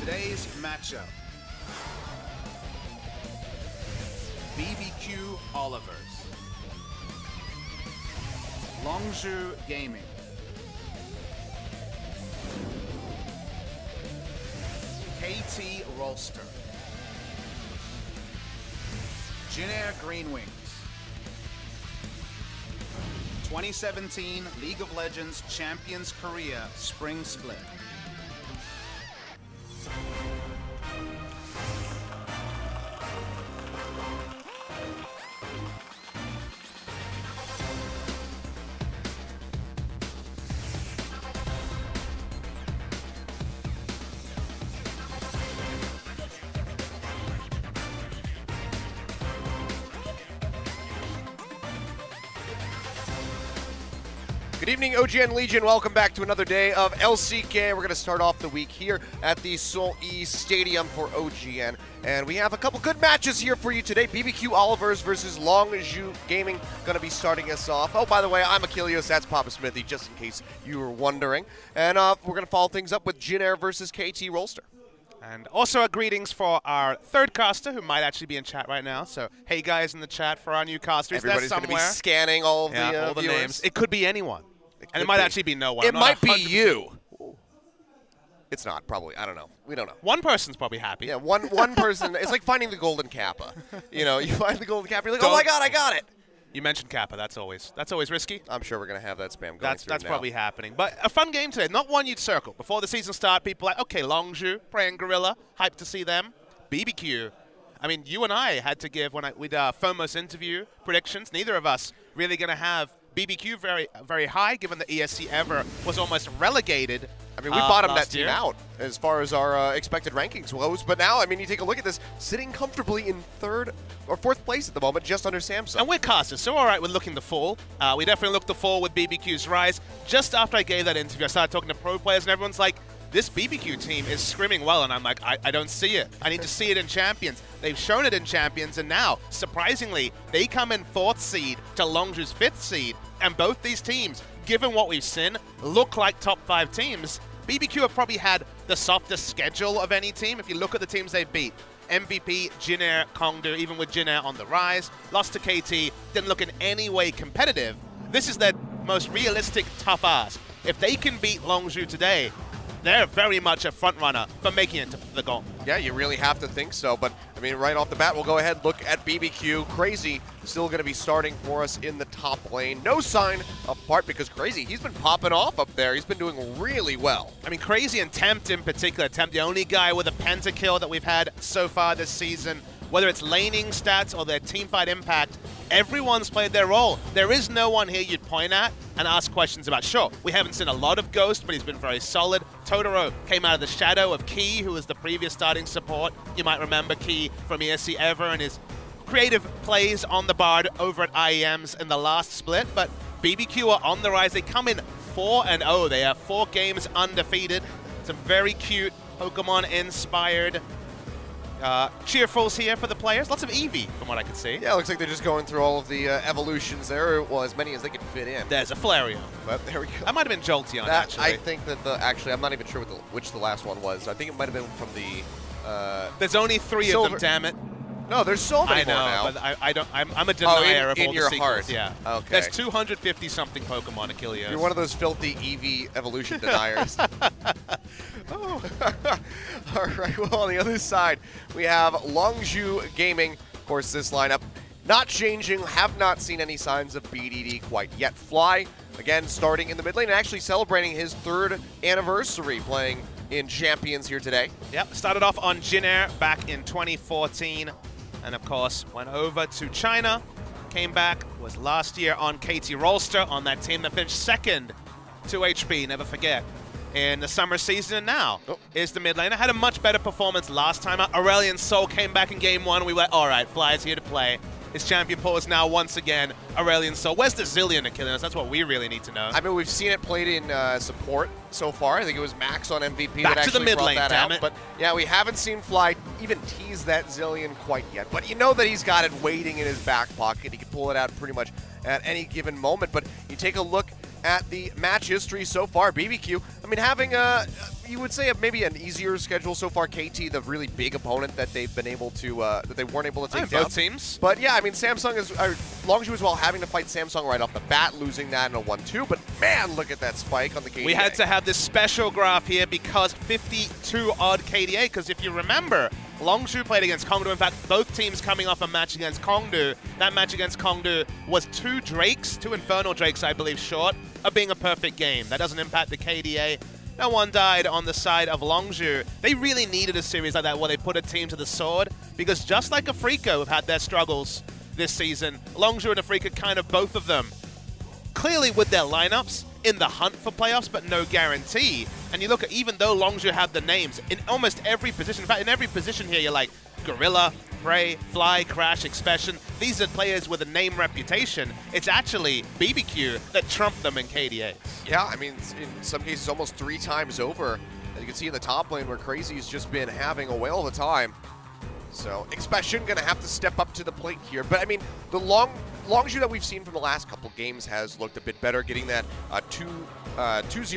Today's matchup. BBQ Olivers. Longzhu Gaming. KT Rolster. Jin Air GreenWings. 2017 League of Legends Champions Korea Spring Split. Good evening, OGN Legion. Welcome back to another day of LCK. We're going to start off the week here at the Seoul East Stadium for OGN. And we have a couple good matches here for you today. BBQ Olivers versus Longzhu Gaming going to be starting us off. Oh, by the way, I'm Achilles. That's Papa Smithy, just in case you were wondering. And we're going to follow things up with Jin Air versus KT Rolster. And also a greetings for our third caster, who might actually be in chat right now. So, hey guys in the chat for our new caster. Everybody's going to be scanning all of the names. It could be anyone. And it might actually be no one. It might be you. It's not, probably. I don't know. We don't know. One person's probably happy. Yeah, one person. It's like finding the golden kappa. You know, you find the golden kappa, you're like, oh my god, I got it. You mentioned kappa. That's always risky. I'm sure we're going to have that spam going through That's now. probably happening. But a fun game today. Not one you'd circle. Before the season started, people were like, okay, Longzhu, Praying Gorilla, hyped to see them. BBQ. I mean, you and I had to give, when we did our FOMO's interview predictions, neither of us really going to have BBQ very high, given that ESC Ever was almost relegated. I mean, we bottomed that team out as far as our expected rankings goes, but now, I mean, you take a look at this, sitting comfortably in third or fourth place at the moment, just under Samsung. And we're casters, so all right, we're looking to fall. We definitely looked to fall with BBQ's rise. Just after I gave that interview, I started talking to pro players, and everyone's like, this BBQ team is screaming well, and I'm like, I don't see it. I need to see it in Champions. They've shown it in Champions, and now, surprisingly, they come in 4th seed to Longzhu's 5th seed, and both these teams, given what we've seen, look like top 5 teams. BBQ have probably had the softest schedule of any team. If you look at the teams they've beat, MVP, Jin Air, Kongdu, even with Jin Air on the rise, lost to KT, didn't look in any way competitive. This is their most realistic tough ask. If they can beat Longzhu today, they're very much a front runner for making it to the goal. Yeah, you really have to think so, but I mean, right off the bat, we'll go ahead and look at BBQ. Crazy still going to be starting for us in the top lane. No sign of part because Crazy, he's been popping off up there. He's been doing really well. I mean, Crazy and Tempt in particular. Tempt, the only guy with a pentakill that we've had so far this season. Whether it's laning stats or their teamfight impact, everyone's played their role. There is no one here you'd point at and ask questions about. Sure, we haven't seen a lot of Ghost, but he's been very solid. Totoro came out of the shadow of Key, who was the previous starting support. You might remember Key from ESC Ever and his creative plays on the Bard over at IEMs in the last split, but BBQ are on the rise. They come in 4-0. They have 4 games undefeated. Some very cute Pokemon-inspired cheerfuls here for the players. Lots of Eevee, from what I can see. Yeah, it looks like they're just going through all of the evolutions there. Well, as many as they can fit in. There's a Flareon. But there we go. That might have been Jolteon, actually. I think that actually, I'm not even sure which the last one was. I think it might have been from the... There's only 3 of them, damn it. No, there's so many more now. I know, but I don't. I'm a denier of all in your the heart. Yeah. Okay. There's 250-something Pokemon, Achilles. You're one of those filthy Eevee evolution deniers. Oh. All right. Well, on the other side, we have Longzhu Gaming. Of course, this lineup not changing. Have not seen any signs of BDD quite yet. Fly again, starting in the mid lane and actually celebrating his 3rd anniversary playing in Champions here today. Yep. Started off on Jin Air back in 2014. And of course, went over to China, came back, was last year on KT Rolster on that team that finished 2nd to HP, never forget, in the summer season, and now is the mid laner. Had a much better performance last time out. Aurelion Sol came back in game 1. We went, all right, Fly's here to play. His champion pool is now once again Aurelion Sol. Where's the Zillion Achilles? That's what we really need to know. I mean, we've seen it played in support so far. I think it was Max on MVP back that actually to the mid lane, brought that damn out. it. But yeah, we haven't seen Fly even tease that Zillion quite yet. But you know that he's got it waiting in his back pocket. He can pull it out pretty much at any given moment. But you take a look at the match history so far, BBQ, I mean, having you would say maybe an easier schedule so far. KT, the really big opponent that they've been able to, that they weren't able to take down. Both teams. But yeah, I mean, Samsung is, Longzhu as well, having to fight Samsung right off the bat, losing that in a 1-2. But man, look at that spike on the KDA. We had to have this special graph here because 52-odd KDA, because if you remember, Longzhu played against Kongdu. In fact, both teams coming off a match against Kongdu. That match against Kongdu was 2 Drakes, 2 Infernal Drakes, I believe, short of being a perfect game. That doesn't impact the KDA. No one died on the side of Longzhu. They really needed a series like that where they put a team to the sword, because just like Afrika have had their struggles this season, Longzhu and Afrika, kind of both of them, clearly with their lineups, in the hunt for playoffs, but no guarantee. And you look at, even though Longzhu have the names, in almost every position, in fact, in every position here, you're like Gorilla, Prey, Fly, Crash, Expression, these are players with a name reputation. It's actually BBQ that trumped them in KDAs. Yeah, I mean, in some cases, almost 3 times over. As you can see in the top lane where Crazy's just been having a whale of a time. So, Expression going to have to step up to the plate here. But, I mean, the Longzhu that we've seen from the last couple games has looked a bit better, getting that 2-0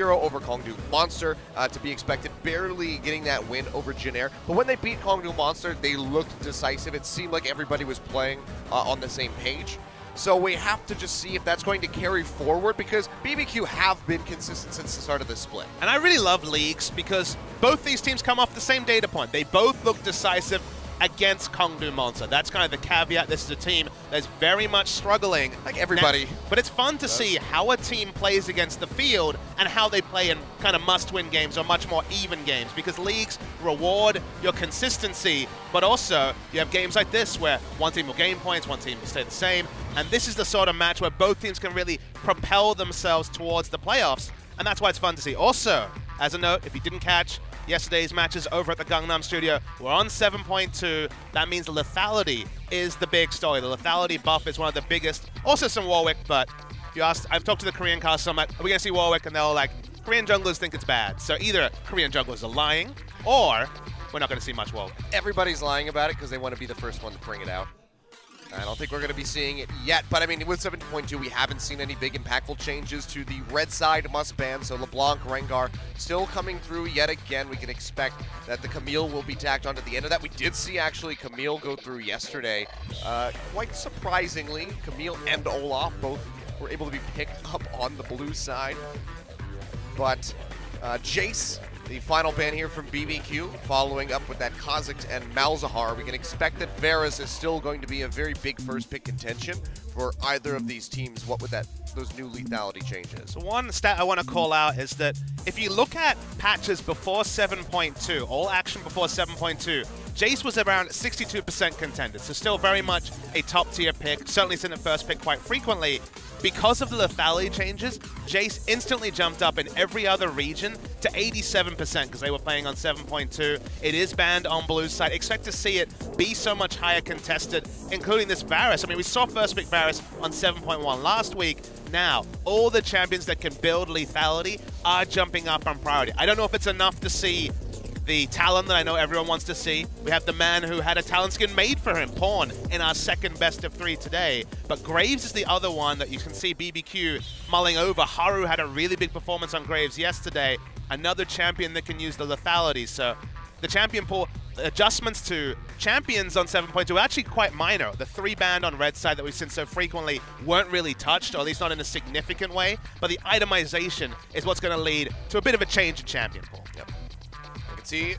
over Longzhu Monster to be expected, barely getting that win over Jin Air. But when they beat Longzhu Monster, they looked decisive. It seemed like everybody was playing on the same page. So we have to just see if that's going to carry forward, because BBQ have been consistent since the start of this split. And I really love leagues because both these teams come off the same data point. They both look decisive against Longzhu Monster. That's kind of the caveat. This is a team that's very much struggling. Like everybody. Now, but it's fun to see how a team plays against the field and how they play in kind of must-win games or much more even games, because leagues reward your consistency, but also you have games like this where one team will gain points, one team will stay the same, and this is the sort of match where both teams can really propel themselves towards the playoffs, and that's why it's fun to see. Also, as a note, if you didn't catch yesterday's matches over at the Gangnam studio, we're on 7.2. That means the lethality is the big story. The lethality buff is one of the biggest. Also some Warwick, but if you asked, I've talked to the Korean cast, so I'm like, are we going to see Warwick? And they're all like, Korean junglers think it's bad. So either Korean junglers are lying, or we're not going to see much Warwick. Everybody's lying about it because they want to be the first one to bring it out. I don't think we're going to be seeing it yet, but I mean, with 7.2, we haven't seen any big impactful changes to the red side must ban, so LeBlanc, Rengar still coming through yet again. We can expect that the Camille will be tacked onto the end of that. We did see, actually, Camille go through yesterday. Quite surprisingly, Camille and Olaf both were able to be picked up on the blue side. But Jace, the final ban here from BBQ, following up with that Kha'Zix and Malzahar. We can expect that Varus is still going to be a very big first pick contention for either of these teams. What would those new lethality changes? So one stat I want to call out is that if you look at patches before 7.2, all action before 7.2, Jace was around 62% contended, so still very much a top tier pick, certainly seen at first pick quite frequently. Because of the lethality changes, Jace instantly jumped up in every other region to 87% because they were playing on 7.2. It is banned on blue side. Expect to see it be so much higher contested, including this Varus. I mean, we saw first pick Varus on 7.1 last week. Now, all the champions that can build lethality are jumping up on priority. I don't know if it's enough to see the Talon that I know everyone wants to see. We have the man who had a Talon skin made for him, Pawn, in our second best of 3 today. But Graves is the other one that you can see BBQ mulling over. Haru had a really big performance on Graves yesterday. Another champion that can use the lethality. So the champion pool adjustments to champions on 7.2 are actually quite minor. The 3 banned on red side that we've seen so frequently weren't really touched, or at least not in a significant way. But the itemization is what's going to lead to a bit of a change in champion pool. Yep. See,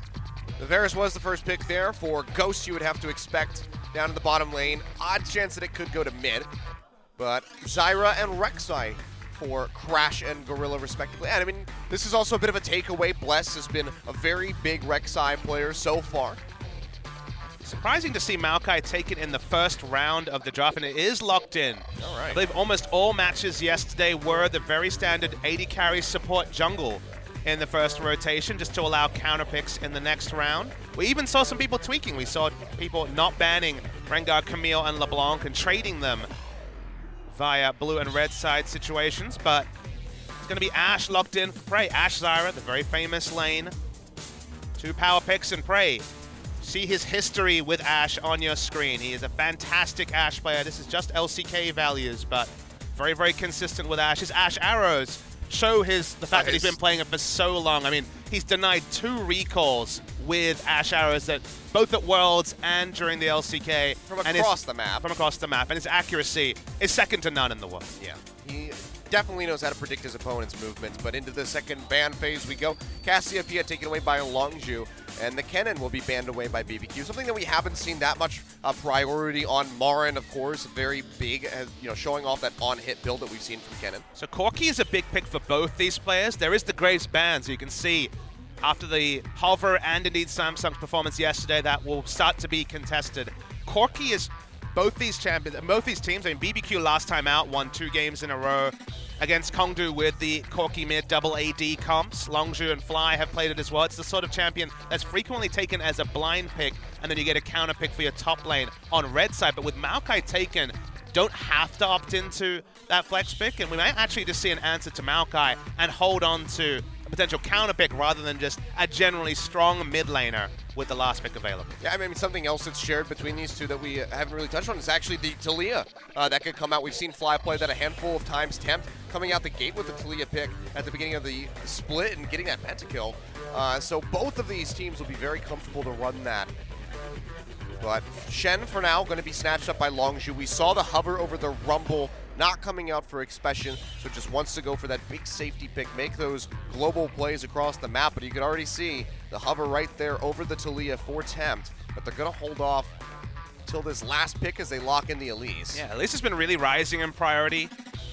the Varus was the first pick there. For Ghost, you would have to expect down in the bottom lane. Odd chance that it could go to mid. But Zyra and Rek'Sai for Crash and Gorilla, respectively. And I mean, this is also a bit of a takeaway. Bless has been a very big Rek'Sai player so far. Surprising to see Maokai take it in the first round of the draft, and it is locked in. All right. I believe almost all matches yesterday were the very standard 80 carry support jungle in the first rotation, just to allow counter picks in the next round. We even saw some people tweaking. We saw people not banning Rengar, Camille, and LeBlanc and trading them via blue and red side situations, but it's going to be Ashe locked in for Prey. Ashe Zyra, the very famous lane. 2 power picks and Prey. See his history with Ashe on your screen. He is a fantastic Ashe player. This is just LCK values, but very, very consistent with Ashe. His Ashe arrows show the fact that he's been playing it for so long. I mean, he's denied 2 recalls with Ashe arrows, that both at Worlds and during the LCK. From across the map. From across the map. And his accuracy is second to none in the world. Yeah. He definitely knows how to predict his opponent's movements, but into the second ban phase we go. Cassiopeia taken away by Longzhu, and the Kennen will be banned away by BBQ. Something that we haven't seen that much priority on. Marin, of course, very big, showing off that on-hit build that we've seen from Kennen. So Corki is a big pick for both these players. There is the Graves ban, so you can see after the Hover and indeed Samsung's performance yesterday, that will start to be contested. Corki is both these champions, both these teams. I mean, BBQ last time out won 2 games in a row. against Kongdu with the Corki mid double AD comps. Longzhu and Fly have played it as well. It's the sort of champion that's frequently taken as a blind pick, and then you get a counter pick for your top lane on red side. But with Maokai taken, don't have to opt into that flex pick, and we might actually just see an answer to Maokai and hold on to a potential counter pick rather than just a generally strong mid laner with the last pick available. Yeah, I mean, something else that's shared between these two that we haven't really touched on is actually the Taliyah that could come out. We've seen Fly play that a handful of times. Tempt coming out the gate with the Taliyah pick at the beginning of the split and getting that pentakill. So both of these teams will be very comfortable to run that. But Shen, for now, going to be snatched up by Longzhu. We saw the hover over the Rumble not coming out for Expression, so just wants to go for that big safety pick, make those global plays across the map. But you can already see the hover right there over the Taliyah for Tempt. But they're going to hold off until this last pick as they lock in the Elise. Yeah, Elise has been really rising in priority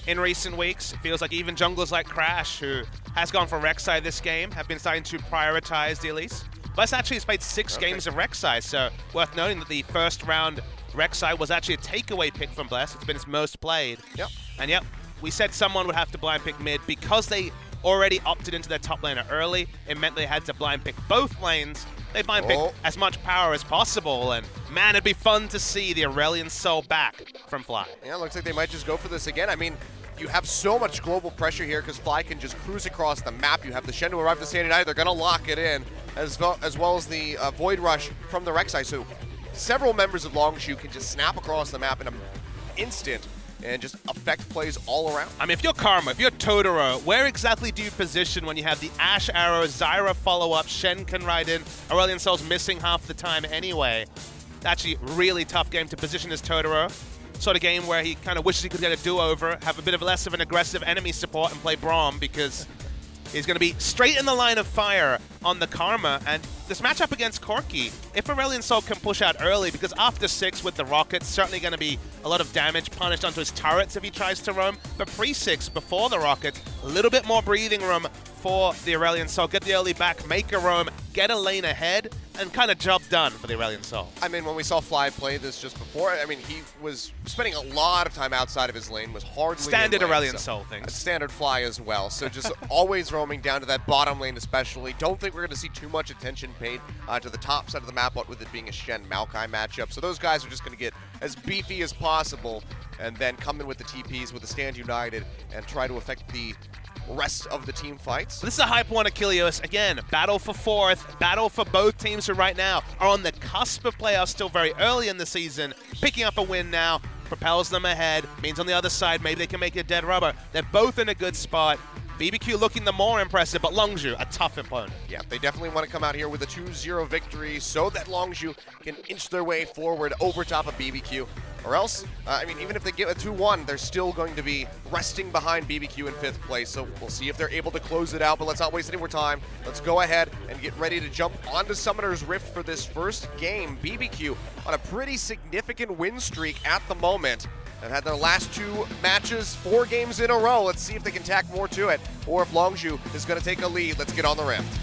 in recent weeks. It feels like even junglers like Crash, who has gone for Rek'Sai this game, have been starting to prioritize the Elise. Bless actually has played 6 games of Rek'Sai, so worth noting that the first round Rek'Sai was actually a takeaway pick from Bless. It's been his most played. Yep. And yep, we said someone would have to blind pick mid because they already opted into their top laner early. It meant they had to blind pick both lanes. They blind pick as much power as possible, and man, it'd be fun to see the Aurelion Soul back from Fly. Yeah, looks like they might just go for this again. I mean, you have so much global pressure here because Fly can just cruise across the map. You have the Shen to arrive to Sandy Night. They're going to lock it in, as well as the Void Rush from the Rek'Sai. So several members of Longzhu can just snap across the map in an instant and just affect plays all around. I mean, if you're Karma, if you're Totoro, where exactly do you position when you have the Ashe Arrow, Zyra follow-up, Shen can ride in, Aurelion Soul's missing half the time anyway? Actually, really tough game to position as Totoro. Sort of game where he kind of wishes he could get a do-over, have a bit of less of an aggressive enemy support and play Braum, because he's going to be straight in the line of fire on the Karma. And this matchup against Corki, if Aurelion Soul can push out early, because after 6 with the Rockets, certainly going to be a lot of damage punished onto his turrets if he tries to roam. But pre-6, before the Rockets, a little bit more breathing room for the Aurelion Soul. Get the early back, make a roam, get a lane ahead, and kind of job done for the Aurelion Soul. I mean, when we saw Fly play this just before, I mean, he was spending a lot of time outside of his lane, was hardly standard in lane, Aurelion Soul things. Standard Fly as well. So just always roaming down to that bottom lane especially. Don't think we're going to see too much attention paid to the top side of the map, what with it being a Shen Maokai matchup. So those guys are just going to get as beefy as possible and then come in with the TPs with the Stand United and try to affect the rest of the team fights. This is a hype one, Achilles. Again, battle for 4th, battle for both teams who right now are on the cusp of playoffs, still very early in the season. Picking up a win now propels them ahead, means on the other side maybe they can make it dead rubber. They're both in a good spot. BBQ looking the more impressive, but Longzhu, a tough opponent. Yeah, they definitely want to come out here with a 2-0 victory so that Longzhu can inch their way forward over top of BBQ. Or else, I mean, even if they get a 2-1, they're still going to be resting behind BBQ in 5th place. So we'll see if they're able to close it out, but let's not waste any more time. Let's go ahead and get ready to jump onto Summoner's Rift for this first game. BBQ on a pretty significant win streak at the moment. They've had their last 2 matches, 4 games in a row. Let's see if they can tack more to it, or if Longzhu is going to take a lead. Let's get on the Rift.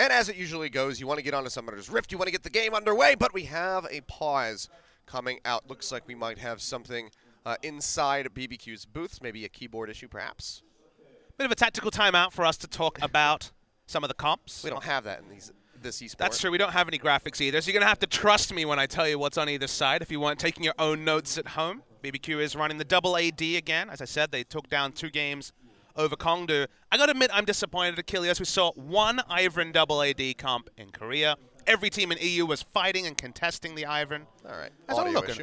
And as it usually goes, you want to get onto Summoner's Rift, you want to get the game underway, but we have a pause coming out. Looks like we might have something inside BBQ's booths, maybe a keyboard issue perhaps. Bit of a tactical timeout for us to talk about some of the comps. We don't have that in this eSport. That's true, we don't have any graphics either, so you're going to have to trust me when I tell you what's on either side if you want taking your own notes at home. BBQ is running the double AD again. As I said, they took down 2 games over Kongdu. I gotta admit, I'm disappointed, Achilles. We saw 1 Ivern double AD comp in Korea. Every team in EU was fighting and contesting the Ivern. All right.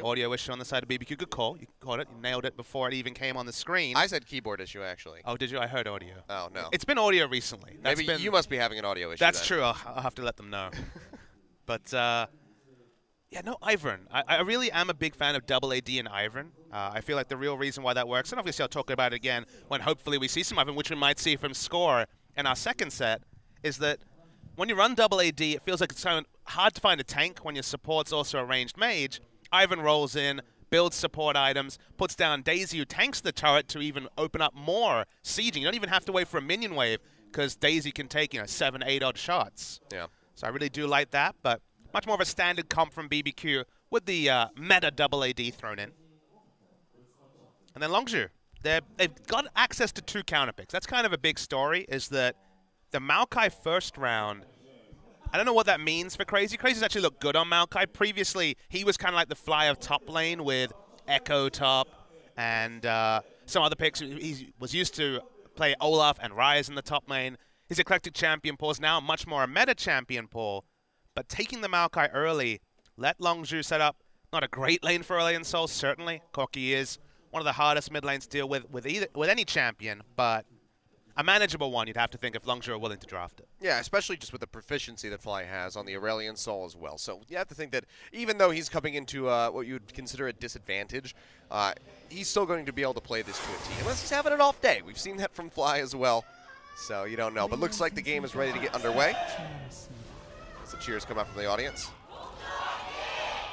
Audio issue on the side of BBQ. Good call. You caught it. You nailed it before it even came on the screen. I said keyboard issue, actually. Oh, did you? I heard audio. Oh, no. It's been audio recently. Maybe you must be having an audio issue. That's then. true. I'll have to let them know. But, yeah, no, Ivern. I really am a big fan of double AD and Ivern. I feel like the real reason why that works, and obviously I'll talk about it again when hopefully we see some Ivern, which we might see from Score in our second set, is that when you run double AD, it feels like it's kind of hard to find a tank when your support's also a ranged mage. Ivan rolls in, builds support items, puts down Daisy, who tanks the turret to even open up more sieging. You don't even have to wait for a minion wave, because Daisy can take, 7, 8 odd shots. Yeah. So I really do like that, but much more of a standard comp from BBQ with the meta double AD thrown in. And then Longzhu, they've got access to 2 counter picks. That's kind of a big story, is that the Maokai first round, I don't know what that means for Crazy. Crazy's actually looked good on Maokai. Previously, he was kind of like the fly of top lane with Echo top and some other picks. He was used to play Olaf and Ryze in the top lane. His Eclectic Champion pool is now much more a meta champion pool. But taking the Maokai early, let Longzhu set up not a great lane for early in Soul, certainly. Corki is one of the hardest mid lanes to deal with any champion, but a manageable one, you'd have to think, if Longzhu are willing to draft it. Yeah, especially just with the proficiency that Fly has on the Aurelion Soul as well. So you have to think that even though he's coming into what you would consider a disadvantage, he's still going to be able to play this to a T, unless he's having an off day. We've seen that from Fly as well, so you don't know. But looks like the game is ready to get underway. So cheers come out from the audience.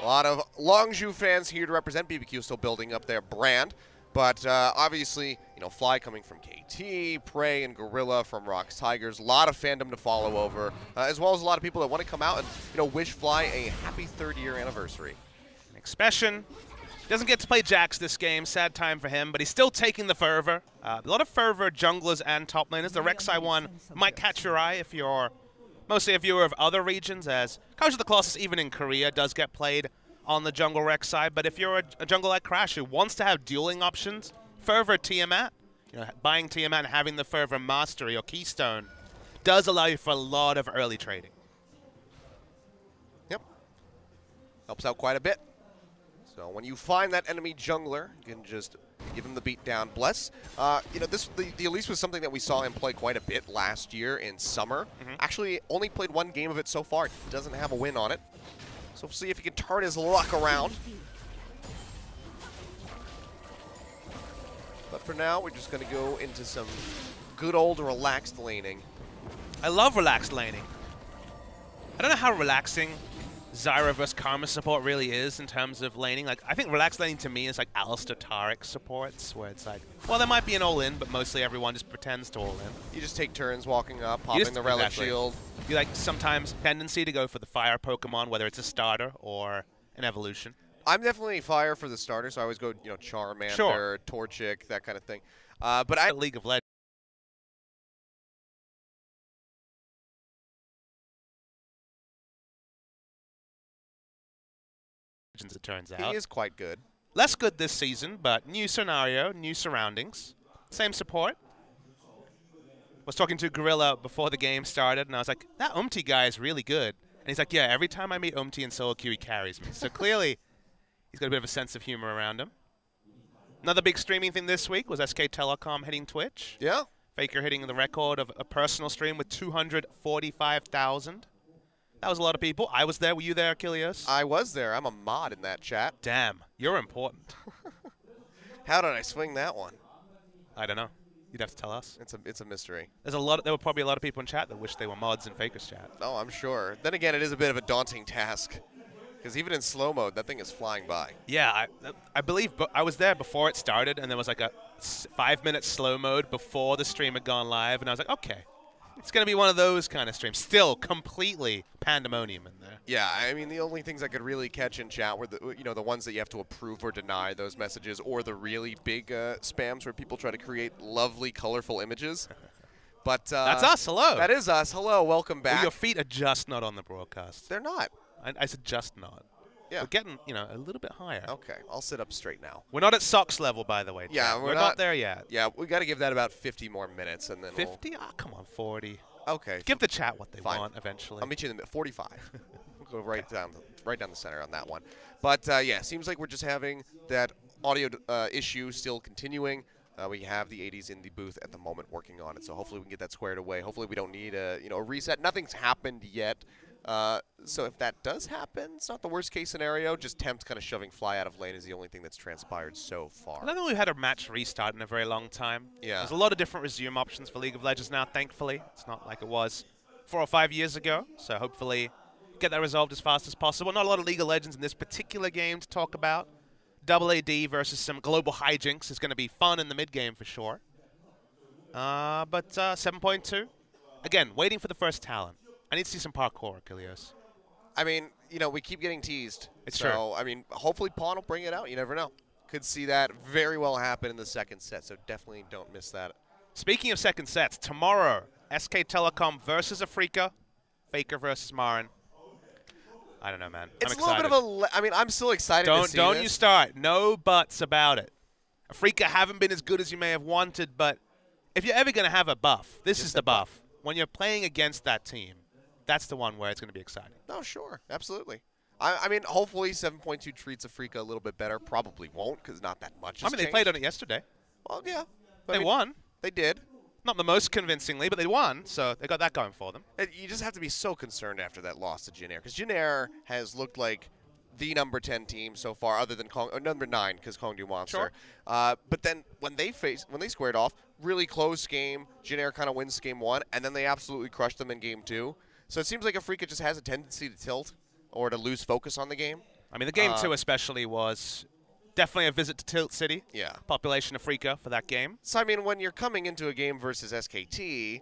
A lot of Longzhu fans here to represent. BBQ still building up their brand. But obviously, Fly coming from KT, Prey and Gorilla from Rocks Tigers. A lot of fandom to follow over, as well as a lot of people that want to come out and wish Fly a happy 3rd year anniversary. Expression doesn't get to play Jax this game. Sad time for him, but he's still taking the fervor. A lot of fervor junglers and top laners. The Rek'Sai one might catch your eye if you're mostly a viewer of other regions, as Coach of the Colossus, even in Korea, does get played on the jungle Rek'Sai. But if you're a jungle like Crash who wants to have dueling options, Fervor Tiamat, buying Tiamat and having the Fervor Mastery or Keystone does allow you for a lot of early trading. Yep. Helps out quite a bit. So when you find that enemy jungler, you can just give him the beat down. Bless. The Elise was something that we saw him play quite a bit last year in summer. Actually, only played 1 game of it so far. Doesn't have a win on it. So we'll see if he can turn his luck around. But for now, we're just going to go into some good old relaxed laning. I love relaxed laning. I don't know how relaxing Zyra vs Karma support really is in terms of laning. Like, I think relaxed laning to me is like Alistair Taric supports, where it's like, well, there might be an all-in, but mostly everyone just pretends to all-in. You just take turns walking up, popping the relic shield. You like sometimes tendency to go for the fire Pokemon, whether it's a starter or an evolution. I'm definitely fire for the starter, so I always go, Charmander, Torchic, that kind of thing. But I League of Legends. It turns out. He is quite good. Less good this season, but new scenario, new surroundings. Same support. Was talking to Gorilla before the game started, and I was like, that Umti guy is really good. And he's like, yeah, every time I meet Umti in solo queue, he carries me. So clearly, he's got a bit of a sense of humor around him. Another big streaming thing this week was SK Telecom hitting Twitch. Yeah. Faker hitting the record of a personal stream with 245,000. That was a lot of people. I was there. Were you there, Achilles? I was there. I'm a mod in that chat. Damn, you're important. How did I swing that one? I don't know. You'd have to tell us. It's a mystery. There were probably a lot of people in chat that wish they were mods in Faker's chat. Oh, I'm sure. Then again, it is a bit of a daunting task, because even in slow mode, that thing is flying by. Yeah, I believe I was there before it started, and there was like a 5-minute slow mode before the stream had gone live, and I was like, okay. It's going to be one of those kind of streams. Still completely pandemonium in there. Yeah, I mean, the only things I could really catch in chat were the ones that you have to approve or deny those messages, or the really big spams where people try to create lovely, colorful images. But that's us. Hello. That is us. Hello. Welcome back. Well, your feet are just not on the broadcast. They're not. I said just not. Yeah. We're getting, a little bit higher. Okay, I'll sit up straight now. We're not at socks level, by the way. Yeah, we're not there yet. Yeah, we got to give that about 50 more minutes, and then 50? Oh, come on, 40. Okay. Give the chat what they want eventually. I'll meet you in the 45. We'll go right down the center on that one. But yeah, seems like we're just having that audio issue still continuing. We have the 80s in the booth at the moment working on it, so hopefully we can get that squared away. Hopefully we don't need a reset. Nothing's happened yet. So if that does happen, it's not the worst case scenario. Just Temps kind of shoving Fly out of lane is the only thing that's transpired so far. I don't think we've had a match restart in a very long time. Yeah. There's a lot of different resume options for League of Legends now, thankfully. It's not like it was 4 or 5 years ago. So hopefully get that resolved as fast as possible. Not a lot of League of Legends in this particular game to talk about. Double AD versus some global hijinks is going to be fun in the mid game for sure. But 7.2. Again, waiting for the first talent. I need to see some parkour, Achilles. I mean, you know, we keep getting teased. It's so, true. I mean, hopefully Pawn will bring it out. You never know. Could see that very well happen in the second set, so definitely don't miss that. Speaking of second sets, tomorrow, SK Telecom versus Afrika, Faker versus Marin. I don't know, man. It's I'm a little bit of a. I mean, I'm still excited to see Don't this. you start. No buts about it. Afrika haven't been as good as you may have wanted, but if you're ever going to have a buff, this is the buff. When you're playing against that team, that's the one where it's going to be exciting. Oh, sure. Absolutely. I mean, hopefully 7.2 treats Afrika a little bit better. Probably won't because not that much has They played on it yesterday. Well, yeah. They won. They did. Not the most convincingly, but they won, so they got that going for them. You just have to be so concerned after that loss to Jin Air, because Jin Air has looked like the number 10 team so far, other than number 9, because Kongdu Monster. Sure. But then when they squared off, really close game. Jin Air kind of wins game 1, and then they absolutely crushed them in game 2. So it seems like Afrika just has a tendency to tilt or to lose focus on the game. I mean, the game 2 especially was definitely a visit to Tilt City. Yeah. Population Afrika for that game. So, I mean, when you're coming into a game versus SKT,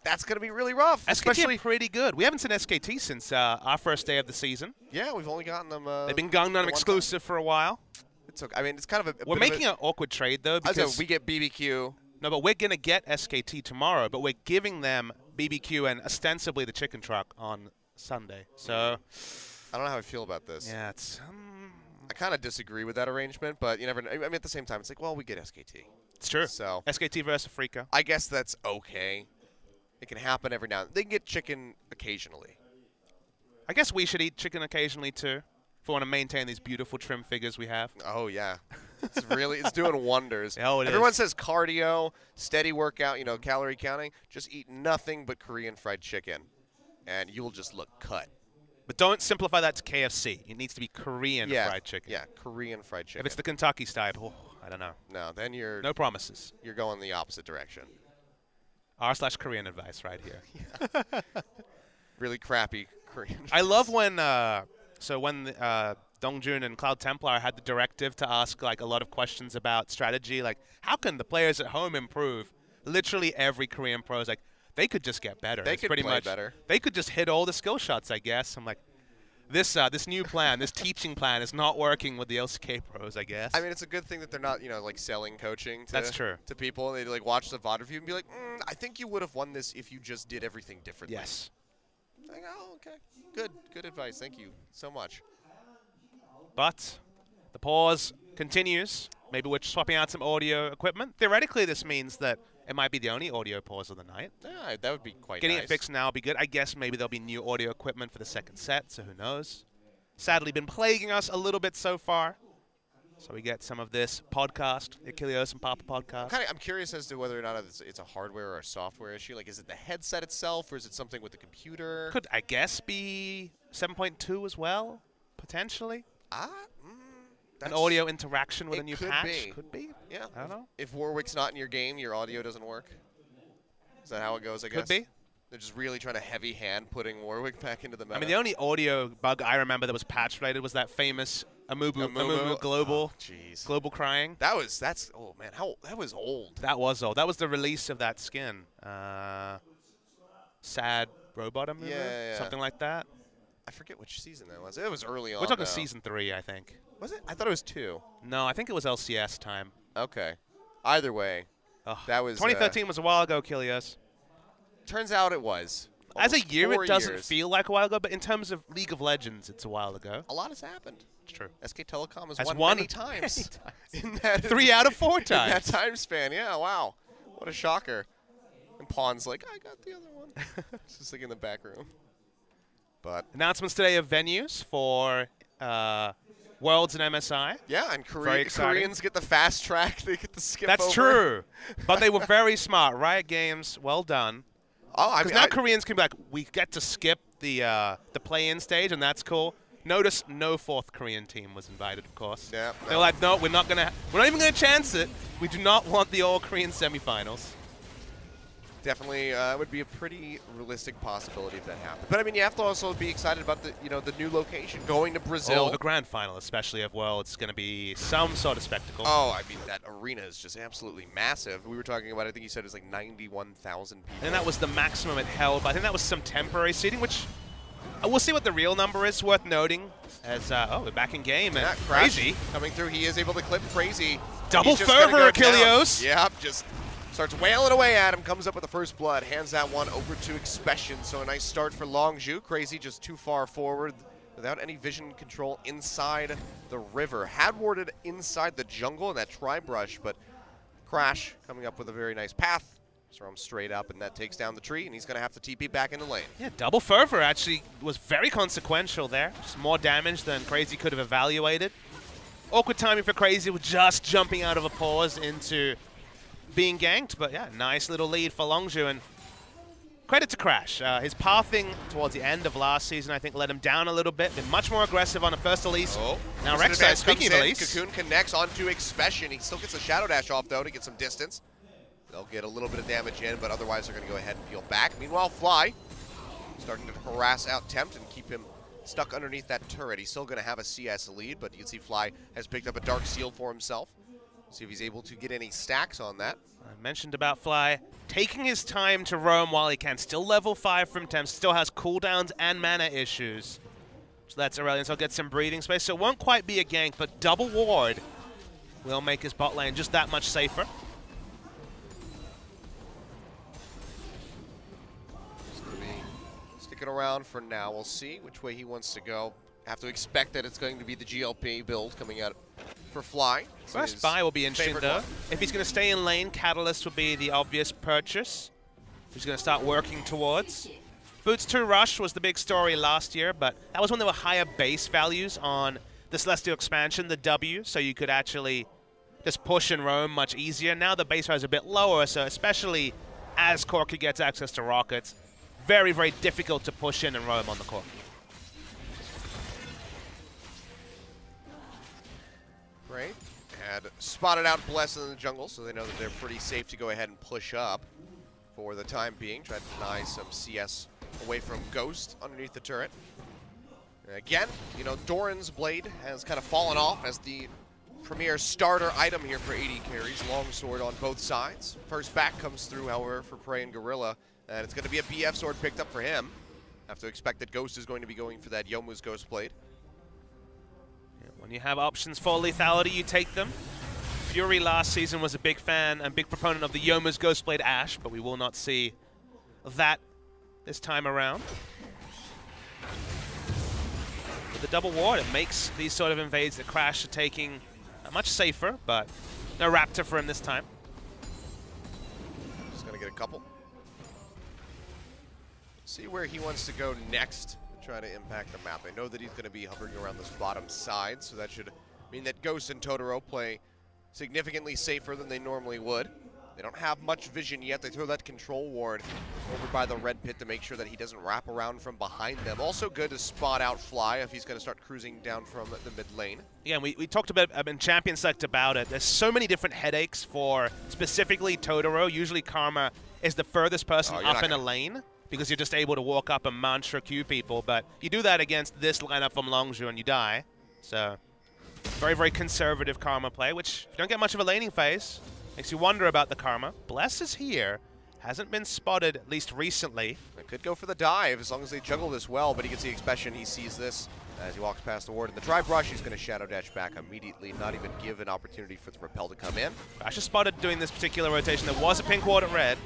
that's going to be really rough. SKT especially are pretty good. We haven't seen SKT since our first day of the season. Yeah, we've only gotten them. They've been Gangnam exclusive for a while. It's okay. I mean, it's kind of a. We're making an awkward trade though because we get BBQ. No, but we're gonna get SKT tomorrow, but we're giving them BBQ and ostensibly the chicken truck on Sunday. So I don't know how I feel about this. Yeah, it's. I kind of disagree with that arrangement, but you never know. I mean, at the same time, it's like, well, we get SKT. It's true. So SKT versus Afrika. I guess that's okay. It can happen every now and then. They can get chicken occasionally. I guess we should eat chicken occasionally too, if we want to maintain these beautiful trim figures we have. Oh yeah, it's doing wonders. Oh, Everyone says cardio, steady workout, calorie counting. Just eat nothing but Korean fried chicken, and you will just look cut. But don't simplify that to KFC. It needs to be Korean fried chicken. Yeah, Korean fried chicken. If it's the Kentucky style, I don't know. No, then you're no promises. You're going the opposite direction. R/Korean advice right here. Yeah. Really crappy Korean. I love when Dongjun and Cloud Templar had the directive to ask like a lot of questions about strategy, like how can the players at home improve? Literally every Korean pro is like, they could just get better. They could play better. They could just hit all the skill shots, I guess. I'm like, this new plan, this teaching plan is not working with the LCK pros, I guess. I mean, it's a good thing that they're not, like selling coaching to people. They like watch the VOD review and be like, I think you would have won this if you just did everything differently. Yes. Like, oh, okay. Good advice. Thank you so much. But the pause continues. Maybe we're swapping out some audio equipment. Theoretically, this means that it might be the only audio pause of the night. Yeah, that would be quite Getting nice. it fixed now would be good. I guess maybe there'll be new audio equipment for the second set, so who knows. Sadly, been plaguing us a little bit so far. So we get some of this podcast, the Achilles and Papa podcast. I'm curious as to whether or not it's a hardware or a software issue. Like, is it the headset itself, or is it something with the computer? Could, I guess, be 7.2 as well, potentially. An audio interaction with a new patch? Could be. Yeah. I don't know. If Warwick's not in your game, your audio doesn't work. Is that how it goes, I guess? Could be. They're just really trying to heavy hand putting Warwick back into the meta. I mean, the only audio bug I remember that was patch related was that famous Amumu global, global crying. That was that was old. That was old. That was the release of that skin. Sad robot Amumu, something like that. I forget which season that was. It was early on. We're talking season 3, I think. Was it? I thought it was 2. No, I think it was LCS time. Okay. Either way, that was 2013 was a while ago, Kilios. Turns out it was. As a year, it doesn't feel like a while ago, but in terms of League of Legends, it's a while ago. A lot has happened. It's true. SK Telecom has won many times. In that 3 out of 4 times. In that time span, yeah, wow. What a shocker. And Pawn's like, I got the other one. It's just like in the back room. But announcements today of venues for Worlds and MSI. Yeah, and Koreans get the fast track. They get the skip over. That's true. But they were very smart. Riot Games, well done. Oh, I mean, now Koreans can be like, we get to skip the play-in stage, and that's cool. Notice no 4th Korean team was invited, of course. Yeah. They're like, no, we're not even gonna chance it. We do not want the all-Korean semifinals. Definitely would be a pretty realistic possibility if that happened. But I mean, you have to also be excited about the the new location, going to Brazil. Oh, the grand final, especially of Worlds, going to be some sort of spectacle. Oh, I mean, that arena is just absolutely massive. We were talking about, I think you said it was like 91,000 people. And that was the maximum it held, but I think that was some temporary seating, which we'll see what the real number is. Worth noting, as we're back in game, and Crazy coming through. He is able to clip Crazy. Double fervor, Achilleos. Yep, just starts wailing away at him, comes up with the first blood, hands that one over to Expression. So a nice start for Longzhu. Crazy just too far forward without any vision control inside the river. Had warded inside the jungle in that tri-brush, but Crash coming up with a very nice path. Throw him straight up, and that takes down the tree, and he's going to have to TP back in the lane. Yeah, double fervor actually was very consequential there. Just more damage than Crazy could have evaluated. Awkward timing for Crazy with just jumping out of a pause into being ganked, but yeah, nice little lead for Longzhu, and credit to Crash. His pathing towards the end of last season, I think, let him down a little bit. Been much more aggressive on the first Elise. Oh, now Rek'Sai, speaking of Elise. Cocoon connects onto Expression. He still gets a Shadow Dash off, though, to get some distance. They'll get a little bit of damage in, but otherwise they're going to go ahead and peel back. Meanwhile, Fly starting to harass out Tempt and keep him stuck underneath that turret. He's still going to have a CS lead, but you can see Fly has picked up a Dark Seal for himself. See if he's able to get any stacks on that. I mentioned about Fly taking his time to roam while he can. Still level 5 from Tempt, still has cooldowns and mana issues. So that's Aurelion, so he'll get some breathing space. So it won't quite be a gank, but double ward will make his bot lane just that much safer. He's going to be sticking around for now. We'll see which way he wants to go. Have to expect that it's going to be the GLP build coming out for Fly. First buy will be interesting, though. If he's going to stay in lane, Catalyst will be the obvious purchase. He's going to start working towards. Boots 2 Rush was the big story last year, but that was when there were higher base values on the Celestial expansion, the W, so you could actually just push and roam much easier. Now the base value is a bit lower, so especially as Corki gets access to rockets, very, very difficult to push in and roam on the Corki. Great. Had spotted out Bless in the jungle, so they know that they're pretty safe to go ahead and push up for the time being. Try to deny some CS away from Ghost underneath the turret. And again, Doran's Blade has kind of fallen off as the premier starter item here for AD carries. Longsword on both sides. First back comes through, however, for Prey and Gorilla, and it's going to be a BF sword picked up for him. Have to expect that Ghost is going to be going for that Youmuu's Ghost Blade. When you have options for lethality, you take them. Fury last season was a big fan and big proponent of the Youmuu's Ghostblade Ashe, but we will not see that this time around. With the double ward, it makes these sort of invades that Crash are taking much safer, but no Raptor for him this time. Just going to get a couple. See where he wants to go next. Try to impact the map. I know that he's going to be hovering around this bottom side, so that should mean that Ghost and Totoro play significantly safer than they normally would. They don't have much vision yet. They throw that control ward over by the red pit to make sure that he doesn't wrap around from behind them. Also good to spot out Fly if he's going to start cruising down from the mid lane. Yeah, we talked about in Champion Select about it. There's so many different headaches for specifically Totoro. Usually Karma is the furthest person up in a lane, because you're just able to walk up and mantra Q people, but you do that against this lineup from Longzhu and you die. So, very, very conservative Karma play, which, if you don't get much of a laning phase, makes you wonder about the Karma. Bless is here. Hasn't been spotted, at least recently. They could go for the dive, as long as they juggle this well, but he can see Expression. He sees this as he walks past the ward. In the tri-brush, he's going to Shadow Dash back immediately, not even give an opportunity for the Repel to come in. Crash is spotted doing this particular rotation. There was a pink ward at red.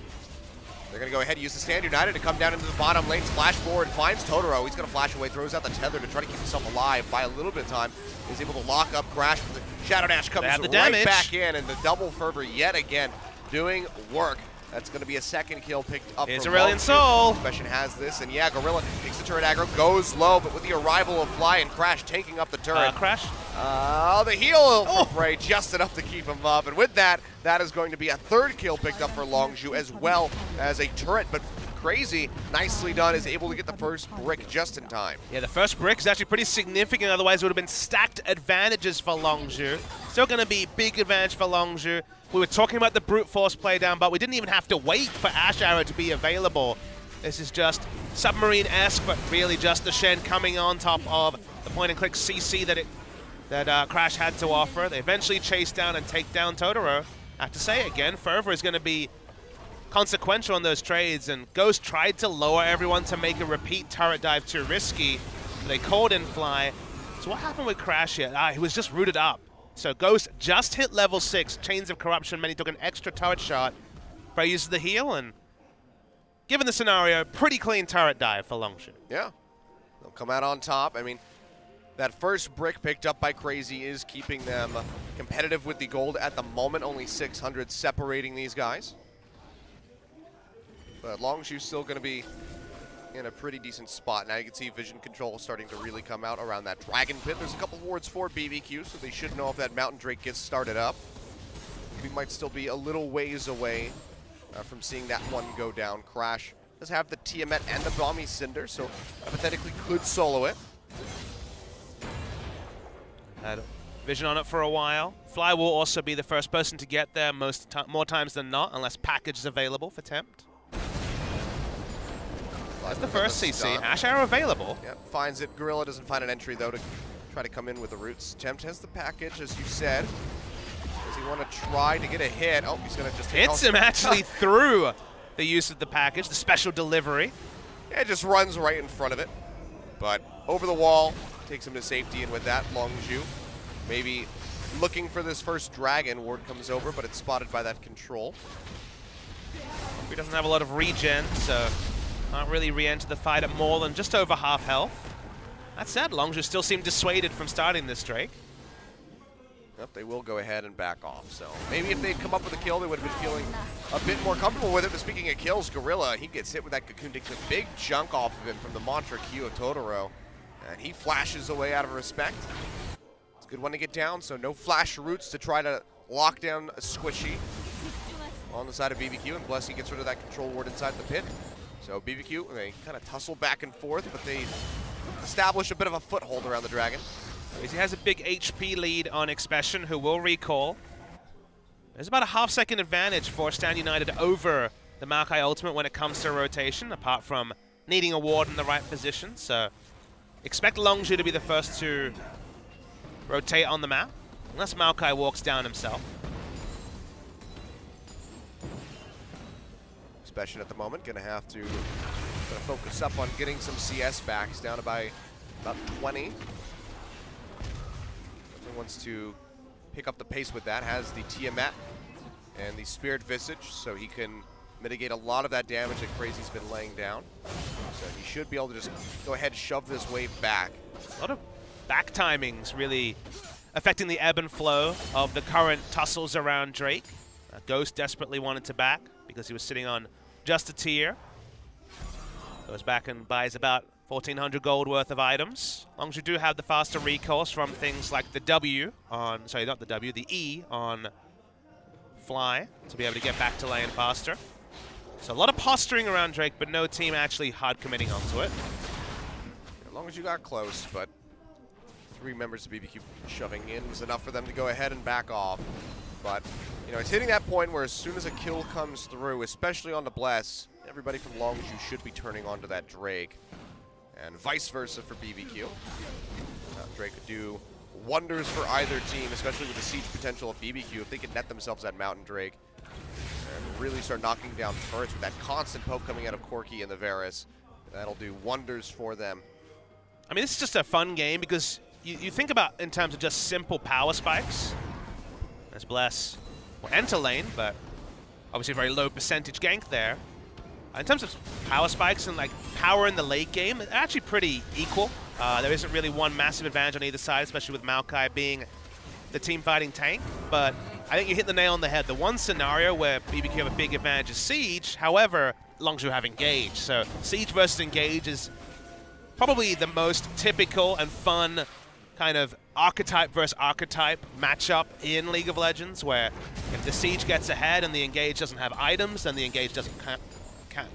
They're going to go ahead and use the Stand United to come down into the bottom lane. Splash forward, finds Totoro. He's going to flash away, throws out the tether to try to keep himself alive. By a little bit of time, he's able to lock up Crash. The Shadow Dash comes right back in, and the double fervor yet again doing work. That's going to be a second kill picked up. Here's Aurelion Sol. Expression has this, and yeah, Gorilla takes the turret aggro, goes low, but with the arrival of Fly and Crash taking up the turret. Crash? The heal from Prey, just enough to keep him up. And with that, that is going to be a third kill picked up for Longzhu, as well as a turret. But Crazy, nicely done, is able to get the first brick just in time. Yeah, the first brick is actually pretty significant. Otherwise, it would have been stacked advantages for Longzhu. Still going to be big advantage for Longzhu. We were talking about the brute force play down, but we didn't even have to wait for Ash Arrow to be available. This is just submarine-esque, but really just the Shen coming on top of the point-and-click CC that Crash had to offer. They eventually chase down and take down Totoro. I have to say again, Fervor is going to be consequential on those trades, and Ghost tried to lower everyone to make a repeat turret dive too risky. They called in Fly. So what happened with Crash here? He was just rooted up. So Ghost just hit level 6, Chains of Corruption, meant he took an extra turret shot, but he uses the heal, and given the scenario, pretty clean turret dive for Longzhu. Yeah, they'll come out on top. I mean, that first brick picked up by Crazy is keeping them competitive with the gold at the moment, only 600 separating these guys. But Longzhu's still going to be in a pretty decent spot. Now you can see vision control starting to really come out around that Dragon Pit. There's a couple wards for BBQ, so they should know if that Mountain Drake gets started up. We might still be a little ways away from seeing that one go down. Crash does have the Tiamat and the Bomby Cinder, so hypothetically could solo it. Had vision on it for a while. Fly will also be the first person to get there more times than not, unless package is available for Tempt. That's the first CC. Ash Arrow available. Yep, finds it. Gorilla doesn't find an entry, though, to try to come in with the roots. Tempt has the package, as you said. Does he want to try to get a hit? Oh, he's going to just hits him actually through the use of the package, the special delivery. Yeah, it just runs right in front of it. But over the wall, takes him to safety, and with that, Longzhu maybe looking for this first dragon. Ward comes over, but it's spotted by that control. He doesn't have a lot of regen, so can't really re-enter the fight at more than just over half health. That said, Longzhu still seemed dissuaded from starting this Drake. Yep, they will go ahead and back off. So maybe if they'd come up with a kill, they would have been feeling a bit more comfortable with it. But speaking of kills, Gorilla, he gets hit with that cocoon, takes a big chunk off of him from the Mantra Q of Totoro. And he flashes away out of respect. It's a good one to get down, so no flash roots to try to lock down a Squishy on the side of BBQ, and Blessy gets rid of that control ward inside the pit. So BBQ, they kind of tussle back and forth, but they establish a bit of a foothold around the Dragon. He has a big HP lead on Expression, who will recall. There's about a half-second advantage for Stand United over the Maokai Ultimate when it comes to rotation, apart from needing a ward in the right position. So expect Longzhu to be the first to rotate on the map, unless Maokai walks down himself. Expression at the moment, gonna have to focus up on getting some CS back. He's down by about 20. Definitely wants to pick up the pace with that. Has the Tiamat and the Spirit Visage, so he can mitigate a lot of that damage that Crazy's been laying down. So he should be able to just go ahead and shove this wave back. A lot of back timings really affecting the ebb and flow of the current tussles around Drake. Ghost desperately wanted to back because he was sitting on just a tier. Goes back and buys about 1,400 gold worth of items. Longzhu do have the faster recalls from things like the W on, sorry, not the W, the E on Fly to be able to get back to lane faster. So a lot of posturing around Drake, but no team actually hard committing onto it. As long as you got close, but 3 members of BBQ shoving in was enough for them to go ahead and back off. But, you know, it's hitting that point where as soon as a kill comes through, especially on the Bless, everybody from Longzhu should be turning onto that Drake. And vice versa for BBQ. Drake could do wonders for either team, especially with the siege potential of BBQ, if they could net themselves that Mountain Drake and really start knocking down turrets with that constant poke coming out of Corki and the Varus. That'll do wonders for them. I mean, this is just a fun game because you think about in terms of just simple power spikes. As Bless will enter lane, but obviously a very low percentage gank there. In terms of power spikes and like power in the late game, they're actually pretty equal. There isn't really one massive advantage on either side, especially with Maokai being the team fighting tank. But I think you hit the nail on the head. The one scenario where BBQ have a big advantage is Siege. However, Longzhu have Engage. So Siege versus Engage is probably the most typical and fun kind of archetype versus archetype matchup in League of Legends, where if the Siege gets ahead and the Engage doesn't have items, then the Engage doesn't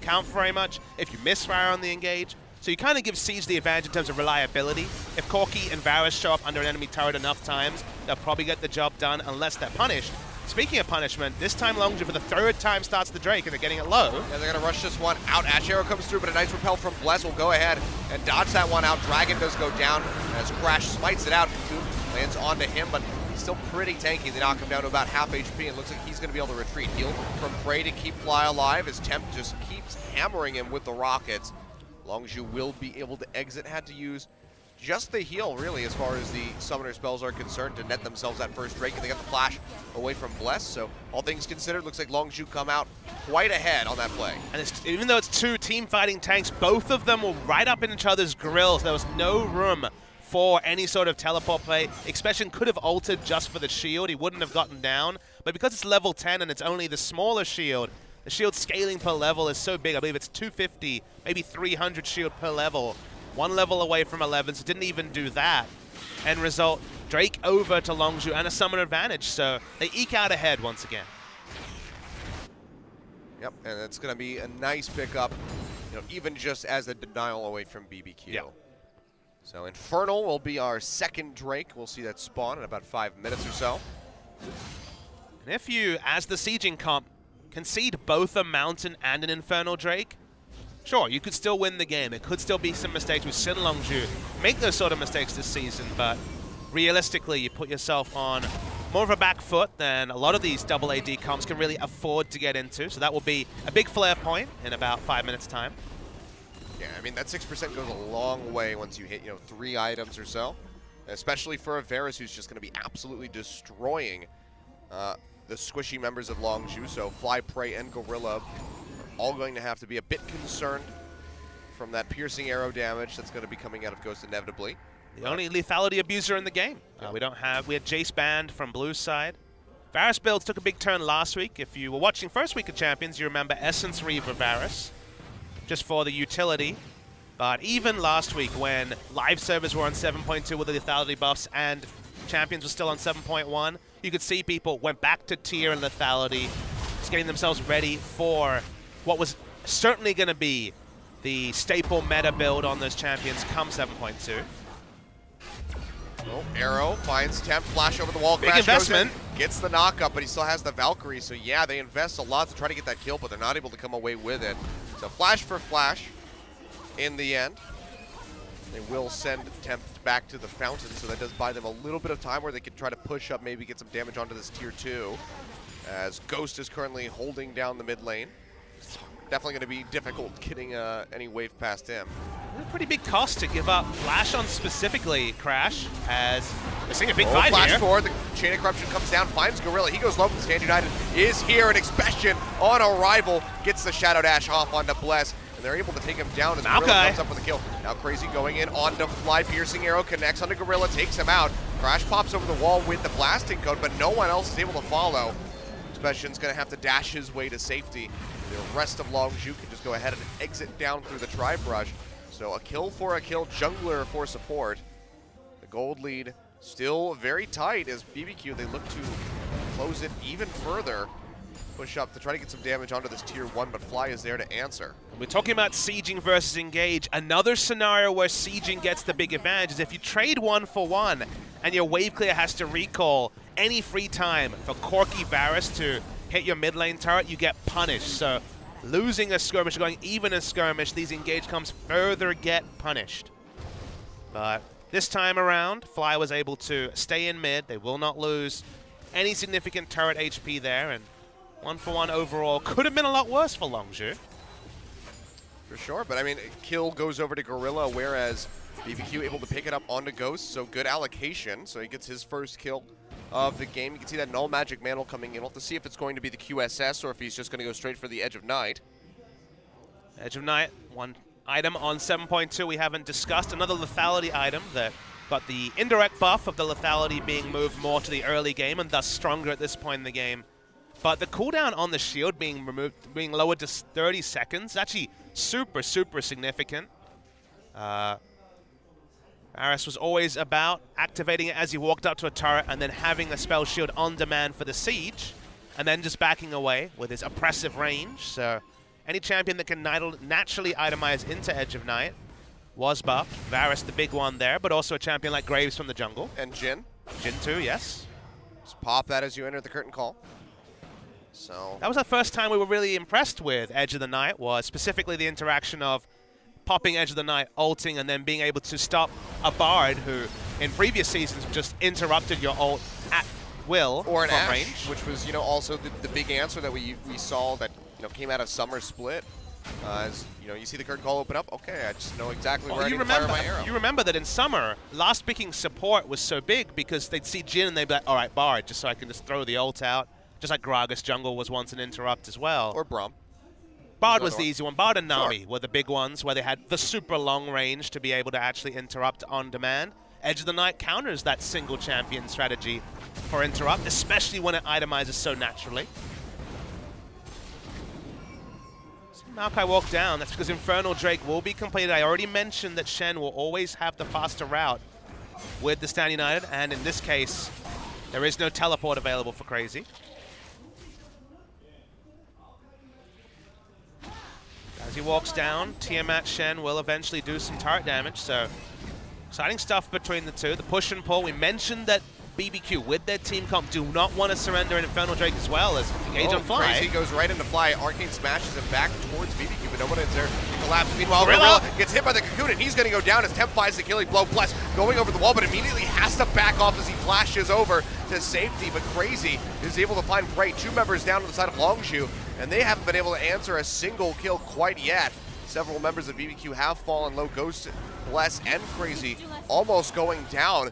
count for very much if you misfire on the Engage. So you kind of give Siege the advantage in terms of reliability. If Corki and Varus show up under an enemy turret enough times, they'll probably get the job done unless they're punished. speaking of punishment, this time Longzhu for the 3rd time starts the Drake and they're getting it low. Yeah, they're going to rush this one out. Ash Arrow comes through, but a nice repel from Bless will go ahead and dodge that one out. Dragon does go down as Crash smites it out. Lands onto him, but he's still pretty tanky. They knock him down to about half HP, and looks like he's going to be able to retreat. Heal from Prey to keep Fly alive as Temp just keeps hammering him with the rockets. Longzhu will be able to exit. Had to use just the heal, really, as far as the summoner spells are concerned, to net themselves that first Drake, and they got the flash away from Bless. So all things considered, looks like Longzhu come out quite ahead on that play. And even though it's 2 team-fighting tanks, both of them were right up in each other's grills. There was no room for any sort of teleport play. Expression could have altered just for the shield. He wouldn't have gotten down. But because it's level 10 and it's only the smaller shield, the shield scaling per level is so big. I believe it's 250, maybe 300 shield per level. 1 level away from 11, so didn't even do that. End result, Drake over to Longzhu and a summoner advantage. So they eke out ahead once again. Yep, and it's going to be a nice pickup, even just as a denial away from BBQ. Yep. So Infernal will be our 2nd Drake. We'll see that spawn in about 5 minutes or so. And if you, as the sieging comp, concede both a Mountain and an Infernal Drake, sure, you could still win the game. There could still be some mistakes. We've seen Longzhu make those sort of mistakes this season, but realistically, you put yourself on more of a back foot than a lot of these double AD comps can really afford to get into. So that will be a big flare point in about 5 minutes' time. Yeah, I mean, that 6% goes a long way once you hit, 3 items or so, especially for a Varus who's just going to be absolutely destroying the squishy members of Longzhu. So Fly, Prey, and Gorilla are all going to have to be a bit concerned from that piercing arrow damage that's going to be coming out of Ghost inevitably. The only lethality abuser in the game. We had Jace banned from Blue's side. Varus builds took a big turn last week. If you were watching first week of Champions, you remember Essence Reaver Varus, just for the utility. But even last week when live servers were on 7.2 with the lethality buffs and Champions were still on 7.1, you could see people went back to tier and lethality, just getting themselves ready for what was certainly going to be the staple meta build on those champions come 7.2. Oh, Arrow finds Temp, flash over the wall. Big Crash investment. Goes in, gets the knock up, but he still has the Valkyrie. So yeah, they invest a lot to try to get that kill, but they're not able to come away with it. So flash for flash in the end. They will send Temp back to the fountain, so that does buy them a little bit of time where they can try to push up, maybe get some damage onto this tier 2. As Ghost is currently holding down the mid lane. It's definitely going to be difficult getting any wave past him. A pretty big cost to give up Flash on specifically, Crash, as we're seeing a big fight flash here. forward, the Chain of Corruption comes down, finds Gorilla. He goes low, but Stand United is here, and Expression on arrival gets the Shadow Dash off onto Bless, and they're able to take him down as Gorilla comes up with a kill. Now Crazy going in onto Fly, piercing arrow, connects onto Gorilla, takes him out. Crash pops over the wall with the blasting code, but no one else is able to follow. Expression's going to have to dash his way to safety. The rest of Longzhu can just go ahead and exit down through the Tri-Brush. So a kill for a kill, jungler for support. The gold lead still very tight as BBQ, they look to close it even further. Push up to try to get some damage onto this tier 1, but Fly is there to answer. We're talking about sieging versus engage. Another scenario where sieging gets the big advantage is if you trade 1 for 1 and your wave clear has to recall any free time for Corky Varus to hit your mid lane turret, you get punished. So losing a skirmish, going even a skirmish, these engage comps further get punished. But this time around, Fly was able to stay in mid. They will not lose any significant turret HP there, and 1 for 1 overall could have been a lot worse for Longzhu. For sure, but I mean, kill goes over to Gorilla, whereas BBQ able to pick it up onto Ghost, so good allocation. So he gets his first kill of the game. You can see that Null Magic Mantle coming in. We'll have to see if it's going to be the QSS or if he's just going to go straight for the Edge of Night. Edge of Night, one item on 7.2 we haven't discussed. Another lethality item that got the indirect buff of the lethality being moved more to the early game and thus stronger at this point in the game. But the cooldown on the shield being removed, being lowered to 30 seconds, actually super, super significant. Varus was always about activating it as he walked up to a turret and then having the spell shield on demand for the siege, and then just backing away with his oppressive range. So any champion that can naturally itemize into Edge of Night was buffed. Varus the big one there, but also a champion like Graves from the jungle. And Jin. Jin too, yes. Just pop that as you enter the curtain call. So that was the first time we were really impressed with Edge of the Night, was specifically the interaction of popping Edge of the Night, ulting, and then being able to stop a Bard who, in previous seasons, just interrupted your ult at will or an from Ashe, range. which was, you know, also the big answer that we saw that, you know, came out of Summer Split. As you know, you see the curtain call open up. Okay, I just know exactly where I need to fire my arrow. You remember that in Summer, last picking support was so big because they'd see Jin and they'd be like, all right, Bard, just so I can just throw the ult out. Just like Gragas Jungle was once an interrupt as well. Or Braum. Bard was the easy one. Bard and Nami Sure. were the big ones where they had the super long range to be able to actually interrupt on demand. Edge of the Night counters that single champion strategy for interrupt, especially when it itemizes so naturally. So Maokai walked down. That's because Infernal Drake will be completed. I already mentioned that Shen will always have the faster route with the Stand United, and in this case, there is no teleport available for Crazy. As he walks down, Tiamat Shen will eventually do some turret damage, so exciting stuff between the two. The push and pull, we mentioned that BBQ with their team comp do not want to surrender an Infernal Drake as well as engage on Fly. Crazy goes right into Fly. Arcane smashes him back towards BBQ, but no one is there to collapse. Meanwhile, Gorilla gets hit by the Cocoon, and he's going to go down as Temp finds the killing blow. Bless going over the wall, but immediately has to back off as he flashes over to safety. But Crazy is able to find Bright. 2 members down to the side of Longzhu, and they haven't been able to answer a single kill quite yet. Several members of BBQ have fallen low. Ghost, Bless, and Crazy almost going down.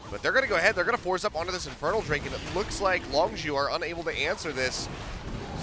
But they're going to go ahead. They're going to force up onto this Infernal Drake, and it looks like Longzhu are unable to answer this.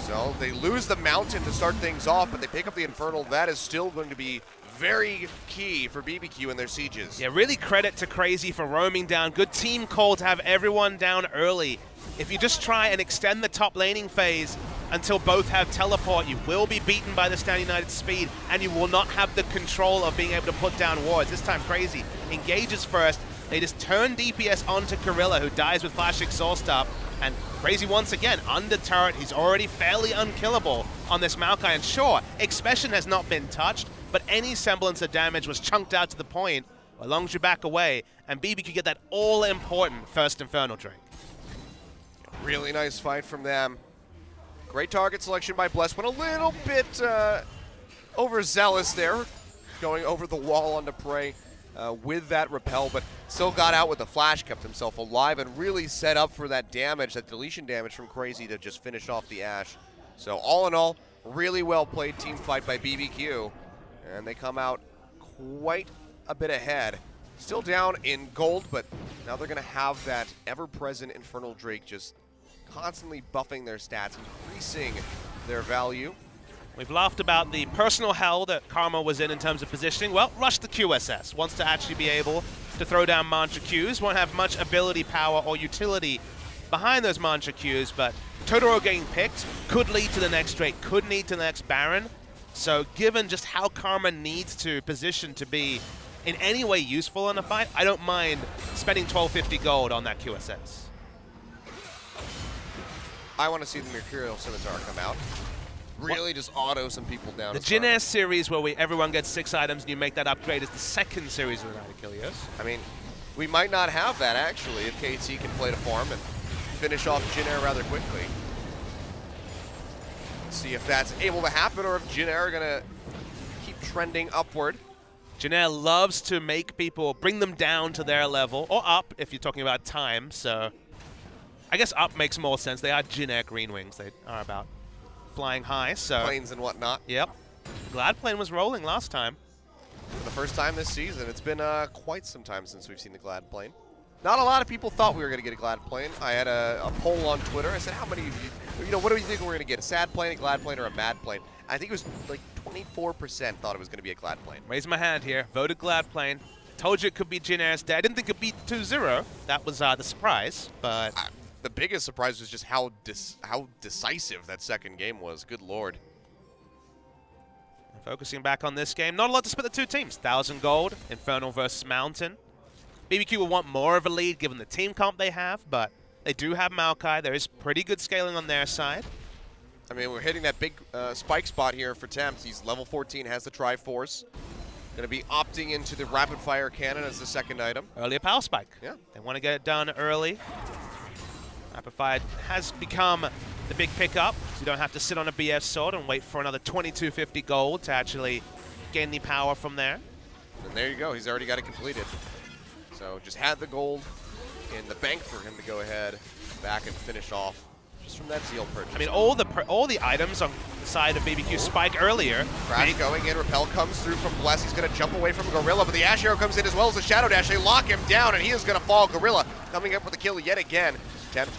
So they lose the Mountain to start things off, but they pick up the Infernal. That is still going to be very key for BBQ in their sieges. Yeah, really credit to Crazy for roaming down. Good team call to have everyone down early. If you just try and extend the top laning phase until both have teleport, you will be beaten by the Stand United speed, and you will not have the control of being able to put down wards. This time Crazy engages first. They just turn DPS onto Gorilla, who dies with Flash Exhaust up, and Crazy once again under turret. He's already fairly unkillable on this Maokai, and sure, Expression has not been touched, but any semblance of damage was chunked out to the point where Longzhu back away, and BB could get that all-important first Infernal Drake. Really nice fight from them. Great target selection by Bless. Went a little bit overzealous there, going over the wall onto Prey with that repel, but still got out with the flash, kept himself alive, and really set up for that damage, that deletion damage from Crazy to just finish off the Ashe. So all in all, really well played team fight by BBQ, and they come out quite a bit ahead. Still down in gold, but now they're going to have that ever-present Infernal Drake just constantly buffing their stats, increasing their value. We've laughed about the personal hell that Karma was in terms of positioning. Well, Rush the QSS wants to actually be able to throw down Mantra Qs. Won't have much ability power or utility behind those Mantra Qs, but Totoro getting picked could lead to the next Drake, could lead to the next Baron. So given just how Karma needs to position to be in any way useful in a fight, I don't mind spending 1250 gold on that QSS. I want to see the Mercurial Scimitar come out. Really just auto some people down. The Jin Air series where everyone gets 6 items and you make that upgrade is the second series of the Night Achilles. I mean, we might not have that actually if KT can play to farm and finish off Jin Air rather quickly. Let's see if that's able to happen or if Jin Air are going to keep trending upward. Jin Air loves to make people, bring them down to their level, or up if you're talking about time, so I guess up makes more sense. They are Jin Air GreenWings. They are about flying high, so Planes and whatnot. Yep. Glad Plane was rolling last time. For the first time this season. It's been quite some time since we've seen the Glad Plane. Not a lot of people thought we were going to get a Glad Plane. I had a poll on Twitter. I said, how many of you know, what do you think we're going to get? A sad plane, a Glad Plane, or a mad plane? I think it was like 24% thought it was going to be a Glad Plane. Raise my hand here. Voted Glad Plane. Told you it could be Jin Air's day. I didn't think it would be 2-0. That was the surprise, but the biggest surprise was just how decisive that second game was. Good lord. Focusing back on this game, not a lot to split the two teams. 1,000 gold, Infernal versus Mountain. BBQ will want more of a lead given the team comp they have, but they do have Maokai. There is pretty good scaling on their side. I mean, we're hitting that big spike spot here for Tempt. He's level 14, has the Triforce. Going to be opting into the Rapid Fire Cannon as the second item. Earlier power spike. Yeah. They want to get it done early. Rapid Fire has become the big pickup. So you don't have to sit on a BF sword and wait for another 2250 gold to actually gain the power from there. And there you go. He's already got it completed. So just had the gold in the bank for him to go ahead, back and finish off just from that Zeal purchase. I mean, all the items on the side of BBQ spike earlier. Crash going in. Repel comes through from Bless. He's going to jump away from Gorilla, but the Ash Arrow comes in as well as the Shadow Dash. They lock him down, and he is going to fall. Gorilla coming up with a kill yet again. Tempt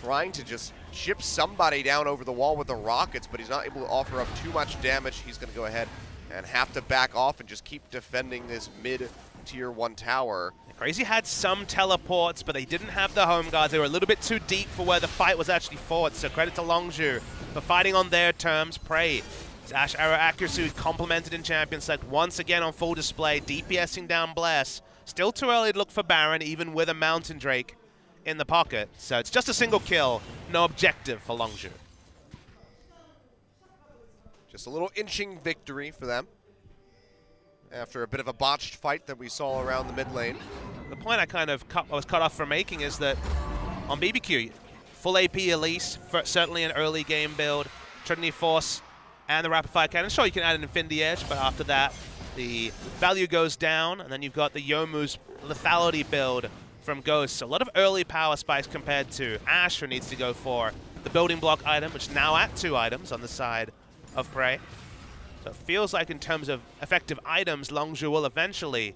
trying to just ship somebody down over the wall with the rockets, but he's not able to offer up too much damage. He's going to go ahead and have to back off and just keep defending this mid-tier 1 tower. Crazy had some teleports, but they didn't have the home guards. They were a little bit too deep for where the fight was actually fought, so credit to Longzhu for fighting on their terms. Prey, his Ash Arrow accuracy complemented in Champion Select once again on full display, DPSing down Bless. Still too early to look for Baron, even with a Mountain Drake in the pocket. So it's just a single kill, no objective for Longzhu. Just a little inching victory for them after a bit of a botched fight that we saw around the mid lane. The point I was cut off from making is that on BBQ, full AP Elise, certainly an early game build, Trinity Force, and the Rapid Fire Cannon. Sure, you can add an Infinity Edge, but after that, the value goes down, and then you've got the Youmuu's Lethality build from Ghost. So a lot of early power spikes compared to Ash, who needs to go for the building block item, which is now at 2 items on the side of Prey. So it feels like in terms of effective items, Longzhu will eventually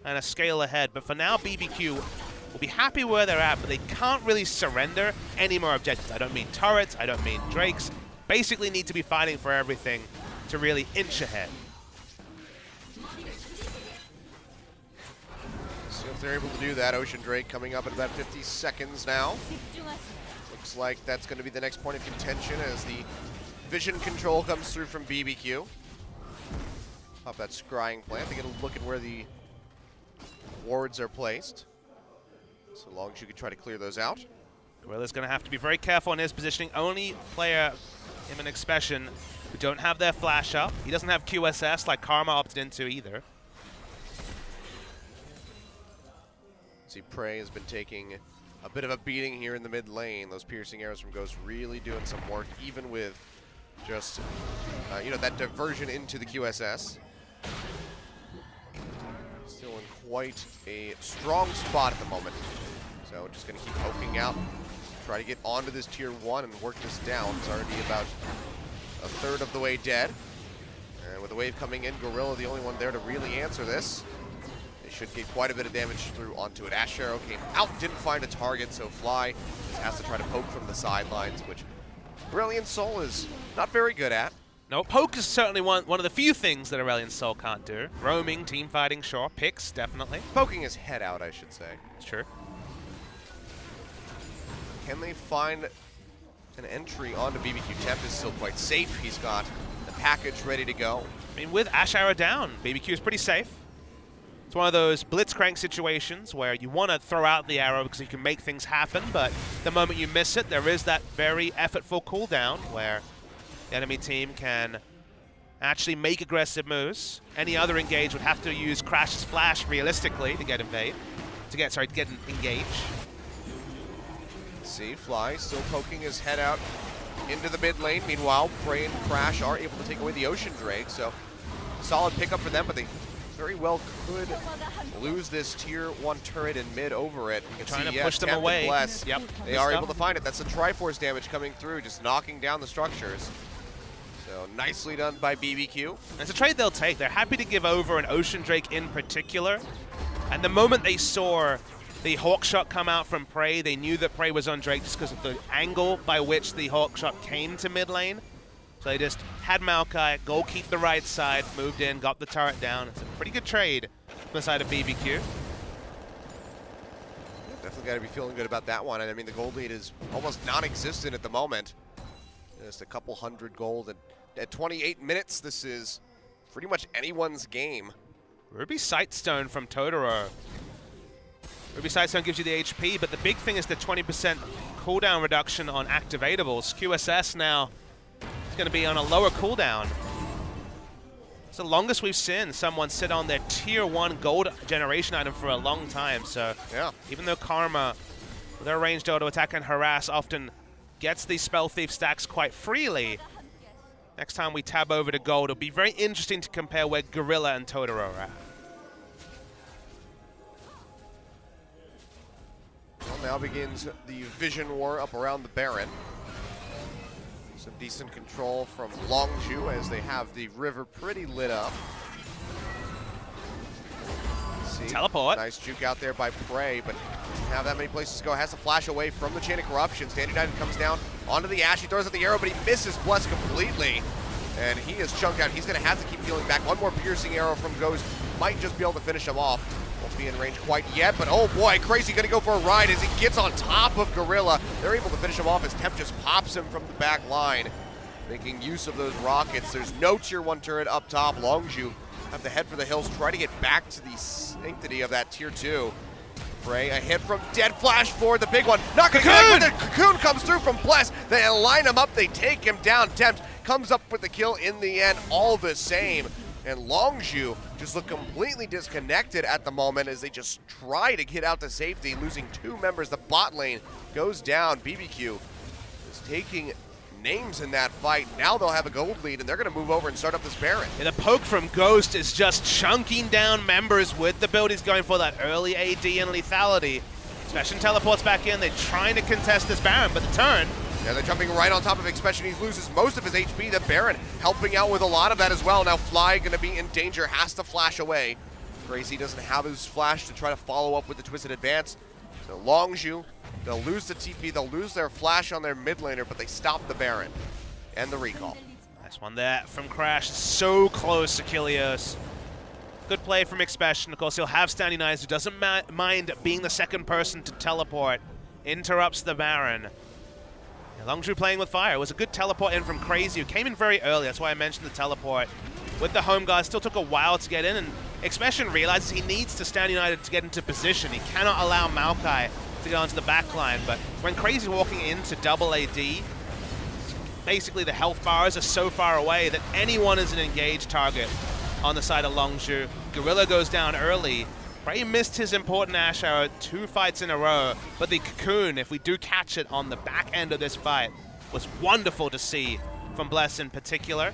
kind of scale ahead. But for now, BBQ will be happy where they're at, but they can't really surrender any more objectives. I don't mean turrets, I don't mean Drakes. Basically need to be fighting for everything to really inch ahead. See if they're able to do that. Ocean Drake coming up in about 50 seconds now. Looks like that's going to be the next point of contention as the vision control comes through from BBQ. Pop that scrying plant to get a look at where the wards are placed. So long as you can try to clear those out. Gorilla's going to have to be very careful in his positioning. Only player in an expression who don't have their flash up. He doesn't have QSS like Karma opted into either. See, Prey has been taking a bit of a beating here in the mid lane. Those piercing arrows from Ghost really doing some work, even with just, you know, that diversion into the QSS. Still in quite a strong spot at the moment. So just going to keep poking out, try to get onto this tier 1 and work this down. It's already about a third of the way dead. And with the wave coming in, Gorilla the only one there to really answer this. They should get quite a bit of damage through onto it. Ash Arrow came out, didn't find a target, so Fly just has to try to poke from the sidelines, which Brilliant Soul is not very good at. No, poke is certainly one of the few things that Aurelion Sol can't do. Roaming, team fighting, sure. Picks, definitely. Poking his head out, I should say. Sure. Can they find an entry onto BBQ? Temp is still quite safe. He's got the package ready to go. I mean, with Ash Arrow down, BBQ is pretty safe. It's one of those blitzcrank situations where you want to throw out the arrow because you can make things happen, but the moment you miss it, there is that very effortful cooldown where the enemy team can actually make aggressive moves. Any other engage would have to use Crash's flash realistically to get engaged. See, Fly still poking his head out into the mid lane. Meanwhile, Prey and Crash are able to take away the Ocean Drake, so solid pickup for them, but they very well could lose this tier 1 turret in mid over it. You're trying to push them away. Yep. They are able to find it. That's the Triforce damage coming through, just knocking down the structures. So nicely done by BBQ. It's a trade they'll take. They're happy to give over an Ocean Drake in particular. And the moment they saw the Hawk Shot come out from Prey, they knew that Prey was on Drake just because of the angle by which the Hawk Shot came to mid lane. So they just had Maokai, go keep the right side, moved in, got the turret down. It's a pretty good trade from the side of BBQ. Definitely got to be feeling good about that one. And I mean, the gold lead is almost non-existent at the moment. Just a couple hundred gold. At 28 minutes, this is pretty much anyone's game. Ruby Sightstone from Totoro. Ruby Sightstone gives you the HP, but the big thing is the 20% cooldown reduction on activatables. QSS now is going to be on a lower cooldown. It's the longest we've seen someone sit on their tier 1 gold generation item for a long time. So yeah, even though Karma, with their ranged auto attack and harass, often gets these Spell Thief stacks quite freely. Next time we tab over to gold, it'll be very interesting to compare where Gorilla and Totoro are at. Well, now begins the Vision War up around the Baron. Some decent control from Longzhu as they have the river pretty lit up. See, teleport. Nice juke out there by Prey, but doesn't have that many places to go. Has to flash away from the Chain of Corruption. Standard United comes down onto the Ashe. He throws out the arrow, but he misses Bless completely. And he is chunked out. He's going to have to keep healing back. One more piercing arrow from Ghost might just be able to finish him off. Won't be in range quite yet, but oh boy, Crazy going to go for a ride as he gets on top of Gorilla. They're able to finish him off as Temp just pops him from the back line. Making use of those rockets. There's no tier 1 turret up top. Longzhu have to head for the hills, try to get back to the sanctity of that tier 2. Prey, a hit from Dead Flash for the big one. Not gonna connect, but the Cocoon comes through from Bless. They line him up, they take him down. Tempt comes up with the kill in the end, all the same. And Longzhu just look completely disconnected at the moment as they just try to get out to safety, losing 2 members. The bot lane goes down. BBQ is taking names in that fight. Now they'll have a gold lead, and they're going to move over and start up this Baron. Yeah, the poke from Ghost is just chunking down members with the build. He's going for that early AD and lethality. Expression teleports back in. They're trying to contest this Baron, but the turn. Yeah, they're jumping right on top of Expression. He loses most of his HP. The Baron helping out with a lot of that as well. Now Fly going to be in danger, has to flash away. Crazy doesn't have his flash to try to follow up with the Twisted Advance. So Longzhu, they'll lose the TP, they'll lose their flash on their mid laner, but they stop the Baron and the recall. Nice one there from Crash. So close to Kilios. Good play from Expression. Of course, he'll have Standing Eyes, who doesn't mind being the second person to teleport. Interrupts the Baron. Longzhu playing with fire. It was a good teleport in from Crazy, who came in very early. That's why I mentioned the teleport. With the home guard, still took a while to get in, and Expression realizes he needs to stand united to get into position. He cannot allow Maokai to go into the back line, but when Crazy walking into double AD, basically the health bars are so far away that anyone is an engaged target on the side of Longzhu. Gorilla goes down early. Prey missed his important Ashe Arrow 2 fights in a row, but the Cocoon, if we do catch it on the back end of this fight, was wonderful to see from Bless in particular.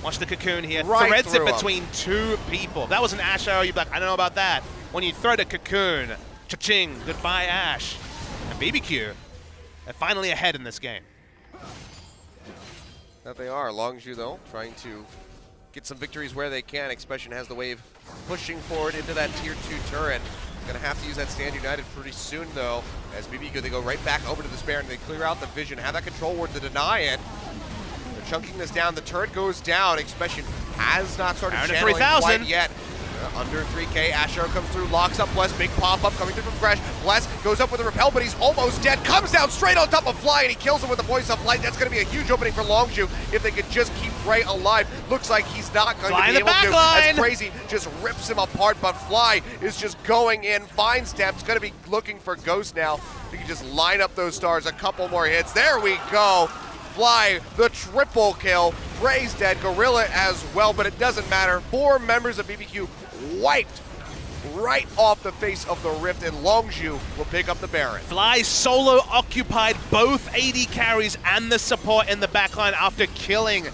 Watch the Cocoon here, threads it between 2 people. If that was an Ashe Arrow, you'd be like, I don't know about that. When you throw the Cocoon, cha-ching, goodbye Ashe. And BBQ, they're finally ahead in this game. That they are. Longzhu, though, trying to get some victories where they can. Expression has the wave pushing forward into that tier 2 turret. Gonna have to use that Stand United pretty soon, though. As BBQ, they go right back over to the Spare, and they clear out the Vision, have that control ward to deny it. They're chunking this down. The turret goes down. Expression has not started channeling quite yet. Under 3K, Ashe Arrow comes through, locks up Bless, big pop-up coming through from Crash. Bless goes up with a repel, but he's almost dead. Comes down straight on top of Fly, and he kills him with a Voice of Light. That's going to be a huge opening for Longzhu if they could just keep Prey alive. Looks like he's not going to be able to. As Crazy just rips him apart, but Fly is just going in. Fine steps, going to be looking for Ghost now. He can just line up those stars, a couple more hits. There we go. Fly, the triple kill. Prey's dead, Gorilla as well, but it doesn't matter. 4 members of BBQ wiped right off the face of the rift, and Longzhu will pick up the Baron. Fly solo occupied both AD carries and the support in the backline after killing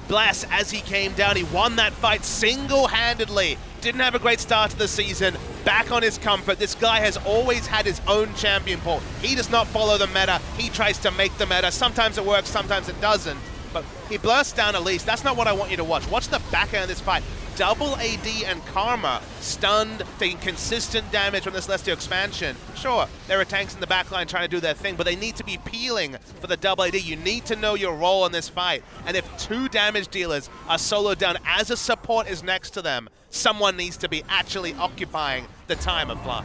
Bless as he came down. He won that fight single-handedly. Didn't have a great start to the season. Back on his comfort. This guy has always had his own champion pool. He does not follow the meta. He tries to make the meta. Sometimes it works, sometimes it doesn't. But he bursts down at least. That's not what I want you to watch. Watch the back end of this fight. Double AD and Karma stunned, taking consistent damage from this Celestial expansion. Sure, there are tanks in the backline trying to do their thing, but they need to be peeling for the double AD. You need to know your role in this fight. And if 2 damage dealers are soloed down as a support is next to them, someone needs to be actually occupying the time of Fly.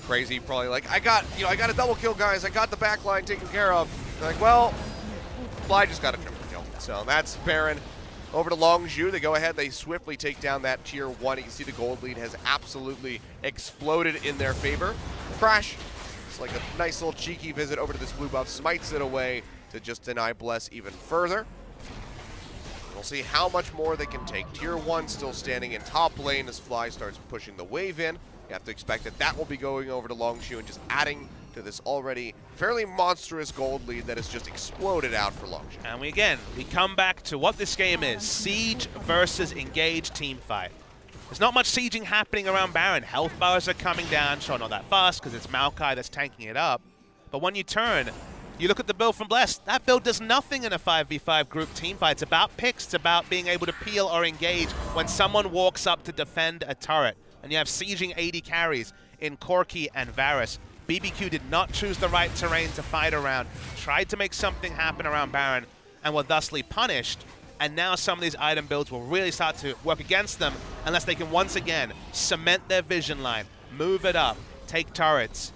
Crazy, probably like, I got a double kill, guys. I got the backline taken care of. They're like, well, Fly just got a triple kill. So that's Baron. Over to Longzhu, they go ahead, they swiftly take down that tier 1. You can see the gold lead has absolutely exploded in their favor. Crash, it's like a nice little cheeky visit over to this blue buff, smites it away to just deny Bless even further. We'll see how much more they can take. Tier 1 still standing in top lane as Fly starts pushing the wave in. You have to expect that that will be going over to Longzhu and just adding to this already fairly monstrous gold lead that has just exploded out for Longzhu. And we come back to what this game is. Siege versus engage team fight. There's not much sieging happening around Baron. Health bars are coming down, sure, not that fast because it's Maokai that's tanking it up. But when you turn, you look at the build from Blessed. That build does nothing in a 5v5 group team fight. It's about picks. It's about being able to peel or engage when someone walks up to defend a turret. And you have sieging AD carries in Corki and Varus. BBQ did not choose the right terrain to fight around, tried to make something happen around Baron, and were thusly punished. And now some of these item builds will really start to work against them unless they can once again cement their vision line, move it up, take turrets.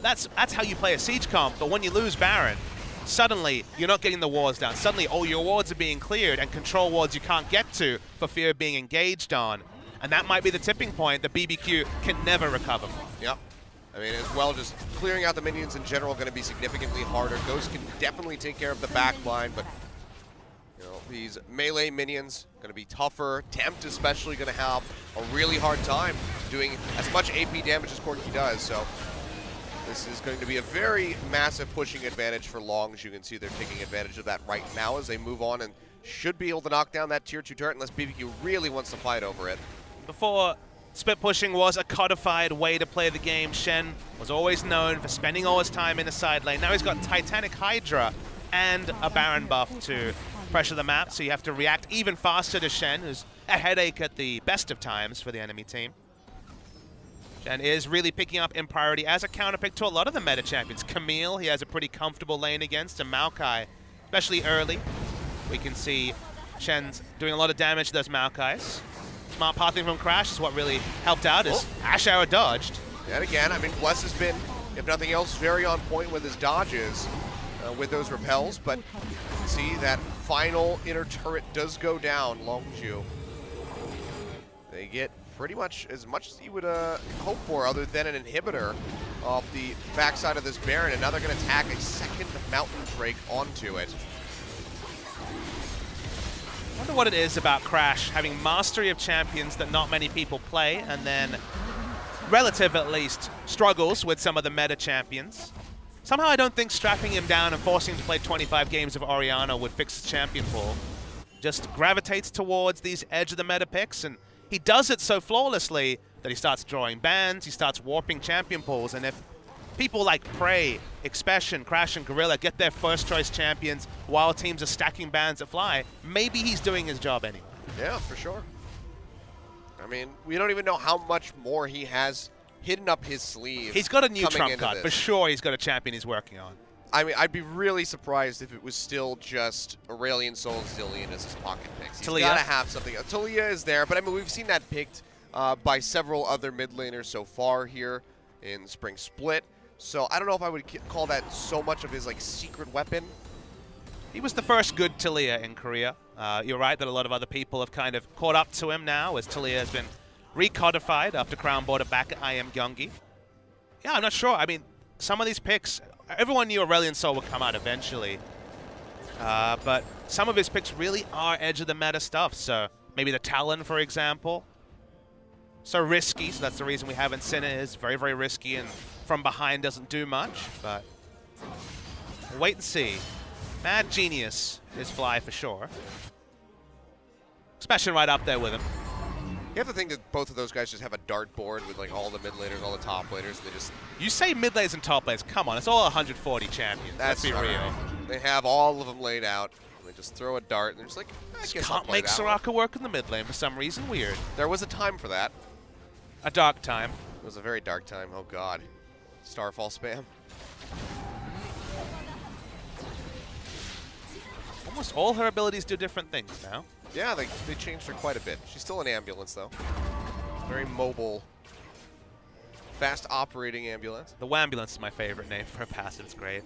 That's how you play a siege comp, but when you lose Baron, suddenly you're not getting the wards down. Suddenly all your wards are being cleared and control wards you can't get to for fear of being engaged on. And that might be the tipping point that BBQ can never recover from. Yep. I mean, as well, just clearing out the minions in general going to be significantly harder. Ghost can definitely take care of the back line, but you know, these melee minions going to be tougher. Tempt especially going to have a really hard time doing as much AP damage as Corki does. So this is going to be a very massive pushing advantage for Longzhu. You can see they're taking advantage of that right now as they move on and should be able to knock down that tier 2 turret unless BBQ really wants to fight over it. Before split pushing was a codified way to play the game, Shen was always known for spending all his time in the side lane. Now he's got Titanic Hydra and a Baron buff to pressure the map, so you have to react even faster to Shen, who's a headache at the best of times for the enemy team. Shen is really picking up in priority as a counterpick to a lot of the meta champions. Camille, he has a pretty comfortable lane against, and Maokai, especially early. We can see Shen's doing a lot of damage to those Maokais. Smart pathing from Crash is what really helped out as Ash Arrow dodged. And again, I mean, Bless has been, if nothing else, very on point with his dodges with those repels, but you can see that final inner turret does go down, Longzhu. They get pretty much as you would hope for other than an inhibitor off the backside of this Baron, and now they're going to tack a second Mountain Drake onto it. I wonder what it is about Crash having mastery of champions that not many people play, and then, relative at least, struggles with some of the meta champions. Somehow I don't think strapping him down and forcing him to play 25 games of Orianna would fix the champion pool. Just gravitates towards these edge of the meta picks, and he does it so flawlessly that he starts drawing bans, he starts warping champion pools, and if people like Prey, Expression, Crash, and Gorilla get their first choice champions while teams are stacking bans that fly, maybe he's doing his job anyway. Yeah, for sure. I mean, we don't even know how much more he has hidden up his sleeve. He's got a new trump card. For sure he's got a champion he's working on. I mean, I'd be really surprised if it was still just Aurelion Sol and Zilean as his pocket picks. He's got to have something. Talia is there, but I mean, we've seen that picked by several other mid laners so far here in Spring Split. So I don't know if I would call that so much of his like secret weapon. He was the first good Talia in Korea. You're right that a lot of other people have kind of caught up to him now as Talia has been recodified after Crown brought it back at I Am Gyeonggi. Yeah, I'm not sure. I mean, some of these picks, everyone knew Aurelion Sol would come out eventually. But some of his picks really are edge of the meta stuff. So maybe the Talon, for example. So risky, so that's the reason we haven't seen it. It's very, very risky, and from behind doesn't do much, but we'll wait and see. Mad Genius is Fly for sure. Expression right up there with him. You have to think that both of those guys just have a dartboard with like all the mid laners, all the top laners, and they just... You say mid laners and top laners, come on, it's all 140 champions. Let's be real. They have all of them laid out. They just throw a dart, and they're just like, I guess can't make Soraka work in the mid lane for some reason. Weird. There was a time for that. A dark time. It was a very dark time. Oh god. Starfall spam. Almost all her abilities do different things now. Yeah, they changed her quite a bit. She's still an ambulance though. Very mobile, fast operating ambulance. The Wambulance is my favorite name for her passive. It's great.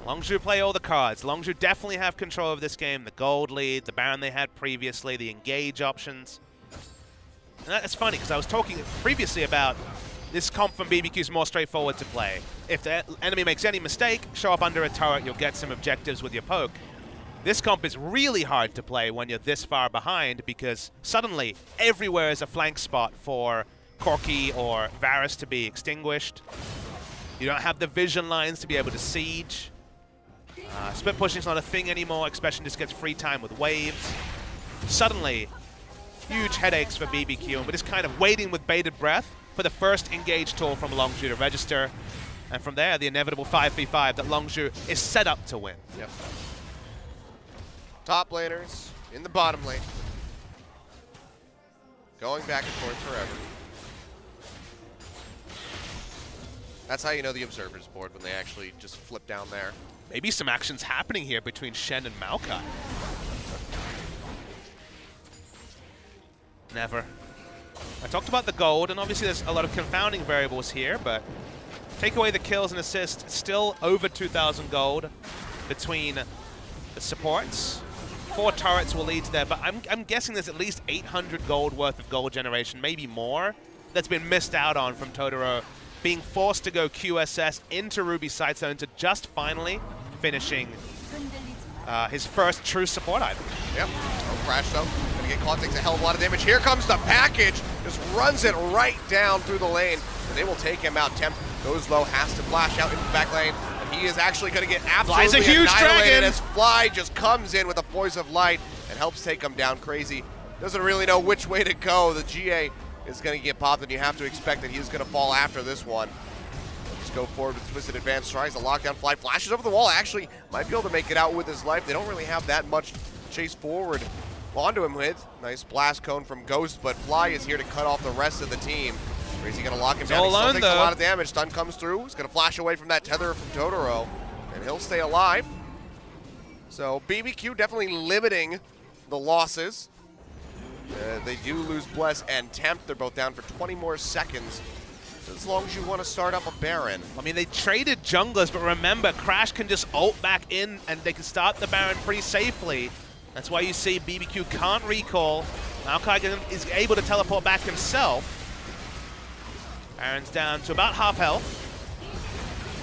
Longzhu play all the cards. Longzhu definitely have control of this game. The gold lead, the Baron they had previously, the engage options. And that's funny, because I was talking previously about this comp from BBQ is more straightforward to play. If the enemy makes any mistake, show up under a turret, you'll get some objectives with your poke. This comp is really hard to play when you're this far behind, because suddenly everywhere is a flank spot for Corki or Varus to be extinguished. You don't have the vision lines to be able to siege. Split pushing's not a thing anymore. Expression just gets free time with waves. Suddenly, huge headaches for BBQ, and we're just kind of waiting with bated breath for the first engage tool from Longzhu to register. And from there, the inevitable 5v5 that Longzhu is set up to win. Yep. Top laners in the bottom lane. Going back and forth forever. That's how you know the observer's board, when they actually just flip down there. Maybe some action's happening here between Shen and Maokai. Never. I talked about the gold, and obviously there's a lot of confounding variables here, but take away the kills and assists, still over 2,000 gold between the supports. 4 turrets will lead to there, but I'm guessing there's at least 800 gold worth of gold generation, maybe more, that's been missed out on from Totoro being forced to go QSS into Ruby side zone to just finally finishing his first true support item. Yep. Oh, Crash though. Gonna get caught, takes a hell of a lot of damage. Here comes the package. Just runs it right down through the lane. And they will take him out. Temp goes low, has to flash out into the back lane. And he is actually gonna get absolutely Fly's a huge dragon as Fly just comes in with a Poise of Light and helps take him down. Crazy. Doesn't really know which way to go. The GA is gonna get popped, and you have to expect that he's gonna fall after this one. Go forward with Twisted Advance, tries to lock down Fly, flashes over the wall, actually might be able to make it out with his life. They don't really have that much chase forward onto him with. Nice blast cone from Ghost, but Fly is here to cut off the rest of the team. Crazy gonna lock him down, he still takes a lot of damage. Stun comes through, he's gonna flash away from that tether from Totoro, and he'll stay alive. So BBQ definitely limiting the losses. They do lose Bless and Tempt, they're both down for 20 more seconds. As long as you want to start up a Baron. I mean, they traded junglers, but remember, Crash can just ult back in and they can start the Baron pretty safely. That's why you see BBQ can't recall. Maokai is able to teleport back himself. Baron's down to about half health.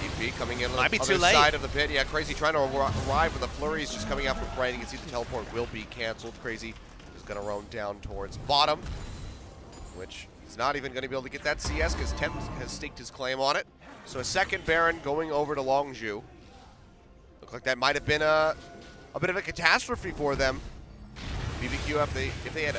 DP coming in on Might be the too other late. side of the pit. Yeah, Crazy trying to arrive with the flurries just coming out from right. You can see the teleport will be canceled. Crazy is going to roam down towards bottom, which he's not even going to be able to get that CS because Temp has staked his claim on it. So a second Baron going over to Longzhu. Looked like that might have been a bit of a catastrophe for them. BBQ, if they had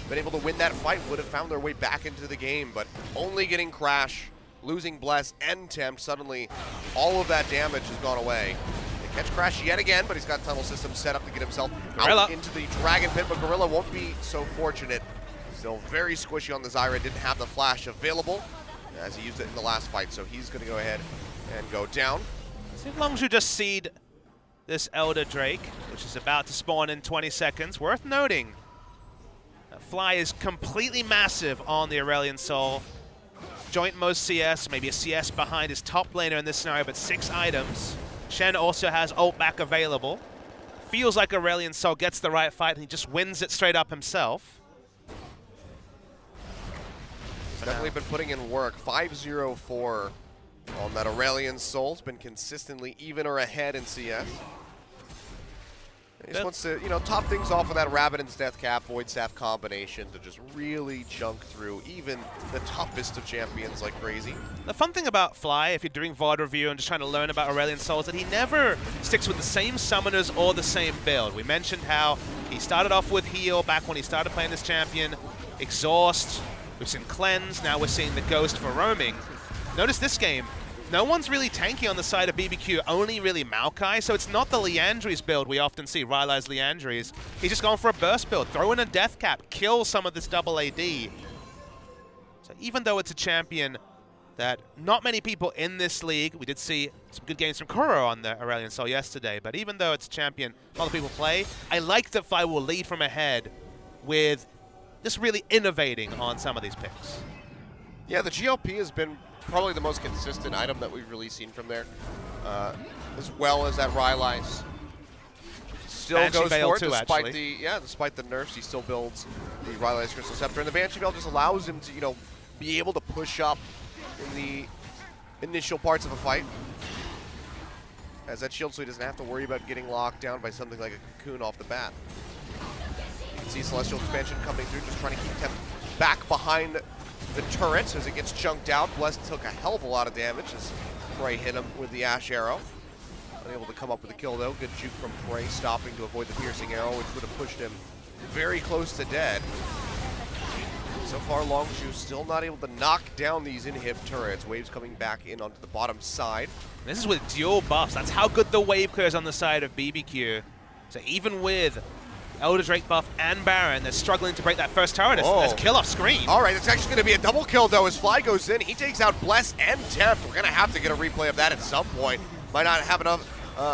been able to win that fight, would have found their way back into the game, but only getting Crash, losing Bless and Tempt, suddenly all of that damage has gone away. They catch Crash yet again, but he's got tunnel system set up to get himself out into the Dragon Pit, but Gorilla won't be so fortunate. Still very squishy on the Zyra, didn't have the flash available as he used it in the last fight, so he's going to go ahead and go down. See if Longzhu just seed this Elder Drake, which is about to spawn in 20 seconds. Worth noting, that Fly is completely massive on the Aurelion Soul. Joint most CS, maybe a CS behind his top laner in this scenario, but 6 items. Shen also has ult back available. Feels like Aurelion Soul gets the right fight and he just wins it straight up himself. Definitely been putting in work. 5-0-4 on that Aurelion Soul's been consistently even or ahead in CS. He just wants to, top things off with that Rabbidan's Death Cap, Void Staff combination to just really junk through even the toughest of champions like Crazy. The fun thing about Fly, if you're doing VOD review and just trying to learn about Aurelion Soul, is that he never sticks with the same summoners or the same build. We mentioned how he started off with heal back when he started playing this champion, exhaust, we've seen cleanse, now we're seeing the ghost for roaming. Notice this game, no one's really tanky on the side of BBQ, only really Maokai, so it's not the Liandry's build we often see, Rylai's Liandry's. He's just going for a burst build, throw in a death cap, kill some of this double AD. So even though it's a champion that not many people in this league, we did see some good games from Kuro on the Aurelion Soul yesterday, but even though it's a champion a lot of people play, I like that Fly will lead from ahead with just really innovating on some of these picks. Yeah, the GLP has been probably the most consistent item that we've really seen from there, as well as that Rylai's. Still Banshee goes Veil for it too, despite actually. despite the nerfs, he still builds the Rylai's Crystal Scepter, and the Banshee Veil just allows him to be able to push up in the initial parts of a fight, as that shield, so he doesn't have to worry about getting locked down by something like a cocoon off the bat. You can see Celestial Expansion coming through, just trying to keep Temp back behind the turret as it gets chunked out. Bless took a hell of a lot of damage as Prey hit him with the Ash Arrow. Unable to come up with a kill though. Good juke from Prey, stopping to avoid the piercing arrow, which would have pushed him very close to dead. So far, Longzhu still not able to knock down these inhib turrets. Waves coming back in onto the bottom side. This is with dual buffs. That's how good the wave clears on the side of BBQ. So even with Elder Drake buff and Baron, they're struggling to break that first turret as kill off screen. All right, it's actually going to be a double kill though as Fly goes in. He takes out Bless and Tempt. We're going to have to get a replay of that at some point. Might not have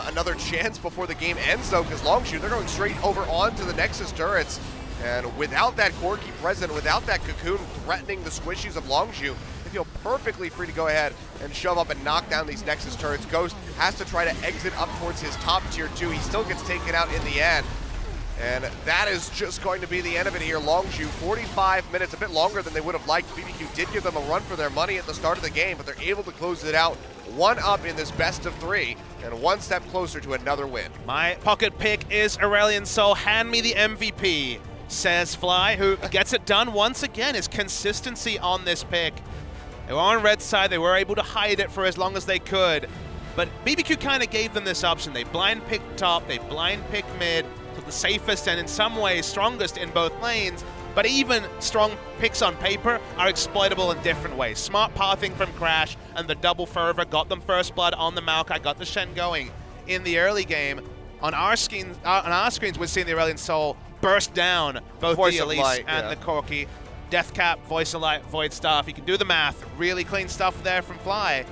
another chance before the game ends though, because Longzhu, they're going straight over onto the Nexus turrets. And without that Corki present, without that Cocoon threatening the squishies of Longzhu, they feel perfectly free to go ahead and shove up and knock down these Nexus turrets. Ghost has to try to exit up towards his top tier 2. He still gets taken out in the end. And that is just going to be the end of it here. Longzhu, 45 minutes, a bit longer than they would have liked. BBQ did give them a run for their money at the start of the game, but they're able to close it out 1-up in this best of 3, and 1 step closer to another win. My pocket pick is Aurelion Sol. Hand me the MVP, says Fly, who gets it done once again. His consistency on this pick. They were on red side. They were able to hide it for as long as they could. But BBQ kind of gave them this option. They blind picked top, they blind picked mid, took the safest and in some ways strongest in both lanes. But even strong picks on paper are exploitable in different ways. Smart pathing from Crash and the double fervor got them first blood on the Maokai, got the Shen going in the early game. On our screens, we're seeing the Aurelion Sol burst down both the Elise and the Corki. Deathcap, Voice of Light, Void Staff. You can do the math. Really clean stuff there from Fly.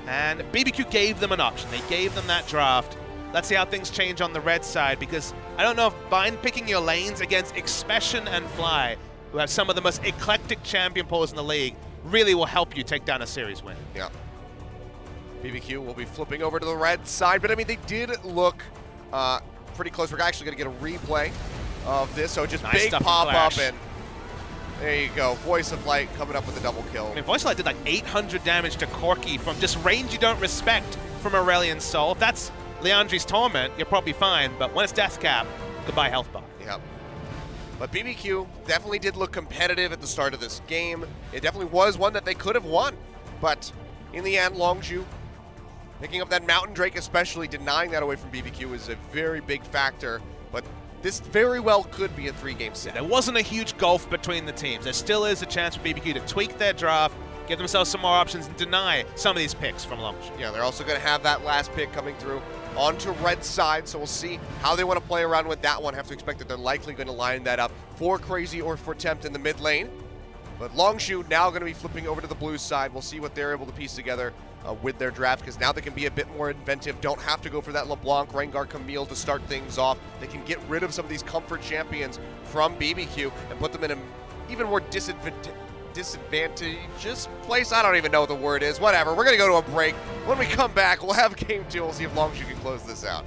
And BBQ gave them an option. They gave them that draft. Let's see how things change on the red side, because I don't know if bind picking your lanes against Expression and Fly, who have some of the most eclectic champion pools in the league, really will help you take down a series win. Yeah. BBQ will be flipping over to the red side, but I mean, they did look pretty close. We're actually going to get a replay of this, so just nice big pop-up, and there you go. Voice of Light coming up with a double kill. I mean, Voice of Light did like 800 damage to Corki from just range you don't respect from Aurelion Sol. If that's Leandri's Torment, you're probably fine, but when it's Deathcap, goodbye health bar. Yep. But BBQ definitely did look competitive at the start of this game. It definitely was one that they could have won, but in the end, Longzhu picking up that Mountain Drake, especially denying that away from BBQ, is a very big factor, but this very well could be a 3-game set. There wasn't a huge gulf between the teams. There still is a chance for BBQ to tweak their draft, give themselves some more options, and deny some of these picks from Longzhu. Yeah, they're also going to have that last pick coming through onto red side, so we'll see how they want to play around with that one. Have to expect that they're likely going to line that up for Crazy or for Tempt in the mid lane. But Longzhu now going to be flipping over to the blue side. We'll see what they're able to piece together with their draft, because now they can be a bit more inventive. Don't have to go for that LeBlanc, Rengar, Camille to start things off. They can get rid of some of these comfort champions from BBQ and put them in an even more disadvantageous place. I don't even know what the word is. Whatever. We're going to go to a break. When we come back, we'll have game 2. We'll see if Longzhu can close this out.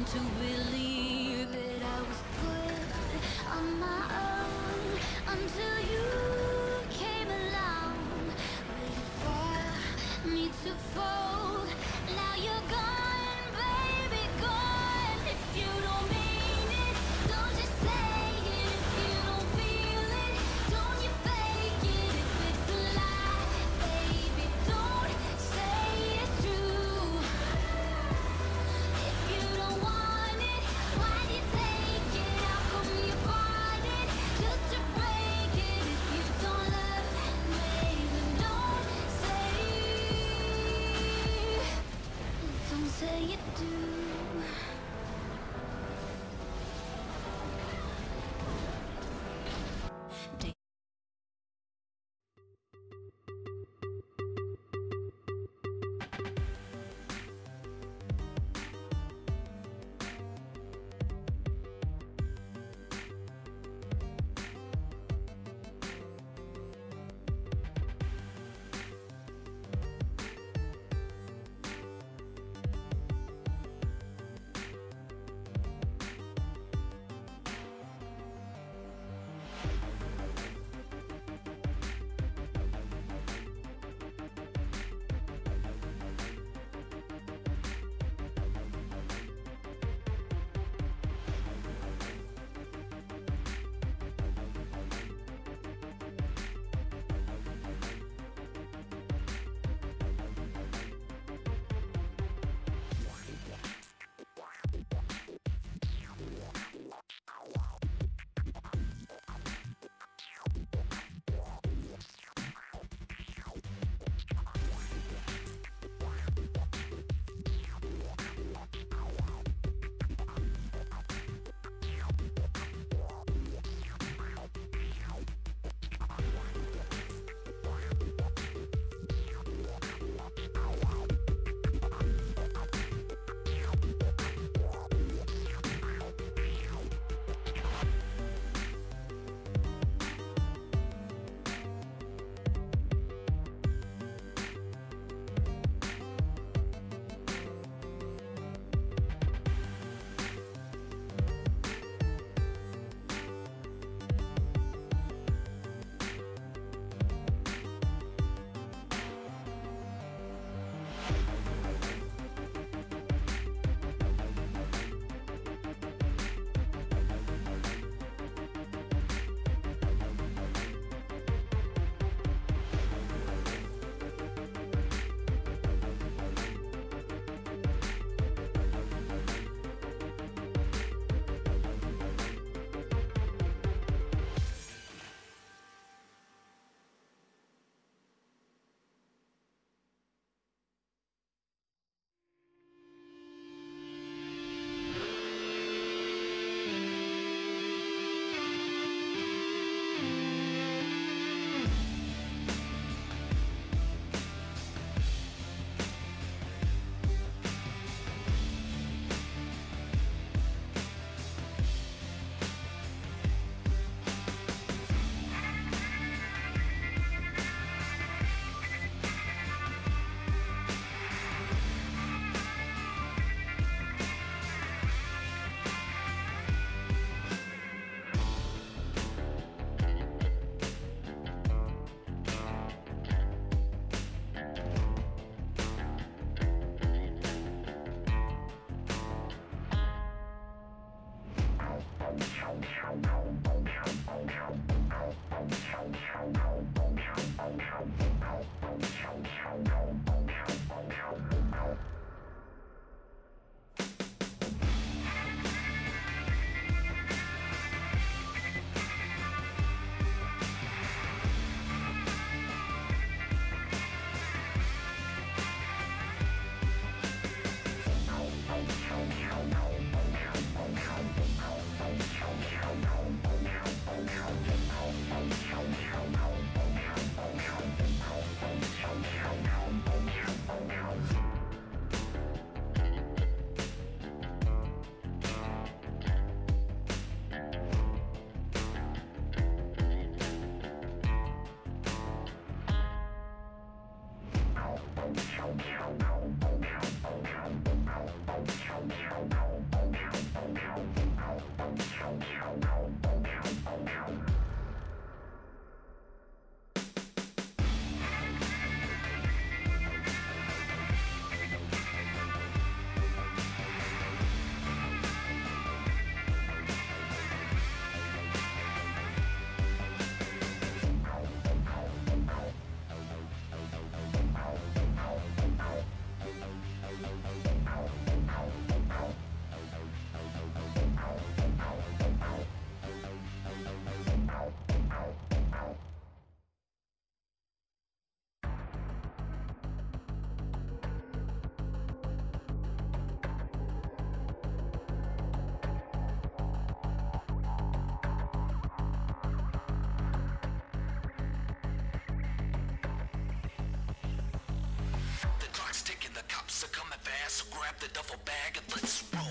To believe that I was good on my own until you came along. So coming fast, so grab the duffel bag and let's roll.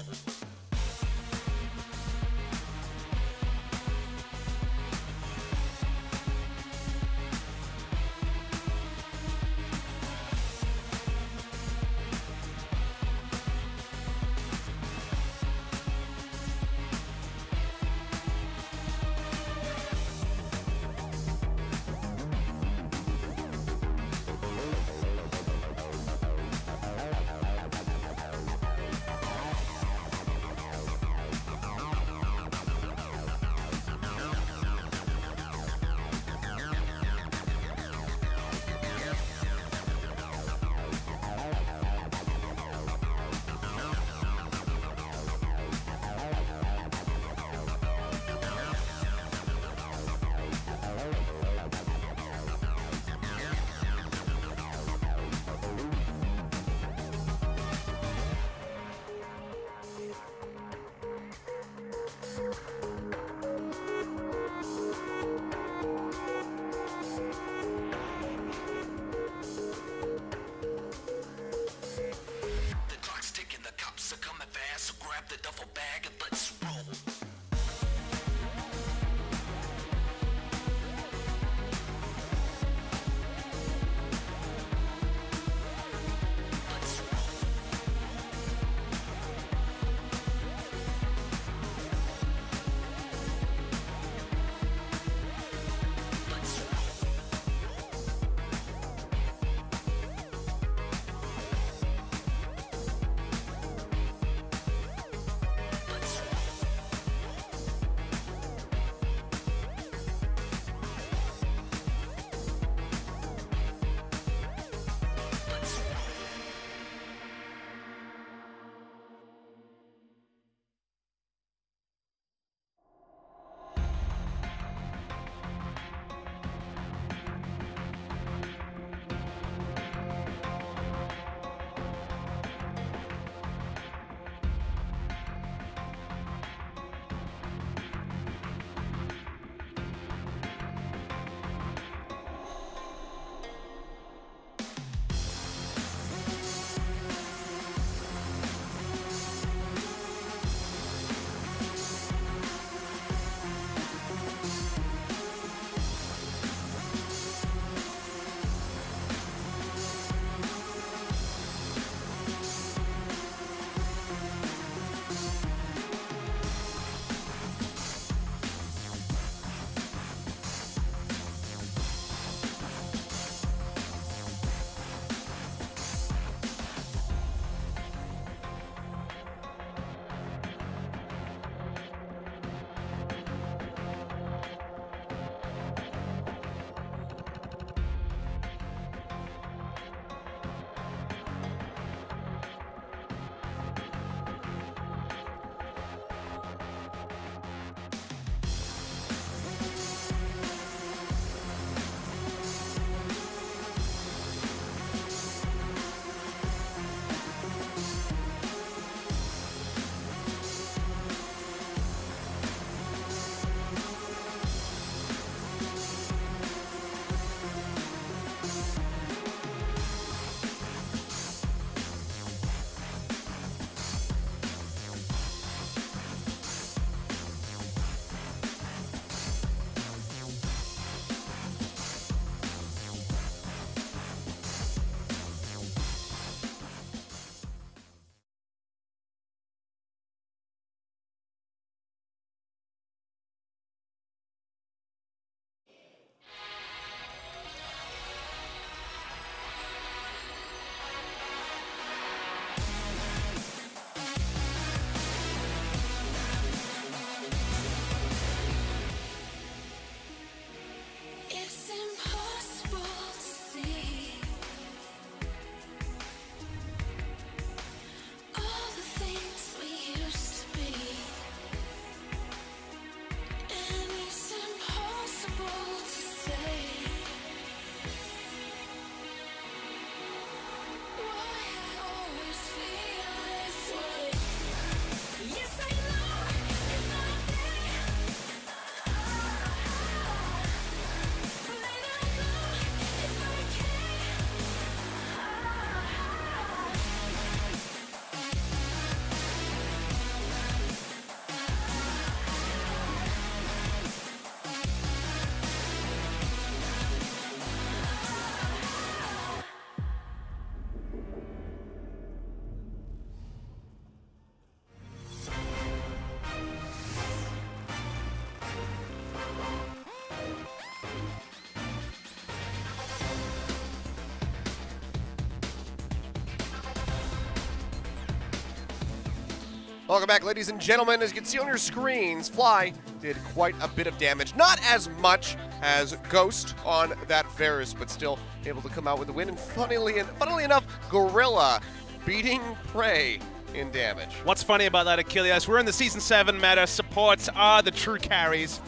Welcome back, ladies and gentlemen. As you can see on your screens, Fly did quite a bit of damage. Not as much as Ghost on that Varus, but still able to come out with a win. And funnily enough, Gorilla beating Prey in damage. What's funny about that, Achilles? We're in the Season 7 meta. Supports are the true carries.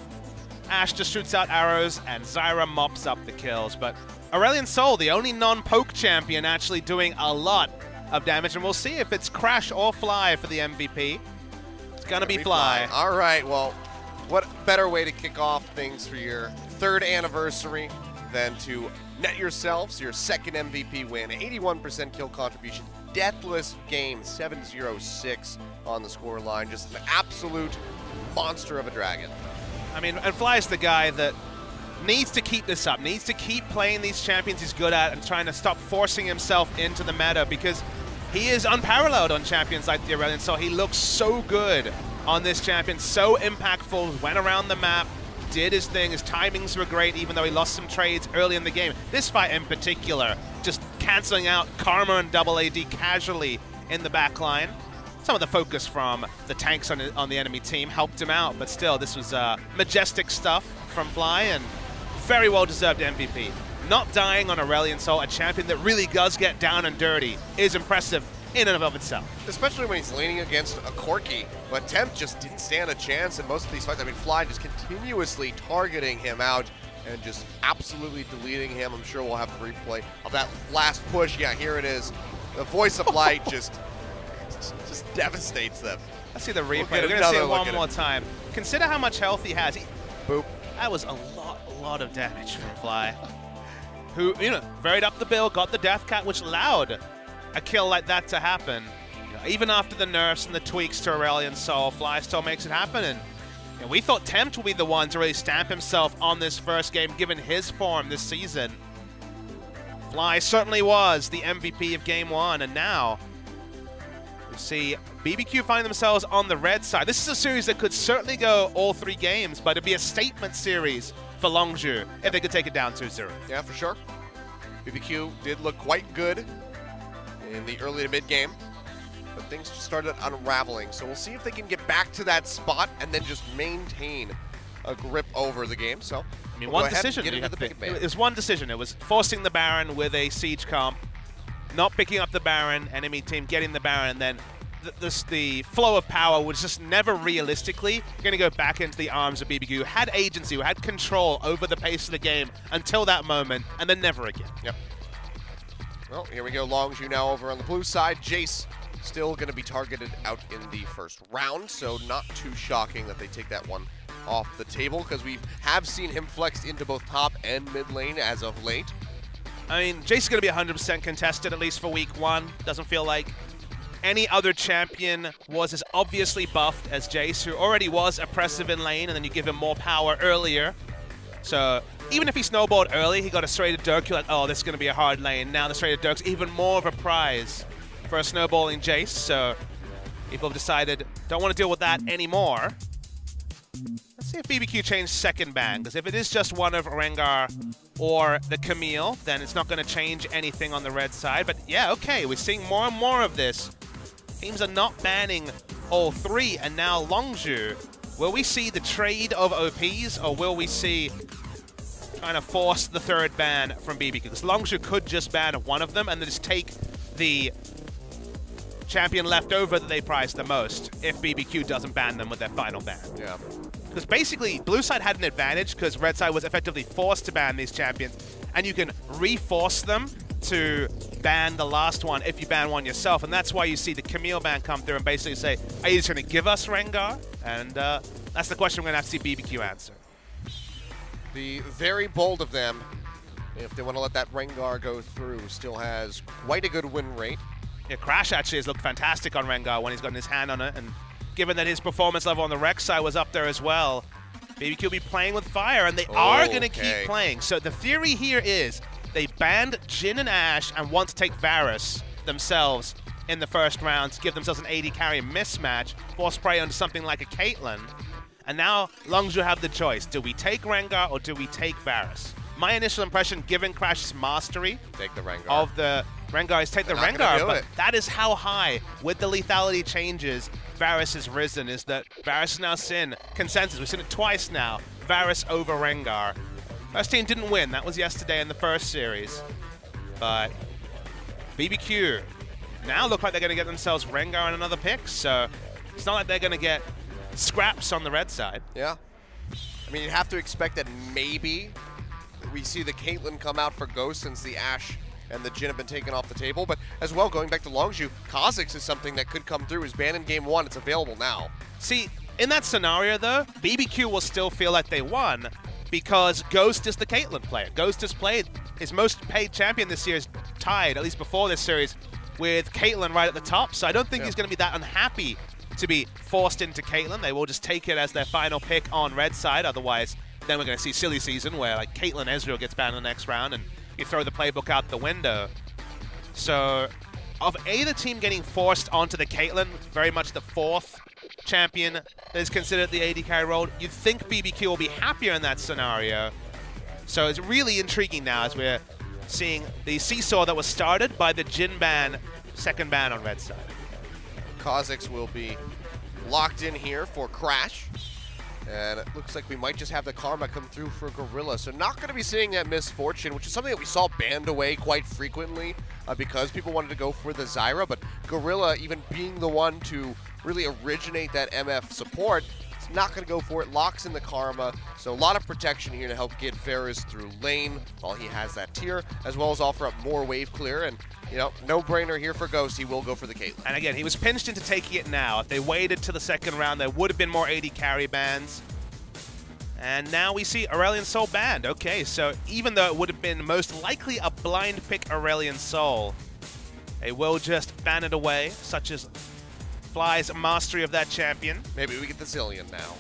Ashe just shoots out arrows, and Zyra mops up the kills. But Aurelion Sol, the only non-poke champion, actually doing a lot of damage, and we'll see if it's Crash or Fly for the MVP. It's gonna be Fly. All right, well, what better way to kick off things for your 3rd anniversary than to net yourselves your 2nd MVP win, 81% kill contribution, deathless game, 7-0-6 on the score line, just an absolute monster of a dragon. I mean, and Fly's the guy that needs to keep this up, needs to keep playing these champions he's good at and trying to stop forcing himself into the meta, because he is unparalleled on champions like the Aurelion Sol. He looks so good on this champion, so impactful, went around the map, did his thing, his timings were great even though he lost some trades early in the game. This fight in particular, just cancelling out Karma and Double AD casually in the back line. Some of the focus from the tanks on the enemy team helped him out, but still, this was majestic stuff from Fly and very well-deserved MVP. Not dying on Aurelion Sol, a champion that really does get down and dirty, is impressive in and of itself. Especially when he's leaning against a Corki, but Temp just didn't stand a chance in most of these fights. I mean, Fly just continuously targeting him out and just absolutely deleting him. I'm sure we'll have a replay of that last push. Yeah, here it is. The Voice of Light just devastates them. Let's see the replay. We're going to see it one more time. Consider how much health he has. Boop. That was a lot of damage from Fly, who, you know, varied up the bill, got the Death Cat, which allowed a kill like that to happen. You know, even after the nerfs and the tweaks to Aurelion Sol, Fly still makes it happen. And you know, we thought Tempt would be the one to really stamp himself on this first game, given his form this season. Fly certainly was the MVP of Game 1, and now we see BBQ find themselves on the red side. This is a series that could certainly go all 3 games, but it'd be a statement series for Longzhu if they could take it down 2-0. Yeah, for sure. BBQ did look quite good in the early to mid game, but things just started unraveling. So we'll see if they can get back to that spot and then just maintain a grip over the game. So I mean, one decision. It was one decision. It was forcing the Baron with a siege comp, not picking up the Baron, enemy team getting the Baron, and then the flow of power was just never realistically going to go back into the arms of BBQ, who had agency, who had control over the pace of the game until that moment, and then never again. Yep. Well, here we go. Longzhu now over on the blue side. Jace still going to be targeted out in the first round, so not too shocking that they take that one off the table, because we have seen him flexed into both top and mid lane as of late. I mean, Jace is going to be 100% contested, at least for week 1. Doesn't feel like any other champion was as obviously buffed as Jace, who already was oppressive in lane, and then you give him more power earlier. So even if he snowballed early, he got a Serrated Dirk, you're like, oh, this is going to be a hard lane. Now the Serrated Dirk's even more of a prize for a snowballing Jace, so people have decided don't want to deal with that anymore. Let's see if BBQ changed second ban, because if it is just one of Rengar or the Camille, then it's not going to change anything on the red side. But yeah, okay, we're seeing more and more of this. Teams are not banning all 3, and now Longzhu. Will we see the trade of OPs, or will we see trying to force the 3rd ban from BBQ? Because Longzhu could just ban one of them and then just take the champion left over that they prize the most if BBQ doesn't ban them with their final ban. Yeah. Because basically, blue side had an advantage because red side was effectively forced to ban these champions, and you can reforce them to ban the last one if you ban one yourself, and that's why you see the Camille ban come through and basically say, are you just going to give us Rengar? And that's the question we're going to have to see BBQ answer. The very bold of them, if they want to let that Rengar go through, still has quite a good win rate. Yeah, Crash actually has looked fantastic on Rengar when he's gotten his hand on it, and given that his performance level on the Rex side was up there as well, BBQ will be playing with fire, and they are going to keep playing. So the theory here is they banned Jin and Ashe and want to take Varus themselves in the first round to give themselves an AD carry mismatch, force prey onto something like a Caitlyn. And now Longzhu have the choice. Do we take Rengar or do we take Varus? My initial impression, given Crash's mastery take the Rengar. Of the Rengar, is take the Rengar, but that is how high, with the lethality changes, Varus has risen is that Varus is now Sin. Consensus, we've seen it twice now. Varus over Rengar. First team didn't win, that was yesterday in the first series. But BBQ now look like they're going to get themselves Rengar and another pick, so it's not like they're going to get scraps on the red side. Yeah. I mean, you'd have to expect that maybe we see the Caitlyn come out for Ghost since the Ashe and the Jin have been taken off the table. But as well, going back to Longzhu, Kha'Zix is something that could come through. It's banned in game 1. It's available now. See, in that scenario, though, BBQ will still feel like they won because Ghost is the Caitlyn player. Ghost has played his most paid champion this year is tied, at least before this series, with Caitlyn right at the top. So I don't think he's going to be that unhappy to be forced into Caitlyn. They will just take it as their final pick on red side. Otherwise, then we're going to see silly season where like Caitlyn Ezreal gets banned in the next round and you throw the playbook out the window. So of either team getting forced onto the Caitlyn, very much the fourth champion that is considered the AD carry role, you'd think BBQ will be happier in that scenario. So it's really intriguing now as we're seeing the seesaw that was started by the Jin ban, second ban on red side. Kha'Zix will be locked in here for Crash. And it looks like we might just have the Karma come through for Gorilla. So not going to be seeing that Misfortune, which is something that we saw banned away quite frequently because people wanted to go for the Zyra. But Gorilla, even being the one to really originate that MF support, is not going to go for it. Locks in the Karma. So a lot of protection here to help get Varus through lane while he has that tier, as well as offer up more wave clear. And, you know, no-brainer here for Ghost. He will go for the Caitlyn. And again, he was pinched into taking it now. If they waited to the second round, there would have been more AD carry bans. And now we see Aurelion Sol banned. Okay, so even though it would have been most likely a blind pick Aurelion Sol, they will just ban it away, such as Fly's mastery of that champion. Maybe we get the Zillion now.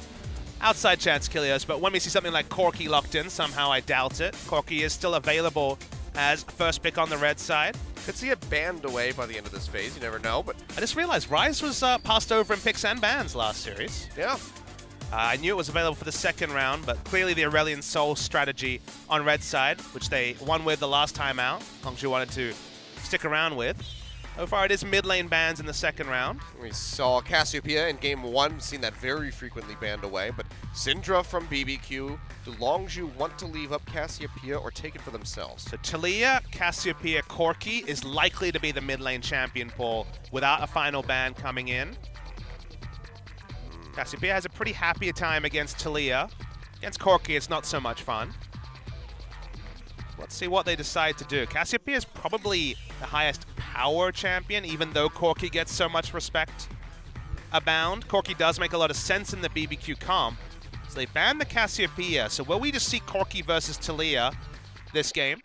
Outside chance, Kilios, but when we see something like Corki locked in, somehow I doubt it. Corki is still available as first pick on the red side. Could see it banned away by the end of this phase. You never know, but I just realized Ryze was passed over in picks and bans last series. yeah. I knew it was available for the second round, but clearly the Aurelion Sol strategy on red side, which they won with the last time out, Longzhu wanted to stick around with. So far it is mid lane bans in the second round. We saw Cassiopeia in game 1, seen that very frequently banned away, but Syndra from BBQ. Do Longzhu want to leave up Cassiopeia or take it for themselves? So Taliyah, Cassiopeia, Corki is likely to be the mid lane champion pool without a final ban coming in. Cassiopeia has a pretty happy time against Taliyah. Against Corki, it's not so much fun. Let's see what they decide to do. Cassiopeia is probably the highest power champion, even though Corki gets so much respect abound. Corki does make a lot of sense in the BBQ comp. So they banned the Cassiopeia. So will we just see Corki versus Taliyah this game?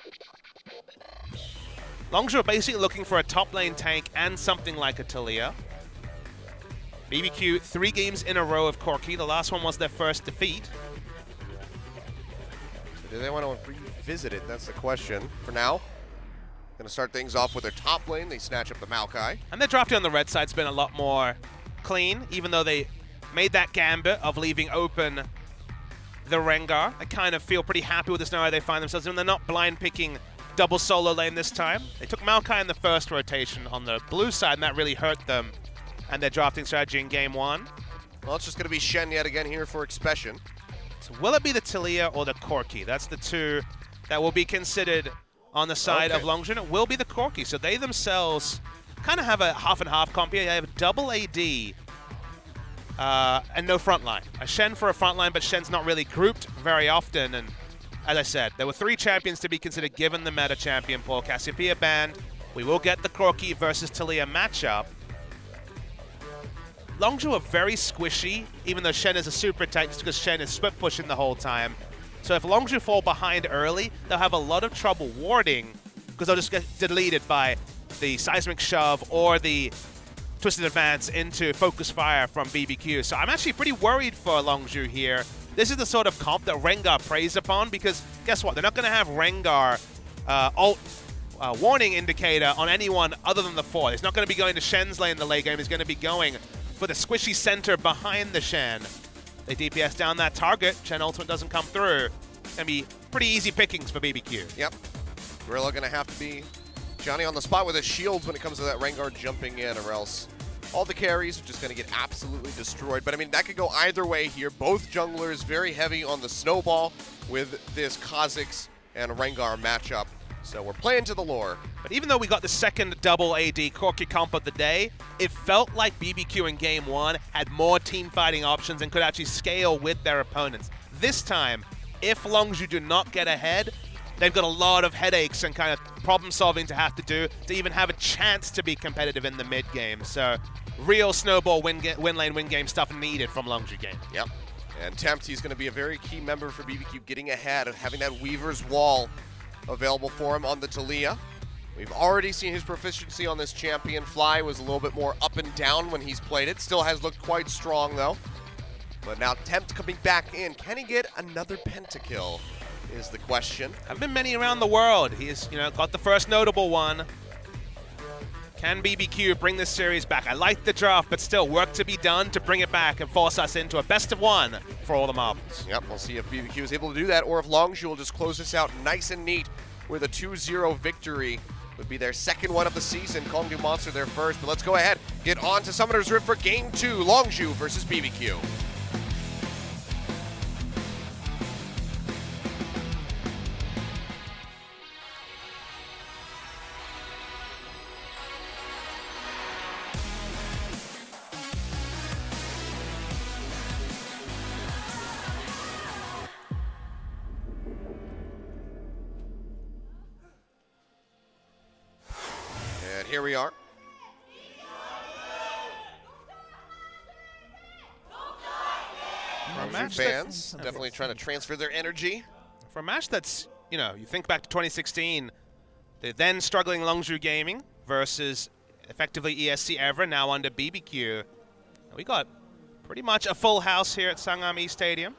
Longzhu are basically looking for a top lane tank and something like a Taliyah. BBQ 3 games in a row of Corki. The last one was their first defeat. Do they want to revisit it? That's the question. For now, going to start things off with their top lane. They snatch up the Maokai. And their drafting on the red side's been a lot more clean, even though they made that gambit of leaving open the Rengar. I kind of feel pretty happy with the scenario they find themselves in. They're not blind picking double solo lane this time. They took Maokai in the first rotation on the blue side, and that really hurt them and their drafting strategy in game 1. Well, it's just going to be Shen yet again here for Expression. So will it be the Taliyah or the Corki? That's the two that will be considered on the side of Longzhu. It will be the Corki. So they themselves kind of have a half and half comp here. They have double AD and no frontline. A Shen for a frontline, but Shen's not really grouped very often. And as I said, there were 3 champions to be considered given the meta champion pool. Cassiopeia banned. We will get the Corki versus Taliyah matchup. Longzhu are very squishy, even though Shen is a super tank, just because Shen is split pushing the whole time. So if Longzhu fall behind early, they'll have a lot of trouble warding, because they'll just get deleted by the seismic shove or the twisted advance into focus fire from BBQ. So I'm actually pretty worried for Longzhu here. This is the sort of comp that Rengar preys upon, because guess what? They're not going to have Rengar ult warning indicator on anyone other than the 4. He's not going to be going to Shen's lane in the late game. He's going to be going for the squishy center behind the Shen. They DPS down that target. Shen ultimate doesn't come through. It's going to be pretty easy pickings for BBQ. Yep. Gorilla going to have to be Johnny on the spot with his shields when it comes to that Rengar jumping in, or else All the carries are just going to get absolutely destroyed. But I mean, that could go either way here. Both junglers very heavy on the snowball with this Kha'Zix and Rengar matchup. So we're playing to the lore. But even though we got the second double AD Corki comp of the day, it felt like BBQ in Game 1 had more team fighting options and could actually scale with their opponents. This time, if Longzhu do not get ahead, they've got a lot of headaches and kind of problem solving to have to do to even have a chance to be competitive in the mid game. So real snowball win lane win game stuff needed from Longzhu game. Yep. And Tempt, he's going to be a very key member for BBQ, getting ahead of having that Weaver's Wall available for him on the Taliyah. We've already seen his proficiency on this champion. Fly was a little bit more up and down when he's played it. Still has looked quite strong though. But now Tempt coming back in. Can he get another pentakill is the question. Haven't been many around the world. He's, got the first notable one. Can BBQ bring this series back? I like the draft, but still work to be done to bring it back and force us into a best of one for all the marbles. Yep, we'll see if BBQ is able to do that or if Longzhu will just close this out nice and neat with a 2-0 victory. Would be their second one of the season. Kongdu Monster their first, but let's go ahead. Get on to Summoner's Rift for Game 2. Longzhu versus BBQ. Here we are. Fans definitely trying to transfer their energy. For a match that's, you think back to 2016, the then struggling Longzhu Gaming versus effectively ESC Ever, now under BBQ. We got pretty much a full house here at Sangam Stadium.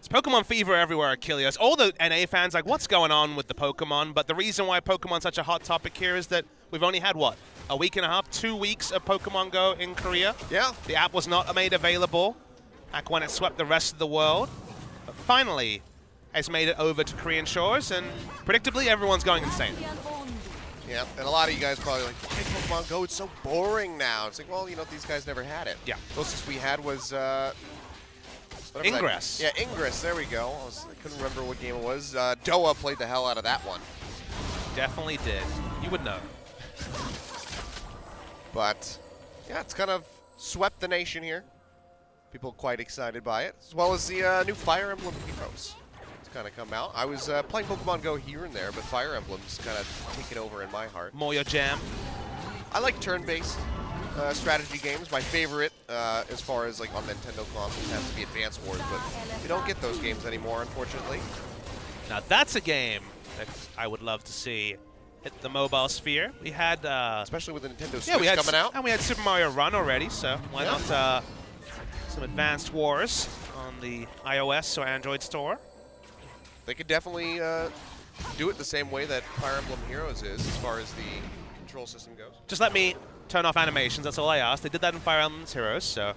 It's Pokemon fever everywhere, Achilles. All the NA fans like, what's going on with the Pokemon? But the reason why Pokemon's such a hot topic here is that we've only had, what, a week and a half, 2 weeks of Pokemon Go in Korea? Yeah. The app was not made available back when it swept the rest of the world. But finally has made it over to Korean shores, and predictably, everyone's going insane. Yeah, and a lot of you guys probably like, why Pokemon Go? It's so boring now. It's like, well, these guys never had it. Yeah. Closest we had was... Ingress. Yeah, Ingress. There we go. I couldn't remember what game it was. Doa played the hell out of that one. Definitely did. You would know. But, yeah, it's kind of swept the nation here. People quite excited by it, as well as the new Fire Emblem Heroes. It's kind of come out. I was playing Pokemon Go here and there, but Fire Emblem's kind of taken over in my heart. More your jam. I like turn-based strategy games. My favorite, as far as like on Nintendo consoles, has to be Advance Wars, but you don't get those games anymore, unfortunately. Now that's a game that I would love to see hit the mobile sphere. We had, especially with the Nintendo Switch coming out, and we had Super Mario Run already. So why not some Advanced Wars on the iOS or Android store? They could definitely do it the same way that Fire Emblem Heroes is, as far as the control system goes. Just let me turn off animations, that's all I asked. They did that in Fire Emblem Heroes, so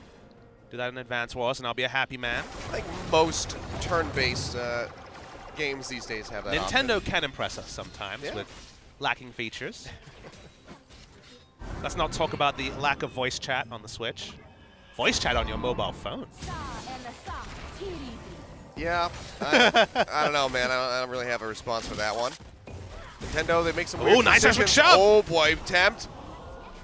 do that in Advance Wars, and I'll be a happy man. I think most turn-based games these days have that Nintendo option. can impress us sometimes with lacking features. Let's not talk about the lack of voice chat on the Switch. Voice chat on your mobile phone. Yeah, I don't know, man. I don't really have a response for that one. Nintendo, they make some weird nice decisions. shove. Oh boy, Tempt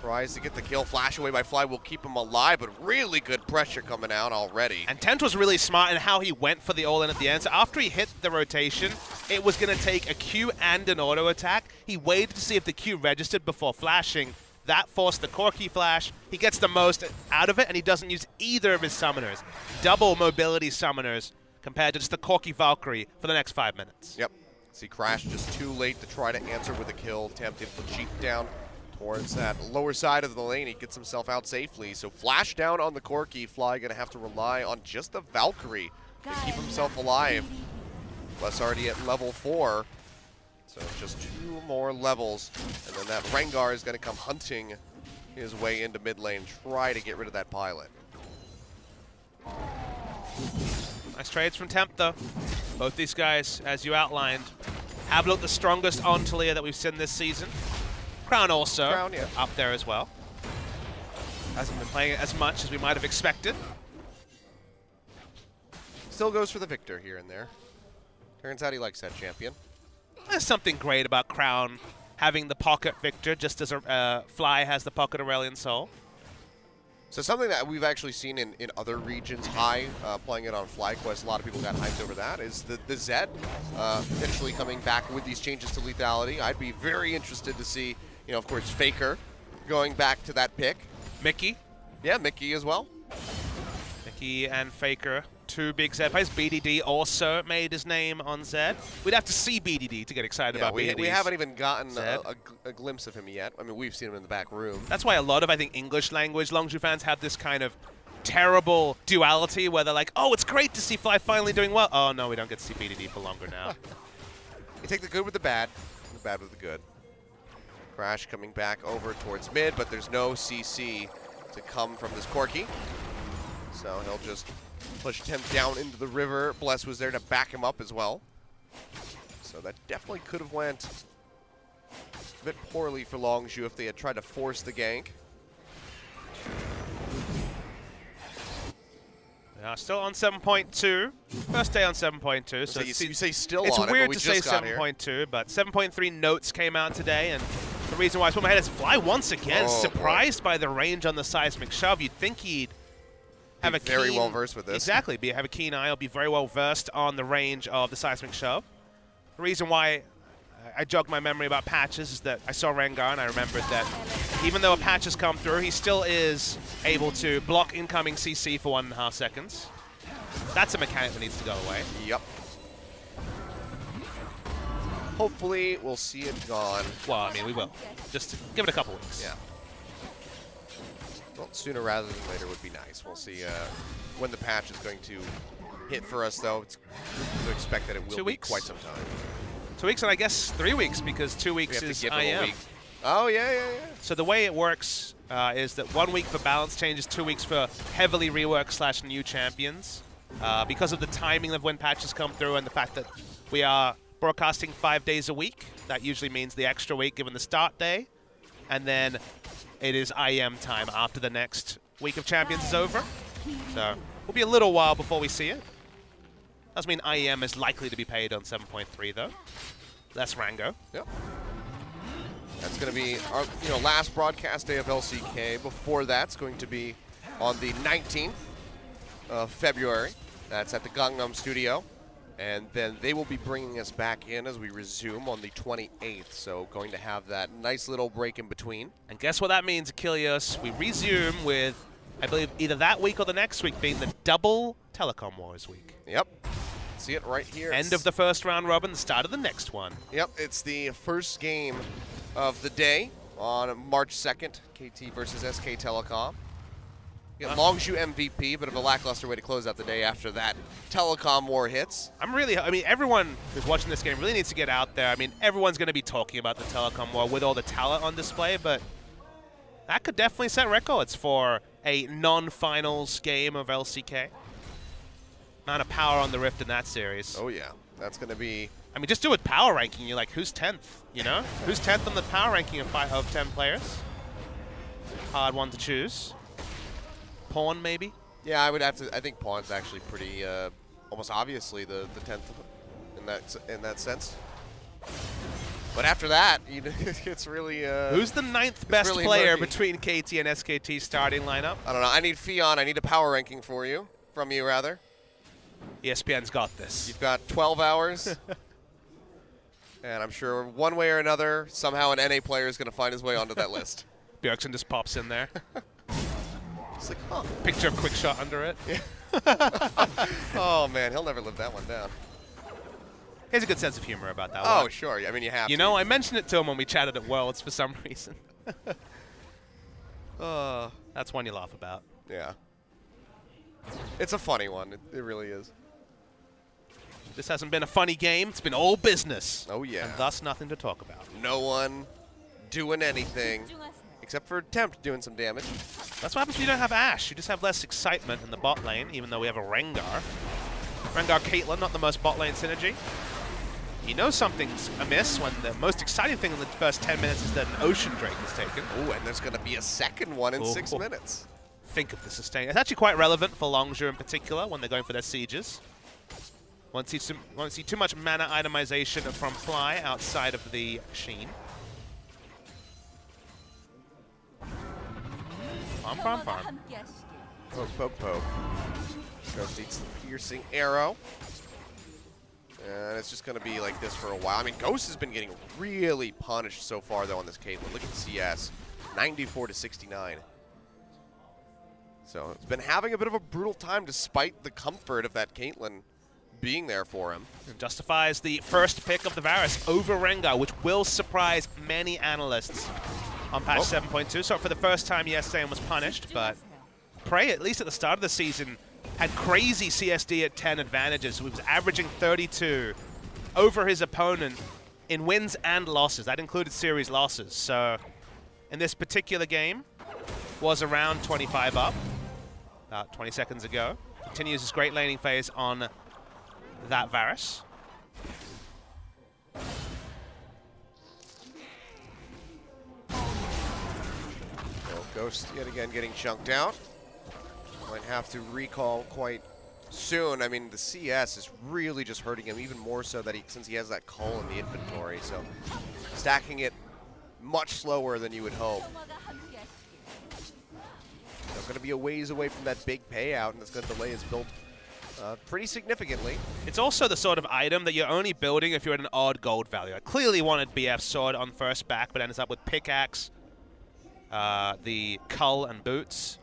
tries to get the kill. Flash away by Fly will keep him alive, but really good pressure coming out already. And Tempt was really smart in how he went for the all-in at the end. So after he hit the rotation, it was going to take a Q and an auto attack. He waited to see if the Q registered before flashing. That forced the Corki flash. He gets the most out of it, and he doesn't use either of his summoners. Double mobility summoners compared to just the Corki Valkyrie for the next 5 minutes. Yep. See, Crash just too late to try to answer with a kill. Tempt able to cheat down towards that lower side of the lane. He gets himself out safely. So Flash down on the Corki. Fly going to have to rely on just the Valkyrie to keep himself alive. Plus already at level 4. So just 2 more levels. And then that Rengar is going to come hunting his way into mid lane. Try to get rid of that pilot. Nice trades from Tempt, though. Both these guys, as you outlined, have looked the strongest on Taliyah that we've seen this season. Crown also up there as well. Hasn't been playing it as much as we might have expected. Still goes for the victor here and there. Turns out he likes that champion. There's something great about Crown having the pocket victor, just as Fly has the pocket Aurelion Soul. So something that we've actually seen in other regions, high, playing it on FlyQuest, a lot of people got hyped over that, is the Zed potentially coming back with these changes to lethality. I'd be very interested to see, you know, of course, Faker going back to that pick. Mickey. Yeah, Mickey as well. Mickey and Faker, two big Zed players. BDD also made his name on Zed. We'd have to see BDD to get excited about BDD. We haven't even gotten a glimpse of him yet. I mean, we've seen him in the back room. That's why a lot of, I think, English language Longzhu fans have this kind of terrible duality where they're like, oh, it's great to see Fly finally doing well. Oh, no, we don't get to see BDD for longer now. You take the good with the bad with the good. Crash coming back over towards mid, but there's no CC to come from this Corki. So he'll just push him down into the river. Bless was there to back him up as well. So that definitely could have went a bit poorly for Longzhu if they had tried to force the gank. Yeah, still on 7.2. First day on 7.2. So you say still it's on weird it, to say 7.2, but 7.3 notes came out today, and the reason why I put my head is Fly once again surprised by the range on the seismic shove. You'd think he'd have very well versed with this. Exactly, have a keen eye. He'll be very well versed on the range of the seismic shove. The reason why I jog my memory about patches is that I saw Rengar and I remembered that even though a patch has come through, he still is able to block incoming CC for 1.5 seconds. That's a mechanic that needs to go away. Yep. Hopefully, we'll see it gone. Well, I mean, we will. Just give it a couple weeks. Yeah. Well, sooner rather than later would be nice. We'll see when the patch is going to hit for us, though. It's to expect that it will be quite some time. 2 weeks, and I guess 3 weeks, because 2 weeks is IM. Oh, yeah. So the way it works is that 1 week for balance changes, 2 weeks for heavily rework / new champions. Because of the timing of when patches come through and the fact that we are broadcasting 5 days a week, that usually means the extra week given the start day. And then it is IM time after the next week of champions is over. So it'll be a little while before we see it. Doesn't mean IEM is likely to be paid on 7.3 though. That's Rango. Yep. That's going to be our last broadcast day of LCK. Before that's going to be on the 19th of February. That's at the Gangnam studio. And then they will be bringing us back in as we resume on the 28th. So going to have that nice little break in between. And guess what that means, Achilles? We resume with, I believe, either that week or the next week being the double Telecom Wars week. Yep. See it right here. End of the first round robin, start of the next one. Yep, it's the first game of the day on March 2nd, KT versus SK Telecom. Longzhu MVP, but of a lackluster way to close out the day after that Telecom war hits. I mean, everyone who's watching this game really needs to get out there. I mean, everyone's going to be talking about the Telecom war with all the talent on display, but that could definitely set records for a non-finals game of LCK. Amount of power on the Rift in that series. Oh, yeah. That's going to be... I mean, just do it power ranking. You're like, who's 10th, you know? Who's 10th on the power ranking of 10 players? Hard one to choose. Pawn, maybe? Yeah, I would have to... I think Pawn's actually pretty... almost obviously the 10th in that sense. But after that, it's really... who's the 9th best really player murky between KT and SKT starting lineup? I don't know. I need Fion. I need a power ranking from you, rather. ESPN's got this. You've got 12 hours. And I'm sure one way or another, somehow an NA player is going to find his way onto that list. Bjergsen just pops in there. It's like, huh. Picture of Quick Shot under it. Yeah. Oh, man, he'll never live that one down. He has a good sense of humor about that one. Oh, sure. I mean, you have to. You know, I mentioned it to him when we chatted at Worlds for some reason. That's one you laugh about. Yeah. It's a funny one. It really is. This hasn't been a funny game. It's been all business. Oh, yeah. And thus nothing to talk about. No one doing anything except for Tempt doing some damage. That's what happens when you don't have Ashe. You just have less excitement in the bot lane, even though we have a Rengar. Rengar Caitlyn, not the most bot lane synergy. you know something's amiss when the most exciting thing in the first 10 minutes is that an Ocean Drake is taken. Oh, and there's going to be a second one in 6 minutes. Think of the sustain. It's actually quite relevant for Longzhu in particular when they're going for their sieges. Won't see too much mana itemization from Fly outside of the Sheen. Farm. Poke, poke, poke. Ghost eats the piercing arrow. And it's just going to be like this for a while. I mean, Ghost has been getting really punished so far, though, on this Caitlyn. Look at the CS. 94 to 69. So it's been having a bit of a brutal time despite the comfort of that Caitlyn being there for him. It justifies the first pick of the Varus over Rengar, which will surprise many analysts on patch 7.2. So for the first time yesterday was punished, but Prey, at least at the start of the season, had crazy CSD at 10 advantages. He was averaging 32 over his opponent in wins and losses. That included series losses. So in this particular game, was around 25 up about 20 seconds ago. Continues his great laning phase on that Varus. Ghost yet again getting chunked out. Might have to recall quite soon. I mean, the CS is really just hurting him, even more so that since he has that cull in the inventory. So stacking it much slower than you would hope. They're going to be a ways away from that big payout, and it's going to delay his build pretty significantly. It's also the sort of item that you're only building if you're at an odd gold value. I clearly wanted BF's sword on first back, but ends up with pickaxe, the cull, and boots.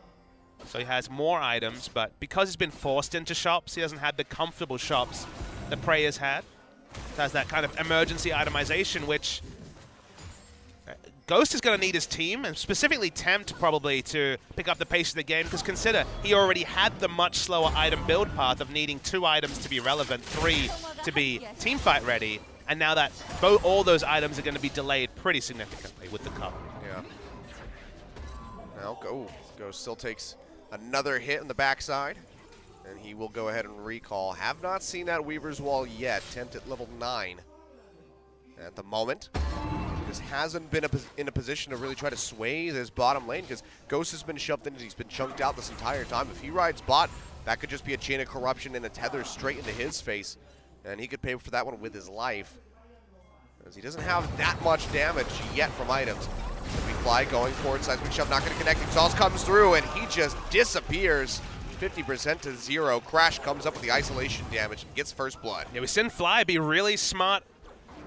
So he has more items, but because he's been forced into shops, he hasn't had the comfortable shops that Prey has had. It has that kind of emergency itemization, which Ghost is going to need his team, and specifically Tempt probably, to pick up the pace of the game, because consider he already had the much slower item build path of needing 2 items to be relevant, 3 to be teamfight ready, and now that all those items are going to be delayed pretty significantly with the cup. Yeah. Now Ghost still takes another hit on the backside, and he will go ahead and recall. Have not seen that Weaver's Wall yet. Tempt at level 9 at the moment. Just hasn't been in a position to really try to sway this bottom lane, because Ghost has been shoved in and he's been chunked out this entire time. If he rides bot, that could just be a chain of corruption and a tether straight into his face, and he could pay for that one with his life, as he doesn't have that much damage yet from items. We Fly going forward, seismic shove not going to connect. Exhaust comes through and he just disappears. 50% to 0. Crash comes up with the isolation damage and gets first blood. Yeah, we've seen Fly be really smart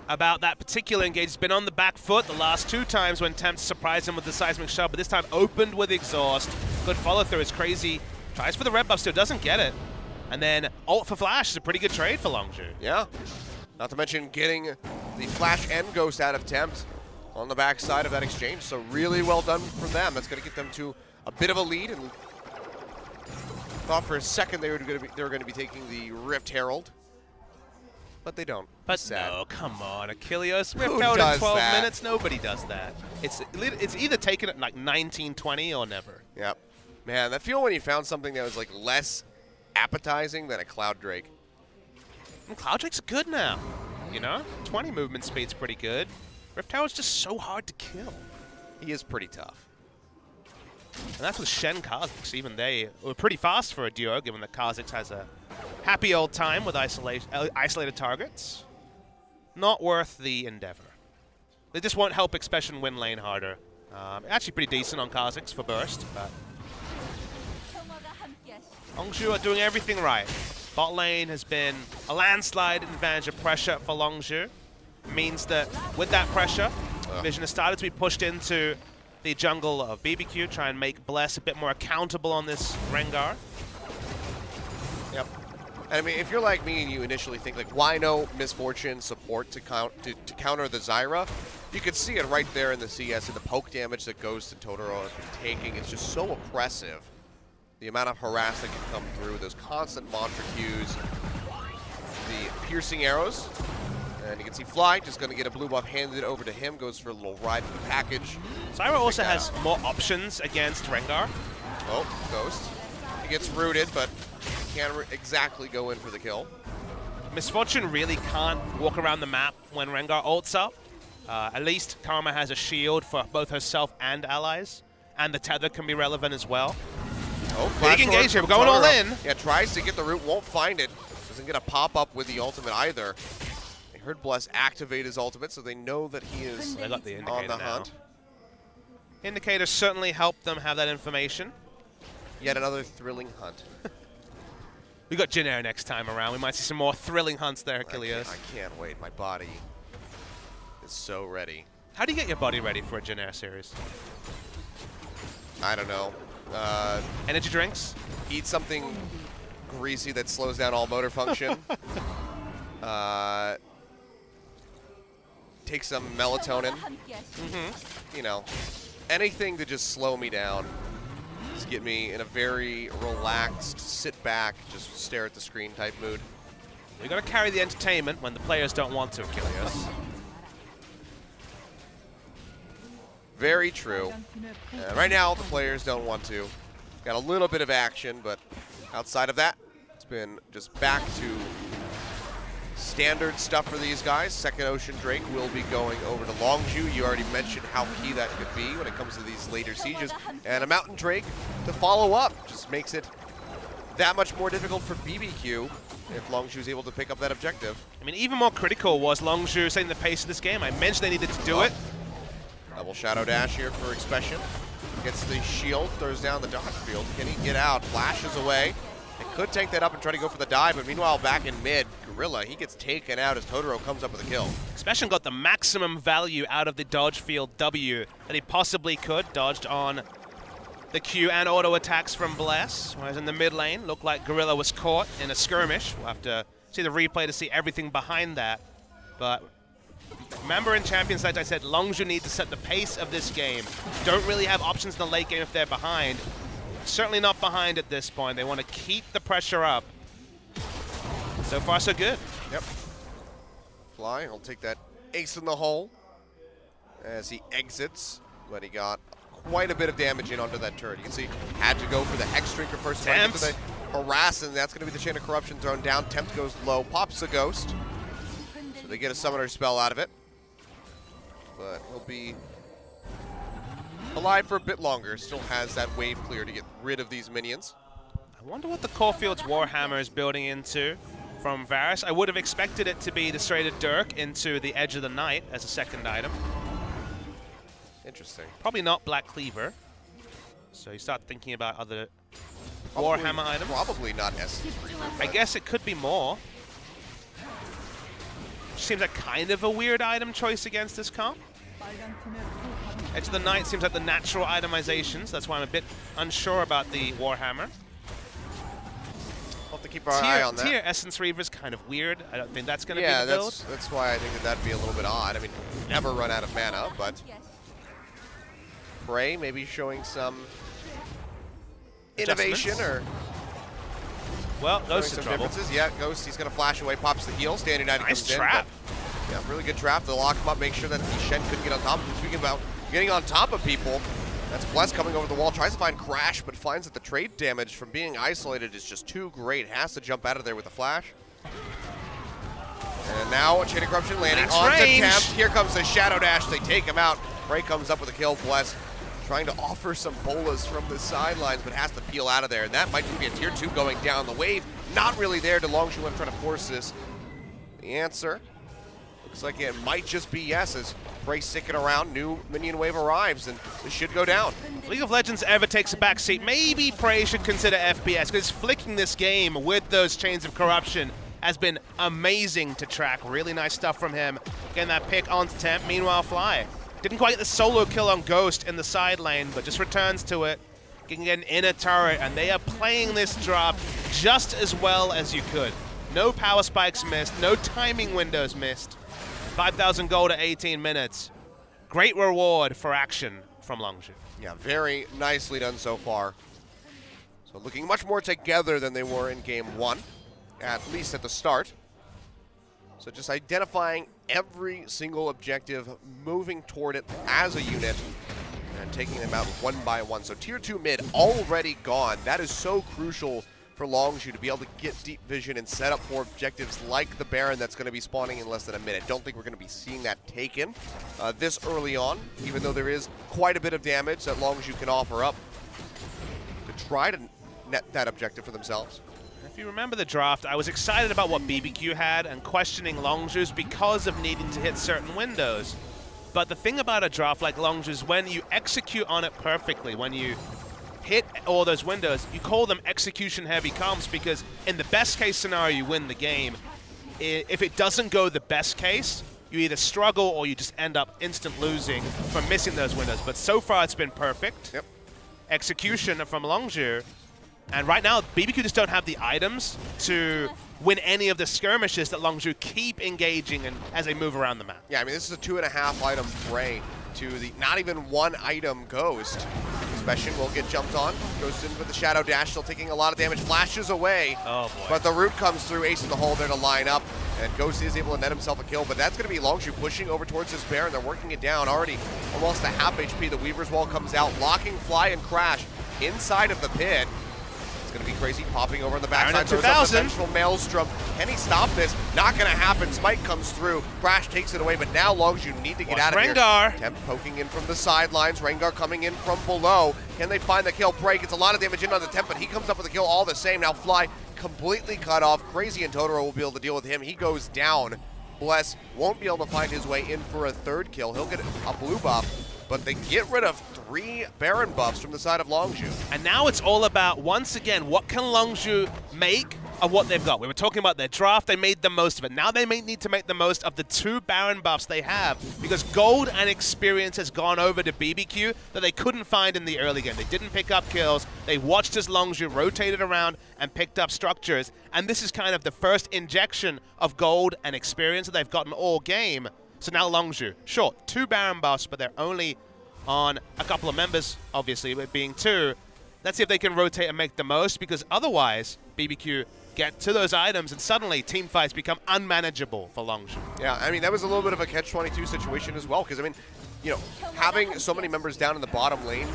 about that particular engage. He's been on the back foot the last 2 times when Tempt surprised him with the seismic shove, but this time opened with exhaust. Good follow through is crazy. Tries for the red buff, still doesn't get it. And then ult for Flash is a pretty good trade for Longzhu. Yeah. Not to mention getting the Flash and Ghost out of Tempt on the backside of that exchange. So really well done from them. That's going to get them to a bit of a lead. And thought for a second they were going to be taking the Rift Herald, but they don't. But sad. No, come on, Achilles. Rift Who Herald does in 12 that? minutes. Nobody does that. It's either taken at like 19-20 or never. Yep. Man, that feel when you found something that was like less appetizing than a Cloud Drake. And Cloud Drake's good now. You know, 20 movement speed's pretty good. Rift Herald's just so hard to kill. He is pretty tough. And that's with Shen Kha'Zix. Even they were pretty fast for a duo, given that Kha'Zix has a happy old time with isolated targets. Not worth the endeavor. They just won't help Expression win lane harder. Actually pretty decent on Kha'Zix for burst, but Longzhu are doing everything right. Bot lane has been a landslide advantage of pressure for Longzhu. Means that with that pressure, Vision has started to be pushed into the jungle of BBQ, try and make Bless a bit more accountable on this Rengar. Yep. And I mean, if you're like me and you initially think, like, why no Misfortune support to counter the Zyra? You can see it right there in the CS, and the poke damage that Ghost and Totoro have been taking is just so oppressive. The amount of harass that can come through, those constant mantra Qs, the piercing arrows. And you can see Fly just going to get a blue buff handed over to him, goes for a little ride in the package. Zyra also has more options against Rengar. Oh, Ghost. He gets rooted, but can't exactly go in for the kill. Misfortune really can't walk around the map when Rengar ults up. At least Karma has a shield for both herself and allies, and the tether can be relevant as well. Oh, big engage here. We're going all in. Yeah, tries to get the root, won't find it. Doesn't get a pop-up with the ultimate either. They heard Bless activate his ultimate, so they know that he is They got the indicator on the now. hunt. Indicators certainly help them have that information. Yet another thrilling hunt. We got Jin Air next time around. We might see some more thrilling hunts there, Achilles. I can't wait. My body is so ready. How do you get your body ready for a Jin Air series? I don't know. Energy drinks? Eat something greasy that slows down all motor function. Take some melatonin. You know, anything to just slow me down. Just get me in a very relaxed, sit back, just stare at the screen type mood. You got to carry the entertainment when the players don't want to, Achilles. Very true. Right now, the players don't want to. Got a little bit of action, but outside of that, it's been just back to standard stuff for these guys. Second Ocean Drake will be going over to Longzhu. You already mentioned how key that could be when it comes to these later sieges. And a Mountain Drake to follow up just makes it that much more difficult for BBQ if Longzhu is able to pick up that objective. I mean, even more critical was Longzhu setting the pace of this game. I mentioned they needed to do it. Double Shadow Dash here for Expression. Gets the shield, throws down the dodge field. Can he get out? Flashes away. He could tank that up and try to go for the dive, but meanwhile back in mid, Gorilla, he gets taken out as Totoro comes up with a kill. Expression got the maximum value out of the dodge field W that he possibly could. Dodged on the Q and auto attacks from Bless, whereas in the mid lane, looked like Gorilla was caught in a skirmish. We'll have to see the replay to see everything behind that. But remember in Champions Night I said Longzhu need to set the pace of this game. Don't really have options in the late game if they're behind. Certainly not behind at this point. They want to keep the pressure up. So far, so good. Yep. Fly, he'll take that ace in the hole as he exits, but he got quite a bit of damage in onto that turret. You can see, had to go for the Hex Drinker first. Tempt. The harass, and that's going to be the Chain of Corruption thrown down. Tempt goes low, pops the Ghost. So they get a Summoner spell out of it. But he'll be alive for a bit longer. Still has that wave clear to get rid of these minions. I wonder what the Caulfield's Warhammer is building into from Varus. I would have expected it to be the Serrated Dirk into the Edge of the Night as a second item. Interesting. Probably not Black Cleaver. So you start thinking about other Warhammer items. Probably not SC3. I guess it could be more. Seems like kind of a weird item choice against this comp. Edge of the Night seems like the natural itemization, so that's why I'm a bit unsure about the Warhammer. We'll have to keep our eye on that. Tier Essence Reaver is kind of weird. I don't think that's going to be the build. Yeah, that's why I think that'd be a little bit odd. I mean, never run out of mana, but Prey maybe showing some innovation or well, Ghost some in trouble. differences. Yeah, Ghost, he's going to flash away, pops the heal, standing out, he Nice comes trap. in. Yeah, really good trap to lock him up, make sure that the Shen couldn't get on top of him. Speaking about getting on top of people, that's Bless coming over the wall, tries to find Crash, but finds that the trade damage from being isolated is just too great. Has to jump out of there with a flash. And now a Chain of Corruption landing on Tempt. Here comes the Shadow Dash. They take him out. Prey comes up with a kill. Bless trying to offer some bolas from the sidelines, but has to peel out of there. And that might be a tier 2 going down. The wave not really there to Longzhu trying to force this. The answer looks like it might just be yes, as Prey sticking around. New minion wave arrives, and this should go down. If League of Legends ever takes a backseat, maybe Prey should consider FPS, because flicking this game with those Chains of Corruption has been amazing to track. Really nice stuff from him. Getting that pick onto Temp. Meanwhile, Fly didn't quite get the solo kill on Ghost in the side lane, but just returns to it. Getting an inner turret, and they are playing this drop just as well as you could. No power spikes missed, no timing windows missed. 5,000 gold at 18 minutes. Great reward for action from Longzhu. Yeah, very nicely done so far. So looking much more together than they were in game 1, at least at the start. So just identifying every single objective, moving toward it as a unit, and taking them out one by one. So tier 2 mid already gone. That is so crucial for Longzhu to be able to get deep vision and set up for objectives like the Baron that's going to be spawning in less than a minute. Don't think we're going to be seeing that taken this early on, even though there is quite a bit of damage that Longzhu can offer up to try to net that objective for themselves. If you remember the draft, I was excited about what BBQ had and questioning Longzhu's because of needing to hit certain windows. But the thing about a draft like Longzhu's, when you execute on it perfectly, when you hit all those windows, you call them execution-heavy comps because in the best-case scenario, you win the game. If it doesn't go the best case, you either struggle or you just end up instant losing from missing those windows. But so far, it's been perfect. Yep. Execution from Longzhu. And right now, BBQ just don't have the items to win any of the skirmishes that Longzhu keep engaging in as they move around the map. Yeah, I mean, this is a 2.5 item fray to the not even 1 item Ghost. Specian will get jumped on. Goes in with the Shadow Dash, still taking a lot of damage. Flashes away. Oh, boy. But the root comes through, ace in the hole there to line up. And Ghost is able to net himself a kill, but that's going to be Longzhu pushing over towards this Baron. They're working it down, already almost a half HP. The Weaver's Wall comes out, locking Fly and Crash inside of the pit. Going to be crazy, popping over on the backside. Throws up the vengeful Maelstrom. Can he stop this? Not going to happen. Smite comes through. Crash takes it away, but now Longzhu need to get out of Rengar here. Temp poking in from the sidelines. Rengar coming in from below. Can they find the kill? Prey gets a lot of damage in on the Temp, but he comes up with a kill all the same. Now Fly completely cut off. Crazy and Totoro will be able to deal with him. He goes down. Bless won't be able to find his way in for a 3rd kill. He'll get a blue buff, but they get rid of 3 Baron buffs from the side of Longzhu. And now it's all about, once again, what can Longzhu make of what they've got? We were talking about their draft, they made the most of it. Now they may need to make the most of the 2 Baron buffs they have, because gold and experience has gone over to BBQ that they couldn't find in the early game. They didn't pick up kills, they watched as Longzhu rotated around and picked up structures, and this is kind of the first injection of gold and experience that they've gotten all game. So now Longzhu, sure, 2 Baron buffs, but they're only on a couple of members, obviously, with being 2. Let's see if they can rotate and make the most, because otherwise, BBQ get to those items, and suddenly team fights become unmanageable for Longzhu. Yeah, I mean, that was a little bit of a catch-22 situation as well, because, I mean, you know, having so many members down in the bottom lane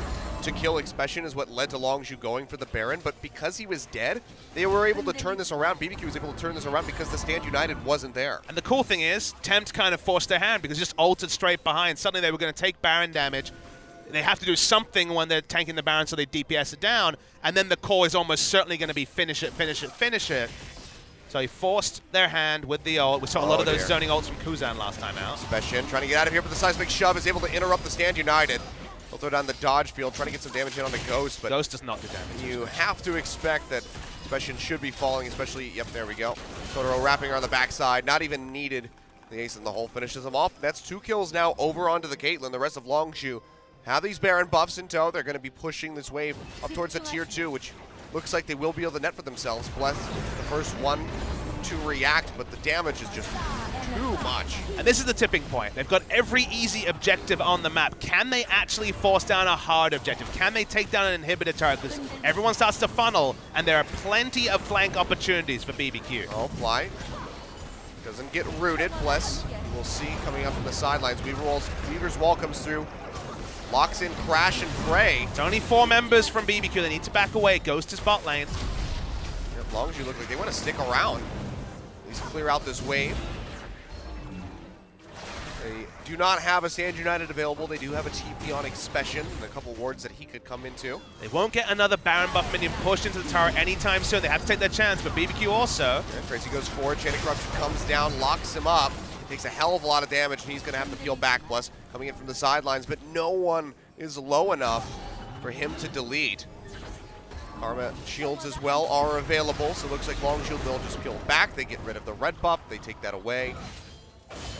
to kill Expression is what led to Longzhu going for the Baron, but because he was dead, they were able to turn this around. BBQ was able to turn this around because the Stand United wasn't there. And the cool thing is, Tempt kind of forced their hand because just ulted straight behind. Suddenly they were going to take Baron damage. They have to do something when they're tanking the Baron, so they DPS it down, and then the call is almost certainly going to be finish it, finish it, finish it. So he forced their hand with the ult. We saw a lot of those zoning ults from Kuzan last time out. Specian trying to get out of here, but the seismic shove is able to interrupt the Stand United. He'll throw down the dodge field, trying to get some damage in on the Ghost, but Ghost does not do damage. You have to expect that Specian should be falling, especially, yep, there we go. Totoro wrapping around the backside, not even needed. The ace in the hole finishes him off. That's 2 kills now over onto the Caitlyn. The rest of Longzhu have these Baron buffs in tow. They're going to be pushing this wave up towards the tier 2, which looks like they will be able to net for themselves. Bless, the first one to react, but the damage is just too much. And this is the tipping point. They've got every easy objective on the map. Can they actually force down a hard objective? Can they take down an inhibitor turret? Because everyone starts to funnel, and there are plenty of flank opportunities for BBQ. Oh, Fly doesn't get rooted. Bless, we'll see coming up from the sidelines. Weaver's Wall comes through. Locks in Crash and Prey. It's only 4 members from BBQ. They need to back away. Goes to spot lane. As long as you look like they want to stick around. At least clear out this wave. They do not have a Stand United available. They do have a TP on Expression and a couple wards that he could come into. They won't get another Baron buff minion pushed into the tower anytime soon. They have to take their chance, but BBQ also. Yeah, Tracy goes forward. Chain of Corruption comes down, locks him up. Takes a hell of a lot of damage, and he's going to have to peel back. Plus, coming in from the sidelines, but no one is low enough for him to delete. Karma shields as well are available, so it looks like Longzhu will just peel back. They get rid of the red buff. They take that away.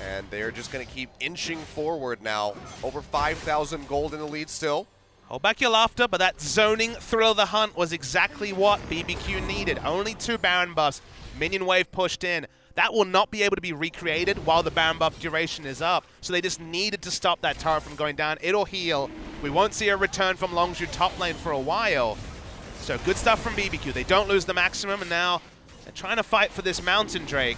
And they're just going to keep inching forward now. Over 5,000 gold in the lead still. Hold back your laughter, but that zoning thrill of the hunt was exactly what BBQ needed. Only 2 Baron buffs. Minion wave pushed in. That will not be able to be recreated while the Baron buff duration is up. So they just needed to stop that turret from going down. It'll heal. We won't see a return from Longzhu top lane for a while. So good stuff from BBQ. They don't lose the maximum, and now they're trying to fight for this Mountain Drake.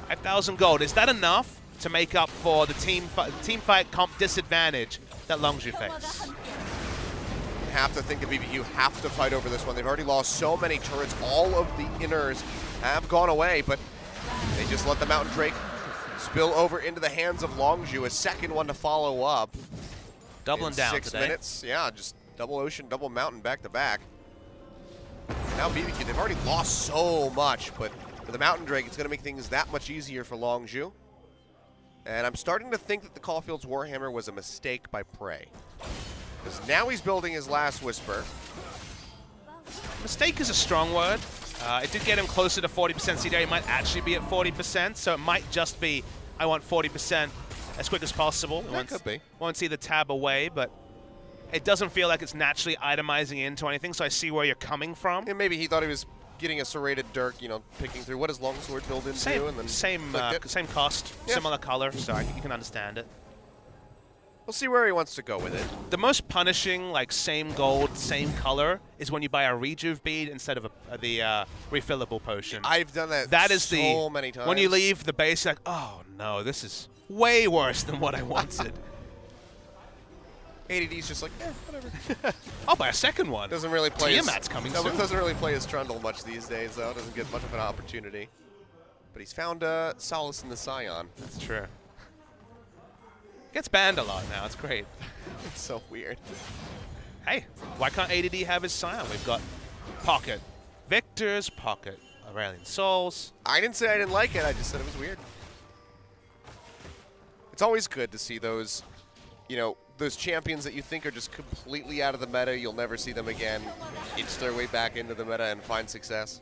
5,000 gold. Is that enough to make up for the team fight comp disadvantage that Longzhu face? have to think that BBQ have to fight over this one. They've already lost so many turrets. All of the inners have gone away, but they just let the Mountain Drake spill over into the hands of Longzhu. A second one to follow up. Doubling down 6 today. minutes. Yeah, just double Ocean, double Mountain back to back. Now BBQ, they've already lost so much, but with the Mountain Drake, it's going to make things that much easier for Longzhu. And I'm starting to think that the Caulfield's Warhammer was a mistake by Prey. Because now he's building his last Whisper. Mistake is a strong word. It did get him closer to 40% CDA. He might actually be at 40%, so it might just be, I want 40% as quick as possible. That could be. Won't see the tab away, but it doesn't feel like it's naturally itemizing into anything, so I see where you're coming from. And maybe he thought he was getting a serrated Dirk, you know, picking through. What does Longsword build into? And then Same cost, Yeah. similar color, so you can understand it. We'll see where he wants to go with it. The most punishing, like, same gold, same color, is when you buy a rejuve bead instead of the refillable potion. I've done that, That is so many times. When you leave the base, you're like, oh no, this is way worse than what I wanted. ADD's just like, whatever. I'll buy a second one. Doesn't really play. Tiamat's coming soon. Doesn't really play as Trundle much these days, though. Doesn't get much of an opportunity. But he's found solace in the Scion. That's true. Gets banned a lot now. It's great. It's so weird. Hey, why can't ADD have his Scion? We've got Pocket Victors, Pocket Aurelian Souls. I didn't say I didn't like it. I just said it was weird. It's always good to see those, you know, those champions that you think are just completely out of the meta. You'll never see them again. Inch their way back into the meta and find success.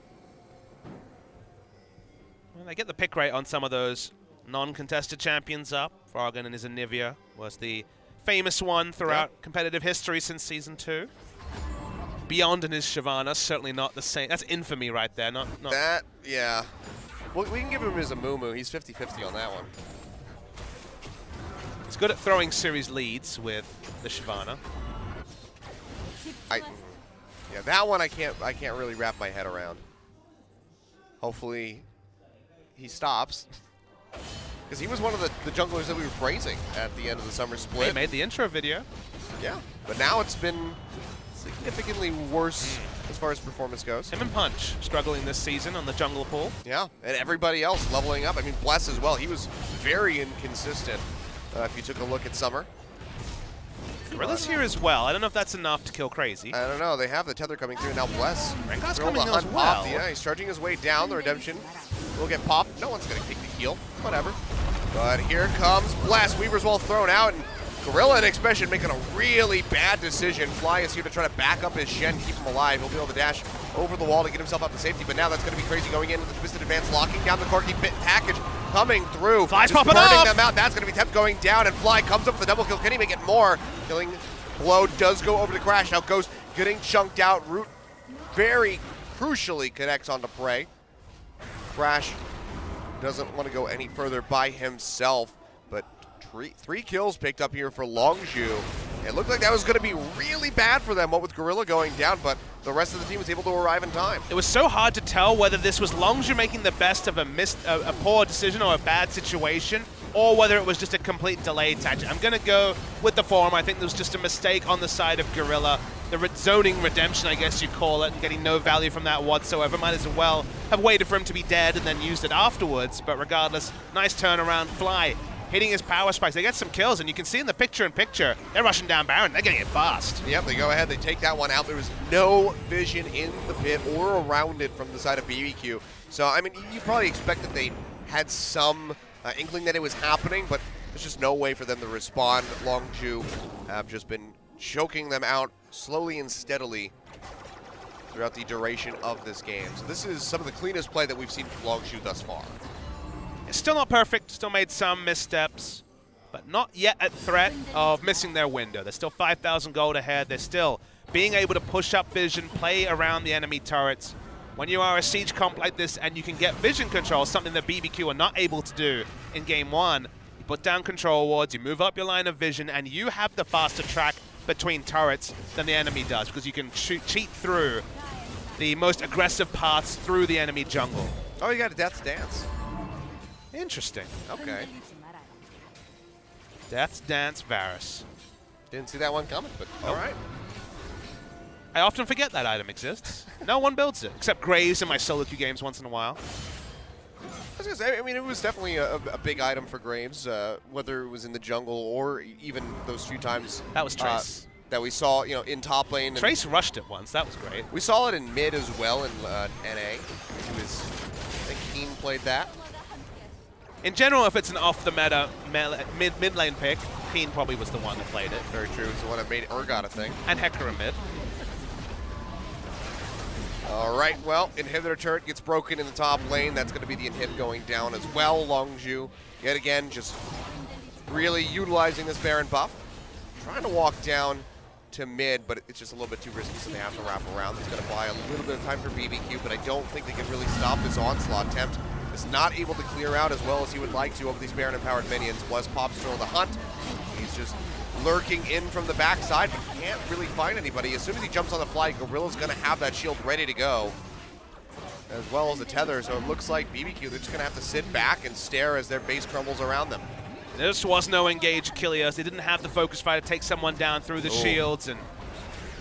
Well, they get the pick rate on some of those non-contested champions up. Froggen and his Anivia was the famous one throughout competitive history since Season 2. Beyond and his Shyvana, certainly not the same. That's infamy right there. Not That, yeah. Well, we can give him his Amumu. He's 50-50 on that one. He's good at throwing series leads with the Shyvana. Yeah, that one I can't really wrap my head around. Hopefully he stops. Because he was one of the junglers that we were praising at the end of the summer split. He made the intro video. Yeah, but now it's been significantly worse as far as performance goes. Him and Punch struggling this season on the jungle pool. Yeah, and everybody else leveling up. I mean, Bless as well. He was very inconsistent if you took a look at summer. Gorilla's here as well. I don't know if that's enough to kill Crazy. I don't know. They have the tether coming through. Now Bless. Rengar's Throw coming the in as hunt well. popped. Yeah, he's charging his way down. The Redemption will get popped. No one's going to take the heal. Whatever. But here comes Bless. Weaver's well thrown out. And Gorilla and Expression making a really bad decision. Fly is here to try to back up his Shen, keep him alive. He'll be able to dash over the wall to get himself out to safety. But now that's going to be Crazy going in with the Twisted Advance, locking down the Corky Pit package. Coming through. Fly's just popping burning off. them out. That's going to be Tep going down. And Fly comes up with the double kill. Can he make it more? Killing blow does go over to Crash. Now Ghost getting chunked out. Root very crucially connects onto Prey. Crash doesn't want to go any further by himself, but three kills picked up here for Longzhu. It looked like that was going to be really bad for them, what with Gorilla going down, but the rest of the team was able to arrive in time. It was so hard to tell whether this was Longzhu making the best of a poor decision or a bad situation, or whether it was just a complete delay tactic. I'm going to go with the form. I think there was just a mistake on the side of Gorilla. The zoning redemption, I guess you call it, and getting no value from that whatsoever. Might as well have waited for him to be dead and then used it afterwards. But regardless, nice turnaround. Fly hitting his power spikes. They get some kills, and you can see in the picture-in-picture, they're rushing down Baron. They're getting it fast. Yep, they go ahead. They take that one out. There was no vision in the pit or around it from the side of BBQ. So, I mean, you probably expect that they had some inkling that it was happening, but there's just no way for them to respond. Longzhu have just been choking them out slowly and steadily throughout the duration of this game. So this is some of the cleanest play that we've seen from Longzhu thus far. It's still not perfect, still made some missteps, but not yet at threat of missing their window. They're still 5,000 gold ahead. They're still being able to push up vision, play around the enemy turrets. When you are a siege comp like this and you can get vision control, something that BBQ are not able to do in Game 1, you put down control wards, you move up your line of vision, and you have the faster track between turrets than the enemy does, because you can cheat through the most aggressive paths through the enemy jungle. Oh, you got a Death's Dance. Interesting. Okay. Death's Dance Varus. Didn't see that one coming, but all right. I often forget that item exists. No one builds it, except Graves in my solo queue games once in a while. I was gonna say, I mean, it was definitely a big item for Graves, whether it was in the jungle or even those few times That was Trace. that we saw, you know, in top lane. Trace rushed it once. That was great. We saw it in mid as well in NA. I think Keen played that. In general, if it's an off-the-meta mid lane pick, Keen probably was the one that played it. Very true. It's the one that made Urgot a thing. And Hecarim mid. All right, well, inhibitor turret gets broken in the top lane. That's going to be the inhib going down as well. Longzhu, yet again, just really utilizing this Baron buff. Trying to walk down to mid, but it's just a little bit too risky, so they have to wrap around. It's going to buy a little bit of time for BBQ, but I don't think they can really stop this onslaught attempt. Is not able to clear out as well as he would like to over these Baron-empowered minions. Was Pop still on the hunt? He's just lurking in from the backside, but can't really find anybody. As soon as he jumps on the fly, Gorilla's going to have that shield ready to go, as well as the tether. So it looks like BBQ, they're just going to have to sit back and stare as their base crumbles around them. There just was no engage Achilles. They didn't have the focus fire to take someone down through the shields, and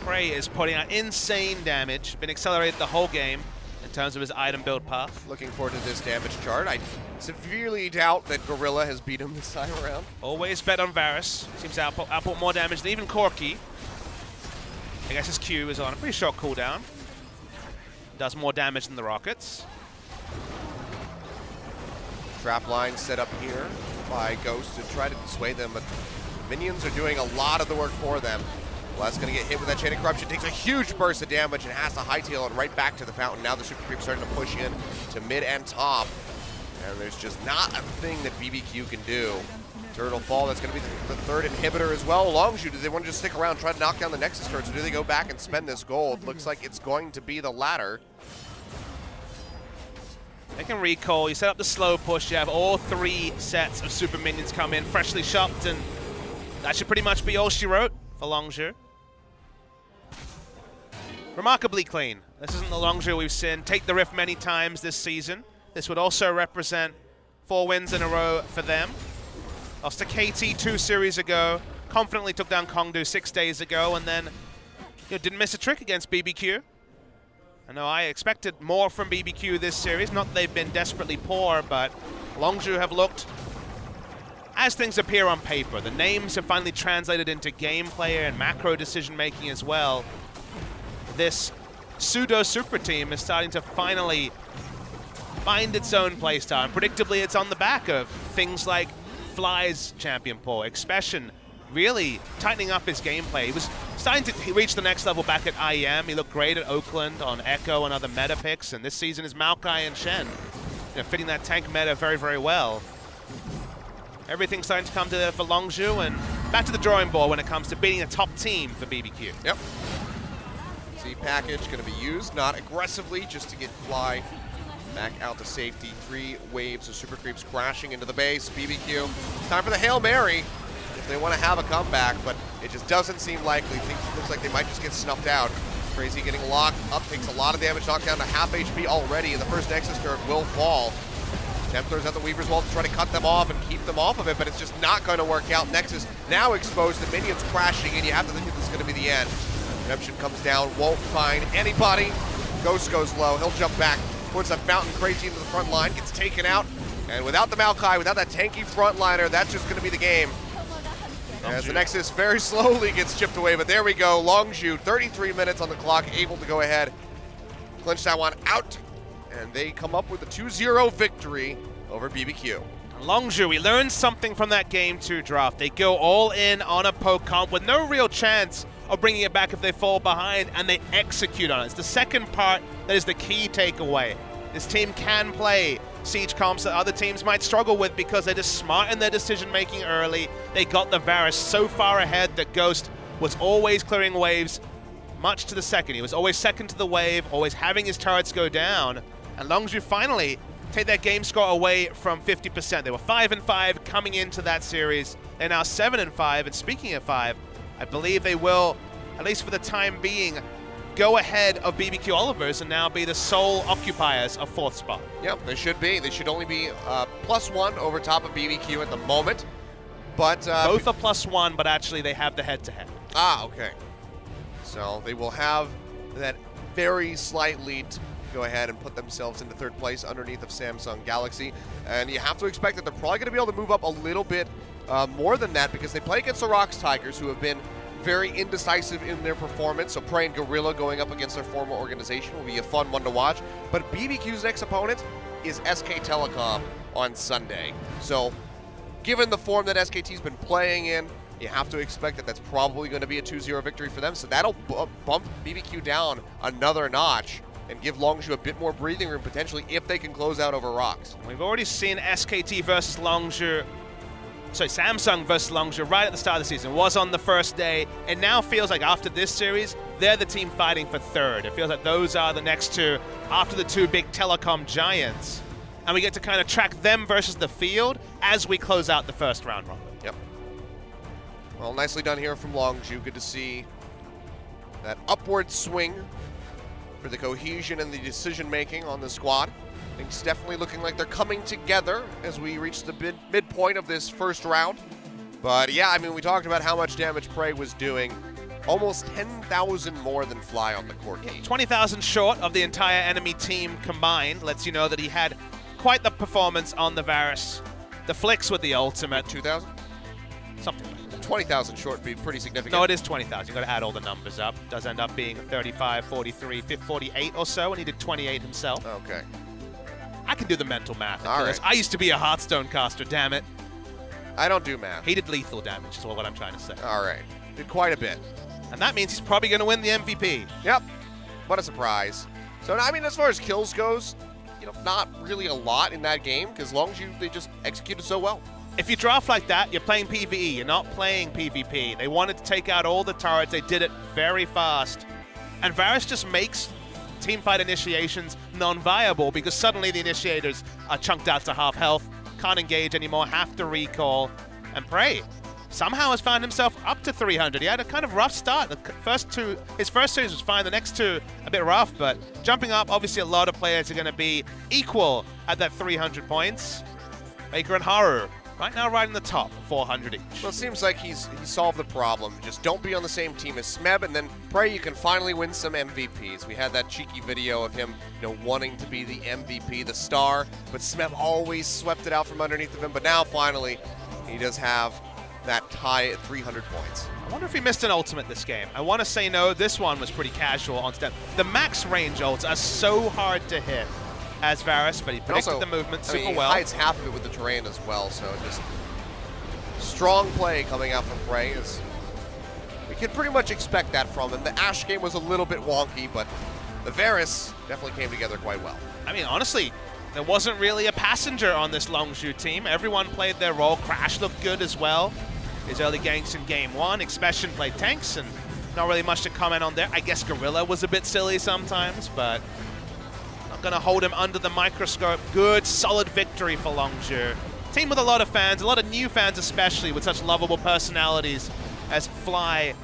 Prey is putting out insane damage. Been accelerated the whole game in terms of his item build path. Looking forward to this damage chart. I severely doubt that Gorilla has beat him this time around. Always bet on Varus. Seems to output more damage than even Corki. I guess his Q is on a pretty short cooldown. Does more damage than the Rockets. Trap line set up here by Ghost to try to dissuade them, but minions are doing a lot of the work for them. Blast going to get hit with that Chain of Corruption, takes a huge burst of damage and has to hightail it right back to the fountain. Now the Super Creep starting to push in to mid and top, and there's just not a thing that BBQ can do. Turtle fall, that's going to be the third inhibitor as well. Longzhu, do they want to just stick around, try to knock down the Nexus turret, or do they go back and spend this gold? Looks like it's going to be the latter. They can recall, you set up the slow push, you have all three sets of super minions come in, freshly shopped, and that should pretty much be all she wrote for Longzhu. Remarkably clean. This isn't the Longzhu we've seen take the Rift many times this season. This would also represent 4 wins in a row for them. Lost to KT 2 series ago, confidently took down Kongdu 6 days ago, and then didn't miss a trick against BBQ. I know I expected more from BBQ this series. Not that they've been desperately poor, but Longzhu have looked, as things appear on paper, the names have finally translated into gameplay and macro decision-making as well. This pseudo-super team is starting to finally find its own playstyle. And predictably, it's on the back of things like Fly's champion pool, Expression, really tightening up his gameplay. He was starting to reach the next level back at IEM. He looked great at Oakland on Echo and other meta picks, and this season is Maokai and Shen, fitting that tank meta very, very well. Everything's starting to come together for Longzhu, and back to the drawing board when it comes to beating a top team for BBQ. Yep. C package going to be used, not aggressively, just to get Fly back out to safety. 3 waves of Super Creeps crashing into the base. BBQ, time for the Hail Mary if they want to have a comeback, but it just doesn't seem likely. Looks like they might just get snuffed out. Crazy getting locked up, takes a lot of damage, knocked down to half HP already, and the first Nexus turret will fall. Templars at the Weaver's Wall to try to cut them off and keep them off of it, but it's just not going to work out. Nexus now exposed, the minions crashing, and you have to think that this is going to be the end. Redemption comes down, won't find anybody. Ghost goes low, he'll jump back towards that fountain. Crazy into the front line, gets taken out, and without the Maokai, without that tanky frontliner, that's just going to be the game. As the Nexus very slowly gets chipped away, but there we go. Longzhu, 33 minutes on the clock, able to go ahead, clinch that one out, and they come up with a 2-0 victory over BBQ. Longzhu, we learned something from that Game 2 draft. They go all in on a poke comp with no real chance of bringing it back if they fall behind, and they execute on it. It's the second part that is the key takeaway. This team can play siege comps that other teams might struggle with because they're just smart in their decision-making early. They got the Varus so far ahead that Ghost was always clearing waves much to the second. He was always second to the wave, always having his turrets go down. And Longzhu finally take their game score away from 50%. They were 5-5 coming into that series. They're now 7-5, and speaking of 5, I believe they will, at least for the time being, go ahead of BBQ Olivers and now be the sole occupiers of 4th spot. Yep, they should be. They should only be +1 over top of BBQ at the moment. But both are +1, but actually they have the head-to-head. Ah, okay. So they will have that very slight lead to go ahead and put themselves into third place underneath of Samsung Galaxy. And you have to expect that they're probably going to be able to move up a little bit more than that, because they play against the Rocks Tigers, who have been very indecisive in their performance. So Prey and Gorilla going up against their former organization will be a fun one to watch. But BBQ's next opponent is SK Telecom on Sunday. So given the form that SKT's been playing in, you have to expect that that's probably going to be a 2-0 victory for them. So that'll bump BBQ down another notch and give Longzhu a bit more breathing room potentially if they can close out over Rocks. We've already seen SKT versus Longzhu, sorry, Samsung versus Longzhu right at the start of the season. Was on the first day. It now feels like after this series, they're the team fighting for third. It feels like those are the next two after the two big telecom giants. And we get to kind of track them versus the field as we close out the first round. Yep. Well, nicely done here from Longzhu. Good to see that upward swing for the cohesion and the decision-making on the squad. Things definitely looking like they're coming together as we reach the midpoint of this first round. But yeah, I mean, we talked about how much damage Prey was doing. Almost 10,000 more than Fly on the court. Yeah, 20,000 short of the entire enemy team combined. Lets you know that he had quite the performance on the Varus. The flicks with the ultimate. 2,000? Something like that. 20,000 short would be pretty significant. No, it is 20,000. You've got to add all the numbers up. It does end up being 35, 43, 48 or so, and he did 28 himself. Okay. I can do the mental math. All right. I used to be a Hearthstone caster, damn it. I don't do math. He did lethal damage, is what I'm trying to say. All right. Did quite a bit. And that means he's probably going to win the MVP. Yep. What a surprise. So, I mean, as far as kills goes, you know, not really a lot in that game, because Longzhu, they just executed so well. If you draft like that, you're playing PvE, you're not playing PvP. They wanted to take out all the turrets, they did it very fast. And Varus just makes teamfight initiations non-viable because suddenly the initiators are chunked out to half health, can't engage anymore, have to recall, and Prey somehow has found himself up to 300. He had a kind of rough start. His first series was fine, the next two a bit rough, but jumping up, obviously a lot of players are going to be equal at that 300 points. Baker and Haru right now right in the top, 400 each. Well, it seems like he solved the problem. Just don't be on the same team as Smeb, and then Prey you can finally win some MVPs. We had that cheeky video of him, you know, wanting to be the MVP, the star, but Smeb always swept it out from underneath of him. But now finally, he does have that tie at 300 points. I wonder if he missed an ultimate this game. I want to say no, this one was pretty casual on step. The max range ults are so hard to hit as Varus, but he predicted the movement super well. He hides half of it with the terrain as well, so just strong play coming out from Prey. We can pretty much expect that from him. The Ashe game was a little bit wonky, but the Varus definitely came together quite well. I mean, honestly, there wasn't really a passenger on this Longzhu team. Everyone played their role. Crash looked good as well. His early ganks in game one. Expression played tanks, and not really much to comment on there. I guess Gorilla was a bit silly sometimes, but not going to hold him under the microscope. Good, solid victory for Longzhu. Team with a lot of fans, a lot of new fans especially, with such lovable personalities as Fly,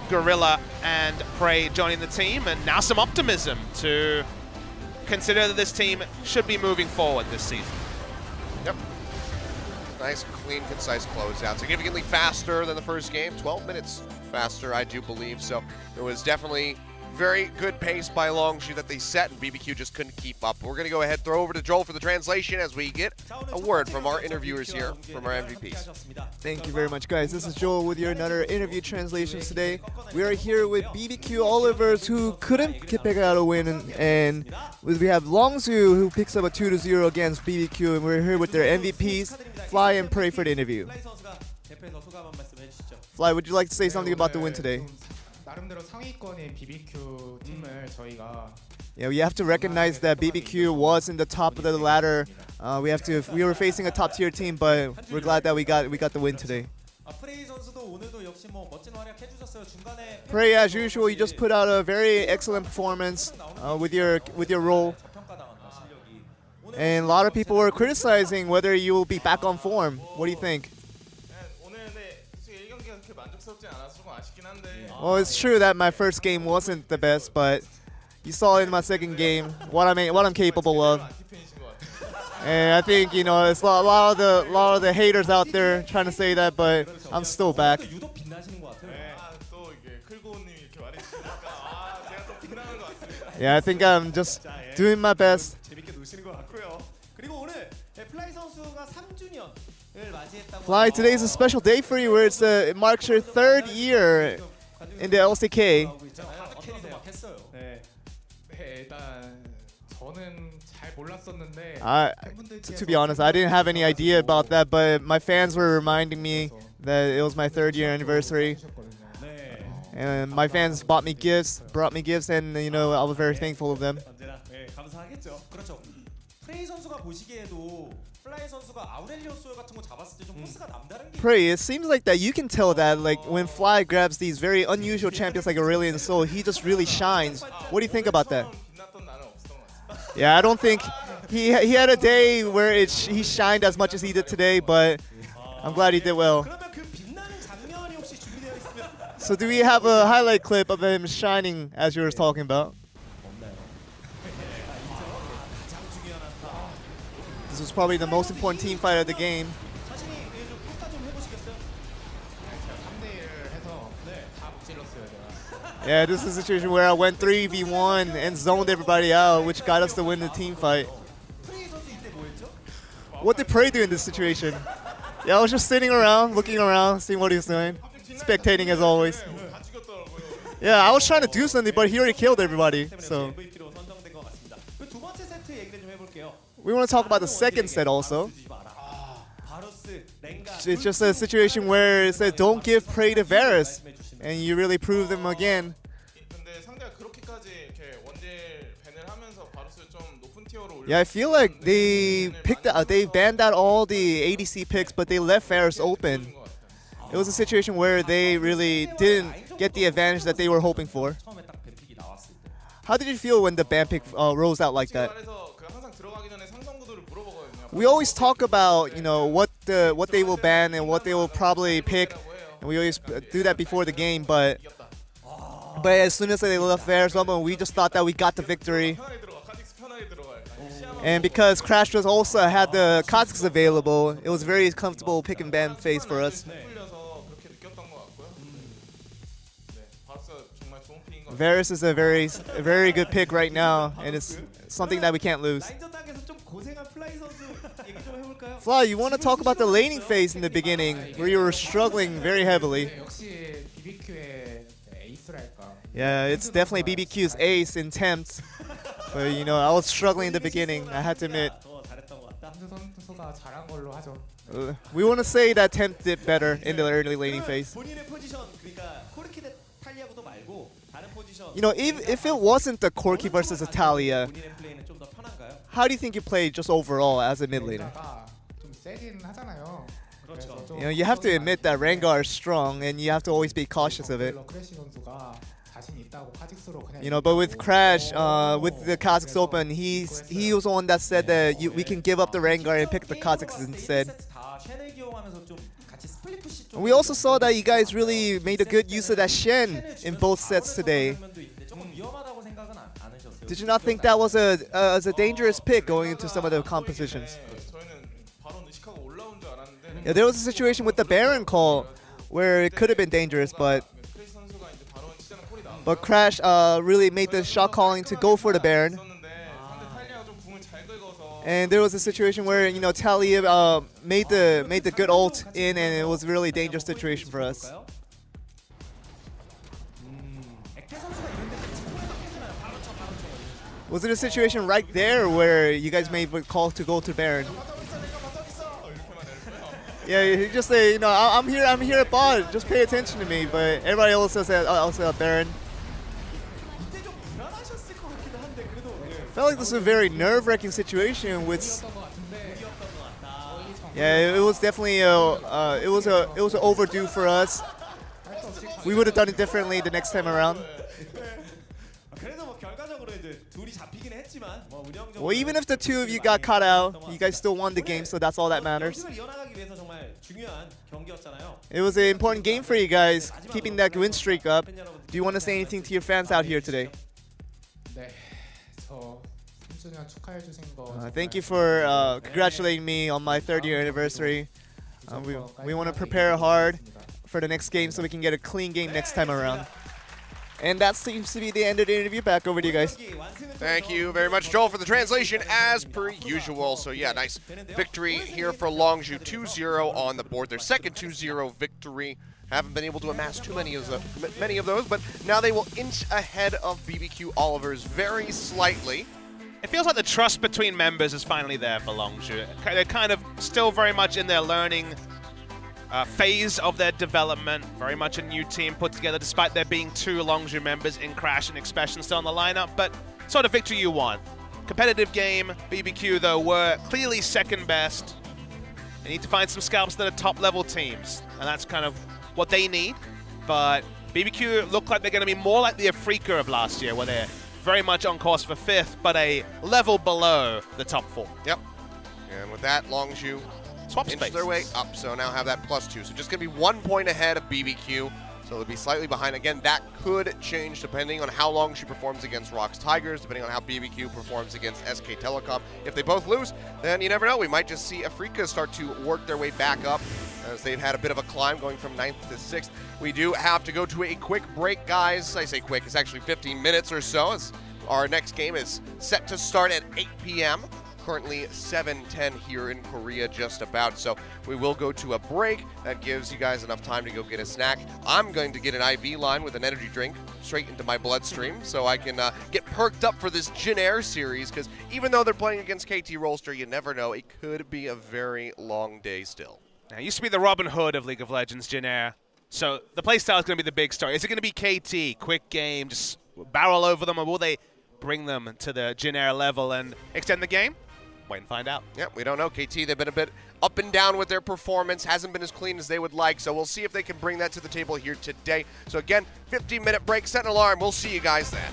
Gorilla, and Prey joining the team, and now some optimism to consider that this team should be moving forward this season. Yep. Nice, clean, concise closeout. Significantly faster than the first game. 12 minutes faster, I do believe. So it was definitely very good pace by Longzhu that they set, and BBQ just couldn't keep up. We're going to go ahead and throw over to Joel for the translation as we get a word from our interviewers here, from our MVPs. Thank you very much, guys. This is Joel with your another interview translations today. We are here with BBQ Olivers, who couldn't pick out a win, and we have Longzhu, who picks up a 2-0 against BBQ, and we're here with their MVPs, Fly and Prey, for the interview. Fly, would you like to say something about the win today? 나름대로 상위권의 BBQ 팀을 저희가 Yeah, we have to recognize that BBQ was in the top of the ladder. We were facing a top tier team, but we're glad that we got the win today. 프레이 선수도 오늘도 역시 뭐 멋진 활약 해주셨어요. 중간에 Prey, as usual, you just put out a very excellent performance with your role. And a lot of people were criticizing whether you will be back on form. What do you think? Well, it's true that my first game wasn't the best, but you saw in my second game what I'm capable of. And I think, you know, it's a lot of the haters out there trying to say that, but I'm still back. Yeah, I think I'm just doing my best. 재밌게 노시는 것 같고요. 그리고 오늘 플라이 선수가 3주년을 맞이했다고. Fly, today is a special day for you where it marks your 3rd year in the LCK. 어떻게 생각했어요? 네. 네, 일단 저는 잘 몰랐었는데 To be honest, I didn't have any idea about that, but my fans were reminding me that it was my 3rd year anniversary. 네. And my fans brought me gifts, and you know, I was very thankful of them. 언제나 감사하겠죠. 그렇죠. 프레이 선수가 보시기에도 플라이 선수가 아우렐리오스 같은 거 잡았을 때 좀 포스가 남다른 게. Pray, it seems like that you can tell that like when Fly grabs these very unusual champions like Aurelion Sol, he just really shines. What do you think about that? Yeah, I don't think he had a day where he shined as much as he did today, but I'm glad he did well. 그러면 그 빛나는 장면이 혹시 준비되어 있으면. So do we have a highlight clip of him shining as you were talking about? This was probably the most important team fight of the game. 자신이 좀 평가 좀 해보시겠어요? 3대1 해서 다 찔렀어요, 제가. Yeah, this is a situation where I went 3v1 and zoned everybody out, which got us to win the team fight. 프레이 선수 이때 뭐였죠? What did Prey do in this situation? Yeah, I was just sitting around, looking around, seeing what he was doing, spectating as always. Yeah, I was trying to do something, but he already killed everybody. So MVP로 선정된 것 같습니다. 그 두 번째 세트 얘기를 좀 해볼게요. we want to talk about the second set also. 바루스, 랭가. It's just a situation where it said don't give Prey to Varus, and you really proved them again. 근데 상대가 그렇게까지 이렇게 원딜 밴을 하면서 바루스를 좀 높은 티어로 올려. Yeah, I feel like they banned out all the ADC picks, but they left Varus open. It was a situation where they really didn't get the advantage that they were hoping for. 처음에 딱 뱀픽이 나왔을 때. How did you feel when the ban pick rolls out like that? 말해서 그 항상 들어가기 전에 상성 구도를 물어보거든요. We always talk about, you know, what they will ban and what they will probably pick, and we always do that before the game. But as soon as they left Varus open, we just thought that we got the victory. 편하게 들어가. 카직스 편하게 들어가요. And because Crash was also had the Kha'Zix available, it was very comfortable pick and ban phase for us. 풀려서 그렇게 느꼈던 것 같고요. 네, 바루스가 정말 좋은 픽인 것 같아요. Varus is a very good pick right now, and it's something that we can't lose. 라인전 단계에서 좀 고생한 플라이 선수 얘기 좀 해볼까요? Fly, you want to talk about the laning phase in the beginning, where you were struggling very heavily. 역시 BBQ의 에이스랄까. Yeah, it's definitely BBQ's ace in temps. But you know, I was struggling in the beginning, I had to admit. 더 잘했던 것 같다. 한주 선수가 잘한 걸로 하죠. We want to say that temp did better in the early laning phase. 본인의 포지션 그러니까 코르키 대 탈리아구도 말고 다른 포지션. You know, if it wasn't the Corki versus Italia, 본인의 플레이는 좀 더 편한가요? how do you think you played just overall as a mid laner? 좀 세긴 하잖아요. 그렇죠. You know, you have to admit that Rengar is strong, and you have to always be cautious of it. 크래시 선수가 자신 있다고 카직스로 그냥. You know, but with Crash, with the Kha'Zix open, he was the one that said that we can give up the Rengar and pick the Kha'Zix instead. 다 쉔을 기용하면서 좀 같이 스플릿 푸시 좀. And we also saw that you guys really made a good use of that Shen in both sets today. 조금 위험하다고 생각은 않으셨어요? Did you not think that was a dangerous pick going into some of the compositions? 저희는 바로 의식하고 올라온 줄 알았는데. Yeah, there was a situation with the Baron call where it could have been dangerous, but 크레이스 선수가 이제 바로 치자는 콜이 나온. Crash really made the shot calling to go for the Baron. 있었는데 상대 탈리아가 좀 궁을 잘 긁어서. And there was a situation where, you know, Talia made the good ult in, and it was a really dangerous situation for us. Was it a situation right there where you guys made the call to go to Baron? Yeah, you just say, you know, I'm here at bot, just pay attention to me. But everybody else says also at Baron. Felt like this was a very nerve-wracking situation with. Yeah, it was definitely it was an overdue for us. We would have done it differently the next time around. 그래도 뭐 결과적으로 이제 둘이 잡히긴 했지만 뭐 운영적으로. Well, even if the two of you got caught out, you guys still won the game, so that's all that matters. 경기를 이어나가기 위해서 정말 중요한 경기였잖아요. It was an important game for you guys, keeping that win streak up. Do you want to say anything to your fans out here today? 네, 저 3주년 축하해 주신 거. Thank you for congratulating me on my 3rd year anniversary. We want to prepare hard for the next game so we can get a clean game next time around. And that seems to be the end of the interview. Back over to you guys. Thank you very much, Joel, for the translation, as per usual. So yeah, nice victory here for Longzhu, 2-0 on the board. Their second 2-0 victory. Haven't been able to amass too many of those, but now they will inch ahead of BBQ Olivers very slightly. It feels like the trust between members is finally there for Longzhu. They're kind of still very much in their learning phase of their development. Very much a new team put together, despite there being 2 Longzhu members in Crash and Expression still on the lineup. But sort of victory you want. Competitive game. BBQ, though, were clearly second best. They need to find some scalps that are top-level teams, and that's kind of what they need. But BBQ look like they're going to be more like the Afrika of last year, where they're very much on course for 5th, but a level below the top 4. Yep. And with that, Longzhu inch their way up, so now have that +2. So just going to be 1 point ahead of BBQ. So they'll be slightly behind. Again, that could change depending on how Longzhu performs against Rocks Tigers, depending on how BBQ performs against SK Telecom. If they both lose, then you never know. We might just see Afrika start to work their way back up, as they've had a bit of a climb going from 9th to 6th. We do have to go to a quick break, guys. I say quick, it's actually 15 minutes or so, as our next game is set to start at 8 p.m. Currently 7:10 here in Korea, just about. So we will go to a break. That gives you guys enough time to go get a snack. I'm going to get an IV line with an energy drink straight into my bloodstream so I can get perked up for this Jin Air series, because even though they're playing against KT Rolster, you never know. It could be a very long day still. Now, it used to be the Robin Hood of League of Legends, Jin Air. So the playstyle is going to be the big story. Is it going to be KT, quick game, just barrel over them, or will they bring them to the Jin Air level and extend the game? Wait and find out. Yeah, we don't know. KT, they've been a bit up and down with their performance. Hasn't been as clean as they would like, so we'll see if they can bring that to the table here today. So again, 15-minute break, set an alarm. We'll see you guys then.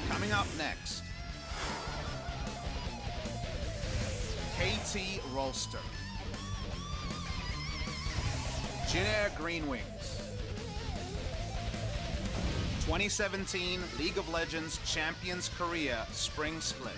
Coming up next, KT Rolster, Jin Air GreenWings, 2017 League of Legends Champions Korea Spring Split.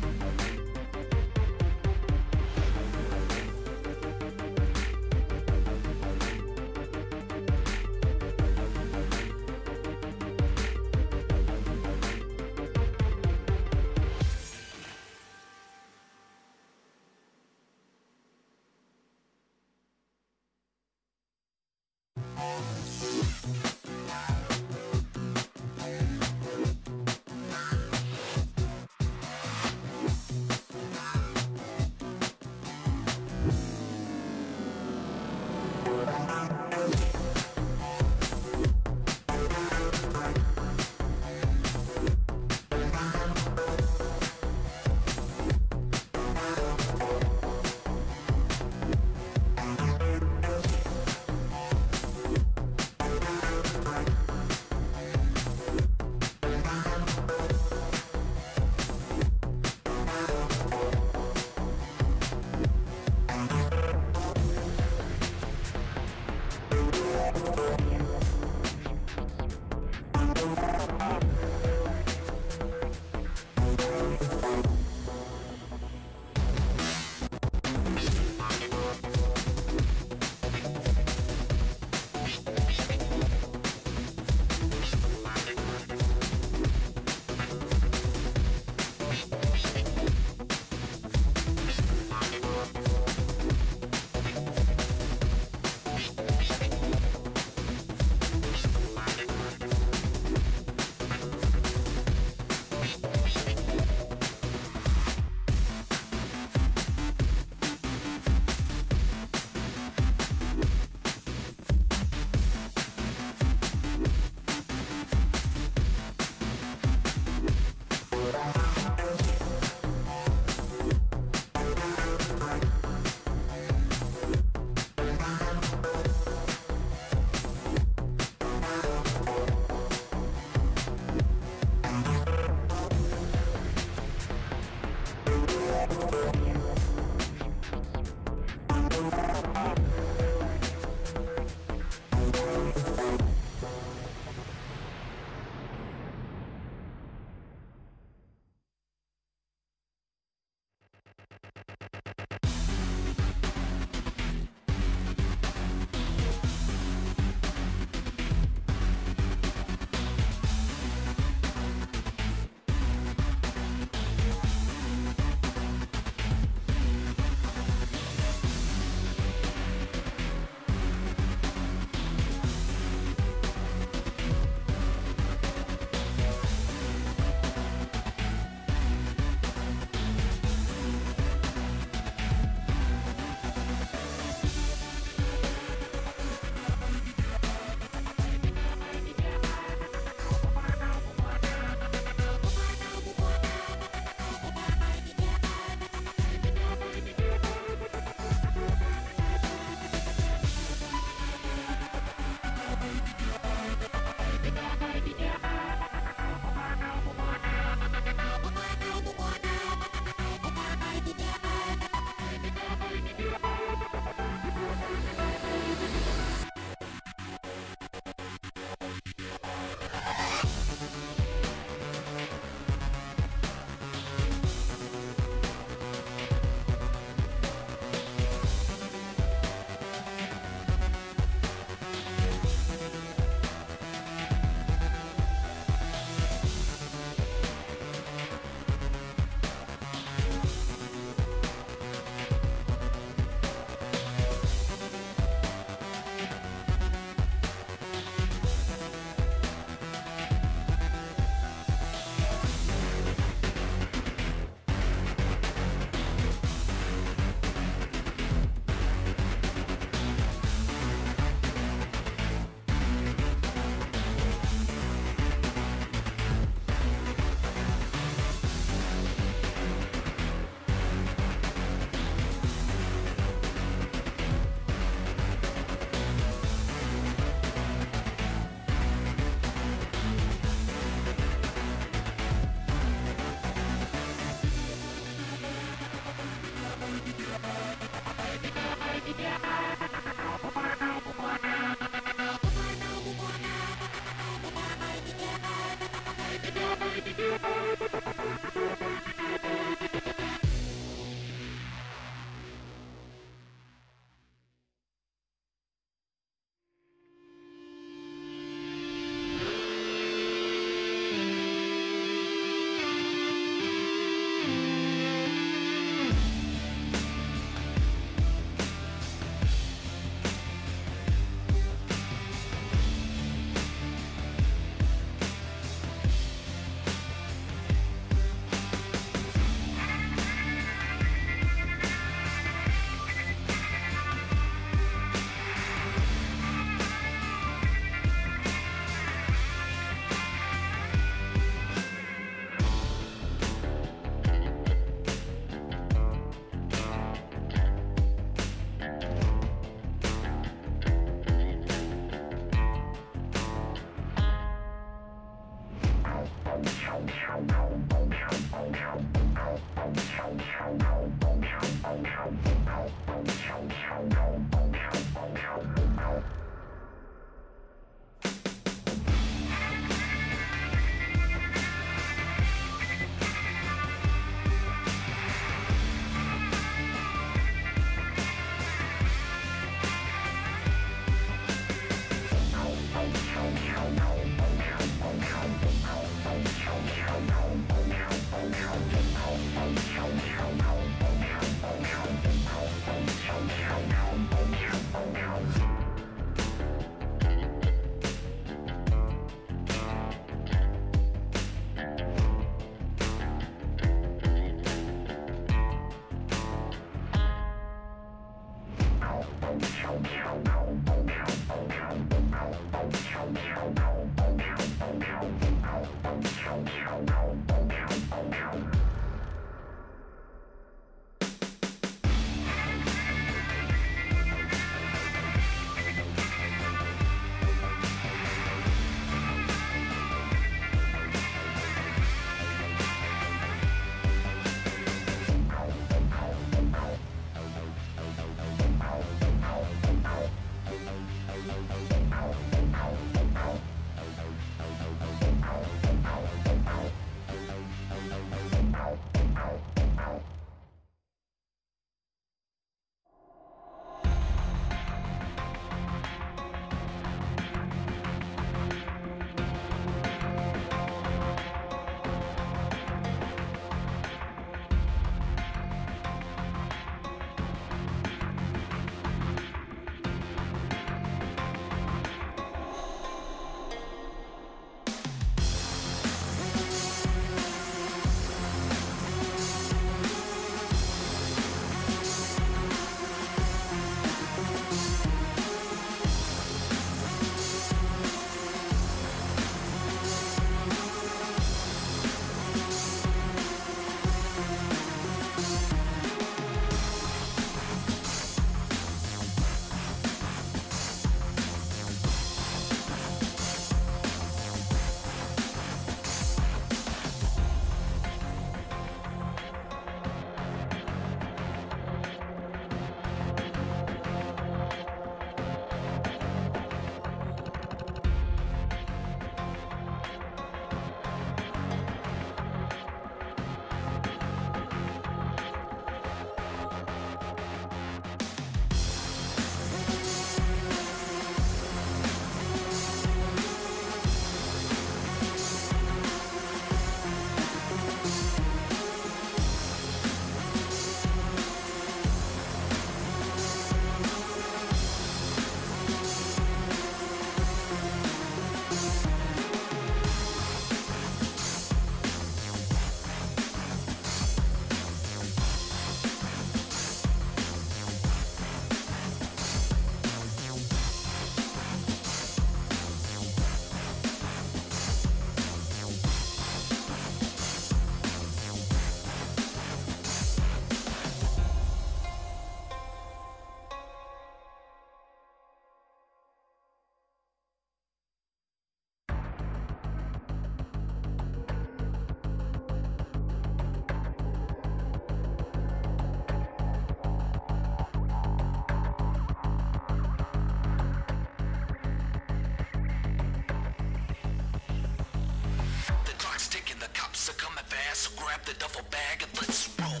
The clock's ticking, the cops are coming fast, so grab the duffel bag and let's roll.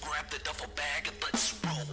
Grab the duffel bag and let's roll.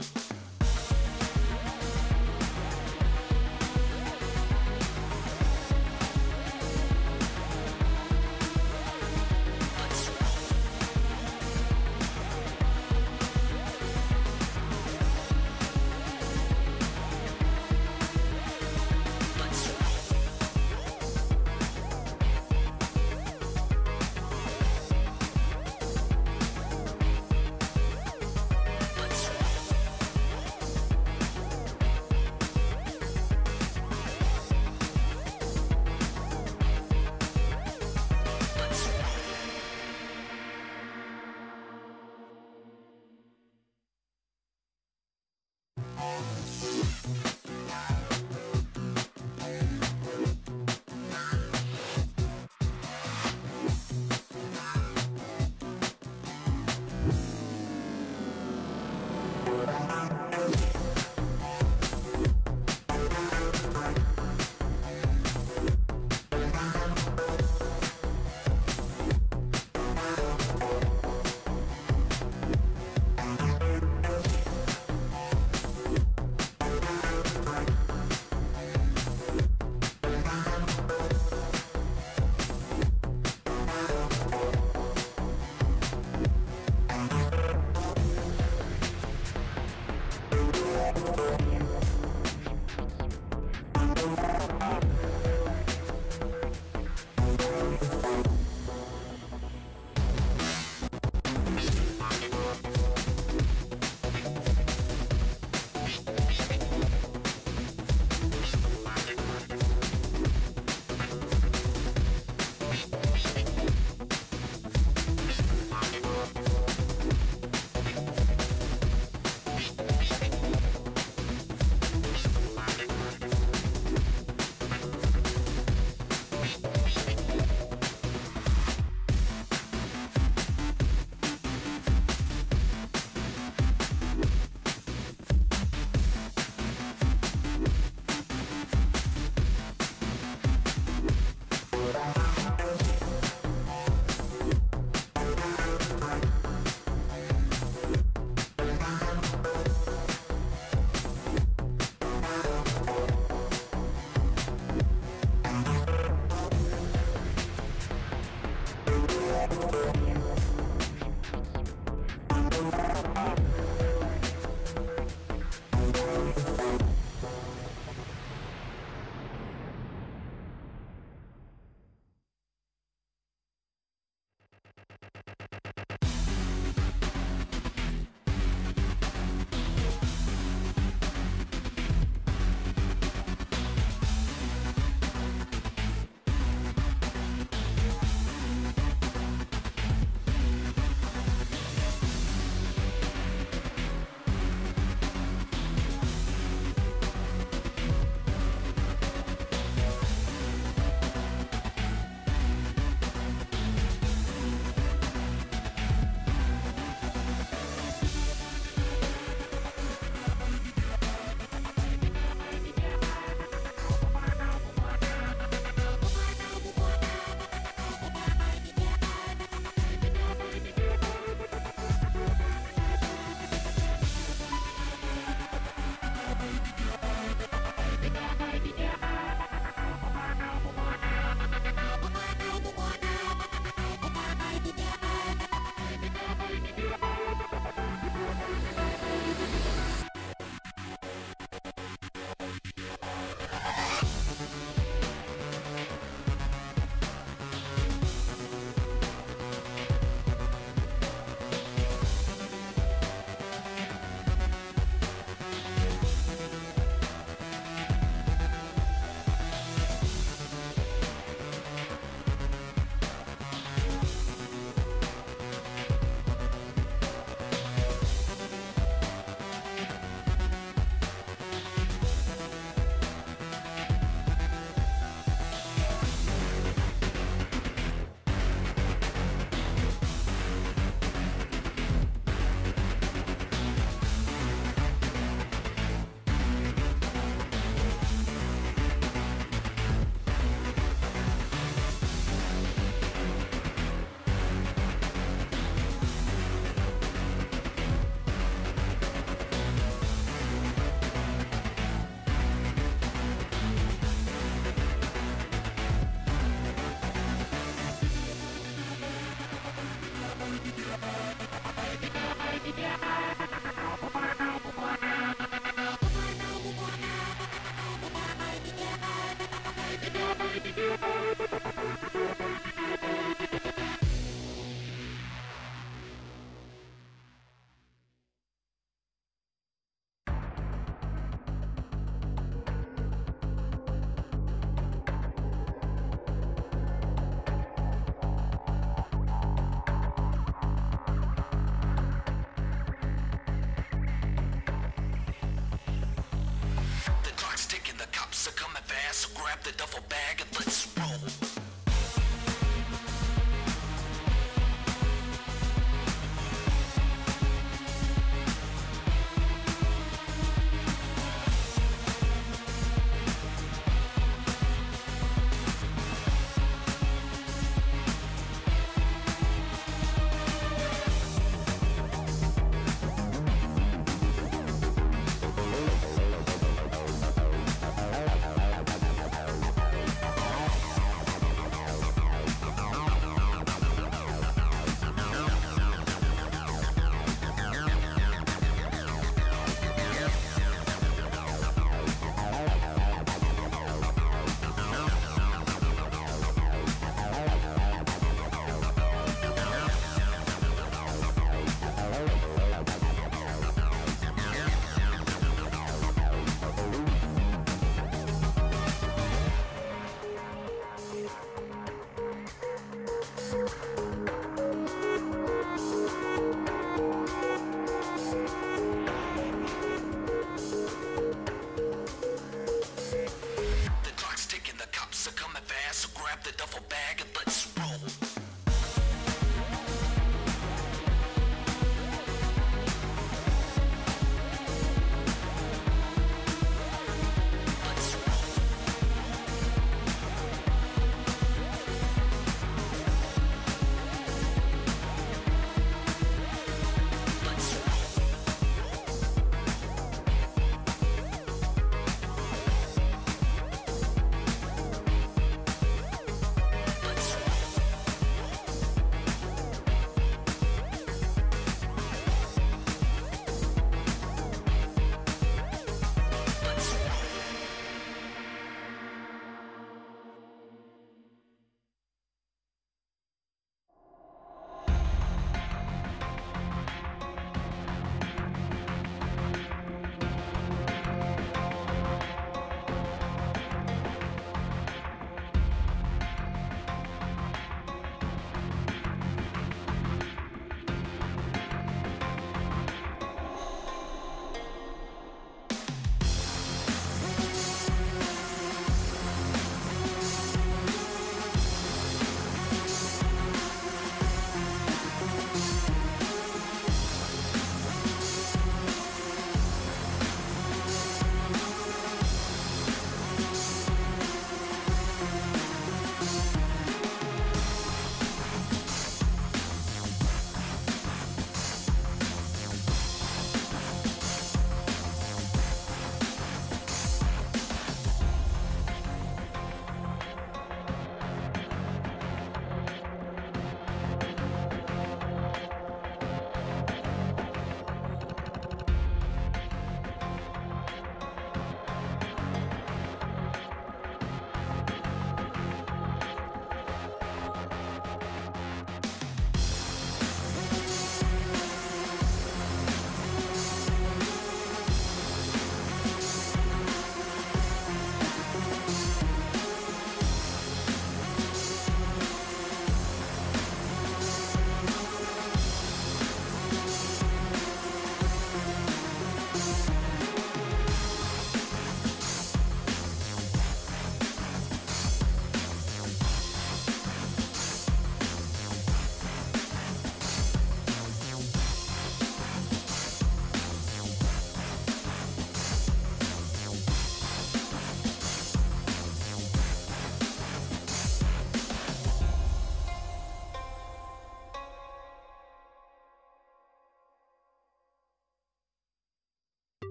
clock's ticking, the cops are coming fast, so grab the duffel bag and let's roll.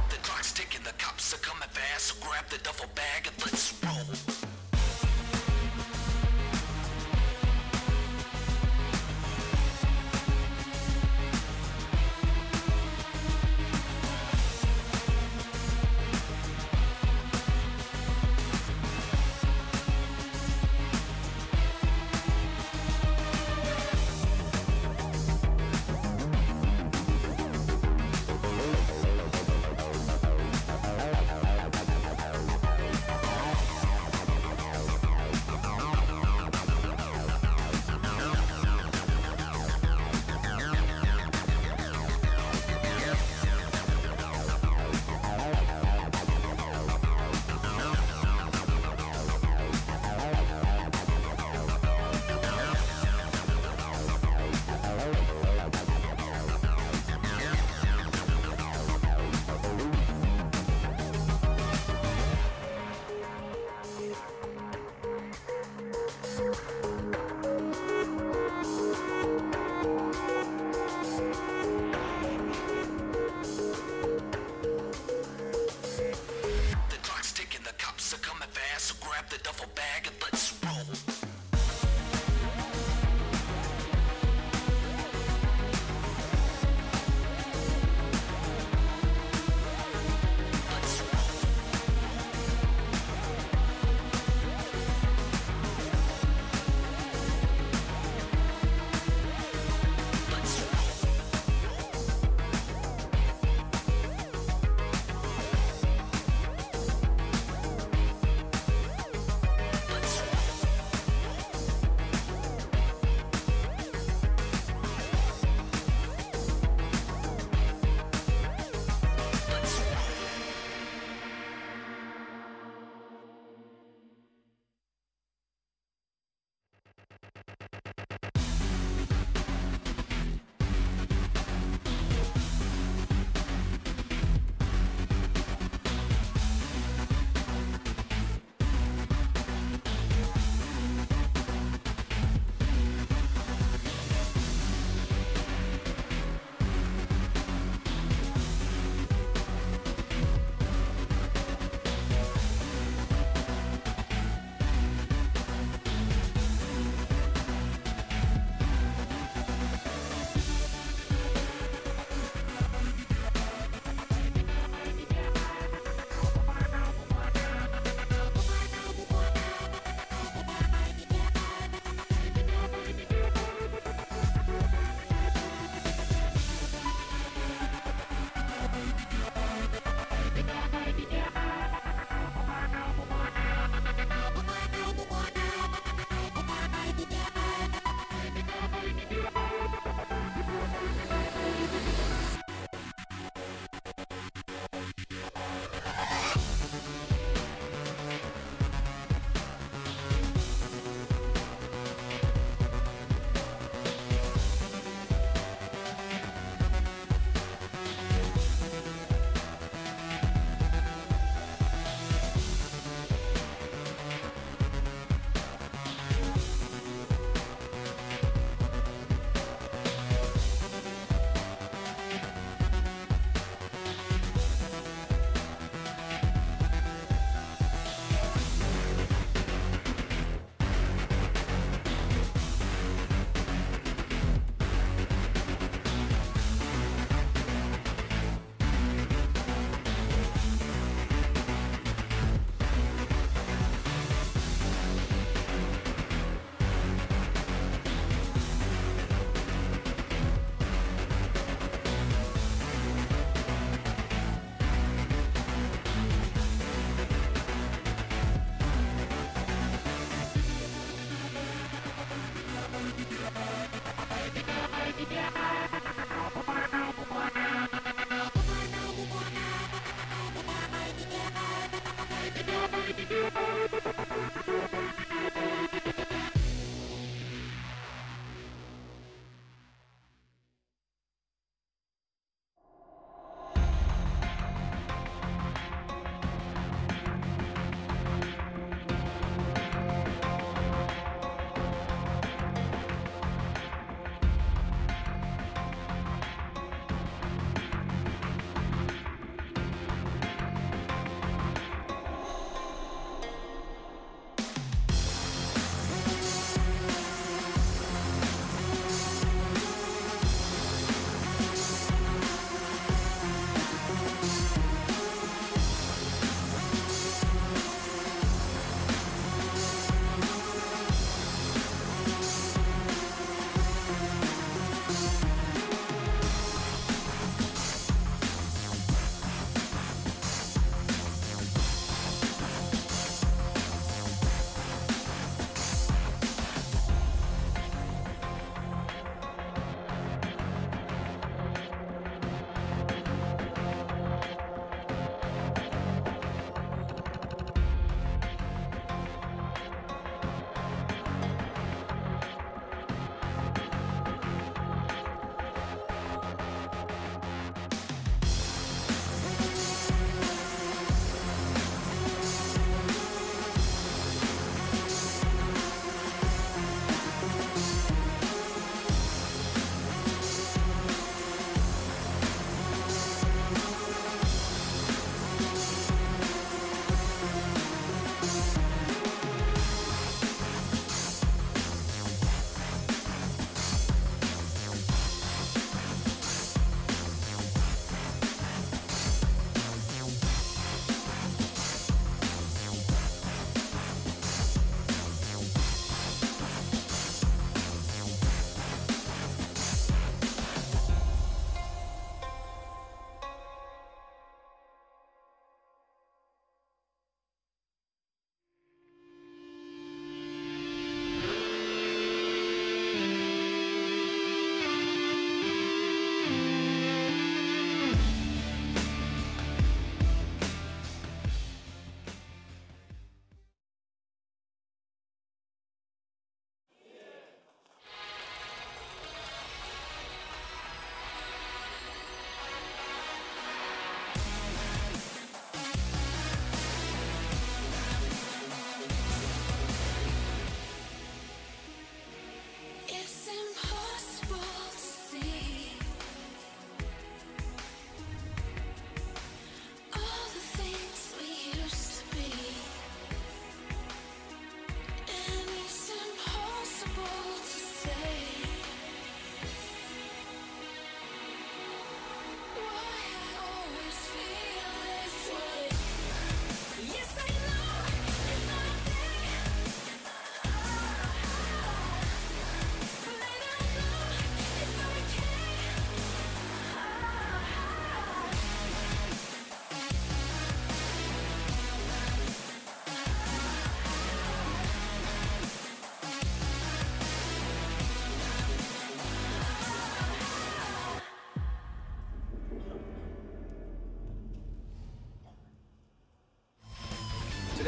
The clock's ticking, the cops are coming fast, so grab the duffel bag and let's roll. The clock's ticking, the cops are coming fast, so grab the duffel bag and let's roll. Let's roll. Let's roll. Let's roll.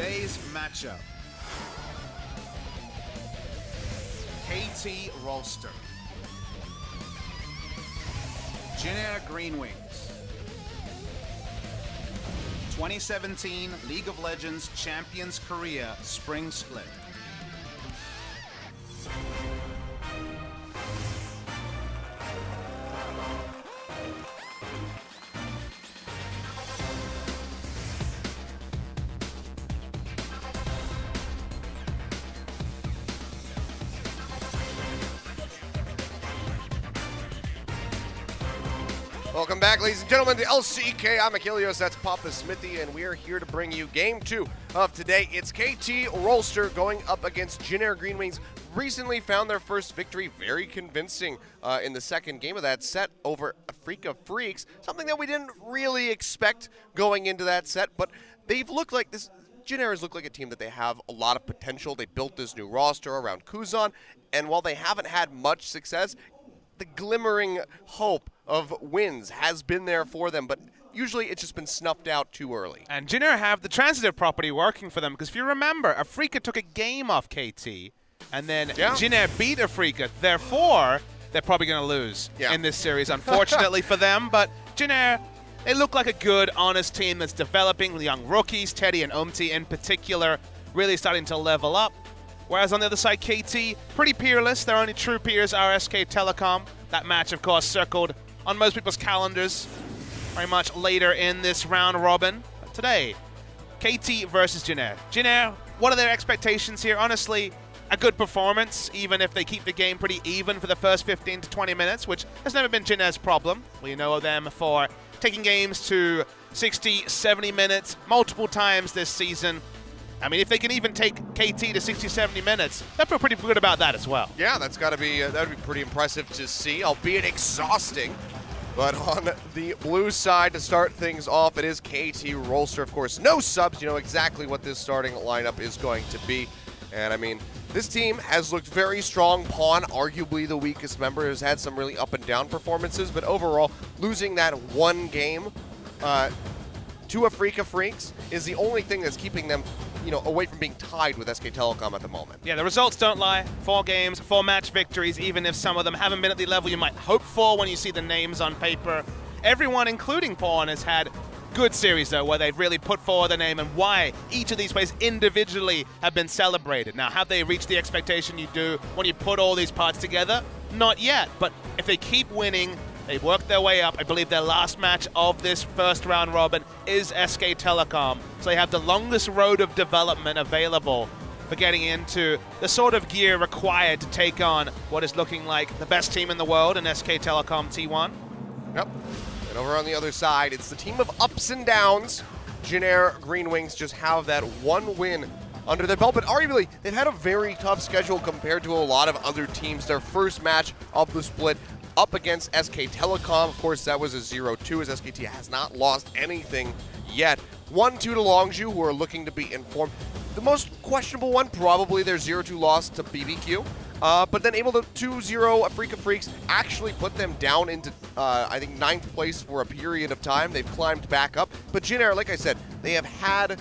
Today's matchup. KT Rolster. Jin Air GreenWings. 2017 League of Legends Champions Korea Spring Split. Welcome back, ladies and gentlemen, to LCK. I'm Achilles, that's Papa Smithy, and we are here to bring you game 2 of today. It's KT Rolster going up against Jin Air GreenWings. Recently found their first victory, very convincing in the second game of that set over Africa Freaks. Something that we didn't really expect going into that set, but they've looked like this. Jin Air has looked like a team that they have a lot of potential. They built this new roster around Kuzan, and while they haven't had much success, the glimmering hope of wins has been there for them, but usually it's just been snuffed out too early. And Jin Air have the transitive property working for them, because if you remember, Africa took a game off KT, and then Jin Air beat Africa. Therefore, they're probably going to lose in this series, unfortunately for them. But Jin Air, they look like a good, honest team that's developing. The young rookies, Teddy and Umti in particular, really starting to level up. Whereas on the other side, KT, pretty peerless. Their only true peers are SK Telecom. That match, of course, circled on most people's calendars very much later in this round robin. But today, KT versus Jin Air. Jin Air, what are their expectations here? Honestly, a good performance, even if they keep the game pretty even for the first 15 to 20 minutes, which has never been Jin Air's problem. We know them for taking games to 60, 70 minutes multiple times this season. I mean, if they can even take KT to 60, 70 minutes, they feel pretty good about that as well. Yeah, that's got to be that would be pretty impressive to see, albeit exhausting. But on the blue side, to start things off, it is KT Rolster. Of course, no subs. You know exactly what this starting lineup is going to be. And I mean, this team has looked very strong. Pawn, arguably the weakest member, has had some really up and down performances. But overall, losing that one game to Africa Freaks is the only thing that's keeping them, you know, away from being tied with SK Telecom at the moment. Yeah, the results don't lie. 4 games, 4 match victories, even if some of them haven't been at the level you might hope for when you see the names on paper. Everyone, including Pawn, has had good series, though, where they've really put forward their name and why each of these players individually have been celebrated. Now, have they reached the expectation you do when you put all these parts together? Not yet, but if they keep winning, they work their way up. I believe their last match of this first round robin is SK Telecom. So they have the longest road of development available for getting into the sort of gear required to take on what is looking like the best team in the world in SK Telecom T1. Yep. And over on the other side, it's the team of ups and downs. Jin Air GreenWings just have that one win under their belt, but arguably they've had a very tough schedule compared to a lot of other teams. Their first match of the split up against SK Telecom. Of course, that was a 0-2 as SKT has not lost anything yet. 1-2 to Longzhu, who are looking to be informed. The most questionable one, probably their 0-2 loss to BBQ. But then able to 2-0 Africa Freaks actually put them down into, I think, 9th place for a period of time. They've climbed back up. But Jin Air, like I said, they have had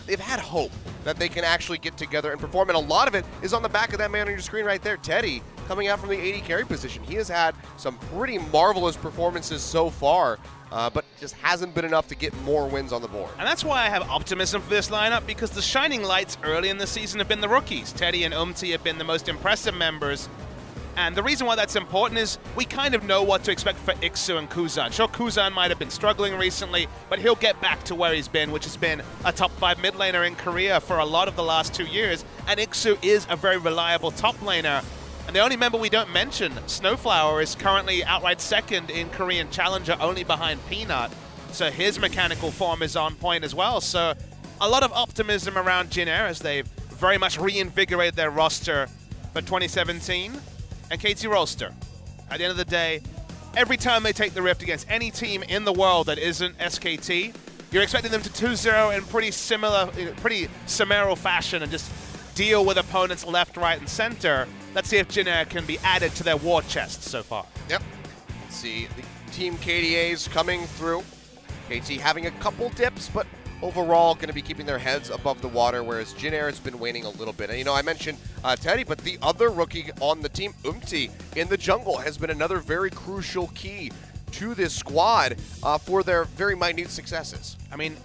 hope that they can actually get together and perform, and a lot of it is on the back of that man on your screen right there, Teddy, coming out from the AD carry position. He has had some pretty marvelous performances so far, but just hasn't been enough to get more wins on the board. And that's why I have optimism for this lineup, because the shining lights early in the season have been the rookies. Teddy and Umti have been the most impressive members. And the reason why that's important is we kind of know what to expect for Iksu and Kuzan. Sure, Kuzan might have been struggling recently, but he'll get back to where he's been, which has been a top 5 mid laner in Korea for a lot of the last 2 years. And Iksu is a very reliable top laner. And the only member we don't mention, Snowflower, is currently outright second in Korean Challenger, only behind Peanut. So his mechanical form is on point as well. So a lot of optimism around Jin Air as they've very much reinvigorated their roster for 2017. And KT Rolster, at the end of the day, every time they take the Rift against any team in the world that isn't SKT, you're expecting them to 2-0 in pretty similar fashion and just deal with opponents left, right, and center. Let's see if Jin Air can be added to their war chest so far. Yep. Let's see the Team KDAs coming through. KT having a couple dips, but overall going to be keeping their heads above the water, whereas Jin Air has been waning a little bit. And, you know, I mentioned Teddy, but the other rookie on the team, in the jungle, has been another very crucial key to this squad for their very minute successes. I mean,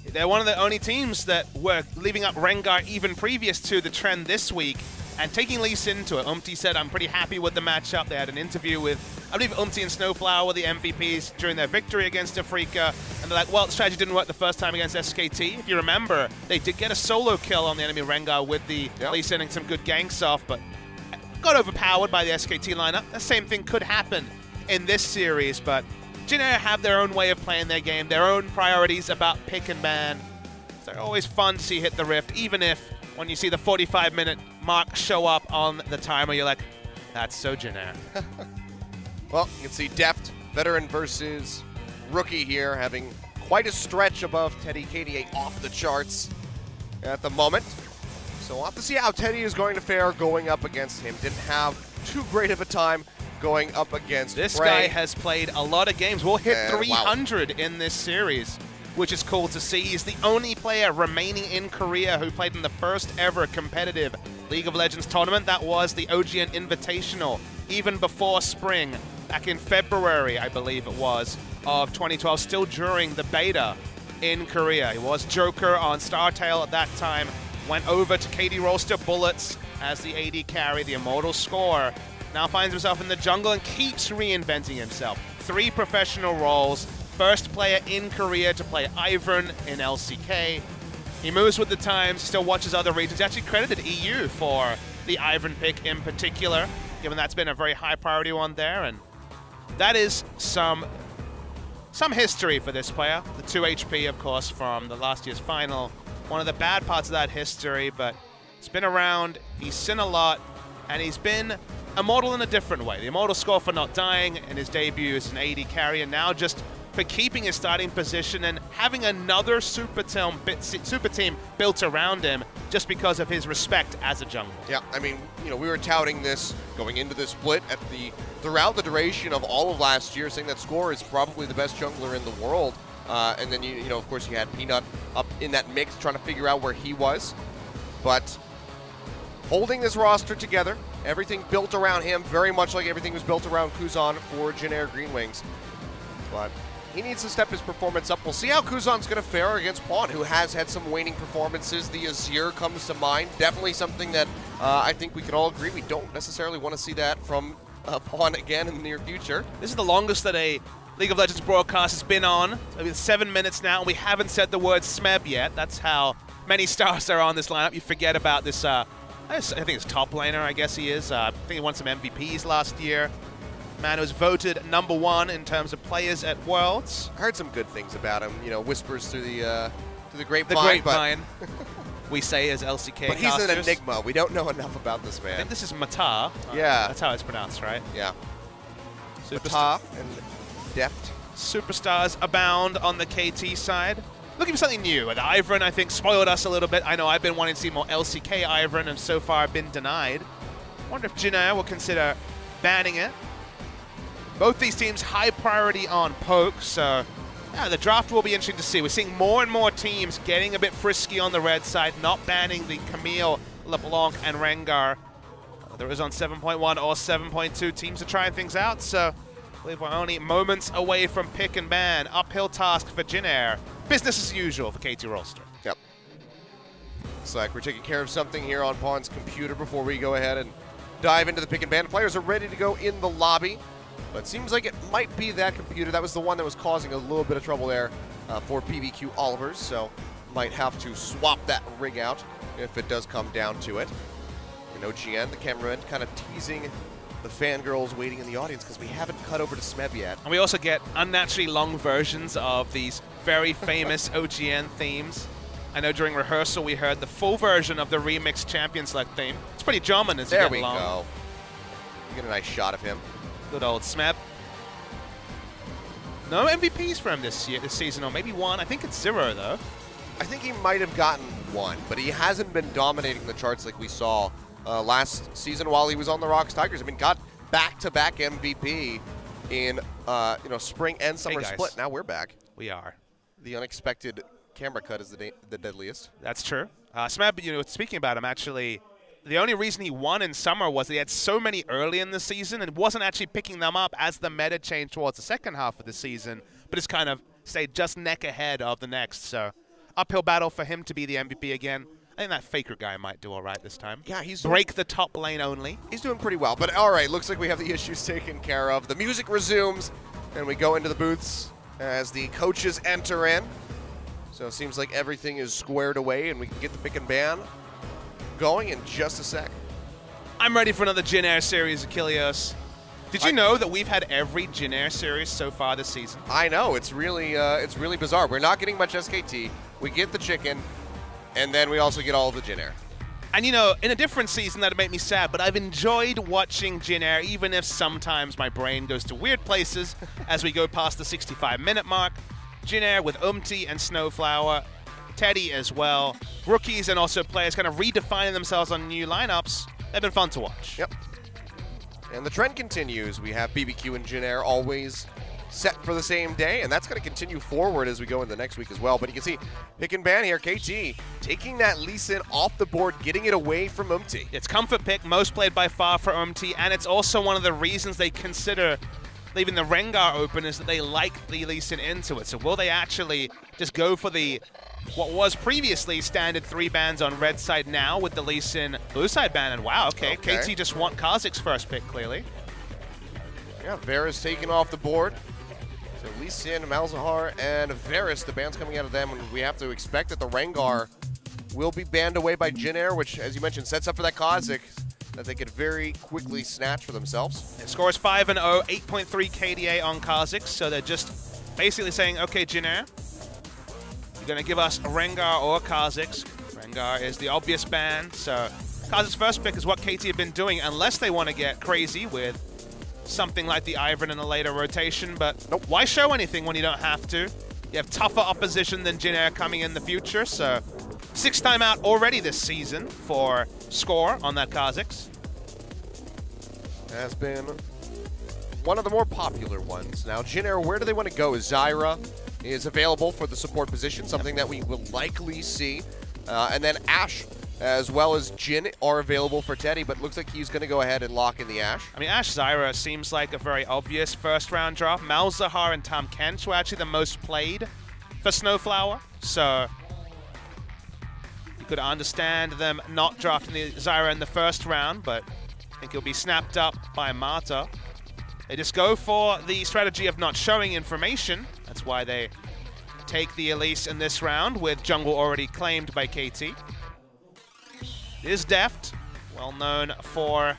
they're one of the only teams that were leaving up Rengar even previous to the trend this week and taking Lee Sin into it. said, I'm pretty happy with the matchup. They had an interview with, I believe, and Snowflower were the MVPs during their victory against Afrika. And they're like, well, the strategy didn't work the first time against SKT. If you remember, they did get a solo kill on the enemy Rengar with the Lee Sin and some good ganks off, but got overpowered by the SKT lineup. The same thing could happen in this series, but Jin Air have their own way of playing their game, their own priorities about pick and ban. So they're always fun to see hit the Rift, even if when you see the 45-minute mark show up on the timer, you're like, that's so Jin Air. Well, you can see Deft, veteran versus rookie here, having quite a stretch above Teddy. KDA off the charts at the moment. So we'll have to see how Teddy is going to fare going up against him. Didn't have too great of a time going up against This Bray. guy has played a lot of games. We'll hit 300 in this series, which is cool to see. He's the only player remaining in Korea who played in the first ever competitive League of Legends tournament. That was the OGN Invitational, even before Spring, back in February, I believe it was, of 2012, still during the beta in Korea. He was Joker on StarTale at that time, went over to KD Rolster Bullets as the AD carry, the immortal score. Now finds himself in the jungle and keeps reinventing himself. 3 professional roles. First player in Korea to play Ivern in LCK. He moves with the times, still watches other regions. He actually credited EU for the Ivern pick in particular, given that's been a very high priority one there. And that is some history for this player. The 2 HP, of course, from the last year's final. One of the bad parts of that history, but it's been around. He's seen a lot, and he's been immortal in a different way. The immortal score for not dying in his debut as an AD carry, and now just for keeping his starting position and having another super team built around him just because of his respect as a jungler. Yeah, I mean, you know, we were touting this going into the split throughout the duration of all of last year, saying that Score is probably the best jungler in the world. And then, you know, of course, you had Peanut up in that mix trying to figure out where he was. But holding this roster together, everything built around him, very much like everything was built around Kuzan for Jin Air GreenWings. But he needs to step his performance up. We'll see how Kuzan's going to fare against Pawn, who has had some waning performances. The Azir comes to mind. Definitely something that I think we can all agree we don't necessarily want to see that from Pawn again in the near future. This is the longest that a League of Legends broadcast has been on. I mean, 7 minutes now, and we haven't said the word Smeb yet. That's how many stars there are on this lineup. You forget about this, I think it's top laner, I guess he is. I think he won some MVPs last year. Man who was voted #1 in terms of players at Worlds. I heard some good things about him, you know, whispers through the grapevine. The grapevine, we say as LCK But he's casters. an enigma. We don't know enough about this man. I think this is Mata. Yeah. That's how it's pronounced, right? Yeah. Superstar. Mata and Deft. Superstars abound on the KT side. Looking for something new. And Ivern, I think, spoiled us a little bit. I know I've been wanting to see more LCK Ivern, and so far been denied. Wonder if Jin Air will consider banning it. Both these teams high priority on poke, so yeah, the draft will be interesting to see. We're seeing more and more teams getting a bit frisky on the red side, not banning the Camille, LeBlanc, and Rengar. There is on 7.1 or 7.2. Teams are trying things out, so I believe we're only moments away from pick and ban. Uphill task for Jin Air. Business as usual for KT Rolster. Yep. Looks like we're taking care of something here on Pawn's computer before we go ahead and dive into the pick and ban. Players are ready to go in the lobby, but it seems like it might be that computer. That was the one that was causing a little bit of trouble there for BBQ Olivers, so might have to swap that rig out if it does come down to it. And OGN, the cameraman, kind of teasing the fangirls waiting in the audience because we haven't cut over to Smeb yet. And we also get unnaturally long versions of these very famous OGN themes. I know during rehearsal we heard the full version of the remixed Champion Select theme. It's pretty jamming as you get along. There we go. You get a nice shot of him. Good old Smeb. No MVPs for him this season, or maybe one. I think it's 0 though. I think he might have gotten 1, but he hasn't been dominating the charts like we saw last season while he was on the Rocks Tigers. I mean, got back-to-back MVP in you know, spring and summer split. Now we're back. We are. The unexpected camera cut is the deadliest. That's true. Smeb, speaking about him, actually, the only reason he won in summer was that he had so many early in the season and wasn't actually picking them up as the meta changed towards the second half of the season, but it's kind of stayed just neck ahead of the next. So uphill battle for him to be the MVP again. I think that Faker guy might do all right this time. Yeah, he's break the top lane only. He's doing pretty well. But all right, looks like we have the issues taken care of. The music resumes, and we go into the booths as the coaches enter in. So it seems like everything is squared away, and we can get the pick and ban going in just a sec. I'm ready for another Jin Air series, Achilleos. Did you know that we've had every Jin Air series so far this season? I know. It's really bizarre. We're not getting much SKT. We get the chicken. And then we also get all of the Jin Air. And in a different season that'd make me sad, but I've enjoyed watching Jin Air, even if sometimes my brain goes to weird places as we go past the 65-minute mark. Jin Air with Umti and Snowflower, Teddy as well. Rookies and also players kind of redefining themselves on new lineups. They've been fun to watch. Yep. And the trend continues. We have BBQ and Jin Air always set for the same day, and that's going to continue forward as we go into next week as well. But you can see pick and ban here, KT taking that Lee Sin off the board, getting it away from Umti. It's comfort pick, most played by far for Umti, and it's also one of the reasons they consider leaving the Rengar open is that they like the Lee Sin into it. So will they actually just go for what was previously standard 3 bans on red side now with the Lee Sin blue side ban? And wow, okay. KT just want Kha'Zix's first pick, clearly. Yeah, Varus taken off the board. So Lee Sin, Malzahar, and Varus, the bans coming out of them, and we have to expect that the Rengar will be banned away by Jin Air, which, as you mentioned, sets up for that Kha'Zix that they could very quickly snatch for themselves. It scores 5-0, 8.3 KDA on Kha'Zix, so they're just basically saying, okay, Jin Air, you're going to give us a Rengar or Kha'Zix. Rengar is the obvious ban, so Kha'Zix's first pick is what KT have been doing, unless they want to get crazy with something like the Ivern in a later rotation, but why show anything when you don't have to? You have tougher opposition than Jin Air coming in the future, so 6th time out already this season for score on that Kha'Zix. Has been one of the more popular ones. Now, Jin Air, where do they want to go? Zyra is available for the support position, something that we will likely see. And then Ashe, as well as Jin, are available for Teddy, but looks like he's going to go ahead and lock in the Ashe. I mean, Ashe Zyra seems like a very obvious first-round drop. Malzahar and Tahm Kench were actually the most played for Snowflower, so you could understand them not drafting the Zyra in the first round, but I think he'll be snapped up by Mata. They just go for the strategy of not showing information. That's why they take the Elise in this round, with jungle already claimed by KT. It is Deft, well known for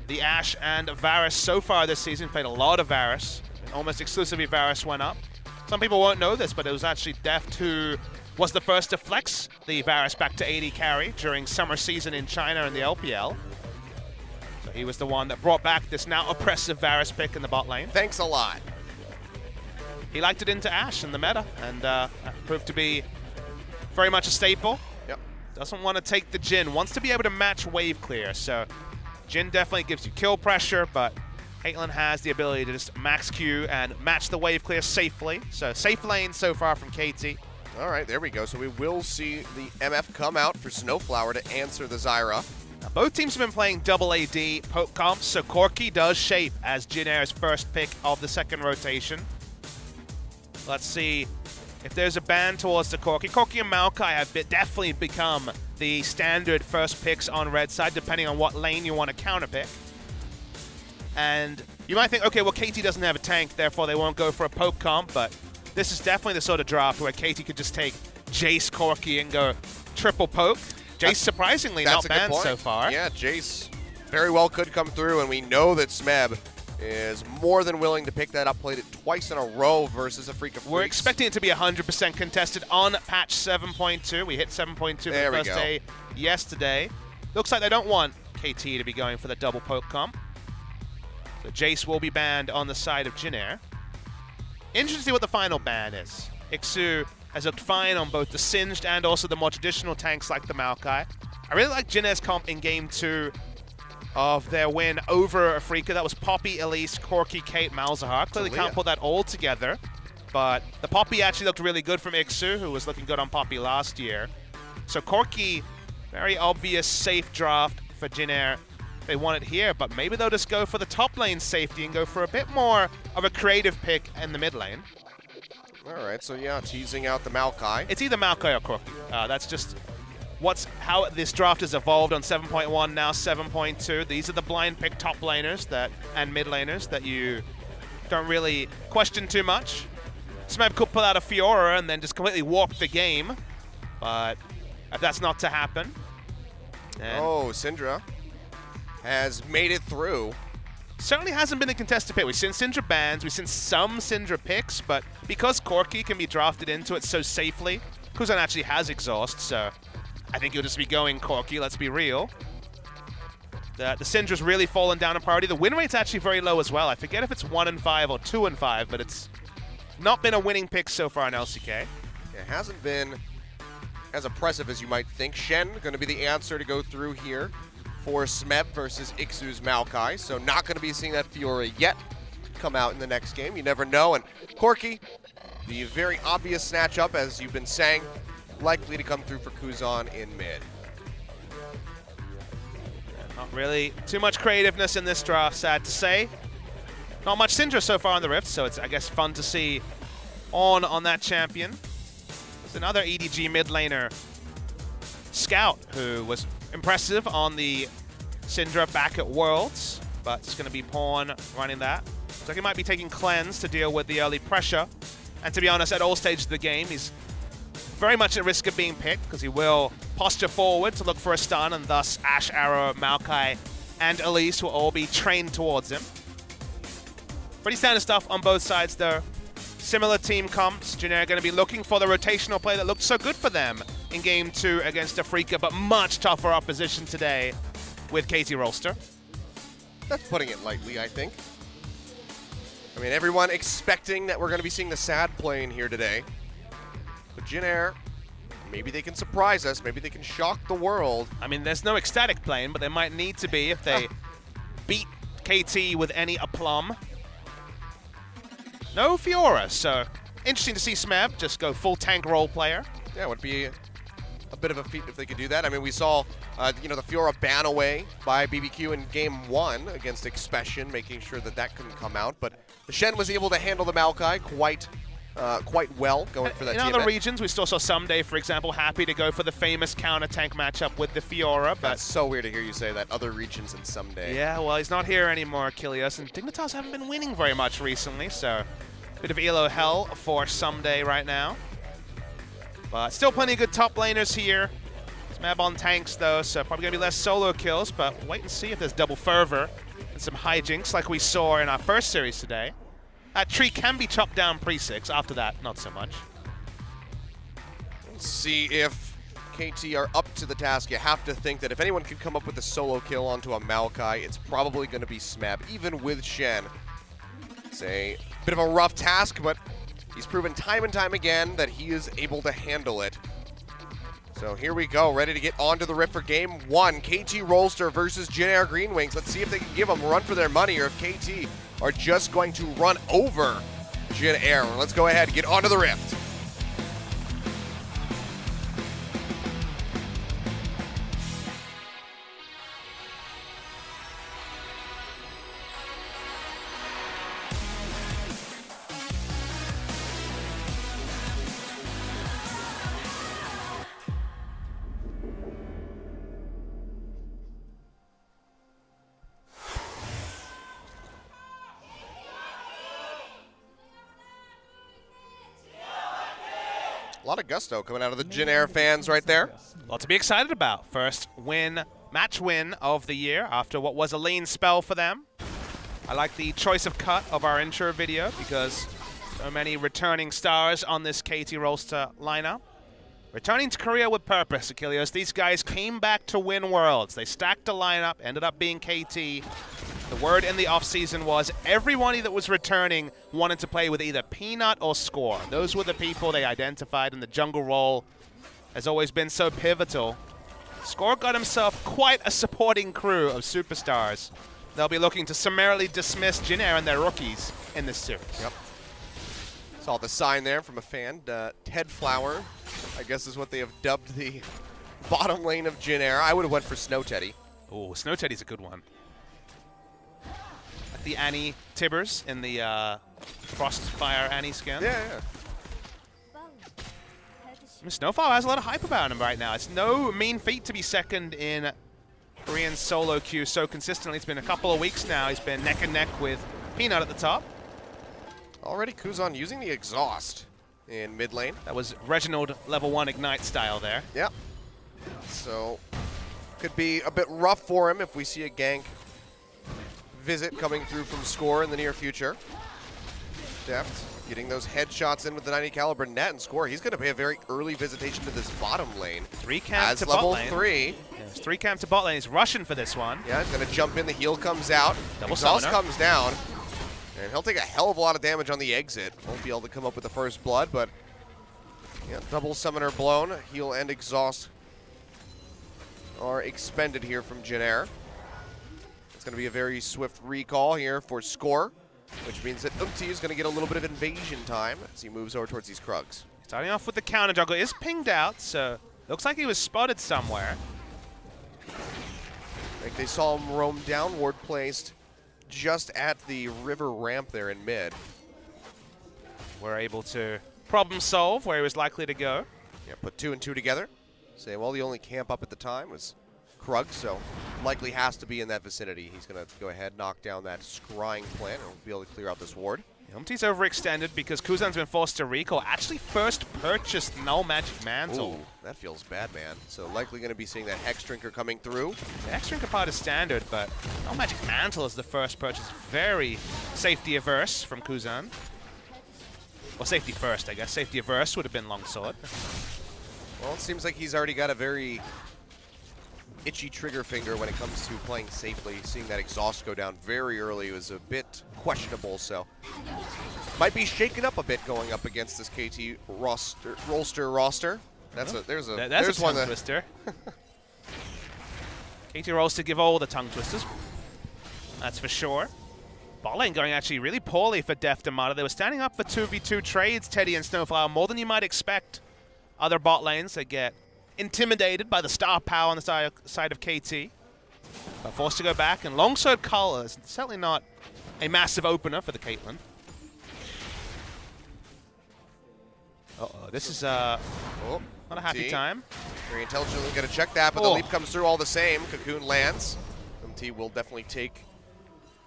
the Ashe and Varus so far this season. Played a lot of Varus. Almost exclusively Varus went up. Some people won't know this, but it was actually Deft who was the first to flex the Varus back to 80 carry during summer season in China in the LPL. So he was the one that brought back this now oppressive Varus pick in the bot lane. Thanks a lot. He liked it into Ashe in the meta, and that proved to be very much a staple. Yep. Doesn't want to take the Jin, wants to be able to match wave clear, so Jin definitely gives you kill pressure, but Caitlyn has the ability to just max Q and match the wave clear safely. So safe lane so far from KT. All right, there we go. So we will see the MF come out for Snowflower to answer the Zyra. Now, both teams have been playing double AD poke comps, so Corki does shape as Jin Air's first pick of the second rotation. Let's see if there's a ban towards the Corki. Corki and Maokai have definitely become the standard first picks on red side, depending on what lane you want to counterpick. And you might think, okay, well, KT doesn't have a tank, therefore they won't go for a poke comp, but this is definitely the sort of draft where KT could just take Jace, Corki, and go triple poke. Jace surprisingly not banned so far. Yeah, Jace very well could come through, and we know that Smeb is more than willing to pick that up. Played it twice in a row versus a Freak of Freaks. We're expecting it to be 100% contested on patch 7.2. We hit 7.2 for the first day yesterday. Looks like they don't want KT to be going for the double poke comp. So Jace will be banned on the side of Jin Air. Interesting to see what the final ban is. Ixu has looked fine on both the Singed and also the more traditional tanks like the Maokai. I really like Jin Air's comp in Game 2 of their win over Afrika. That was Poppy, Elise, Corki, Kate, Malzahar. Clearly can't put that all together. but the Poppy actually looked really good from Ixu, who was looking good on Poppy last year. So Corki, very obvious safe draft for Jin Air. They want it here, but maybe they'll just go for the top lane safety and go for a bit more of a creative pick in the mid lane. All right, so yeah, teasing out the Maokai. It's either Maokai or Corki. That's just how this draft has evolved on 7.1, now 7.2. These are the blind pick top laners and mid laners that you don't really question too much. Smeb could pull out a Fiora and then just completely warp the game, but if that's not to happen. Oh, Syndra has made it through. Certainly hasn't been a contested pick. We've seen Syndra bans, we've seen some Syndra picks, but because Corki can be drafted into it so safely, Kuzan actually has exhaust, so I think you'll just be going Corki, let's be real. The Syndra's really fallen down in priority. The win rate's actually very low as well. I forget if it's 1-5 or 2-5, but it's not been a winning pick so far in LCK. It hasn't been as impressive as you might think. Shen going to be the answer to go through here for Smeb versus Ixu's Maokai. So not going to be seeing that Fiora yet come out in the next game. You never know. And Corki, the very obvious snatch up, as you've been saying, likely to come through for Kuzan in mid. Not really too much creativeness in this draft, sad to say. Not much Syndra so far on the Rift, so it's, I guess, fun to see on that champion. There's another EDG mid laner, Scout, who was impressive on the Syndra back at Worlds, but it's going to be Pawn running that. So he might be taking Cleanse to deal with the early pressure. And to be honest, at all stages of the game, he's very much at risk of being picked because he will posture forward to look for a stun, and thus Ashe, Arrow, Maokai, and Elise will all be trained towards him. Pretty standard stuff on both sides though. Similar team comps. Jin Air going to be looking for the rotational play that looked so good for them in Game 2 against Afrika, but much tougher opposition today with KT Rolster. That's putting it lightly, I think. I mean, everyone expecting that we're going to be seeing the sad play in here today. But Jin Air, maybe they can surprise us. Maybe they can shock the world. I mean, there's no ecstatic plane, but there might need to be if they beat KT with any aplomb. No Fiora, so interesting to see Smeb just go full tank role player. Yeah, it would be a bit of a feat if they could do that. I mean, we saw, the Fiora ban away by BBQ in Game 1 against Expression, making sure that that couldn't come out. But the Shen was able to handle the Maokai quite well, going for that in other regions, we still saw Someday, for example, happy to go for the famous counter-tank matchup with the Fiora. But that's so weird to hear you say that, other regions and Someday. Yeah, well, he's not here anymore, Achilles, and Dignitas haven't been winning very much recently, so bit of elo hell for Someday right now. But still plenty of good top laners here. Smeb on tanks, though, so probably going to be less solo kills, but wait and see if there's double fervor and some hijinks like we saw in our first series today. That tree can be chopped down pre-6. After that, not so much. Let's see if KT are up to the task. You have to think that if anyone could come up with a solo kill onto a Maokai, it's probably going to be Smeb, even with Shen. It's a bit of a rough task, but he's proven time and time again that he is able to handle it. So here we go, ready to get onto the Rift for Game 1. KT Rolster versus Jin Air GreenWings. Let's see if they can give them a run for their money, or if KT are just going to run over Jin Air. Let's go ahead and get onto the Rift. A lot of gusto coming out of the Jin Air fans right there. A lot to be excited about. First match win of the year after what was a lean spell for them. I like the choice of cut of our intro video because so many returning stars on this KT Rolster lineup. Returning to Korea with purpose, Achilles. These guys came back to win Worlds. They stacked a lineup, ended up being KT. The word in the offseason was everybody that was returning wanted to play with either Peanut or Score. Those were the people they identified, and the jungle role has always been so pivotal. Score got himself quite a supporting crew of superstars. They'll be looking to summarily dismiss Jin Air and their rookies in this series. Yep. Saw the sign there from a fan. Ted Flower, I guess is what they have dubbed the bottom lane of Jin Air. I would have went for Snow Teddy. Oh, Snow Teddy's a good one. Like the Annie Tibbers in the Frostfire Annie skin. Yeah, yeah. I mean, Snowfire has a lot of hype about him right now. It's no mean feat to be second in Korean solo queue so consistently. It's been a couple of weeks now. He's been neck and neck with Peanut at the top. Already Kuzan using the exhaust in mid lane. That was Reginald level 1 Ignite style there. Yep. So, could be a bit rough for him if we see a gank visit coming through from Score in the near future. Deft getting those headshots in with the 90 caliber net and Score. He's going to pay a very early visitation to this bottom lane. 3 camp to level bot lane. 3. Yeah, 3 camp to bot lane. He's rushing for this one. Yeah, he's going to jump in. The heal comes out. Double exhaust summoner. comes down. And he'll take a hell of a lot of damage on the exit. Won't be able to come up with the first blood, but yeah, double summoner blown. Heal and exhaust are expended here from Jin Air. It's going to be a very swift recall here for Score, which means that is going to get a little bit of invasion time as he moves over towards these Krugs. Starting off with the counter juggle. Is pinged out, so looks like he was spotted somewhere. Like they saw him roam downward, placed just at the river ramp there in mid. We're able to problem solve where he was likely to go. Yeah, put 2 and 2 together. Say, well, the only camp up at the time was Krug, so likely has to be in that vicinity. He's going to go ahead, knock down that scrying plant, and we'll be able to clear out this ward. Umti's overextended because Kuzan's been forced to recall. Actually first purchased Null Magic Mantle. Ooh, that feels bad, man. So likely going to be seeing that Hex Drinker coming through. The Hex Drinker part is standard, but Null Magic Mantle is the first purchase. Very safety averse from Kuzan. Well, safety first, I guess. Safety averse would have been Longsword. Well, it seems like he's already got a very itchy trigger finger when it comes to playing safely. Seeing that exhaust go down very early was a bit questionable, so might be shaken up a bit going up against this KT Rolster roster. That's there's a one tongue twister. KT Rolster give all the tongue twisters. That's for sure. Bot lane going actually really poorly for Deft and Mata. They were standing up for 2v2 trades, Teddy and Snowflower, more than you might expect. Other bot lanes that get intimidated by the star power on the side of KT. But forced to go back, and Longsword Cull is certainly not a massive opener for the Caitlyn. Uh-oh, this is not a happy time. Very intelligently going to check that, but the leap comes through all the same. Cocoon lands. MT will definitely take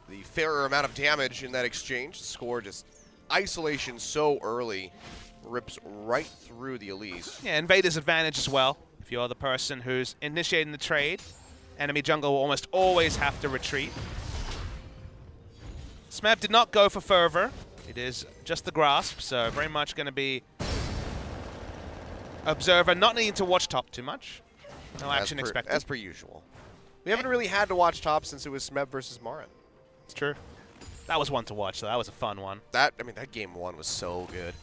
the fairer amount of damage in that exchange. Score just isolation so early. Rips right through the Elise. Yeah, Invader's advantage as well. If you're the person who's initiating the trade, enemy jungle will almost always have to retreat. Smeb did not go for Fervor. It is just the grasp, so very much going to be Observer, not needing to watch top too much. No action expected. As per usual. We haven't really had to watch top since it was Smeb versus Marin. It's true. That was one to watch, though. That was a fun one. That game 1 was so good.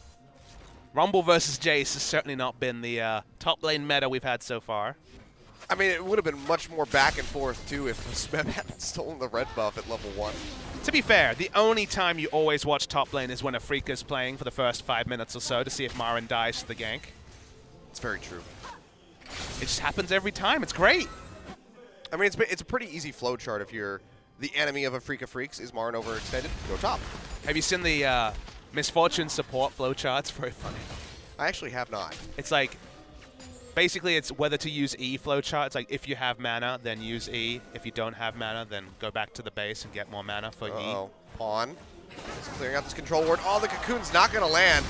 Rumble versus Jace has certainly not been the top lane meta we've had so far. I mean, it would have been much more back and forth, too, if Smeb hadn't stolen the red buff at level 1. To be fair, the only time you always watch top lane is when Afrika's playing for the first 5 minutes or so to see if Marin dies to the gank. It's very true. It just happens every time. It's great. I mean, it's a pretty easy flow chart if you're the enemy of Afrika Freaks. Is Marin overextended? Go top. Have you seen the Misfortune support flowchart? It's very funny. I actually have not. It's like, basically it's whether to use E flowchart. It's like if you have mana, then use E. If you don't have mana, then go back to the base and get more mana for E. Pawn is clearing out this control ward. Oh, the Cocoon's not going to land.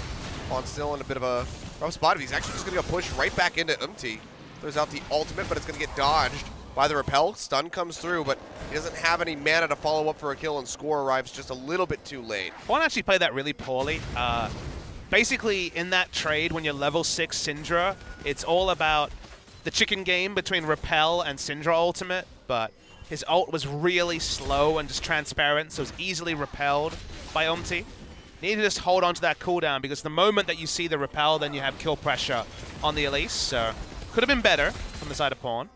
Pawn's still in a bit of a rough spot. He's actually just going to go push right back into Umti. Throws out the ultimate, but it's going to get dodged by the repel. Stun comes through, but he doesn't have any mana to follow up for a kill, and Score arrives just a little bit too late. Pawn actually played that really poorly. Basically, in that trade, when you're level 6 Syndra, it's all about the chicken game between Repel and Syndra ultimate, but his ult was really slow and just transparent, so it's easily repelled by Umti. You need to just hold on to that cooldown, because the moment that you see the Repel, then you have kill pressure on the Elise, so could have been better from the side of Pawn.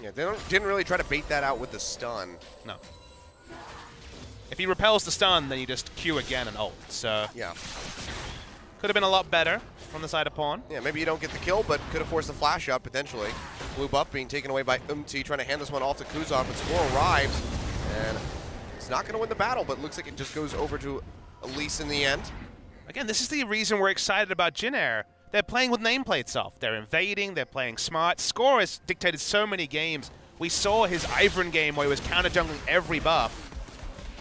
Yeah, they didn't really try to bait that out with the stun. No. If he repels the stun, then you just Q again and ult. So Yeah. could have been a lot better from the side of Pawn. Yeah, maybe you don't get the kill, but could have forced the flash up potentially. Blue buff being taken away by trying to hand this one off to Kuzov, but Score arrives, and it's not going to win the battle, but it looks like it just goes over to Elise in the end. Again, this is the reason we're excited about Jin Air. They're playing with nameplates off. They're invading, they're playing smart. Score has dictated so many games. We saw his Ivern game where he was counter-jungling every buff.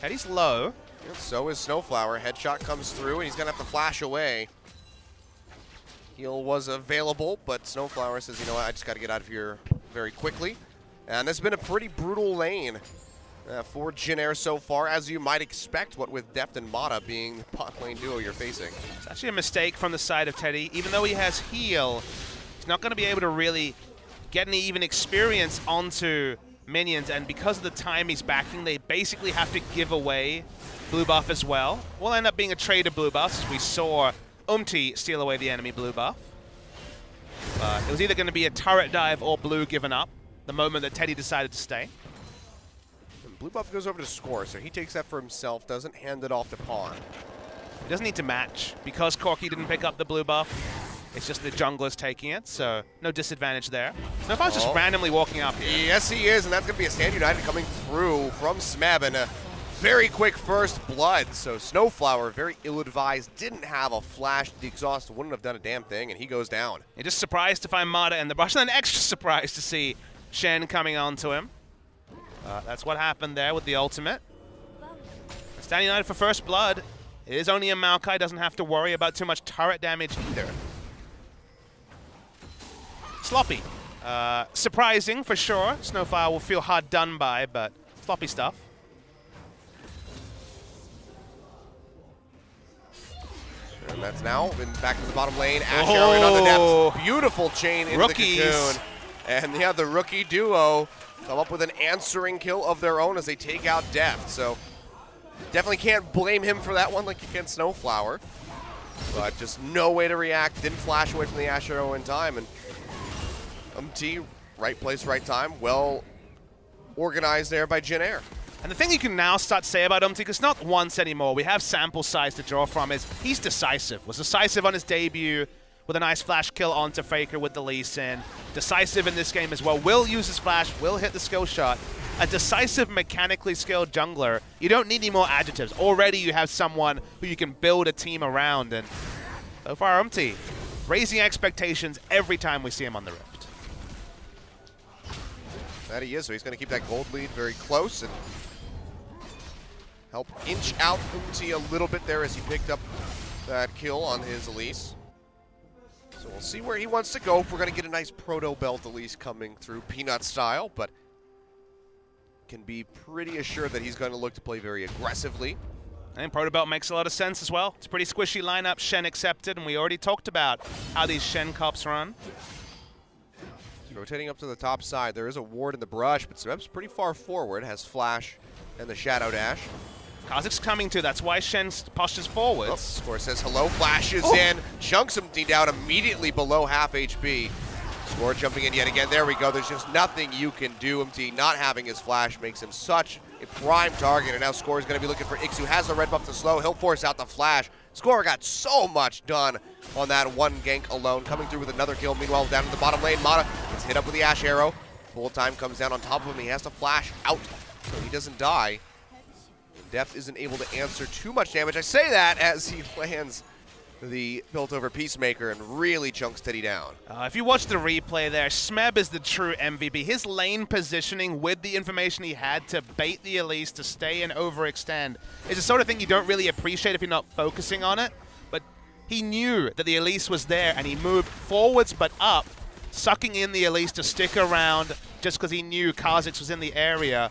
Teddy's low. Yeah, so is Snowflower. Headshot comes through, and he's going to have to flash away. Heal was available, but Snowflower says, you know what, I just got to get out of here very quickly. And this has been a pretty brutal lane for Jin Air so far, as you might expect, what with Deft and Mata being the bot lane duo you're facing. It's actually a mistake from the side of Teddy. Even though he has heal, he's not going to be able to really get any even experience onto minions, and because of the time he's backing, they basically have to give away blue buff as well. Will end up being a trade of blue buffs, as we saw steal away the enemy blue buff. It was either going to be a turret dive or blue given up the moment that Teddy decided to stay. And blue buff goes over to Score, so he takes that for himself, doesn't hand it off to Pawn. He doesn't need to match. Because Corki didn't pick up the blue buff, it's just the jungler's taking it, so no disadvantage there. Snowflower's just randomly walking up here. Yes, he is, and that's going to be a Stand United coming through from Smeb, and a very quick first blood. So Snowflower, very ill-advised, didn't have a flash. The exhaust wouldn't have done a damn thing, and he goes down. You're just surprised to find Mata in the brush, and then extra surprised to see Shen coming onto him. That's what happened there with the ultimate. Stand United for first blood. It is only a Maokai, doesn't have to worry about too much turret damage either. Sloppy. Surprising for sure. Snowflower will feel hard done by, but sloppy stuff. And that's now been back to the bottom lane. Ash Arrow in on the depths. Beautiful chain into the cocoon. And yeah, the rookie duo come up with an answering kill of their own as they take out Deft. So definitely can't blame him for that one like you can Snowflower. But just no way to react. Didn't flash away from the Ash Arrow in time. And right place, right time. Well organized there by Jin Air. And the thing you can now start to say about because not once anymore, we have sample size to draw from, is he's decisive. Was decisive on his debut with a nice flash kill onto Faker with the Lee Sin. Decisive in this game as well. Will use his flash, will hit the skill shot. A decisive, mechanically skilled jungler. You don't need any more adjectives. Already you have someone who you can build a team around. And so far, raising expectations every time we see him on the Rift. That he is, so he's going to keep that gold lead very close and help inch out a little bit there as he picked up that kill on his Elise. So we'll see where he wants to go. If we're going to get a nice proto belt Elise coming through Peanut style, but can be pretty assured that he's going to look to play very aggressively. I think proto belt makes a lot of sense as well. It's a pretty squishy lineup. Shen accepted, and we already talked about how these Shen cops run. Rotating up to the top side, there is a ward in the brush, but Smeb's pretty far forward, has flash and the shadow dash. Kha'Zix's coming too, that's why Shen postures forwards. Oh, Score says hello, flashes in, chunks him down immediately below half HP. Score jumping in yet again, there we go, there's just nothing you can do. MT not having his flash makes him such a prime target, and now Score is going to be looking for Ix, who has the red buff to slow. He'll force out the flash. Score got so much done on that one gank alone, coming through with another kill. Meanwhile, down in the bottom lane, Mata gets hit up with the Ash Arrow. Full time comes down on top of him. He has to flash out so he doesn't die. Deft isn't able to answer too much damage. I say that as he lands the built-over Peacemaker and really chunks Teddy down. If you watch the replay there, Smeb is the true MVP. His lane positioning with the information he had to bait the Elise to stay and overextend is the sort of thing you don't really appreciate if you're not focusing on it. But he knew that the Elise was there, and he moved forwards but up, sucking in the Elise to stick around just because he knew Kha'Zix was in the area.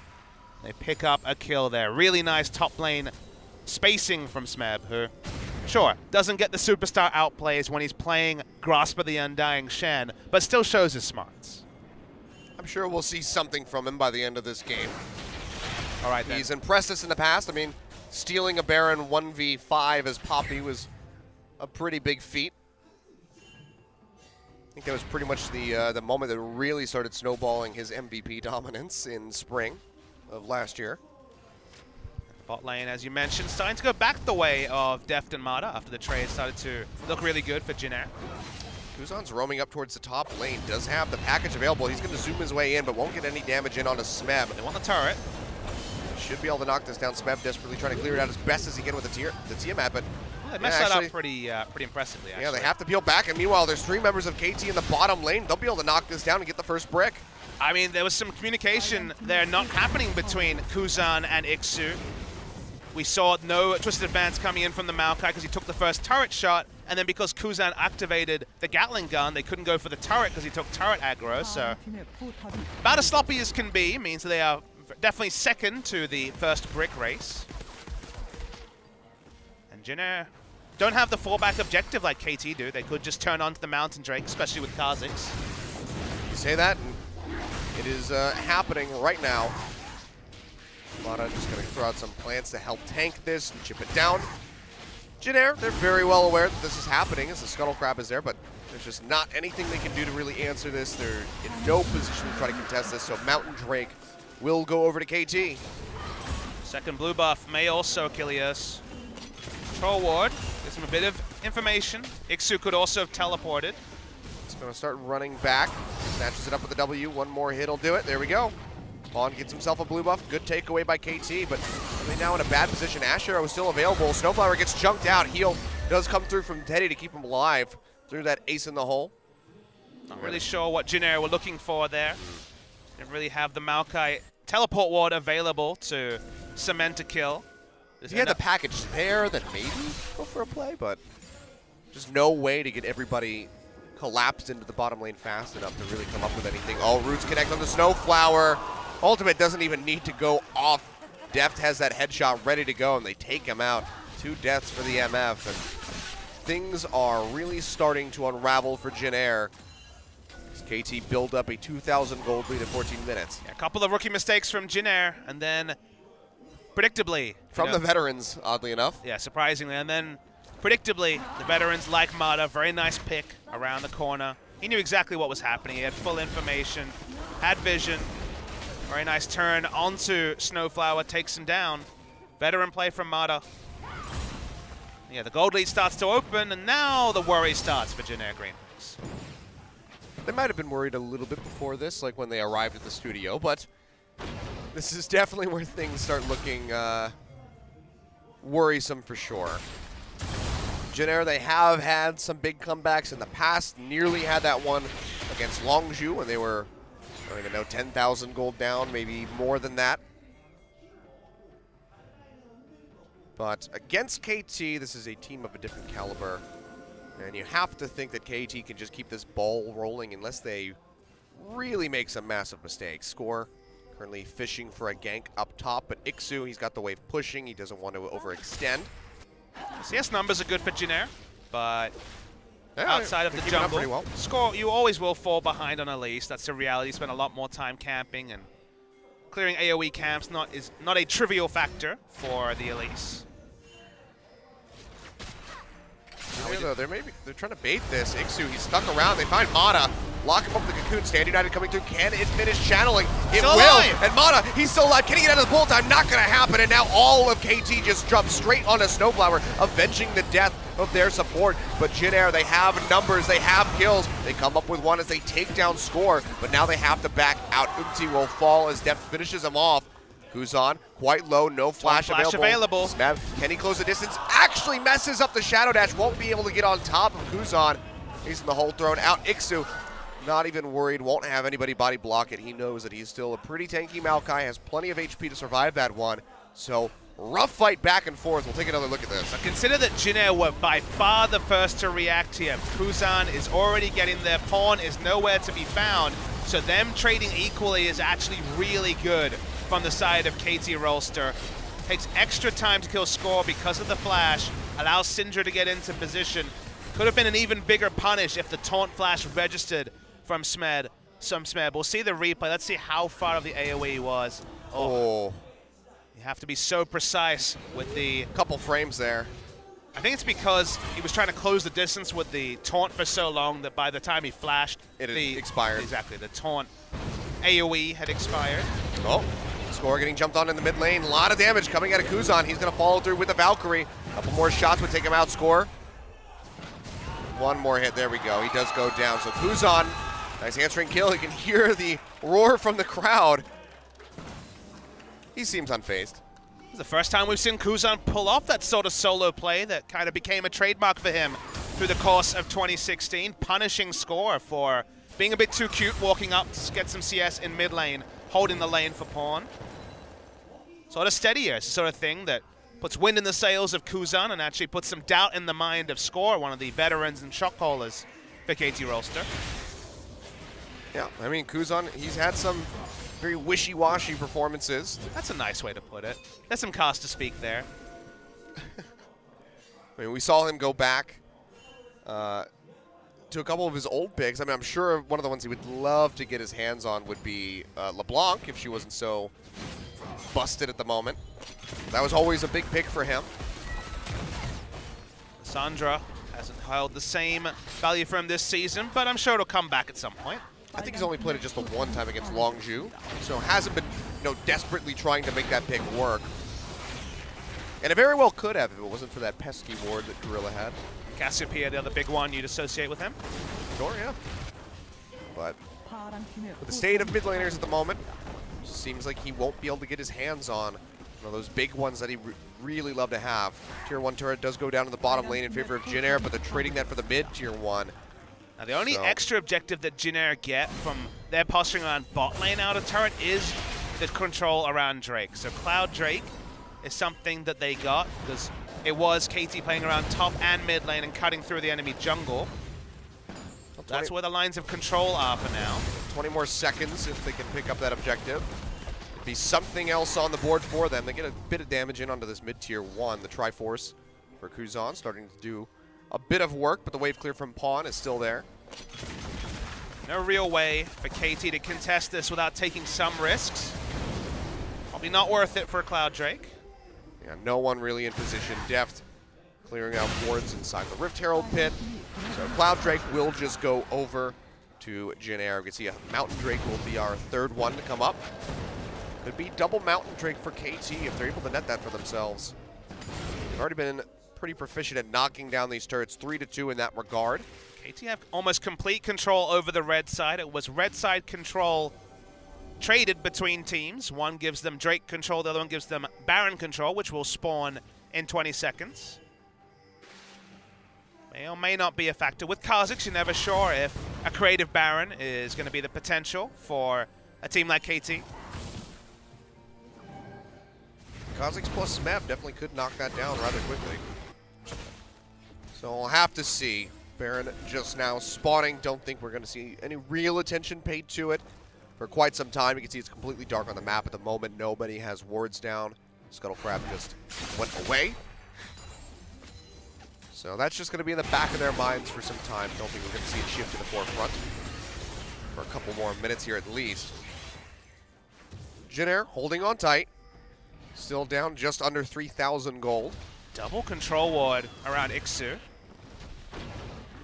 They pick up a kill there. Really nice top lane spacing from Smeb, who, sure, doesn't get the superstar outplays when he's playing Grasp of the Undying Shen, but still shows his smarts. I'm sure we'll see something from him by the end of this game. All right, then. He's impressed us in the past. I mean, stealing a Baron 1v5 as Poppy was a pretty big feat. I think that was pretty much the moment that really started snowballing his MVP dominance in spring of last year. Bot lane, as you mentioned, starting to go back the way of Deft and Mata after the trade started to look really good for Jin Air. Kuzan's roaming up towards the top lane, does have the package available. He's going to zoom his way in, but won't get any damage in onto Smeb. They want the turret. Should be able to knock this down. Smeb desperately trying to clear it out as best as he can with the Tiamat, but Well, they messed that up pretty impressively, actually. yeah, they have to peel back, and meanwhile, there's 3 members of KT in the bottom lane. They'll be able to knock this down and get the first brick. I mean, there was some communication there not happening between Kuzan and Ixu. We saw no Twisted Advance coming in from the Maokai because he took the first turret shot, and then because Kuzan activated the Gatling gun, they couldn't go for the turret because he took turret aggro, so about as sloppy as can be, means they are definitely second to the first brick race. And Jin Air don't have the fallback objective like KT do. They could just turn onto the Mountain Drake, especially with Kha'Zix. You say that, and it is happening right now. Mata just going to throw out some plants to help tank this and chip it down. Jin Air, they're very well aware that this is happening as the Scuttle Crab is there, but there's just not anything they can do to really answer this. They're in no position to try to contest this, so Mountain Drake will go over to KT. Second blue buff may also Achilles. Troll Ward gives him a bit of information. Ixu could also have teleported. It's going to start running back. Snatches it up with the W. One more hit will do it. There we go. Vaughn gets himself a blue buff. Good takeaway by KT, but really now in a bad position. Ash Arrow is still available. Snowflower gets chunked out. Heal does come through from Teddy to keep him alive through that ace in the hole. Not really sure what Jin Air were looking for there. Didn't really have the Maokai teleport ward available to cement a kill. If he had the package there, then maybe go for a play, but just no way to get everybody collapsed into the bottom lane fast enough to really come up with anything. All roots connect on the Snowflower. Ultimate doesn't even need to go off. Deft has that headshot ready to go, and they take him out. 2 deaths for the MF, and things are really starting to unravel for Jin Air. As KT build up a 2,000 gold lead in 14 minutes. Yeah, a couple of rookie mistakes from Jin Air, and then predictably from the veterans, oddly enough. Yeah, surprisingly, and then predictably, the veterans like Mata, very nice pick around the corner. He knew exactly what was happening. He had full information, had vision. Very nice turn onto Snowflower, takes him down. Veteran play from Mata. Yeah, the gold lead starts to open, and now the worry starts for Jin Air GreenWings. They might have been worried a little bit before this, like when they arrived at the studio, but this is definitely where things start looking worrisome for sure. Jin Air, they have had some big comebacks in the past. Nearly had that one against Longzhu when they were, I don't even know, 10,000 gold down, maybe more than that. But against KT, this is a team of a different caliber. And you have to think that KT can just keep this ball rolling unless they really make some massive mistakes. Score currently fishing for a gank up top, but Ixu, he's got the wave pushing. He doesn't want to overextend. CS numbers are good for Jin Air, but outside of the jungle, jungle, well. Score, you always will fall behind on Elise. That's the reality. Spend a lot more time camping, and clearing AoE camps is not a trivial factor for the Elise. Yeah, they're trying to bait this. Ixu, he's stuck around. They find Mata. Lock him up with the cocoon. Stand United coming through. Can it finish channeling? It will. Alive. And Mata, he's still alive. Can he get out of the pull time? Not going to happen. And now all of KT just jumps straight onto Snowflower, avenging the death of their support. But Jin Air, they have numbers. They have kills. They come up with one as they take down Score. But now they have to back out. Umti will fall as Deft finishes him off. Kuzan, quite low, no flash available. Smeb, can he close the distance? Actually messes up the Shadow Dash, won't be able to get on top of Kuzan. He's in the hole, thrown out. Ixu, not even worried, won't have anybody body block it. He knows that he's still a pretty tanky Maokai, has plenty of HP to survive that one. So, rough fight back and forth. We'll take another look at this. But consider that Jin Air were by far the first to react here. Kuzan is already getting there. Pawn is nowhere to be found. So them trading equally is actually really good from the side of KT Rolster. Takes extra time to kill Score because of the flash. Allows Syndra to get into position. Could have been an even bigger punish if the taunt flash registered from Smeb. We'll see the replay. Let's see how far of the AoE was. Oh. You have to be so precise with the... Couple frames there. I think it's because he was trying to close the distance with the taunt for so long that by the time he flashed, it had expired. Exactly, the taunt AoE had expired. Oh, Score getting jumped on in the mid lane. A lot of damage coming out of Kuzan. He's going to follow through with the Valkyrie. A couple more shots would take him out. Score. One more hit. There we go. He does go down. So Kuzan, nice answering kill. You can hear the roar from the crowd. He seems unfazed. This is the first time we've seen Kuzan pull off that sort of solo play that kind of became a trademark for him through the course of 2016, punishing Score for being a bit too cute, walking up to get some CS in mid lane, holding the lane for Pawn. Sort of steadier. It's the sort of thing that puts wind in the sails of Kuzan and actually puts some doubt in the mind of Score, one of the veterans and shot callers for KT Rolster. Yeah, I mean, Kuzan, he's had some very wishy-washy performances. That's a nice way to put it. There's some cast to speak there. I mean, we saw him go back to a couple of his old picks. I mean, I'm sure one of the ones he would love to get his hands on would be LeBlanc, if she wasn't so busted at the moment. That was always a big pick for him. Sandra hasn't held the same value for him this season, but I'm sure it'll come back at some point. I think he's only played it just the one time against Longzhu, so hasn't been, desperately trying to make that pick work. And it very well could have if it wasn't for that pesky ward that Gorilla had. Cassiopeia, the other big one you'd associate with him. Sure, yeah. But with the state of mid laners at the moment, seems like he won't be able to get his hands on those big ones that he really love to have. Tier 1 turret does go down to the bottom lane in favor of Jin Air, but they're trading that for the mid Tier 1. Now, the only extra objective that Jin Air get from their posturing around bot lane out of turret is the control around Drake. So Cloud Drake is something that they got because it was KT playing around top and mid lane and cutting through the enemy jungle. That's where the lines of control are for now. 20 more seconds if they can pick up that objective. It'd be something else on the board for them. They get a bit of damage in onto this mid-tier 1. The Triforce for Kuzan starting to do a bit of work, but the wave clear from Pawn is still there. No real way for KT to contest this without taking some risks. Probably not worth it for Cloud Drake. Yeah, no one really in position. Deft clearing out wards inside the Rift Herald pit. So Cloud Drake will just go over to Jin Air. We can see a Mountain Drake will be our third one to come up. Could be double Mountain Drake for KT if they're able to net that for themselves. They've already been pretty proficient at knocking down these turrets, 3-2 in that regard. KT have almost complete control over the red side. It was red side control traded between teams. One gives them Drake control, the other one gives them Baron control, which will spawn in 20 seconds. May or may not be a factor. With Kha'Zix, you're never sure if a creative Baron is going to be the potential for a team like KT. Kha'Zix plus Smeb definitely could knock that down rather quickly. So we'll have to see. Baron just now spawning. Don't think we're going to see any real attention paid to it for quite some time. You can see it's completely dark on the map at the moment. Nobody has wards down. Scuttlecrab just went away. So that's just going to be in the back of their minds for some time. Don't think we're going to see it shift to the forefront for a couple more minutes here at least. Jin Air holding on tight. Still down just under 3,000 gold. Double control ward around Ixu.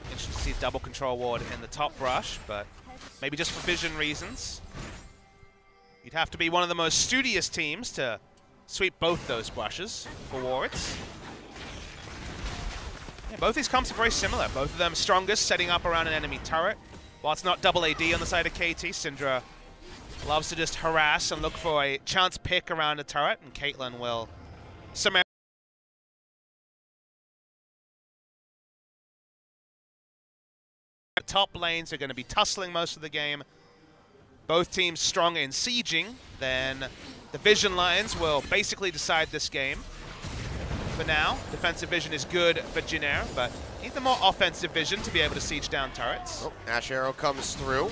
Interesting to see double control ward in the top brush, but maybe just for vision reasons. You'd have to be one of the most studious teams to sweep both those brushes for wards. Yeah, both these comps are very similar. Both of them strongest, setting up around an enemy turret. While it's not double AD on the side of KT, Syndra loves to just harass and look for a chance pick around a turret, and Caitlyn will summarize. The top lanes are going to be tussling most of the game. Both teams strong in sieging. Then the vision lines will basically decide this game. For now, defensive vision is good for Jin Air, but need the more offensive vision to be able to siege down turrets. Oh, Ash Arrow comes through.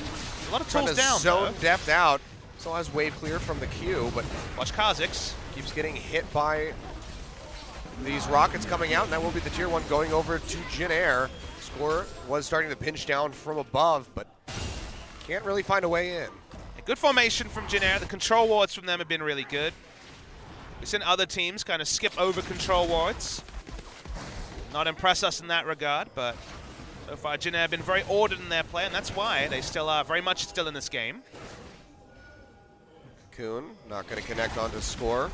A lot of tools down, zone Deft out. Still has wave clear from the Q, but watch Kha'Zix. Keeps getting hit by these rockets coming out, and that will be the tier 1 going over to Jin Air. Score was starting to pinch down from above, but can't really find a way in. A good formation from Jin Air. The control wards from them have been really good. We've seen other teams kind of skip over control wards. Not impress us in that regard, but so far Jin Air have been very ordered in their play, and that's why they still are very much still in this game. Cocoon not going to connect onto score.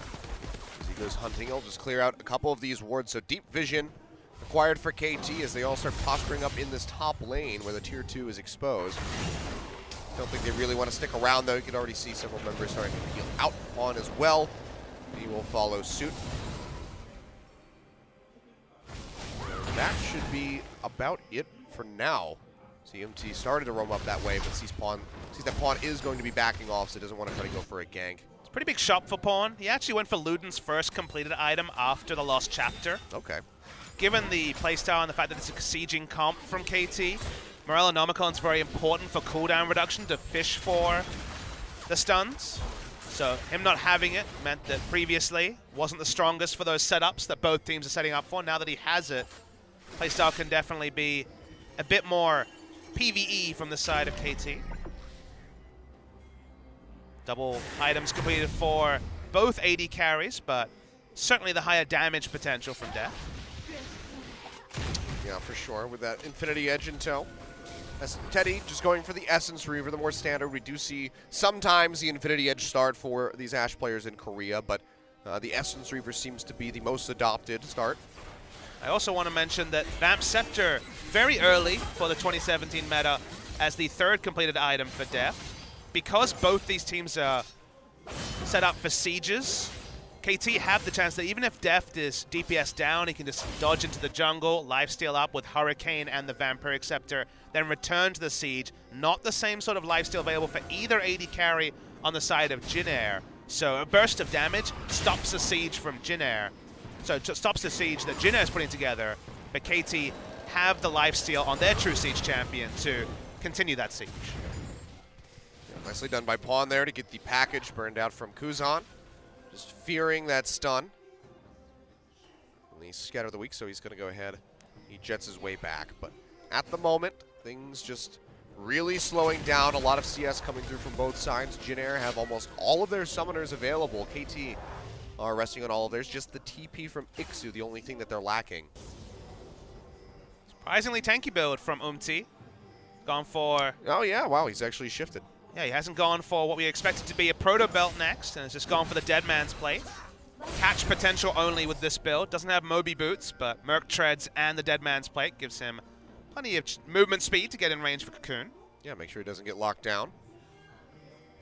As he goes hunting, he'll just clear out a couple of these wards. So deep vision required for KT as they all start posturing up in this top lane where the tier 2 is exposed. Don't think they really want to stick around though. You can already see several members starting to peel out on as well. He will follow suit. That should be about it for now. CMT started to roam up that way, but sees that Pawn is going to be backing off, so doesn't want to try to go for a gank. It's a pretty big shot for Pawn. He actually went for Luden's first completed item after the Lost Chapter. Okay. Given the playstyle and the fact that it's a sieging comp from KT, Morellonomicon's very important for cooldown reduction to fish for the stuns. So him not having it meant that previously wasn't the strongest for those setups that both teams are setting up for. Now that he has it, playstyle can definitely be a bit more PvE from the side of KT. Double items completed for both AD carries, but certainly the higher damage potential from Death. Yeah, for sure, with that Infinity Edge in tow. As Teddy just going for the Essence Reaver, the more standard. We do see sometimes the Infinity Edge start for these Ashe players in Korea, but the Essence Reaver seems to be the most adopted start. I also want to mention that Vamp Scepter, very early for the 2017 meta as the third completed item for Death. Because both these teams are set up for sieges, KT have the chance that even if Deft is DPS down, he can just dodge into the jungle, lifesteal up with Hurricane and the Vampiric Scepter, then return to the siege. Not the same sort of lifesteal available for either AD carry on the side of Jin Air. So a burst of damage stops the siege from Jin Air. So it stops the siege that Jin Air is putting together, but KT have the lifesteal on their true siege champion to continue that siege. Yeah, nicely done by Pawn there to get the package burned out from Kuzan. Just fearing that stun. And he's scatter of the week, so he's going to go ahead. He jets his way back. But at the moment, things just really slowing down. A lot of CS coming through from both sides. Jin Air have almost all of their summoners available. KT are resting on all of theirs. Just the TP from Ixu, the only thing that they're lacking. Surprisingly tanky build from Umti. Gone for... Oh yeah, wow, he's actually shifted. Yeah, he hasn't gone for what we expected to be a proto belt next, and has just gone for the Dead Man's Plate. Catch potential only with this build. Doesn't have Moby Boots, but Merc Treads and the Dead Man's Plate gives him plenty of movement speed to get in range for Cocoon. Yeah, make sure he doesn't get locked down.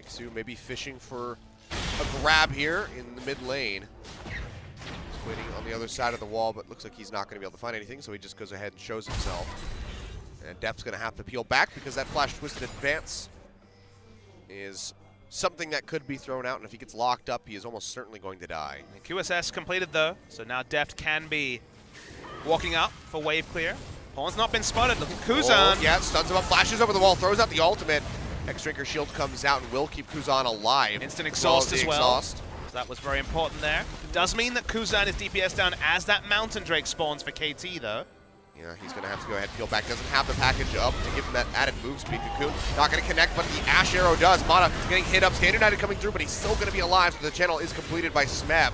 Ixu maybe fishing for a grab here in the mid lane. He's waiting on the other side of the wall, but looks like he's not going to be able to find anything, so he just goes ahead and shows himself. And Deft's going to have to peel back because that flash twisted advance is something that could be thrown out, and if he gets locked up, he is almost certainly going to die. And QSS completed though, so now Deft can be walking up for wave clear. Pawn's not been spotted, looking Kuzan. Oh, yeah, stuns him up, flashes over the wall, throws out the ultimate. X-Drinker shield comes out and will keep Kuzan alive. Instant exhaust as well. Exhaust. So that was very important there. Does mean that Kuzan is DPS down as that Mountain Drake spawns for KT though. Yeah, he's going to have to go ahead and peel back. Doesn't have the package up to give him that added move speed. Cocoon not going to connect, but the Ash Arrow does. Mata getting hit up. Standard United coming through, but he's still going to be alive, so the channel is completed by Smeb.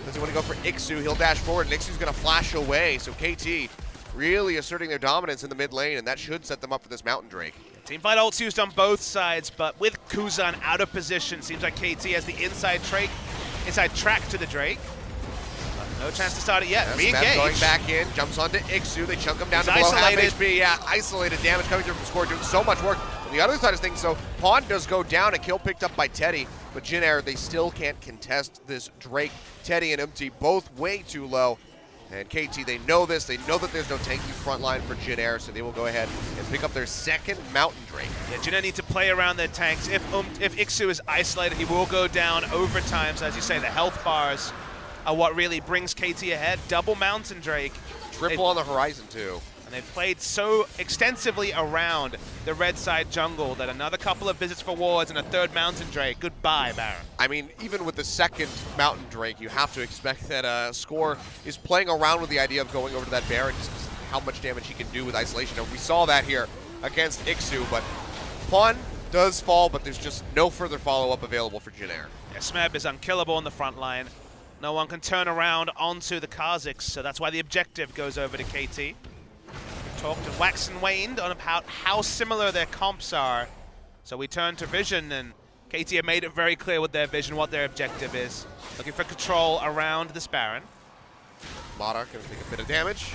Does he want to go for Ixu? He'll dash forward, and Ixu's going to flash away. So KT really asserting their dominance in the mid lane, and that should set them up for this Mountain Drake. Teamfight ults used on both sides, but with Kuzan out of position, seems like KT has the inside track to the Drake. No chance to start it yet. Smeb going back in, jumps onto Ixu. They chunk him down to below half HP. Yeah, isolated damage coming through from Score, doing so much work. On the other side of things, so Pawn does go down, a kill picked up by Teddy, but Jin Air, they still can't contest this Drake. Teddy and Umti both way too low. And KT, they know this. They know that there's no tanky front line for Jin Air, so they will go ahead and pick up their second Mountain Drake. Yeah, Jin Air need to play around their tanks. If Ixu is isolated, he will go down over time. So as you say, the health bars are what really brings KT ahead. Double Mountain Drake. Triple on the horizon, too. And they've played so extensively around the red side jungle that another couple of visits for wards and a third Mountain Drake. Goodbye, Baron. I mean, even with the second Mountain Drake, you have to expect that Score is playing around with the idea of going over to that Baron, just how much damage he can do with isolation. And we saw that here against Ixu, but Pawn does fall, but there's just no further follow-up available for Jin Air. Yeah, Smeb is unkillable in the front line. No one can turn around onto the Kazakhs, so that's why the objective goes over to KT. We've talked and waxed and waned on about how similar their comps are. So we turn to Vision, and KT have made it very clear with their vision what their objective is. Looking for control around this Baron. Mata going to take a bit of damage.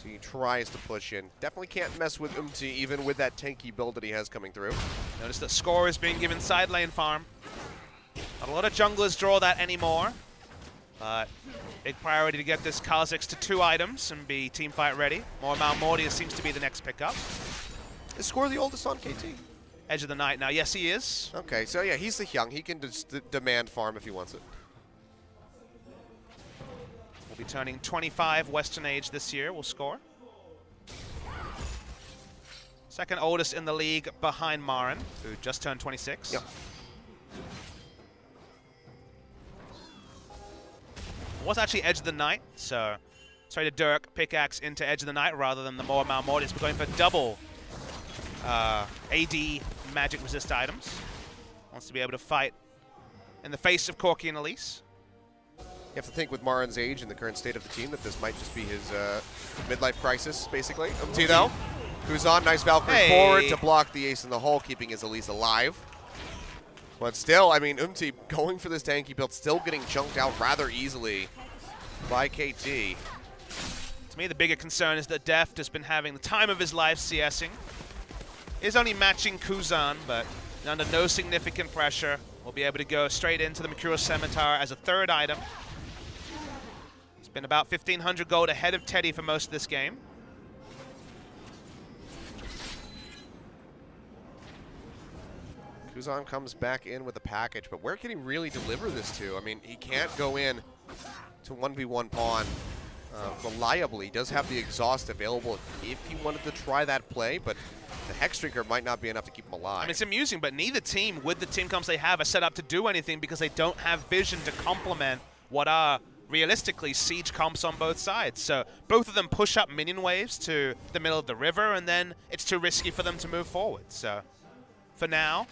So he tries to push in. Definitely can't mess with Umti, even with that tanky build that he has coming through. Notice that score is being given side lane farm. Not a lot of junglers draw that anymore. But big priority to get this Kha'Zix to 2 items and be teamfight ready. More Malmortius seems to be the next pickup. Is Score the oldest on KT? Edge of the Night now. Yes, he is. Okay, so yeah, he's the young. He can just demand farm if he wants it. Will be turning 25 Western age this year. Will score. Second oldest in the league behind Marin, who just turned 26. Yep. It was actually Edge of the Night, so sorry to Dirk, pickaxe into Edge of the Night rather than the more Malmortius. We're going for double AD magic resist items. Wants to be able to fight in the face of Corki and Elise. You have to think with Marin's age and the current state of the team that this might just be his midlife crisis, basically. Umti though, who's on, nice Valkyrie forward to block the ace in the hole, keeping his Elise alive. But still, I mean, Umti going for this tanky build, still getting chunked out rather easily by KT. To me, the bigger concern is that Deft has been having the time of his life CSing. Is only matching Kuzan, but under no significant pressure. Will be able to go straight into the Mercurial Scimitar as a 3rd item. He's been about 1,500 gold ahead of Teddy for most of this game. Kuzan comes back in with a package, but where can he really deliver this to? I mean, he can't go in to 1v1 Pawn reliably. He does have the exhaust available if he wanted to try that play, but the Hexdrinker might not be enough to keep him alive. I mean, it's amusing, but neither team, with the team comps they have, are set up to do anything because they don't have vision to complement what are realistically siege comps on both sides. So both of them push up minion waves to the middle of the river, and then it's too risky for them to move forward. So for now,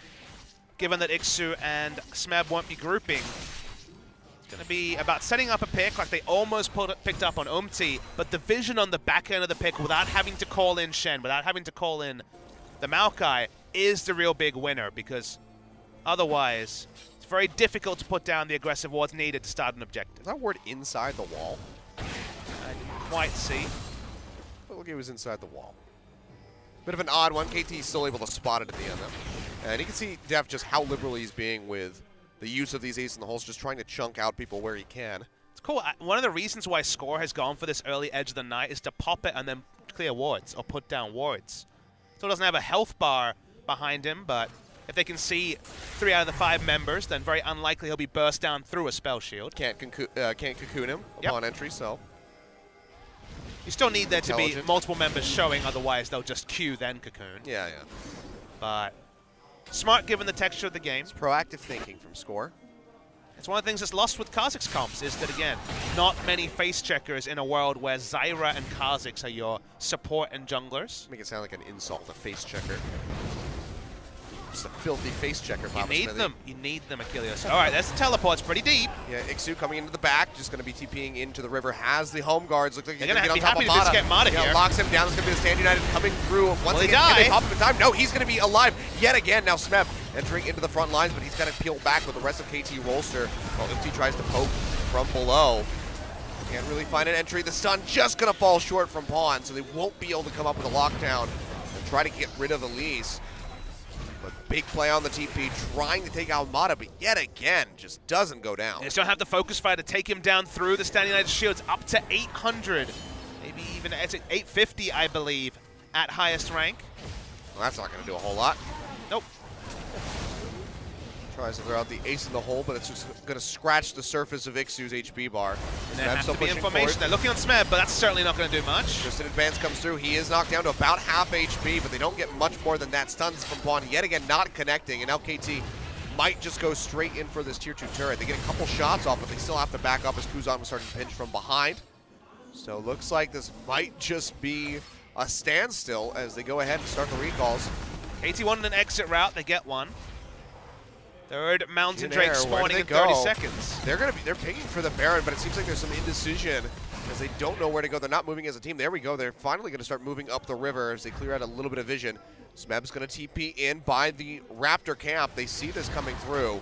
given that Ixu and Smeb won't be grouping, it's going to be about setting up a pick like they almost picked up on Umti, but the vision on the back end of the pick without having to call in Shen, without having to call in the Maokai, is the real big winner, because otherwise it's very difficult to put down the aggressive wards needed to start an objective. Is that ward inside the wall? I didn't quite see. But look, it was inside the wall. Bit of an odd one. KT's still able to spot it at the end, though. And you can see Def just how liberal he's being with the use of these ace in the holes, just trying to chunk out people where he can. It's cool. One of the reasons why Score has gone for this early Edge of the Night is to pop it and then clear wards or put down wards. Still doesn't have a health bar behind him, but if they can see 3 out of the 5 members, then very unlikely he'll be burst down through a spell shield. Can't cocoon him upon entry, so. You still need there to be multiple members showing, otherwise they'll just queue then cocoon. Yeah, yeah. But smart given the texture of the game. It's proactive thinking from Score. It's one of the things that's lost with Kha'Zix comps is that, again, not many face checkers in a world where Zyra and Kha'Zix are your support and junglers. Make it sound like an insult, a face checker. Just a filthy face checker, Papa You need Smithy. them. You need them, Achilles. All right, there's the teleports, pretty deep. Yeah, Ixu coming into the back, just going to be TPing into the river. Has the home guards. Looks like he's going to be happy to just get Mata here. Locks him down. It's going to be the Stand United coming through. Once again, die? can they pop him in time? No, he's going to be alive yet again. Now Smeb entering into the front lines, but he's got to peel back with the rest of KT Rolster while Umti tries to poke from below. Can't really find an entry. The stun just going to fall short from Pawn, so they won't be able to come up with a lockdown and try to get rid of Elise. But big play on the TP, trying to take out Mata, but yet again, just doesn't go down. They just don't have the focus fire to take him down through the Stand United shields up to 800. Maybe even 850, I believe, at highest rank. Well, that's not going to do a whole lot. Nope. Tries to throw out the ace in the hole, but it's just going to scratch the surface of Ixu's HP bar. And there has to be information. They're looking on Smeb, but that's certainly not going to do much. Just an advance comes through. He is knocked down to about half HP, but they don't get much more than that. Stuns from Pawn yet again, not connecting, and now KT might just go straight in for this tier 2 turret. They get a couple shots off, but they still have to back up as Kuzan was starting to pinch from behind. So looks like this might just be a standstill as they go ahead and start the recalls. KT wanted an exit route. They get one. Third Mountain Jin Air, Drake spawning in 30 seconds. They're picking for the Baron, but it seems like there's some indecision as as they don't know where to go. They're not moving as a team. There we go. They're finally going to start moving up the river as they clear out a little bit of vision. Smeb's going to TP in by the Raptor camp. They see this coming through.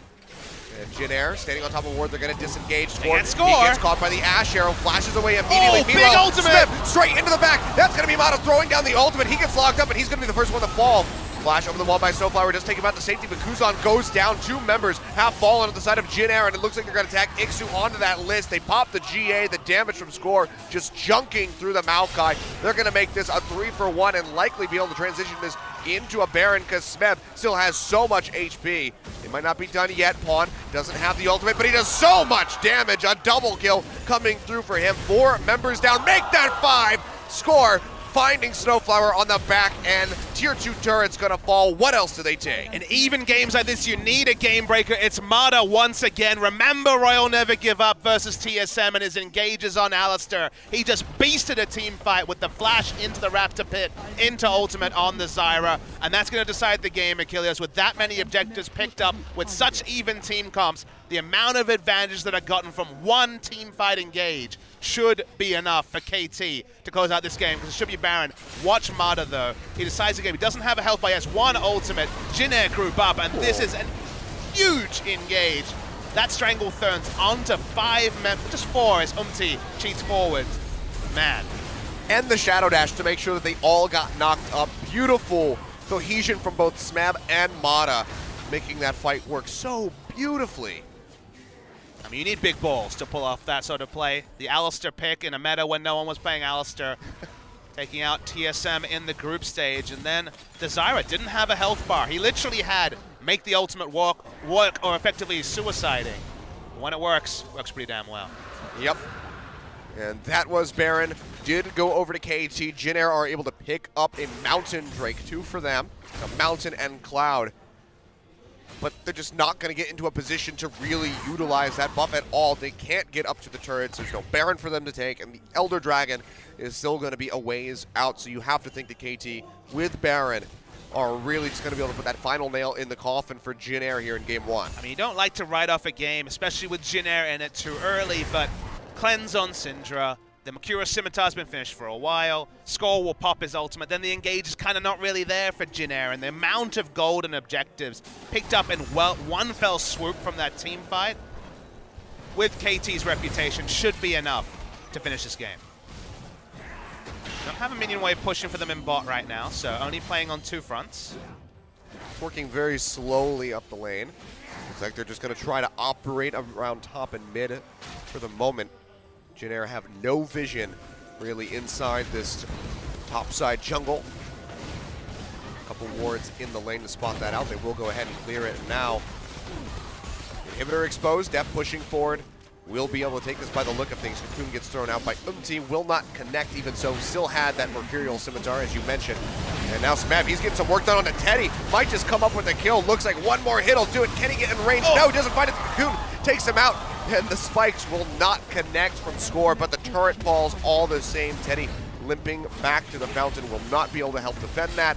And Jin Air standing on top of Ward. They're going to disengage. They get score. He gets caught by the Ash Arrow, flashes away immediately. Oh, big Meanwhile, ultimate. Smeb straight into the back. That's going to be Mata throwing down the ultimate. He gets locked up, and he's going to be the first one to fall. Flash over the wall by Snowflower, does take him out to safety, but Kuzan goes down. 2 members have fallen on the side of Jin Air, and it looks like they're going to attack Ixu onto that list. They pop the GA, the damage from Score, just junking through the Maokai. They're going to make this a 3-for-1 and likely be able to transition this into a Baron because Smeb still has so much HP. It might not be done yet. Pawn doesn't have the ultimate, but he does so much damage. A double kill coming through for him. 4 members down, make that 5. Score finding Snowflower on the back end. Tier 2 turret's gonna fall. What else do they take? In even games like this, you need a game breaker. It's Mata once again. Remember Royal Never Give Up versus TSM and his engages on Alistair. He just beasted a team fight with the flash into the Raptor pit, into ultimate on the Zyra, and that's gonna decide the game, Achilles. With that many objectives picked up, with such even team comps, the amount of advantages that are gotten from one team fight engage should be enough for KT to close out this game, because it should be Baron. Watch Mata though. He decides the game. He doesn't have a health bar. He has 1 ultimate. Jin Air group up, and this is a huge engage. That Strangle turns onto 5 members, just 4 as cheats forward. Man. And the Shadow Dash to make sure that they all got knocked up. Beautiful cohesion from both Smeb and Mata, making that fight work so beautifully. I mean, you need big balls to pull off that sort of play. The Alistair pick in a meta when no one was playing Alistair, taking out TSM in the group stage, and then the Zyra didn't have a health bar. He literally had make the ultimate work or effectively suiciding. When it works pretty damn well. Yep. And that was Baron. Did go over to KT. Jin Air are able to pick up a Mountain Drake, 2 for them, a Mountain and Cloud. But they're just not going to get into a position to really utilize that buff at all. They can't get up to the turrets. There's no Baron for them to take, and the Elder Dragon is still going to be a ways out. So you have to think that KT with Baron are really just going to be able to put that final nail in the coffin for Jin Air here in Game 1. I mean, you don't like to write off a game, especially with Jin Air in it too early, but cleanse on Syndra. The Makura Scimitar's been finished for a while. Score will pop his ultimate. Then the engage is kind of not really there for Jin Air. And the amount of golden objectives picked up in one fell swoop from that team fight with KT's reputation should be enough to finish this game. Don't have a minion wave pushing for them in bot right now, so only playing on 2 fronts. Working very slowly up the lane. Looks like they're just going to try to operate around top and mid for the moment. Jin Air have no vision really inside this topside jungle. A couple wards in the lane to spot that out. They will go ahead and clear it now. Inhibitor exposed, Def pushing forward. Will be able to take this by the look of things. Cocoon gets thrown out by will not connect even so. Still had that Mercurial Scimitar as you mentioned. And now Smeb, he's getting some work done on the Teddy. Might just come up with a kill. Looks like 1 more hit will do it. Can he get in range? No, he doesn't find it. Cocoon takes him out. And the spikes will not connect from Score, but the turret falls all the same. Teddy limping back to the fountain will not be able to help defend that.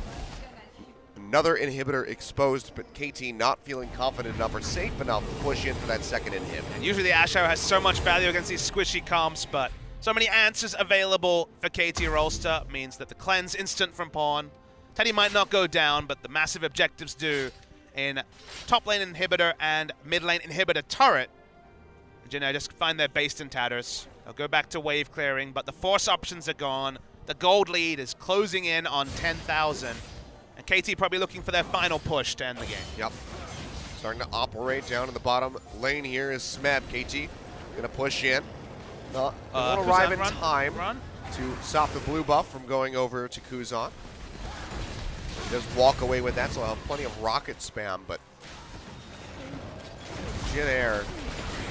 Another inhibitor exposed, but KT not feeling confident enough or safe enough to push in for that second inhib. And usually the Ash Arrow has so much value against these squishy comps, but so many answers available for KT Rolster means that the cleanse instant from Pawn. Teddy might not go down, but the massive objectives do in top lane inhibitor and mid lane inhibitor turret. Jin Air just find their base in tatters. They'll go back to wave clearing, but the force options are gone. The gold lead is closing in on 10,000. And KT probably looking for their final push to end the game. Yep. Starting to operate down in the bottom lane here is Smeb. KT gonna push in. Won't arrive in time to stop the blue buff from going over to Kuzan. He does walk away with that, so I'll have plenty of rocket spam, but Jin Air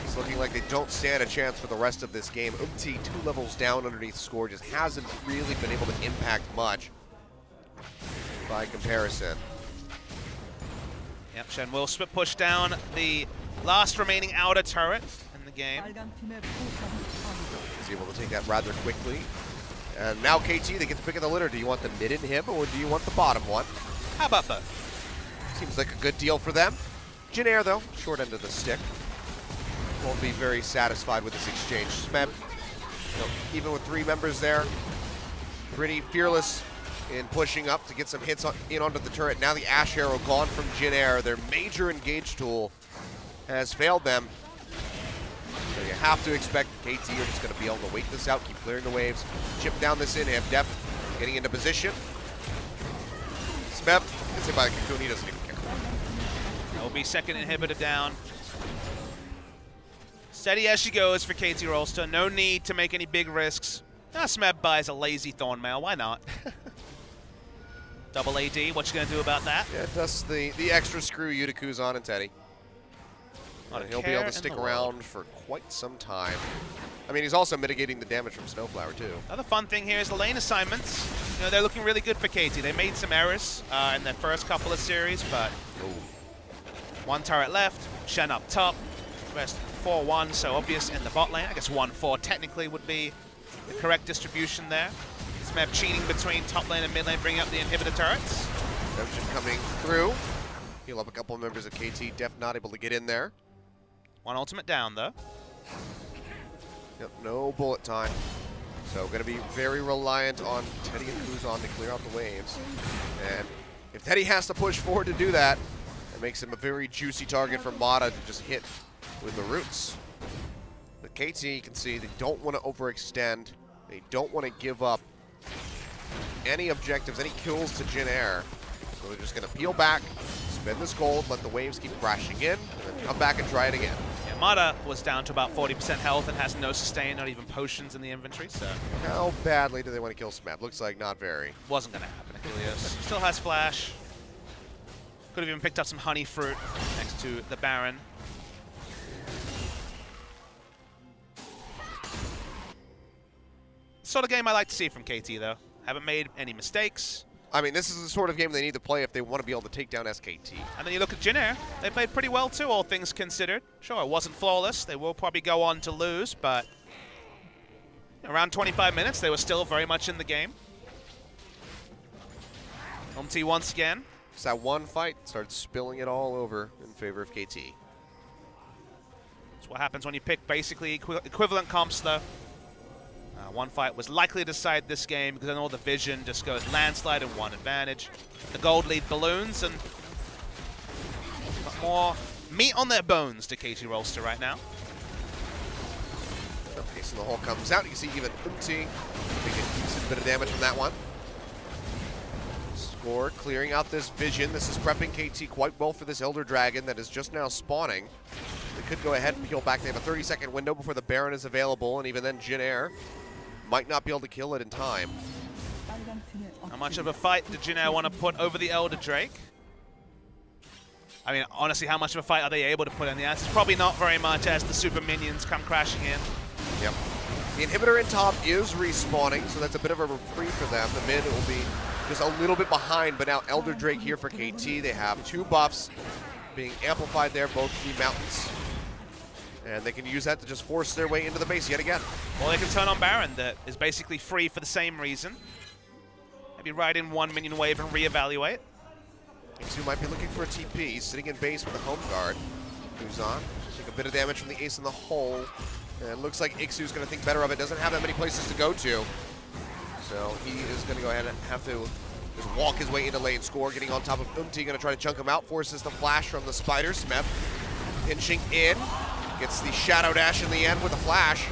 is looking like they don't stand a chance for the rest of this game. 2 levels down underneath Score, just hasn't really been able to impact much by comparison. Yep, Shen will push down the last remaining outer turret in the game. He's able to take that rather quickly. And now KT, they get to pick of the litter. Do you want the mid inhib or do you want the bottom one? How about both? Seems like a good deal for them. Jin Air, though, short end of the stick. Won't be very satisfied with this exchange. Smeb Even with 3 members there, pretty fearless in pushing up to get some hits in onto the turret. Now the Ash Arrow gone from Jin Air. Their major engage tool has failed them. So you have to expect KT are just going to be able to wait this out, keep clearing the waves, chip down this inhib. Def getting into position. Smeb gets hit by the Cocoon, he doesn't even care. That will be second inhibitor down. Steady as she goes for KT Rolster. No need to make any big risks. Smeb buys a lazy Thornmail, why not? Double AD, what you gonna do about that? Yeah, that's the extra screw Yutaku's on and Teddy. And he'll be able to stick around for quite some time. I mean, he's also mitigating the damage from Snowflower too. Another fun thing here is the lane assignments. You know, they're looking really good for KT. They made some errors in their first couple of series, but one turret left, Shen up top, rest 4-1, so obvious in the bot lane. I guess 1-4 technically would be the correct distribution there. Smeb cheating between top lane and mid lane, bringing up the inhibitor turrets. Redemption coming through. Heal up a couple of members of KT. Def not able to get in there. One ultimate down though. Yep, no bullet time. So going to be very reliant on Teddy and Kuzan to clear out the waves. And if Teddy has to push forward to do that, it makes him a very juicy target for Mata to just hit with the roots. But KT, you can see they don't want to overextend. They don't want to give up any objectives, any kills to Jin Air. So they're just going to peel back, spend this gold, let the waves keep crashing in, and then come back and try it again. Yeah, Mata was down to about 40% health and has no sustain, not even potions in the inventory, so... How badly do they want to kill Smeb? Looks like not very. Wasn't going to happen, Achilles. Still has flash. Could have even picked up some honey fruit next to the Baron. Sort of game I like to see from KT, though. Haven't made any mistakes. I mean, this is the sort of game they need to play if they want to be able to take down SKT. And then you look at Jin Air. They played pretty well, too, all things considered. Sure, it wasn't flawless. They will probably go on to lose, but around 25 minutes, they were still very much in the game. Umti once again. Just that one fight started spilling it all over in favor of KT. That's what happens when you pick basically equivalent comps, though. One fight was likely to decide this game because then all the vision just goes landslide and one advantage. The gold lead balloons and got more meat on their bones to KT Rolster right now. Ace in the hole comes out. You can see even Umti taking a decent bit of damage from that one. Score clearing out this vision. This is prepping KT quite well for this Elder Dragon that is just now spawning. They could go ahead and peel back. They have a 30-second window before the Baron is available, and even then Jin Air might not be able to kill it in time. How much of a fight did Jin Air want to put over the Elder Drake? I mean, honestly, how much of a fight are they able to put in? The answer is probably not very much as the super minions come crashing in. Yep. The inhibitor in top is respawning, so that's a bit of a reprieve for them. The mid will be just a little bit behind, but now Elder Drake here for KT. They have 2 buffs being amplified there, both the mountains. And they can use that to just force their way into the base yet again. Well, they can turn on Baron that is basically free for the same reason. Maybe ride in one minion wave and reevaluate. Iksu might be looking for a TP. He's sitting in base with a home guard. Kuzan take a bit of damage from the ace in the hole. And it looks like Iksu's going to think better of it. Doesn't have that many places to go to. So he is going to go ahead and have to just walk his way into lane. Score getting on top of Umti. Going to try to chunk him out. Forces the flash from the spider. Smeb pinching in. Gets the Shadow Dash in the end with a flash.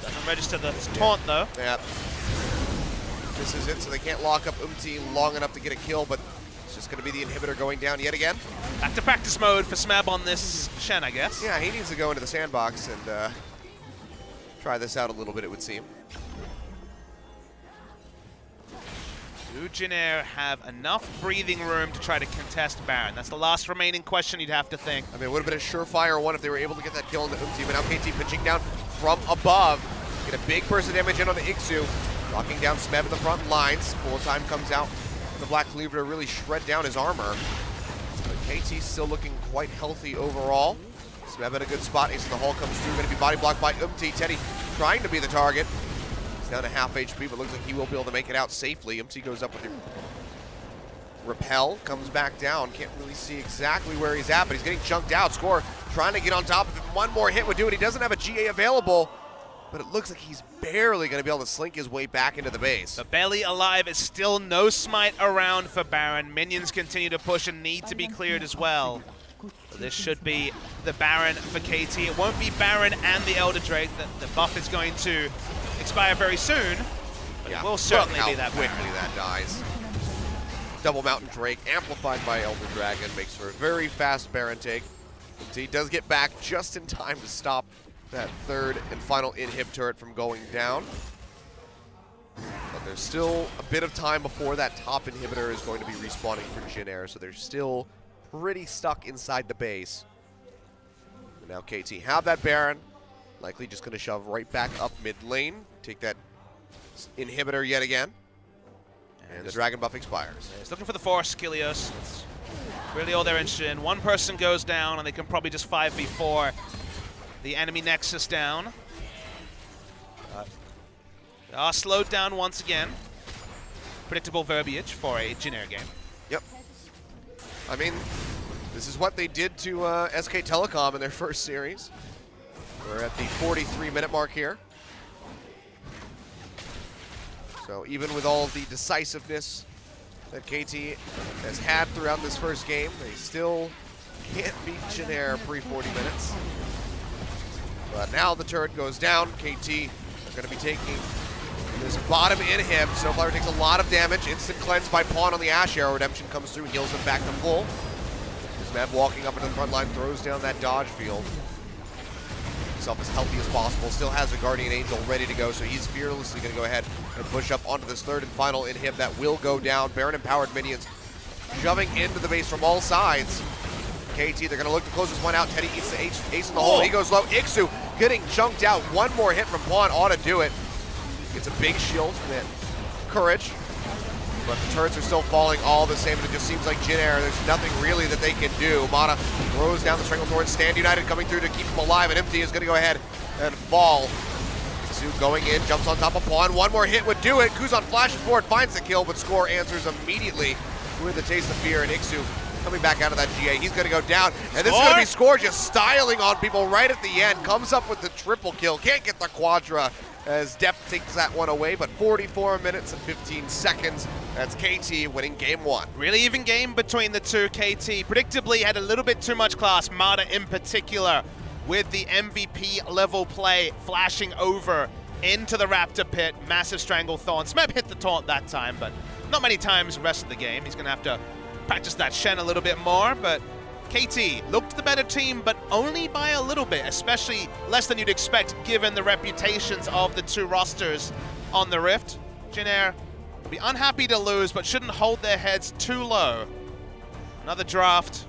Doesn't register the taunt, though. Yeah. This is it, so they can't lock up Umti long enough to get a kill, but it's just going to be the inhibitor going down yet again. Back to practice mode for Smeb on this Shen, I guess. Yeah, he needs to go into the sandbox and try this out a little bit, it would seem. Do Jin Air have enough breathing room to try to contest Baron? That's the last remaining question you'd have to think. I mean, it would have been a surefire one if they were able to get that kill into Umti, but now KT pitching down from above. Get a big burst of damage in on the Iksu. Locking down Smeb in the front lines. Bullet time comes out. The Black Cleaver to really shred down his armor. But KT's still looking quite healthy overall. Smeb in a good spot. Ace in the hole comes through. Going to be body blocked by Umti. Teddy trying to be the target. He's down to half HP, but looks like he will be able to make it out safely. Umti goes up with the repel, comes back down. Can't really see exactly where he's at, but he's getting chunked out. Score trying to get on top of him. One more hit would do it. He doesn't have a GA available. but it looks like he's barely going to be able to slink his way back into the base. The belly alive is still no smite around for Baron. Minions continue to push and need to be cleared as well. So this should be the Baron for KT. It won't be Baron and the Elder Drake. The buff is going to expire very soon, but it will certainly be that Baron. Quickly that dies. Double Mountain Drake amplified by Elder Dragon makes for a very fast Baron take. He does get back just in time to stop that third and final inhib turret from going down. But there's still a bit of time before that top inhibitor is going to be respawning for Jin Air, so they're still pretty stuck inside the base. And now KT have that Baron, likely just going to shove right back up mid lane, take that inhibitor yet again, and the dragon buff expires. He's looking for the force, Kilios. That's really all they're interested in. One person goes down, and they can probably just 5v4 the enemy Nexus down. They are slowed down once again. Predictable verbiage for a Jin Air game. Yep. I mean, this is what they did to SK Telecom in their first series. We're at the 43-minute mark here. So even with all the decisiveness that KT has had throughout this first game, they still can't beat Jin Air pre-40 minutes. But now the turret goes down. KT are going to be taking this bottom inhib. Snowflower takes a lot of damage. Instant cleanse by Pawn on the Ash Arrow. Redemption comes through, heals him back to full. This man walking up into the front line, throws down that dodge field. Himself as healthy as possible. Still has a Guardian Angel ready to go, so he's fearlessly going to go ahead and push up onto this third and final inhib that will go down. Baron empowered minions shoving into the base from all sides. KT, they're going to look to close this one out. Teddy eats the ace in the hole. He goes low. Ixu getting chunked out. One more hit from Pawn ought to do it. Gets a big shield from that Courage. But the turrets are still falling all the same, and it just seems like Jin Air, there's nothing really that they can do. Mana throws down the Stranglethorn. Stand United coming through to keep him alive, and Empty is going to go ahead and fall. Ixu going in, jumps on top of Pawn. One more hit would do it. Kuzan flashes forward, finds the kill, but Score answers immediately with the taste of fear, and Ixu coming back out of that GA. He's going to go down, and this is going to be Score just styling on people right at the end. Comes up with the triple kill. Can't get the quadra as Def takes that one away, but 44 minutes and 15 seconds. That's KT winning game one. Really even game between the two. KT predictably had a little bit too much class. Mata in particular with the MVP level play, flashing over into the Raptor pit. Massive Stranglethorn. Smeb hit the taunt that time, but not many times the rest of the game. He's going to have to practice that Shen a little bit more, but KT looked the better team, but only by a little bit, especially less than you'd expect given the reputations of the two rosters on the Rift. Jin Air will be unhappy to lose, but shouldn't hold their heads too low. Another draft.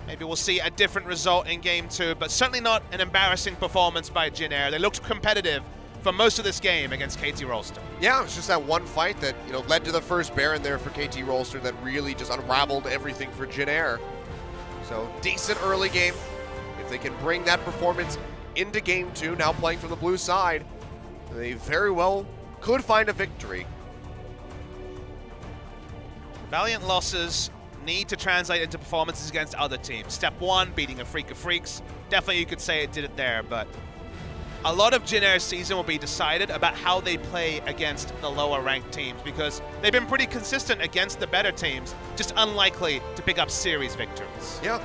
Maybe we'll see a different result in game two, but certainly not an embarrassing performance by Jin Air. They looked competitive for most of this game against KT Rolster. Yeah, it was just that one fight that led to the first Baron there for KT Rolster that really just unraveled everything for Jin Air. So decent early game. If they can bring that performance into game two, now playing from the blue side, they very well could find a victory. Valiant losses need to translate into performances against other teams. Step one, beating a Freak of Freaks. Definitely you could say it did it there, but a lot of Jin Air's season will be decided about how they play against the lower ranked teams, because they've been pretty consistent against the better teams, just unlikely to pick up series victories. Yeah,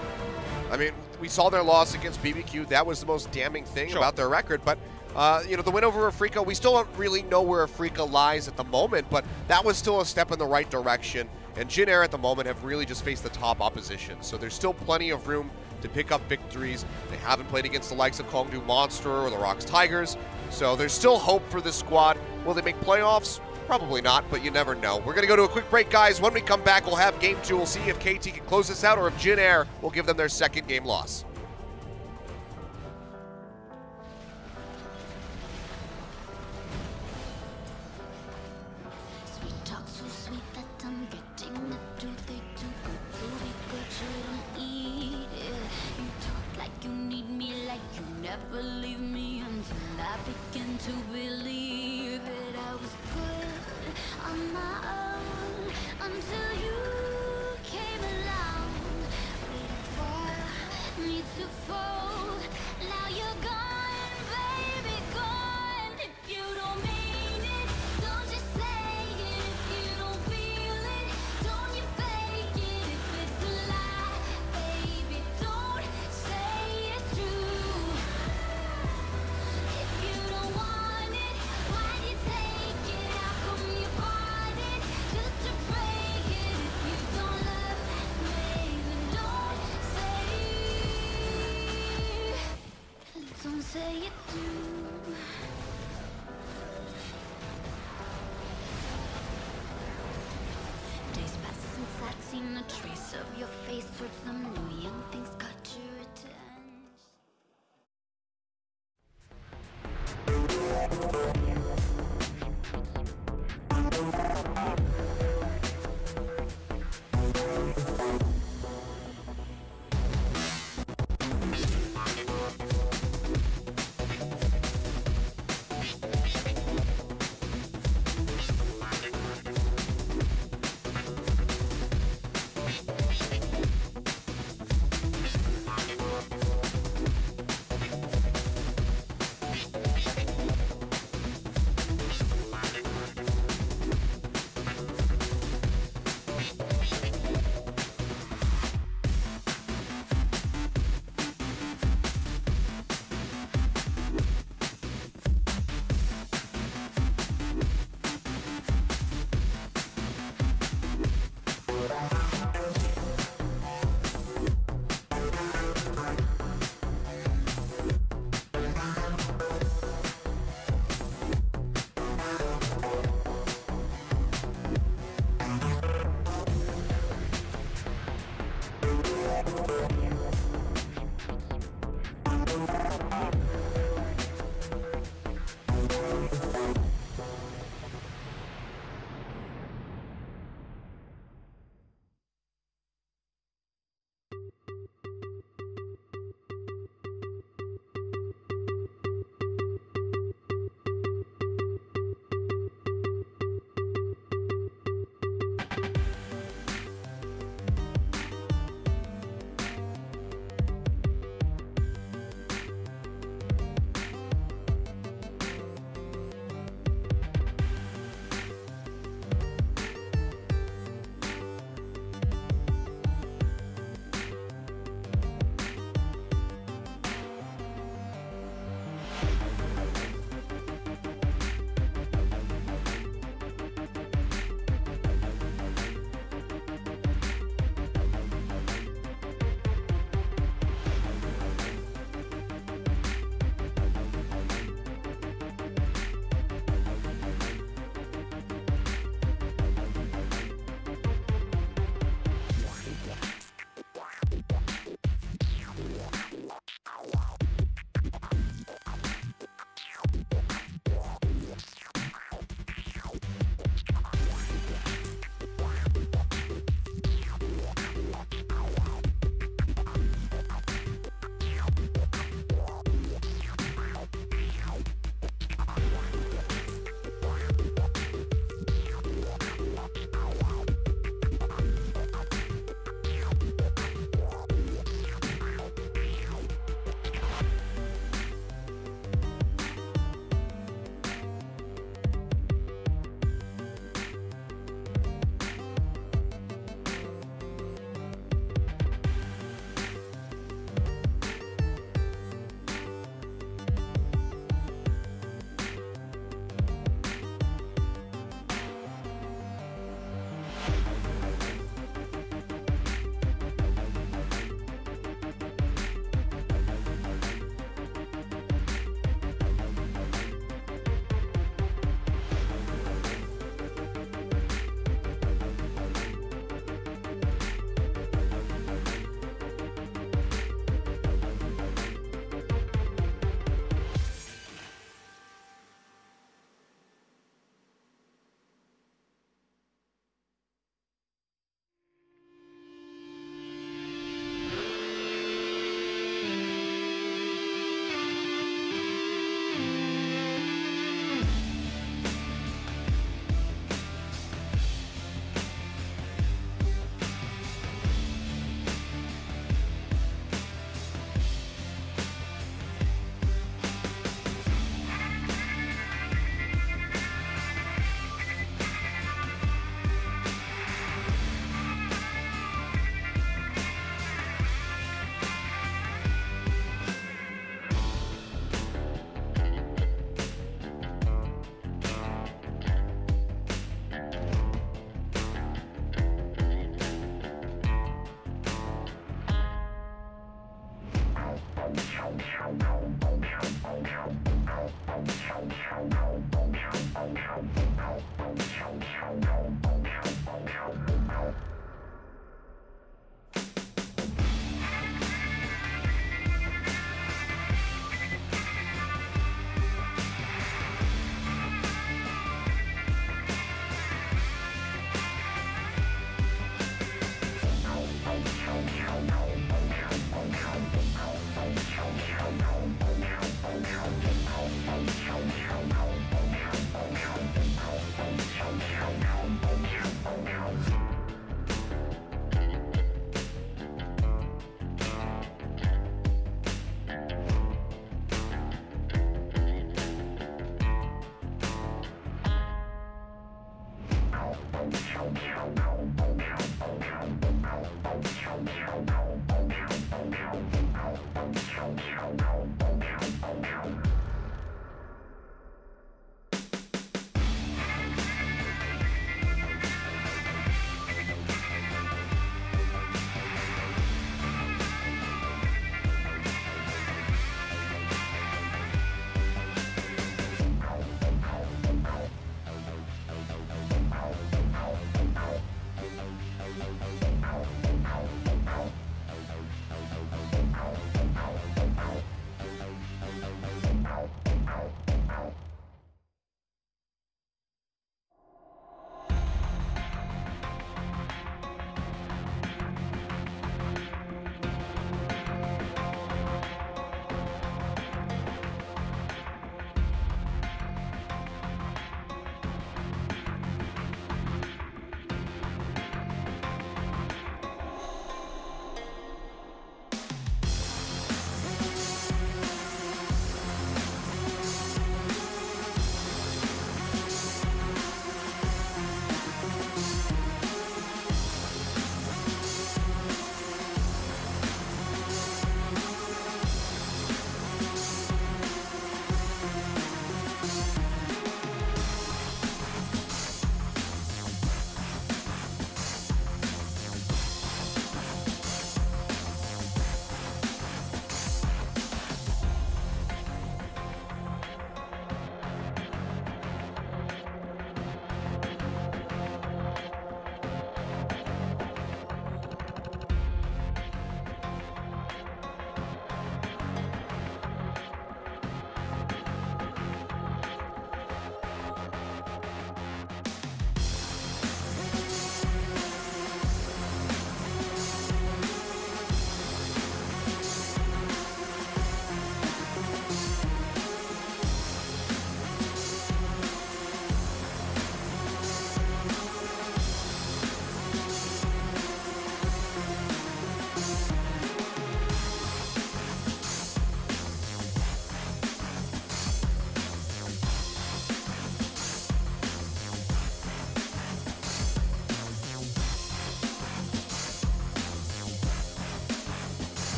I mean, we saw their loss against BBQ. That was the most damning thing about their record, but the win over Afrika, we still don't really know where Afrika lies at the moment, but that was still a step in the right direction. And Jin Air at the moment have really just faced the top opposition, so there's still plenty of room to pick up victories. They haven't played against the likes of Longzhu Monster or the Rocks Tigers, so there's still hope for this squad. Will they make playoffs? Probably not, but you never know. We're going to go to a quick break, guys. When we come back, we'll have game two. We'll see if KT can close this out or if Jin Air will give them their second game loss. Sweet talk so sweet that I'm getting the toothache. Too good to be good, shouldn't eat it. You talk like you need me, like you never leave me, until I begin to believe it. I was good on my own until you came along, waiting for me to fold. Now you're gone, baby, gone. say you do. Days pass since I'd seen a trace of your face towards some new young things caught your attention.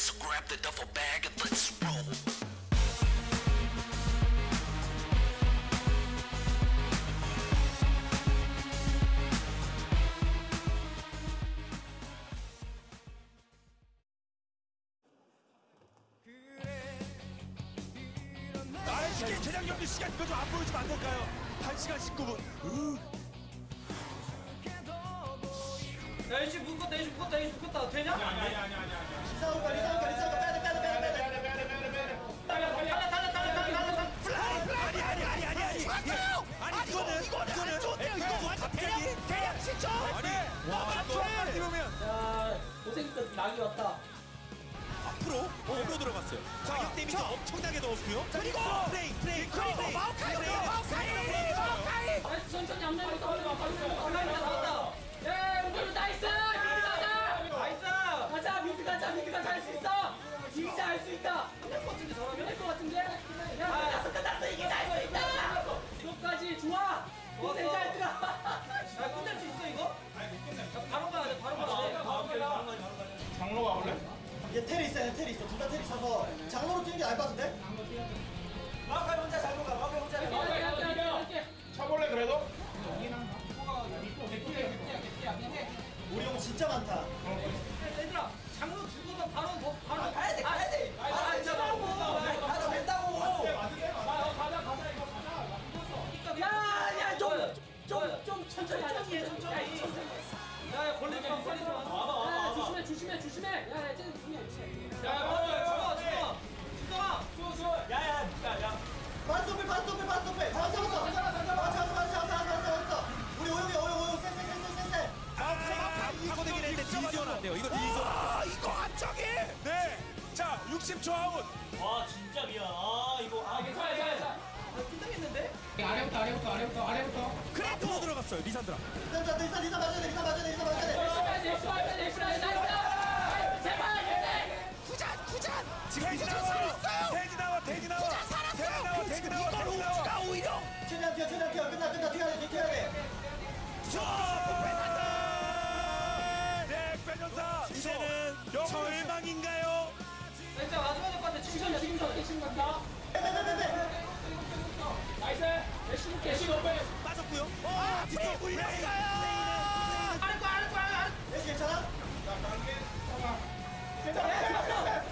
So grab the duffel bag and let's roll. LCK 개량 경기 시간 이거 좀 안 보여주면 안 될까요? 1시간 19분. LC 묶었다. 되냐? 아니. 리사오가 빼야 돼. 플라이. 아니 이거는 갑자기 대략 시죠. 아니 와 또 띄우면. 야 고생했던 낙이 왔다. 앞으로 어그로 들어갔어요. 자격 데미지 엄청나게 넣었고요. 그리고 프레이 나이스 천천히 앞라인 나왔다. 예 우리 나이스 나이스 가자 미드 가자 할 수 있어. 진짜 할 수 있다. 끝날 것 같은데 야 끝났어 이게 할 수 있다. 이거까지 좋아. 인생 잘 들어. 야 끝낼 수 있어 이거? 아니 못 끝내. 바로 가야 돼. 장로 가볼래? 얘 텔이 있어. 둘 다 텔이 있어서 장로로 뛰는 게 나을 것 같은데? 마우카이 혼자 장로 가. 할게. 쳐볼래 그래도? 우리 형 진짜 많다. 얘들아 장로 죽어서 바로 가야 돼. 가도 된다고. 가자. 좀 천천히 하자. 야 걸리지 마. 조심해. 야 쟤는 조심해. 야 죽어. 야야. 반스톱. 잡았어. 우리 오용 쎄. 하고 되긴 했는데 디비전 안 돼요. 이거 디비전. 이거 안 10초 아웃. 와 진짜 미안. 아 이거 괜찮아. 끝나겠는데? 아래부터. 앞으로 들어갔어요. 리산드라. 리사 맞아야 돼. 리사 맞아야 돼. 제발. 지금 돼지 나와. 오히려. 최대한 뛰어. 끝나. 뛰어야 돼. 네, 빼면서 이제는 절망인가요? 진짜 맞으면 될것 같아. 지금 간다. 나이스. 대시 오pen. 빠졌고요. 뒤쪽 올렸어요. 아래. 괜찮아?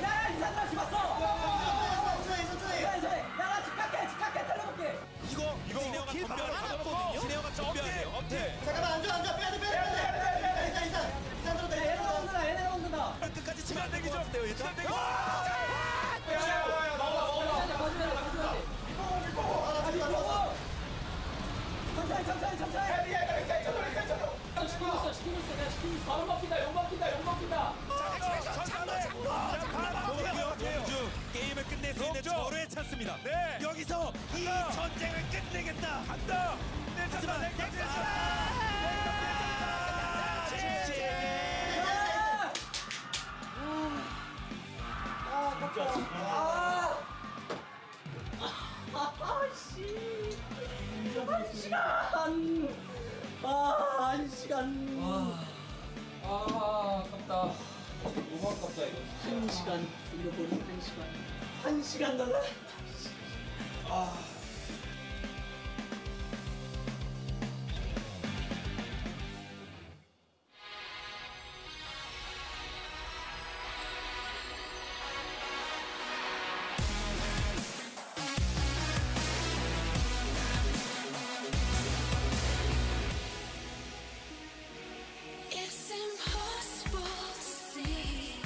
야, 이상한 집 왔어. 천천히. 야, 집 갈게. 달려볼게. 이거 킬 받았거든요. 지네어가 정비해야 돼요. 업태. 잠깐만 앉아. 빼야 돼. 이산 들어온다. 얘네가 온다. 끝까지 치면 안 되겠죠? 일단 되고. 천천히. 용 먹힌다. 롱주 게임을 끝낼 수 있는 절호의 찬스입니다. 네. 여기서 이 전쟁을 끝내겠다. 한다. 하지만 한 시간. 아깝다. 너무 아깝다 이거. 1시간 잃어버린 1시간. 1시간 달라. It's impossible to see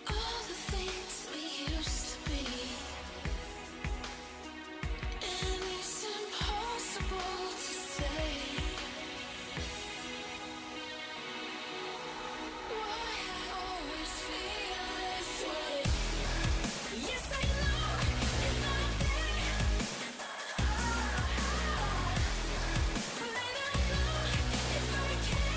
all the things we used to be, and it's impossible to say why I always feel this way. Yes, I know it's not there. But I don't know if I can.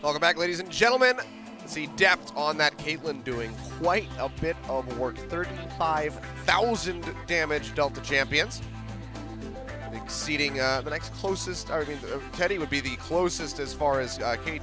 Welcome back, ladies and gentlemen. See depth on that Caitlyn doing quite a bit of work. 35,000 damage dealt to champions. Exceeding the next closest, Teddy would be the closest as far as I can't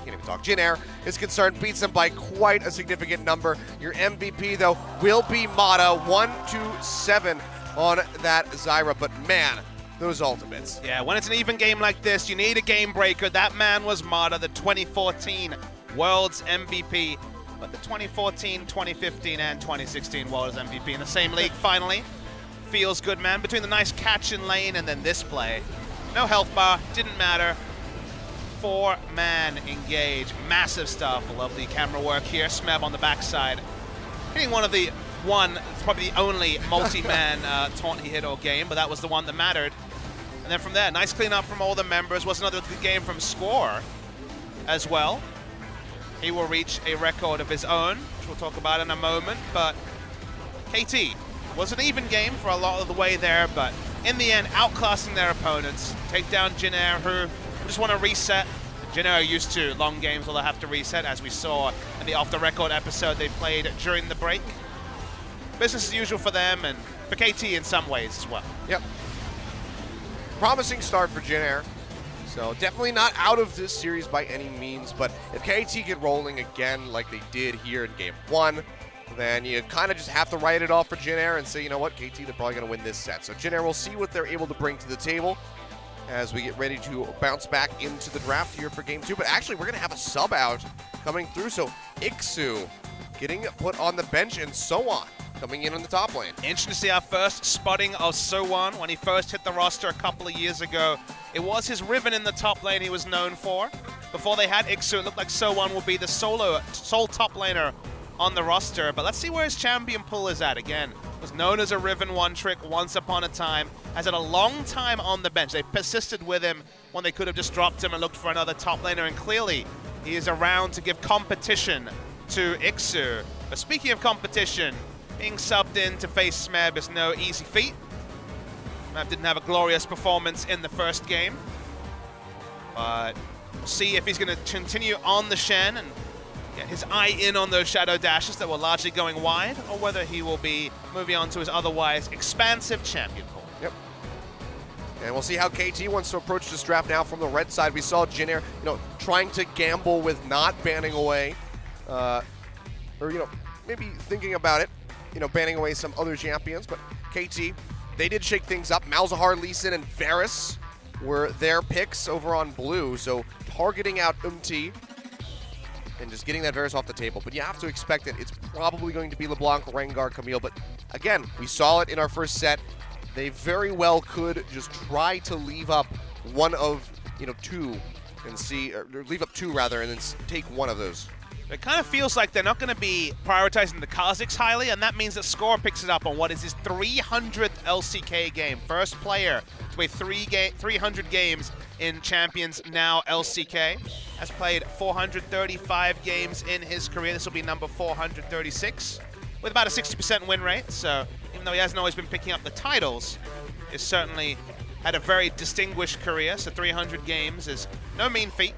even talk. Jin Air is concerned, beats them by quite a significant number. Your MVP, though, will be Mata, 1-7 on that Zyra, but man, those ultimates. Yeah, when it's an even game like this, you need a game breaker. That man was Mata, the 2014 World's MVP, but the 2014, 2015, and 2016 World's MVP in the same league finally. Feels good, man. Between the nice catch in lane and then this play. No health bar, didn't matter. 4-man engage, massive stuff. Lovely camera work here. Smeb on the backside. Hitting it's probably the only multi-man taunt he hit all game, but that was the one that mattered. And then from there, nice cleanup from all the members. Was another good game from Score as well. He will reach a record of his own, which we'll talk about in a moment, but KT was an even game for a lot of the way there, but in the end, outclassing their opponents. Take down Jin Air, who just want to reset. Jin Air are used to long games where they have to reset, as we saw in the off-the-record episode they played during the break. Business as usual for them, and for KT in some ways as well. Yep. Promising start for Jin Air. So definitely not out of this series by any means, but if KT get rolling again like they did here in game 1, then you kind of just have to write it off for Jin Air and say, you know what, KT, they're probably going to win this set. So Jin Air, we'll see what they're able to bring to the table as we get ready to bounce back into the draft here for Game 2. But actually, we're going to have a sub out coming through. So Iksu getting put on the bench and so on coming in on the top lane. Interesting to see our first spotting of So-Won when he first hit the roster a couple of years ago. It was his Riven in the top lane he was known for. Before they had Iksu, it looked like So-Won will be the sole top laner on the roster. But let's see where his champion pool is at. Again, was known as a Riven one-trick once upon a time. Has had a long time on the bench. They persisted with him when they could have just dropped him and looked for another top laner. And clearly, he is around to give competition to Iksu. But speaking of competition, being subbed in to face Smeb is no easy feat. Smeb didn't have a glorious performance in the first game. But we'll see if he's going to continue on the Shen and get his eye in on those shadow dashes that were largely going wide, or whether he will be moving on to his otherwise expansive champion pool. Yep. And we'll see how KT wants to approach this draft now from the red side. We saw Jin Air, trying to gamble with not banning away, or, maybe thinking about it, banning away some other champions. But KT, they did shake things up. Malzahar, Lee Sin, and Varus were their picks over on blue. So targeting out Umti and just getting that Varus off the table. But you have to expect it. It's probably going to be LeBlanc, Rengar, Camille. But again, we saw it in our first set. They very well could just try to leave up one of, two and see, or leave up two rather, and then take one of those. It kind of feels like they're not going to be prioritizing the Kha'Zix highly, and that means that Score picks it up on what is his 300th LCK game. First player to play 300 games in Champions, now LCK. Has played 435 games in his career. This will be number 436 with about a 60% win rate. So even though he hasn't always been picking up the titles, he's certainly had a very distinguished career. So 300 games is no mean feat.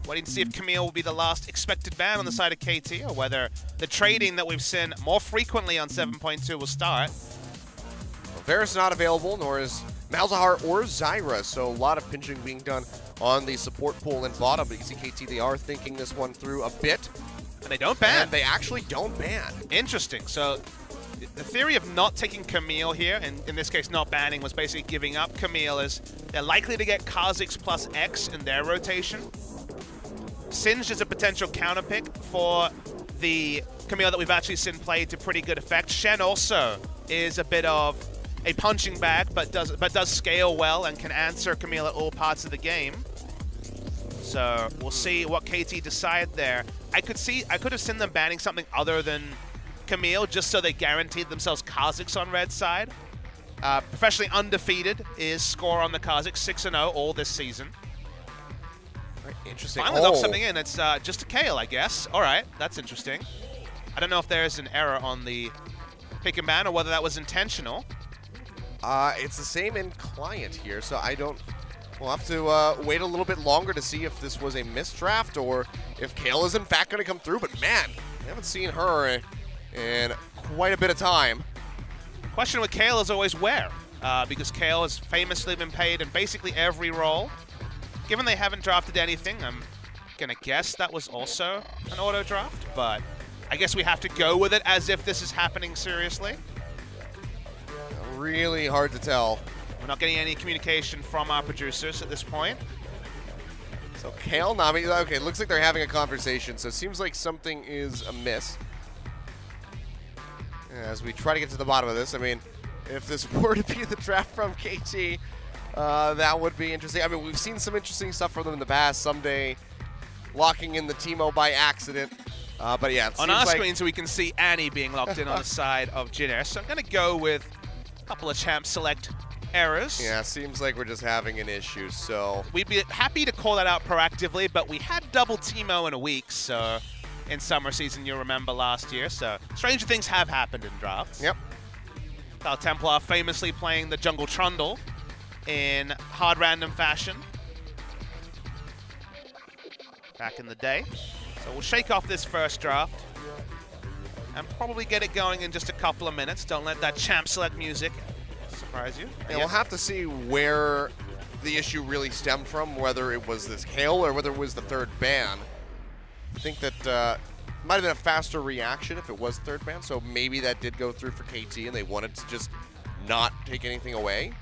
Waiting to see if Camille will be the last expected ban on the side of KT, or whether the trading that we've seen more frequently on 7.2 will start. Well, Varus not available, nor is Malzahar or Zyra, so a lot of pinching being done on the support pool in bottom. But you see KT, they are thinking this one through a bit. And they don't ban. And they actually don't ban. Interesting. So the theory of not taking Camille here, and in this case not banning, was basically giving up Camille, is they're likely to get Kha'Zix plus X in their rotation. Singed is a potential counter pick for the Camille that we've actually seen play to pretty good effect. Shen also is a bit of a punching bag, but does scale well and can answer Camille at all parts of the game. So we'll see what KT decide there. I could have seen them banning something other than Camille, just so they guaranteed themselves Kha'Zix on red side. Professionally undefeated is Score on the Kha'Zix, 6-0 all this season. Interesting. Finally got something in. It's just a Kayle, I guess. All right, that's interesting. I don't know if there's an error on the pick and ban or whether that was intentional. It's the same in client here, so we'll have to wait a little bit longer to see if this was a misdraft or if Kayle is in fact going to come through. But man, I haven't seen her in quite a bit of time. The question with Kayle is always where, because Kayle has famously been paid in basically every role. Given they haven't drafted anything, I'm going to guess that was also an auto draft, but I guess we have to go with it as if this is happening seriously. Really hard to tell. We're not getting any communication from our producers at this point. So Kayle, Nami, okay, looks like they're having a conversation, so it seems like something is amiss. As we try to get to the bottom of this, I mean, if this were to be the draft from KT, that would be interesting. I mean, we've seen some interesting stuff from them in the past. Someday locking in the Teemo by accident. But yeah, it on our like screen, so we can see Annie being locked in on the side of Jin Air. So I'm going to go with a couple of champ select errors. Yeah, seems like we're just having an issue, so we'd be happy to call that out proactively, but we had double Teemo in a week, so in summer season, you'll remember last year. So stranger things have happened in drafts. Yep. Kyle Templar famously playing the jungle Trundle in hard random fashion back in the day. So we'll shake off this first draft and probably get it going in just a couple of minutes. Don't let that champ select music surprise you. Yeah, we'll have to see where the issue really stemmed from, whether it was this Kayle or whether it was the third ban. I think that Might have been a faster reaction if it was third ban, so maybe that did go through for KT and they wanted to just not take anything away.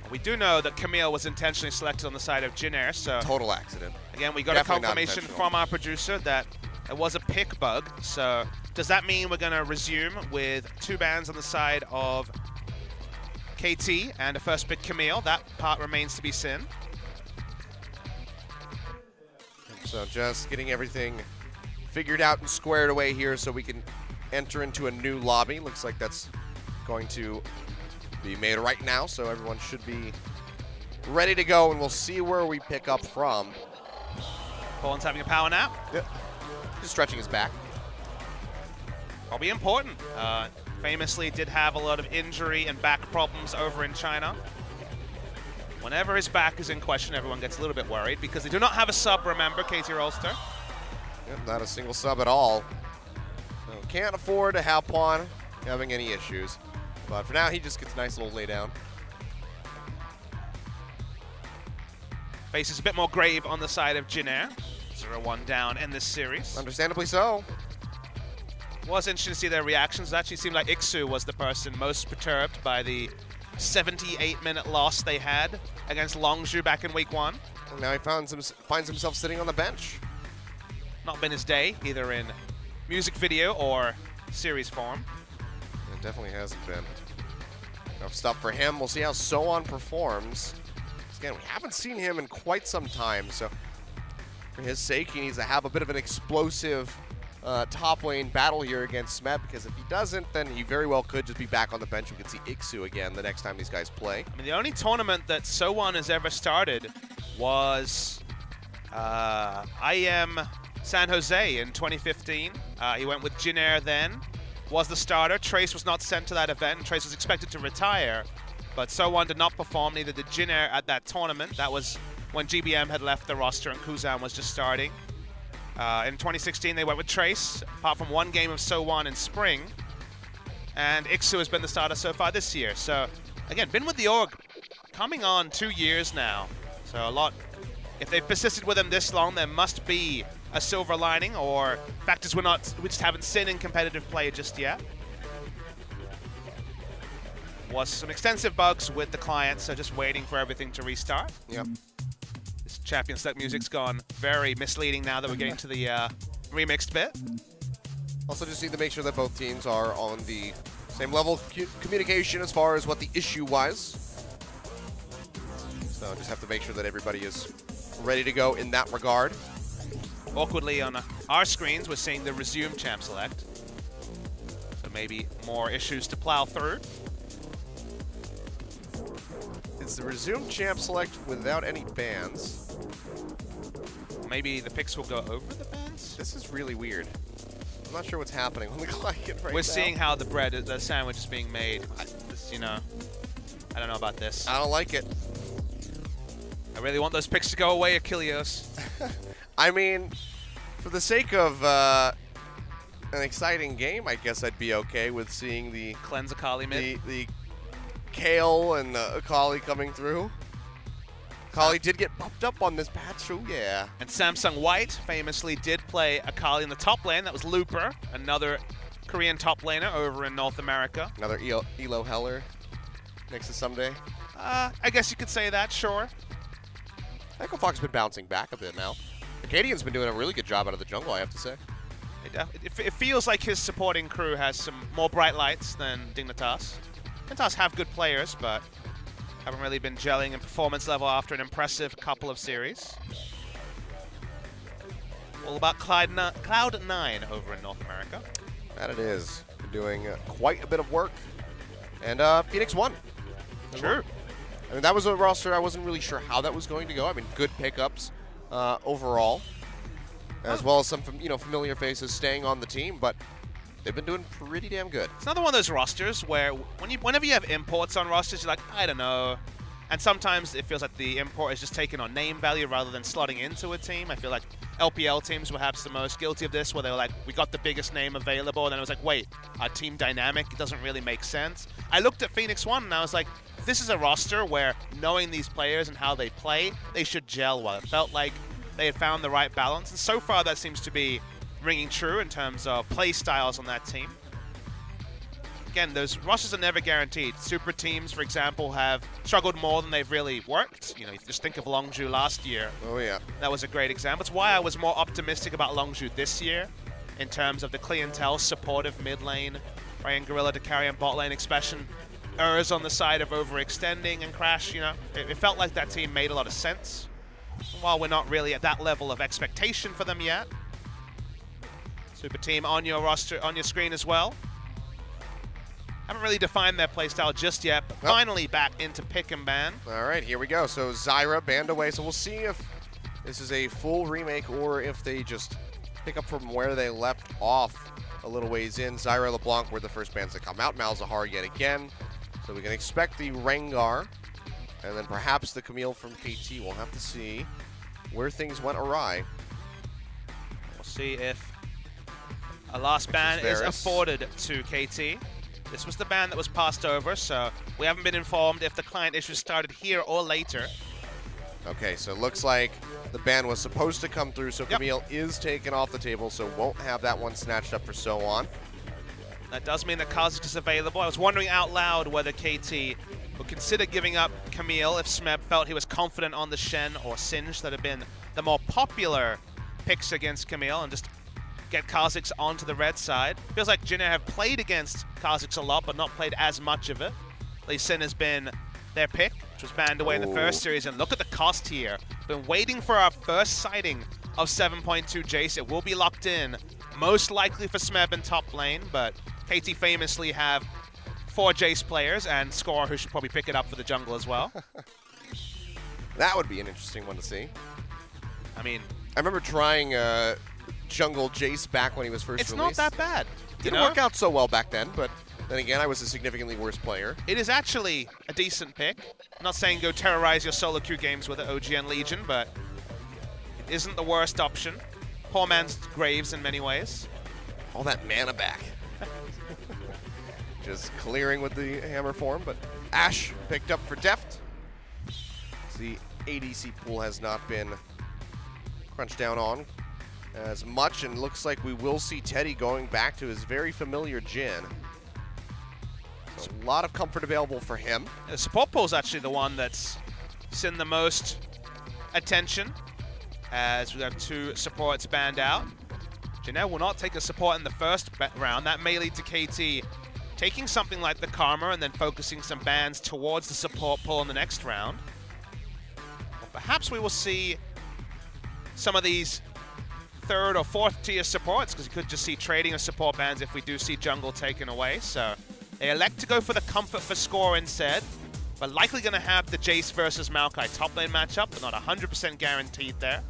We do know that Camille was intentionally selected on the side of Jin Air, so... Total accident. Again, we got Definitely a confirmation from our producer that it was a pick bug, so does that mean we're going to resume with 2 bans on the side of KT and a first pick Camille? That part remains to be seen. So just getting everything figured out and squared away here so we can enter into a new lobby. Looks like that's going to be made right now, so everyone should be ready to go, and we'll see where we pick up from. Paul's having a power nap. Yep. Just stretching his back. Probably important. Famously did have a lot of injury and back problems over in China. Whenever his back is in question, everyone gets a little bit worried because they do not have a sub, remember, KT Rolster. Yep, not a single sub at all. So can't afford to have Pawn having any issues. But for now, he just gets a nice little lay down. Faces a bit more grave on the side of Jin Air. 0-1 down in this series. Understandably so. Was interesting to see their reactions. It actually seemed like Iksu was the person most perturbed by the 78-minute loss they had against Longzhu back in week 1. And now he finds himself sitting on the bench. Not been his day, either in music video or series form. It definitely hasn't been. Enough stuff for him. We'll see how So-On performs. Again, we haven't seen him in quite some time, so for his sake, he needs to have a bit of an explosive top lane battle here against Smet, because if he doesn't, then he very well could just be back on the bench. We could see Iksu again the next time these guys play. I mean, the only tournament that So-On has ever started was IM San Jose in 2015. He went with Jin Air then, was the starter. Trace was not sent to that event, and Trace was expected to retire, but So-On did not perform, neither did Jin Air at that tournament. That was when GBM had left the roster and Kuzan was just starting. In 2016, they went with Trace, apart from 1 game of So-On in spring. And Iksu has been the starter so far this year. So, again, been with the org coming on 2 years now. So a lot, if they've persisted with him this long, there must be a silver lining or factors we just haven't seen in competitive play just yet. Was some extensive bugs with the client, so just waiting for everything to restart. Yep. This Champion Select music's gone very misleading now that we're getting to the remixed bit. Also just need to make sure that both teams are on the same level of communication as far as what the issue was. So just have to make sure that everybody is ready to go in that regard. Awkwardly on our screens, we're seeing the resume Champ Select. So maybe more issues to plow through. It's the resume Champ Select without any bans. Maybe the picks will go over the bans? This is really weird. I'm not sure what's happening on the client right now. We're seeing how the sandwich is being made. You know, I don't know about this. I don't like it. I really want those picks to go away, Achilleos. I mean, for the sake of an exciting game, I guess I'd be okay with seeing the Cleanse Akali mid. The Kale and Akali coming through. Akali did get bumped up on this patch, so yeah. And Samsung White famously did play Akali in the top lane. That was Looper, another Korean top laner over in North America. Another Elo Heller next to Someday. I guess you could say that, sure. Echo Fox's been bouncing back a bit now. Acadian's been doing a really good job out of the jungle, I have to say. It feels like his supporting crew has some more bright lights than Dignitas. Dignitas have good players, but haven't really been gelling in performance level after an impressive couple of series. All about Cloud9 over in North America. That it is. Been doing quite a bit of work. And Phoenix won. Sure. I mean, that was a roster I wasn't really sure how that was going to go. I mean, good pickups overall, as well as some familiar faces staying on the team, but they've been doing pretty damn good. It's another one of those rosters where whenever you have imports on rosters, you're like, I don't know. And sometimes it feels like the import is just taken on name value rather than slotting into a team. I feel like LPL teams were perhaps the most guilty of this, where they were like, we got the biggest name available, and then it was like, wait, our team dynamic, it doesn't really make sense. I looked at Phoenix One and I was like, this is a roster where knowing these players and how they play, they should gel well. It felt like they had found the right balance, and so far that seems to be ringing true in terms of play styles on that team. Again, those rosters are never guaranteed. Super teams, for example, have struggled more than they've really worked. You know, just think of Longzhu last year. Oh, yeah. That was a great example. It's why I was more optimistic about Longzhu this year in terms of the clientele, supportive mid lane, Ryan Gorilla to carry on bot lane, especially errs on the side of overextending and Crash, you know. It felt like that team made a lot of sense. While we're not really at that level of expectation for them yet. Super team on your roster, on your screen as well. Haven't really defined their playstyle just yet, but finally back into pick and ban. All right, here we go. So Zyra banned away. So we'll see if this is a full remake or if they just pick up from where they left off a little ways in. Zyra LeBlanc were the first bans to come out. Malzahar yet again. So we can expect the Rengar and then perhaps the Camille from KT. We'll have to see where things went awry. We'll see if a last ban is afforded to KT. This was the ban that was passed over, so we haven't been informed if the client issues started here or later. Okay, so it looks like the ban was supposed to come through, so Camille is taken off the table, so won't have that one snatched up for so on. That does mean that Kha'Zix is available. I was wondering out loud whether KT would consider giving up Camille if Smeb felt he was confident on the Shen or Singed that have been the more popular picks against Camille and just get Kha'Zix onto the red side. Feels like Jin Air have played against Kha'Zix a lot, but not played as much of it. Lee Sin has been their pick, which was banned away in the first series, and look at the cost here. Been waiting for our first sighting of 7.2 Jace. It will be locked in, most likely for Smeb in top lane, but KT famously have 4 Jace players, and Score, who should probably pick it up for the jungle as well. That would be an interesting one to see. I mean, I remember trying jungle Jace back when he was first released. It's not that bad. Didn't work out so well back then, but then again, I was a significantly worse player. It is actually a decent pick. I'm not saying go terrorize your solo queue games with the OGN Legion, but it isn't the worst option. Poor man's Graves in many ways. All that mana back. Just clearing with the hammer form, but Ashe picked up for Deft. The ADC pool has not been crunched down on as much, and looks like we will see Teddy going back to his very familiar Jin. So a lot of comfort available for him. The support pool is actually the one that's seen the most attention, as we have 2 supports banned out. Jin Air will not take a support in the first round. That may lead to KT taking something like the Karma and then focusing some bans towards the support pool in the next round. Or perhaps we will see some of these 3rd or 4th tier supports, because you could just see trading of support bans if we do see jungle taken away. So they elect to go for the comfort for Score instead, but likely going to have the Jace versus Maokai top lane matchup, but not 100% guaranteed there.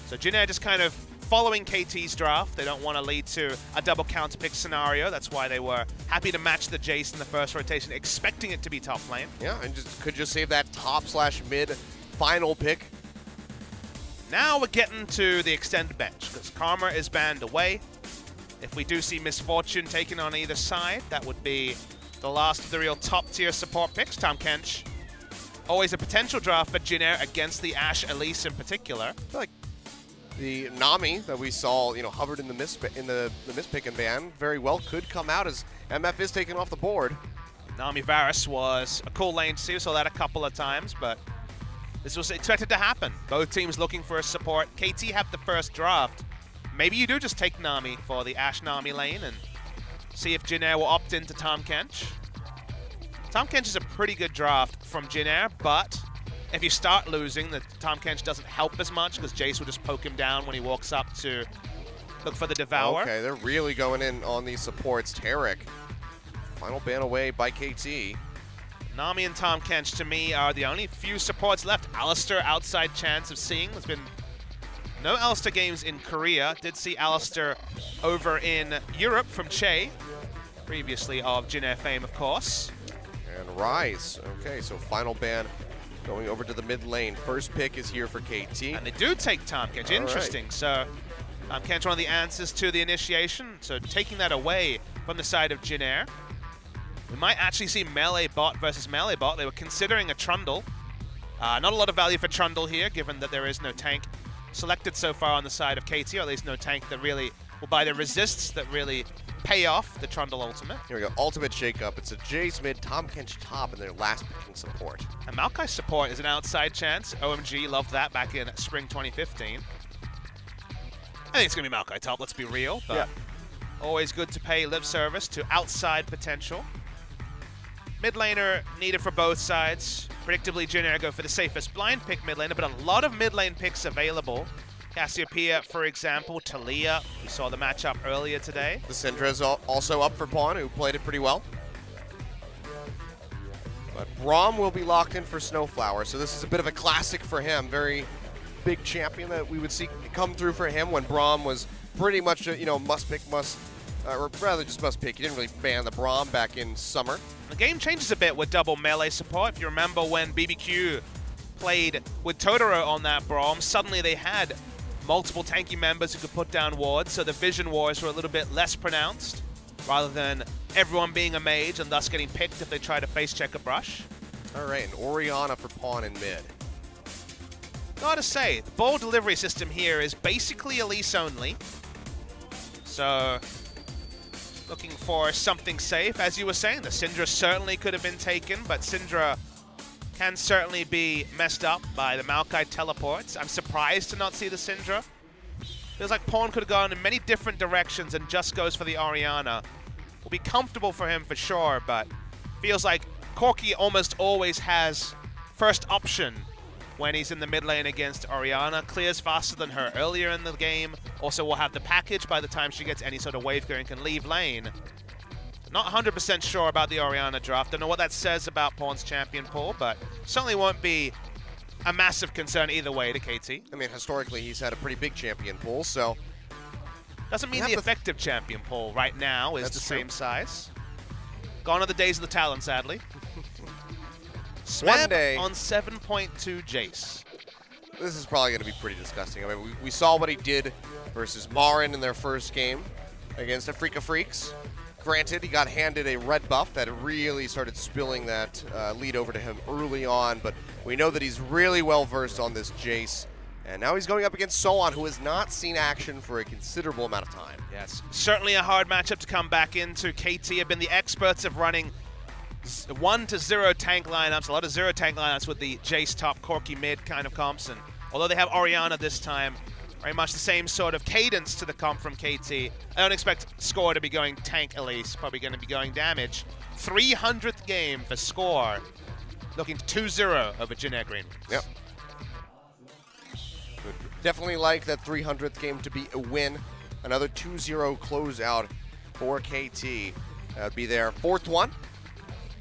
So Jin Air just kind of following KT's draft. They don't want to lead to a double counter pick scenario. That's why they were happy to match the Jace in the first rotation, expecting it to be top lane. Yeah, and could just save that top/mid final pick. Now we're getting to the extended bench, because Karma is banned away. If we do see Misfortune taken on either side, that would be the last of the real top-tier support picks. Tahm Kench, always a potential draft for Jin Air against the Ashe Elise in particular. I feel like the Nami that we saw, hovered in the mispick and ban very well could come out as MF is taken off the board. Nami Varus was a cool lane to see. We saw that a couple of times, but this was expected to happen. Both teams looking for a support. KT have the first draft. Maybe you do just take Nami for the Ashe Nami lane and see if Jin Air will opt into Tahm Kench. Tahm Kench is a pretty good draft from Jin Air, but if you start losing, the Tahm Kench doesn't help as much because Jace will just poke him down when he walks up to look for the Devour. Okay, they're really going in on these supports. Tarek, final ban away by KT. Nami and Tahm Kench, to me, are the only few supports left. Alistair, outside chance of seeing. There's been no Alistair games in Korea. Did see Alistair over in Europe from Che, previously of Jin Air fame, of course. And Rise. Okay, so final ban going over to the mid lane. First pick is here for KT. And they do take Tahm Kench. Interesting. Right. So Tahm Kench, one of the answers to the initiation. So taking that away from the side of Jin Air. We might actually see melee bot versus melee bot. They were considering a Trundle. Not a lot of value for Trundle here, given that there is no tank selected so far on the side of KT, or at least no tank that really will buy the resists that really pay off the Trundle ultimate. Here we go, ultimate shakeup. It's a Jace mid, Tahm Kench top, and their last picking support. And Maokai's support is an outside chance. OMG loved that back in Spring 2015. I think it's going to be Maokai top, let's be real, but always good to pay lip service to outside potential. Mid laner needed for both sides. Predictably, Jin Air go for the safest blind pick mid laner, but a lot of mid lane picks available. Cassiopeia, for example, Talia. We saw the matchup earlier today. The Syndra's also up for pawn, who played it pretty well. But Braum will be locked in for Snowflower, so this is a bit of a classic for him. Very big champion that we would see come through for him when Braum was pretty much a, must pick, or rather just must pick. He didn't really ban the Braum back in summer. The game changes a bit with double melee support. If you remember when BBQ played with Totoro on that Braum, suddenly they had multiple tanky members who could put down wards, so the vision wars were a little bit less pronounced, rather than everyone being a mage and thus getting picked if they try to face check a brush. All right, and Orianna for pawn in mid. Gotta say, the ball delivery system here is basically Elise only. So, looking for something safe. As you were saying, the Syndra certainly could have been taken, but Syndra can certainly be messed up by the Maokai teleports. I'm surprised to not see the Syndra. Feels like Pawn could have gone in many different directions and just goes for the Orianna. Will be comfortable for him for sure, but feels like Corki almost always has first option when he's in the mid lane against Orianna. Clears faster than her earlier in the game. Also will have the package by the time she gets any sort of wave going, can leave lane. Not 100% sure about the Orianna draft. Don't know what that says about Pawn's champion pool, but certainly won't be a massive concern either way to KT. I mean, historically, he's had a pretty big champion pool, so... Doesn't mean the effective champion pool right now is the same size. Gone are the days of the Talon, sadly. One day on 7.2 Jace. This is probably going to be pretty disgusting. I mean, we saw what he did versus Marin in their first game against Afrika Freaks. Granted, he got handed a red buff that really started spilling that lead over to him early on, but we know that he's really well versed on this Jace. And now he's going up against Solan, who has not seen action for a considerable amount of time. Yes, certainly a hard matchup to come back into. KT have been the experts of running 1 to 0 tank lineups, a lot of 0 tank lineups with the Jace top, Corki mid kind of comps. And although they have Orianna this time, very much the same sort of cadence to the comp from KT. I don't expect Score to be going tank Elise, probably going to be going damage. 300th game for Score, looking 2-0 over Jin Air GreenWings. Yep. Definitely like that 300th game to be a win. Another 2-0 closeout for KT. That would be their 4th one,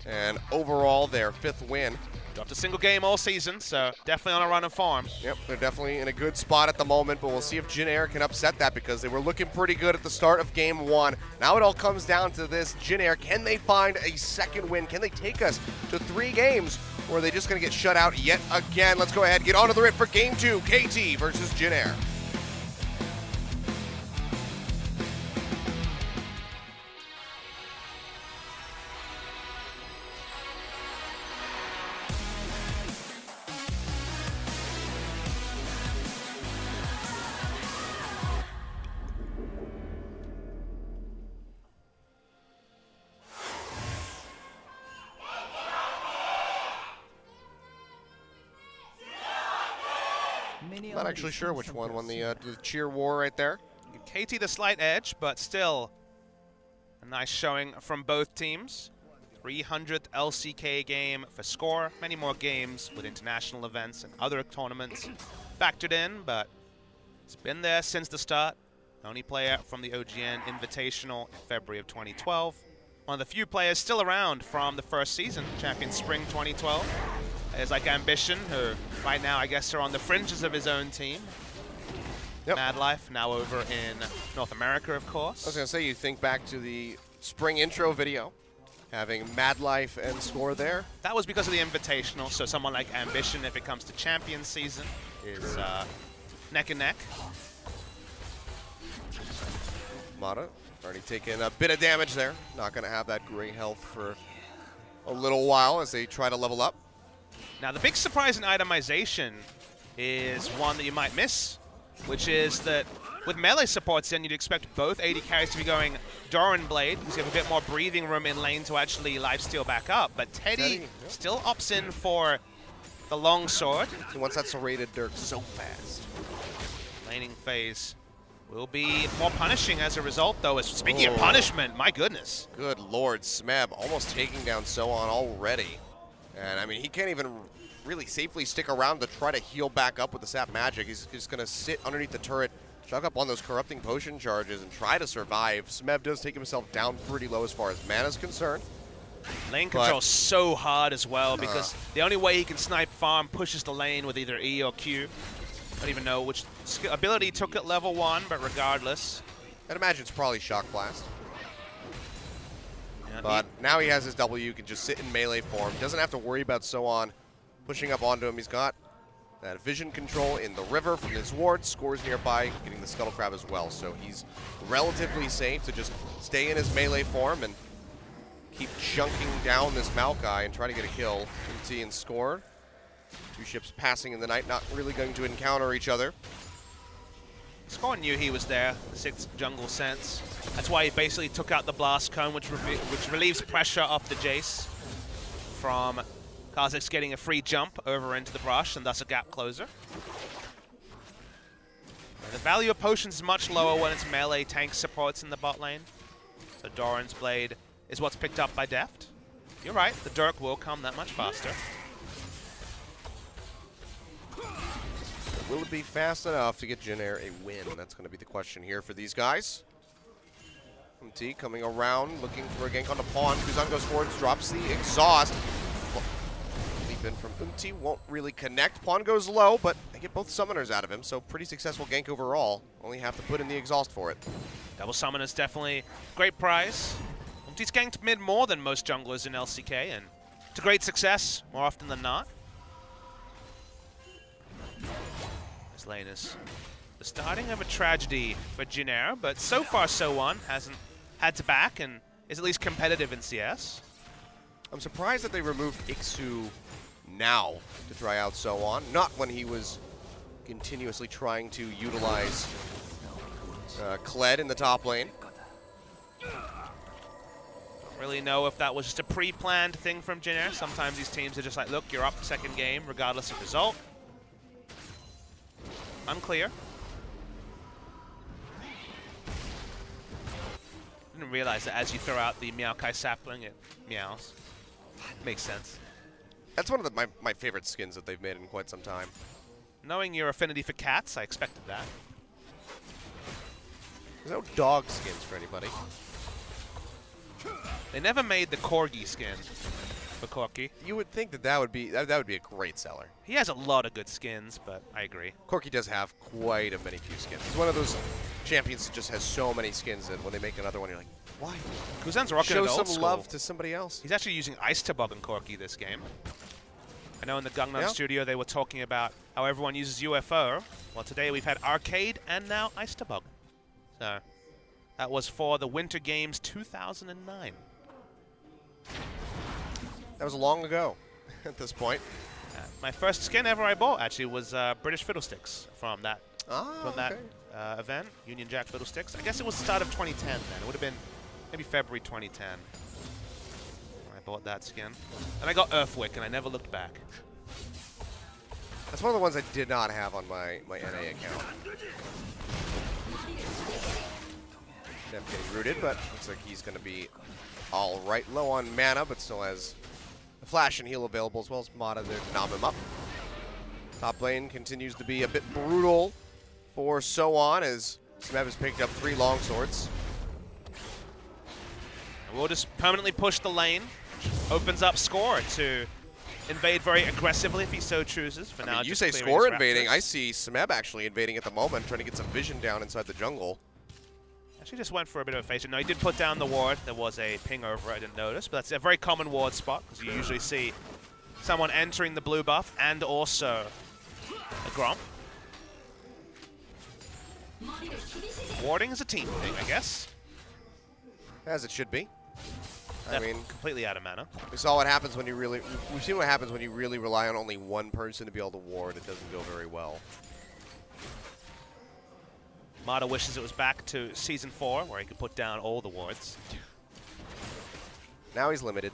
and overall their 5th win. Dropped a single game all season, so definitely on a run of form. Yep, they're definitely in a good spot at the moment, but we'll see if Jin Air can upset that because they were looking pretty good at the start of game 1. Now it all comes down to this. Jin Air, can they find a second win? Can they take us to 3 games, or are they just going to get shut out yet again? Let's go ahead and get onto the rip for game 2, KT versus Jin Air. Not actually sure which one won the cheer war right there. KT the slight edge, but still a nice showing from both teams. 300th LCK game for Score. Many more games with international events and other tournaments factored in, but it's been there since the start. Only player from the OGN Invitational in February of 2012. One of the few players still around from the first season, Champion Spring 2012. Players like Ambition, who right now I guess are on the fringes of his own team. Yep. Mad Life, now over in North America, of course. I was going to say, you think back to the spring intro video, having Mad Life and Score there. That was because of the Invitational, so someone like Ambition, if it comes to Champion season, is neck and neck. Mata already taking a bit of damage there. Not going to have that great health for a little while as they try to level up. Now, the big surprise in itemization is one that you might miss which is that with melee supports in, you'd expect both AD carries to be going Doran Blade, because you have a bit more breathing room in lane to actually lifesteal back up. But Teddy still opts in for the long sword. He wants that serrated Dirk so fast. Laning phase will be more punishing as a result, though. Speaking of punishment, my goodness. Good lord, Smeb almost taking down Soan already. And I mean, he can't even really safely stick around to try to heal back up with the sap magic. He's just going to sit underneath the turret, chuck up on those corrupting potion charges, and try to survive. Smeb does take himself down pretty low as far as mana's concerned. Lane control so hard as well, because the only way he can snipe farm pushes the lane with either E or Q. I don't even know which ability he took at level 1, but regardless. I'd imagine it's probably Shock Blast. Yeah, but now he has his W, can just sit in melee form. Doesn't have to worry about Soan pushing up onto him. He's got that vision control in the river from his ward, scores nearby, getting the Scuttle Crab as well. So he's relatively safe to just stay in his melee form and keep chunking down this Maokai and try to get a kill. MT and score. Two ships passing in the night, not really going to encounter each other. Score knew he was there, the 6th jungle sense. That's why he basically took out the blast cone, which relieves pressure off the Jace from Kha'Zix getting a free jump over into the brush and thus a gap closer. And the value of potions is much lower when it's melee tank supports in the bot lane. So Doran's Blade is what's picked up by Deft. You're right, the Dirk will come that much faster. Will it be fast enough to get Jin Air a win? That's going to be the question here for these guys. MT coming around, looking for a gank on the pawn. Kuzan goes forward, drops the exhaust. Leap in from MT, won't really connect. Pawn goes low, but they get both summoners out of him, so pretty successful gank overall. Only have to put in the exhaust for it. Double summon is definitely great prize. MT's ganked mid more than most junglers in LCK, and it's a great success more often than not. This lane is the starting of a tragedy for Jin Air, but so far So1 hasn't had to back and is at least competitive in CS. I'm surprised that they removed Ixu now to try out So1, not when he was continuously trying to utilize Kled in the top lane. Don't really know if that was just a pre-planned thing from Jin Air. Sometimes these teams are just like, look, you're up second game regardless of result. Unclear. Didn't realize that as you throw out the Maokai sapling, it meows. Makes sense. That's one of my favorite skins that they've made in quite some time. Knowing your affinity for cats, I expected that. There's no dog skins for anybody. They never made the Corgi skin for Corki. You would think that that would be a great seller. He has a lot of good skins, but I agree. Corki does have quite a many few skins. He's one of those champions that just has so many skins that when they make another one, you're like, why? Kuzan's rocking Show it old some school. love to somebody else. He's actually using Ice Toboggan Corki this game. I know in the Gangnam studio they were talking about how everyone uses UFO. Well, today we've had Arcade and now Ice Toboggan. So that was for the Winter Games 2009. That was long ago at this point. My first skin ever I bought actually was British Fiddlesticks from that event, Union Jack Fiddlesticks. I guess it was the start of 2010 then. It would have been maybe February 2010 when I bought that skin. And I got Earthwick and I never looked back. That's one of the ones I did not have on my NA account. Def getting rooted, but looks like he's going to be all right. Low on mana, but still has the flash and heal available, as well as Mata there to nom him up. Top lane continues to be a bit brutal for So1 as Smeb has picked up 3 longswords. And we'll just permanently push the lane, which opens up Score to invade very aggressively if he so chooses. For now, you say Score invading, I see Smeb actually invading at the moment, trying to get some vision down inside the jungle. Actually just went for a bit of a phase. No, he did put down the ward. There was a ping over, I didn't notice, but that's a very common ward spot because you usually see someone entering the blue buff and also a Gromp. Warding is a team thing, I guess. As it should be. I mean, completely out of mana. We saw what happens when you really, we've seen what happens when you really rely on only one person to be able to ward. It doesn't go very well. Mata wishes it was back to Season 4, where he could put down all the wards. Now he's limited.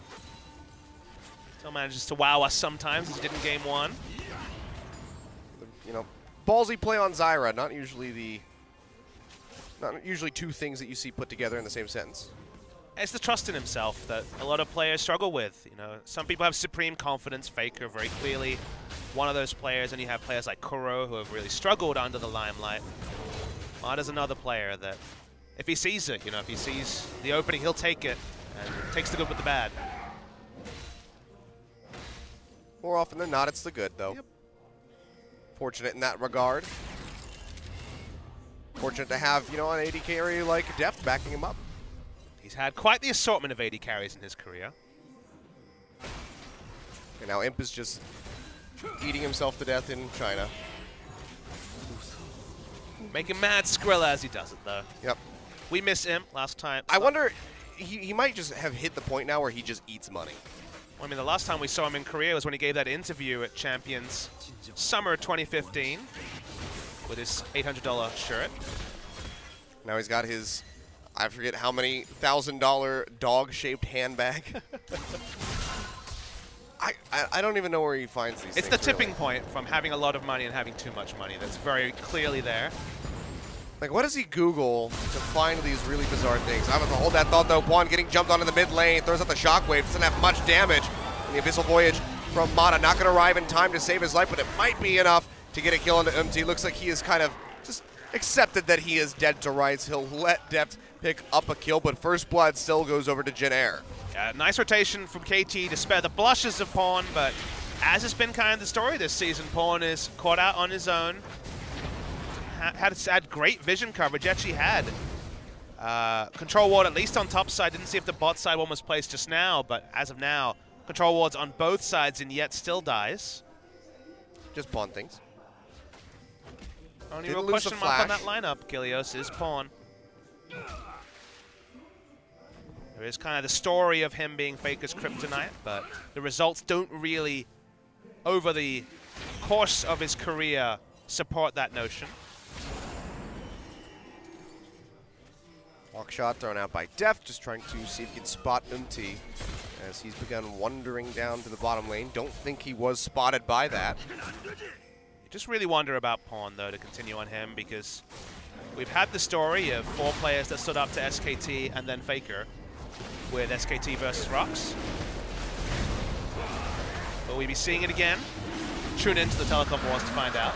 Still manages to wow us sometimes, as he did in Game 1. You know, ballsy play on Zyra, not usually two things that you see put together in the same sentence. It's the trust in himself that a lot of players struggle with. You know, some people have supreme confidence. Faker very clearly one of those players, and you have players like Kuro who have really struggled under the limelight. Mata's another player that, if he sees it, you know, if he sees the opening, he'll take it and takes the good with the bad. More often than not, it's the good, though. Yep. Fortunate in that regard. Fortunate to have, you know, an AD carry like Deft backing him up. He's had quite the assortment of AD carries in his career. And now Imp is just eating himself to death in China. Making mad Skrilla as he does it, though. Yep. We miss Imp last time. I wonder, he might just have hit the point now where he just eats money. I mean, the last time we saw him in Korea was when he gave that interview at Champions Summer 2015 with his $800 shirt. Now he's got his, I forget how many $1,000 dog-shaped handbag. I don't even know where he finds these It's things, the tipping point from having a lot of money and having too much money. That's very clearly there. Like, what does he Google to find these really bizarre things? I'm going to hold that thought, though. Quan getting jumped onto the mid lane, throws out the shockwave, doesn't have much damage. And the Abyssal Voyage from Mata, not going to arrive in time to save his life, but it might be enough to get a kill into MT. Looks like he is kind of just accepted that he is dead to rights. He'll let Deft pick up a kill, but first blood still goes over to Jin Air. Yeah, nice rotation from KT to spare the blushes of Pawn, but as has been kind of the story this season, Pawn is caught out on his own. Had great vision coverage. Actually had control ward at least on top side. Didn't see if the bot side one was placed just now, but as of now, control wards on both sides, and yet still dies. Just Pawn things. Only real question mark on that lineup, Kilios, is Pawn. There is kind of the story of him being Faker's kryptonite, but the results don't really, over the course of his career, support that notion. Walk shot thrown out by Deft, just trying to see if he can spot Umti as he's begun wandering down to the bottom lane. Don't think he was spotted by that. You just really wonder about Pawn, though, to continue on him, because we've had the story of 4 players that stood up to SKT and then Faker with SKT versus Rocks. Will we be seeing it again? Tune into the Telecom Wars to find out.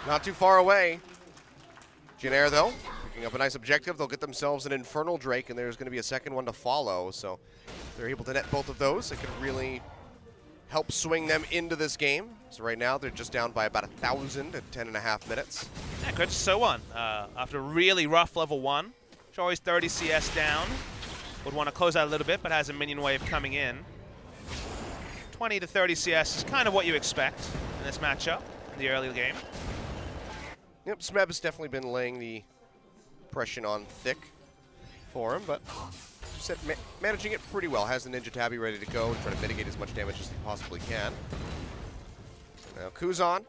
Not too far away. Jin Air, though, picking up a nice objective. They'll get themselves an Infernal Drake, and there's going to be a second one to follow. So if they're able to net both of those, it could really help swing them into this game. So right now, they're just down by about 1,000 at 10.5 minutes. Yeah, good to so on. After a really rough level 1, Shorei's 30 CS down. Would want to close out a little bit, but has a minion wave coming in. 20 to 30 CS is kind of what you expect in this matchup in the early game. Yep, Smeb has definitely been laying the pressure on thick for him, but said managing it pretty well. Has the Ninja Tabby ready to go and try to mitigate as much damage as he possibly can. Now Kuzan.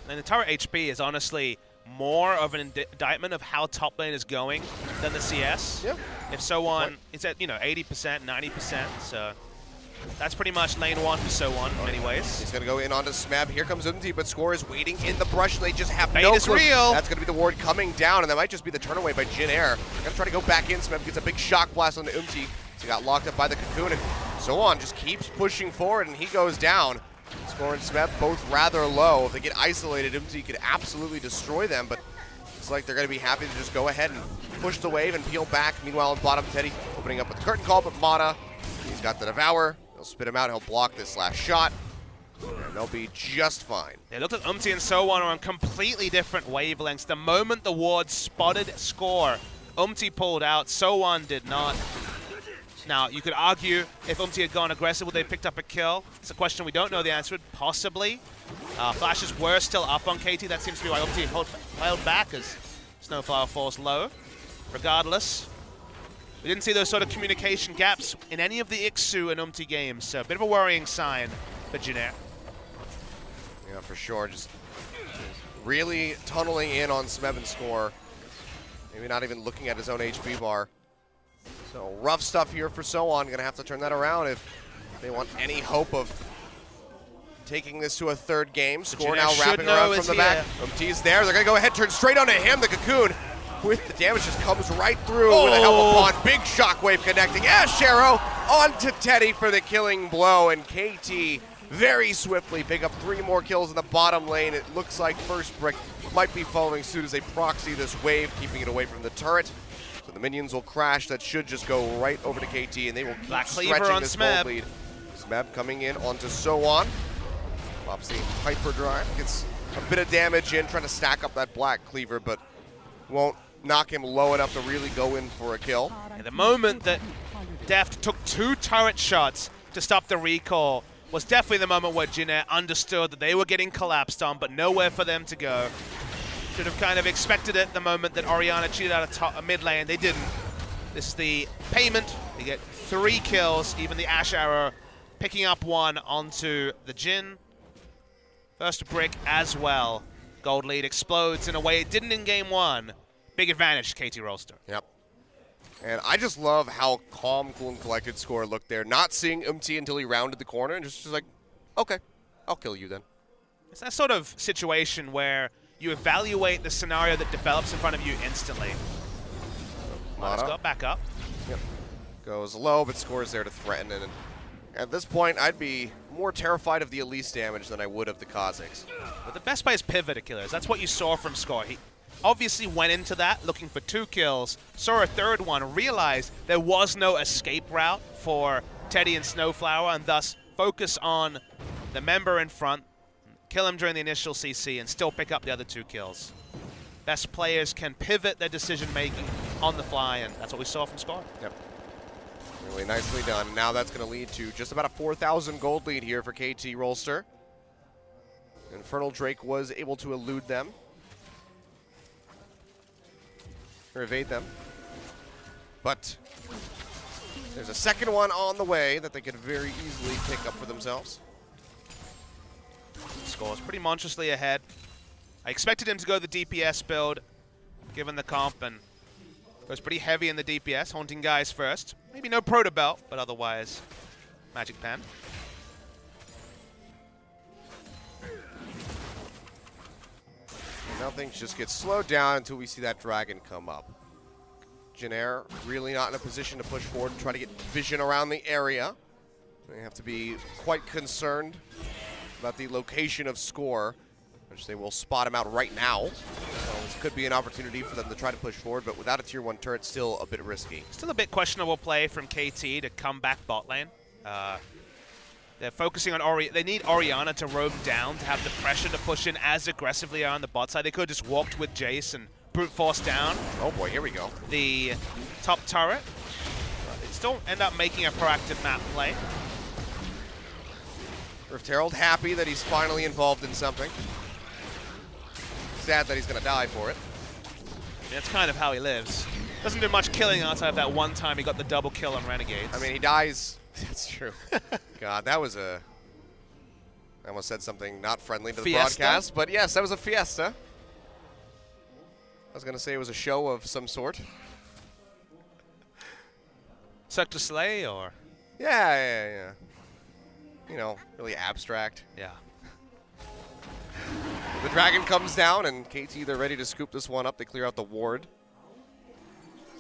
And the turret HP is honestly more of an indictment of how top lane is going than the CS. Yep. If so on, it's at 80%, 90%, so that's pretty much lane 1 for so on in many ways. He's gonna go in onto Smeb. Here comes Umti, but Score is waiting in the brush. They just have Bait no is clue. real. That's gonna be the ward coming down, and that might just be the turn away by Jin Air. Gonna try to go back in. Smeb gets a big shock blast on the Umti. So he got locked up by the cocoon, and so on just keeps pushing forward, and he goes down. Score and Smeb both rather low. If they get isolated, Umti could absolutely destroy them, but it's like they're gonna be happy to just go ahead and push the wave and peel back. Meanwhile, on bottom, Teddy opening up with the curtain call, but Mata, he's got the Devour. He'll spit him out, he'll block this last shot, and they'll be just fine. It looked like Umti and So On are on completely different wavelengths. The moment the ward spotted Score, Umti pulled out, So On did not. Now, you could argue if Umti had gone aggressive, would they have picked up a kill? It's a question we don't know the answer to, possibly. Flashes were still up on KT. That seems to be why Umti held back as Snowflower falls low. Regardless, we didn't see those sort of communication gaps in any of the Ixu and Umti games, so a bit of a worrying sign for Jin Air. Yeah, for sure. Just really tunneling in on Smeb and Score. Maybe not even looking at his own HP bar. So rough stuff here for So-On. Gonna have to turn that around if they want any hope of taking this to a third game. Score now wrapping around from the back. Umt's there. They're gonna go ahead, turn straight onto him. The Cocoon with the damage just comes right through with a help upon. Big shockwave connecting. Ash Arrow onto Teddy for the killing blow, and KT very swiftly pick up 3 more kills in the bottom lane. It looks like First Brick might be following suit as they proxy this wave, keeping it away from the turret. So the minions will crash. That should just go right over to KT, and they will keep stretching this gold lead. Smeb coming in onto So-On. Pops the hyperdrive, gets a bit of damage in, trying to stack up that black cleaver, but won't knock him low enough to really go in for a kill. Yeah, the moment that Deft took 2 turret shots to stop the recall was definitely the moment where Jin Air understood that they were getting collapsed on, but nowhere for them to go. Should have kind of expected it the moment that Orianna cheated out a mid lane. They didn't. This is the payment. They get 3 kills, even the Ash Arrow picking up 1 onto the Jin. First Brick as well. Gold lead explodes in a way it didn't in game 1. Big advantage to KT Rolster. Yep. And I just love how calm, cool, and collected Score looked there. Not seeing until he rounded the corner and just like, okay, I'll kill you then. It's that sort of situation where you evaluate the scenario that develops in front of you instantly. Let's go back up. Yep. Goes low, but Score's there to threaten. And at this point, I'd be more terrified of the Elise damage than I would of the Kha'Zix. But the best play is pivot killers. That's what you saw from Score. He obviously went into that looking for 2 kills, saw a 3rd one, realized there was no escape route for Teddy and Snowflower, and thus focus on the member in front, kill him during the initial CC, and still pick up the other 2 kills. Best players can pivot their decision-making on the fly, and that's what we saw from Score. Yep. Really nicely done. Now that's going to lead to just about a 4,000 gold lead here for KT Rolster. Infernal Drake was able to elude them. Or evade them. But there's a second one on the way that they could very easily pick up for themselves. Score's pretty monstrously ahead. I expected him to go the DPS build, given the comp, and goes pretty heavy in the DPS, haunting guys first. Maybe no proto belt, but otherwise, Magic Pen. Now things just get slowed down until we see that dragon come up. Jin Air really not in a position to push forward and try to get vision around the area. They have to be quite concerned about the location of Score, which they will spot him out right now. So this could be an opportunity for them to try to push forward, but without a tier 1 turret, still a bit risky. Still a bit questionable play from KT to come back bot lane. They're focusing on they need Orianna to roam down to have the pressure to push in as aggressively on the bot side. They could have just walked with Jace and brute force down. Oh boy, here we go. The top turret. They still end up making a proactive map play. Rift Herald happy that he's finally involved in something. Sad that he's going to die for it. That's kind of how he lives. Doesn't do much killing outside of that one time he got the double kill on Renegades. I mean, he dies. That's true. God, that was a... I almost said something not friendly to the broadcast, but yes, that was a fiesta. I was going to say it was a show of some sort. Cirque du Soleil, or? Yeah. You know, really abstract. Yeah. The dragon comes down, and KT, they're ready to scoop this one up. They clear out the ward.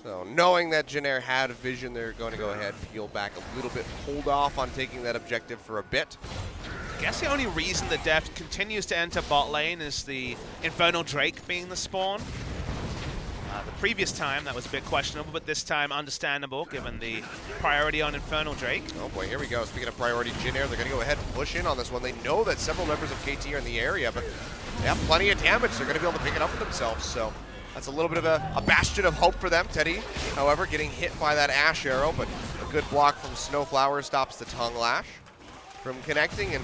So knowing that Jin Air had vision, they're going to go ahead, peel back a little bit, hold off on taking that objective for a bit. I guess the only reason the Deft continues to enter bot lane is the Infernal Drake being the spawn. The previous time, that was a bit questionable, but this time understandable, given the priority on Infernal Drake. Oh boy, here we go. Speaking of priority, Jin Air, they're going to go ahead and push in on this one. They know that several members of KT are in the area, but they have plenty of damage. They're going to be able to pick it up for themselves, so that's a little bit of a bastion of hope for them. Teddy, however, getting hit by that Ash Arrow, but a good block from Snowflower stops the Tongue Lash from connecting, and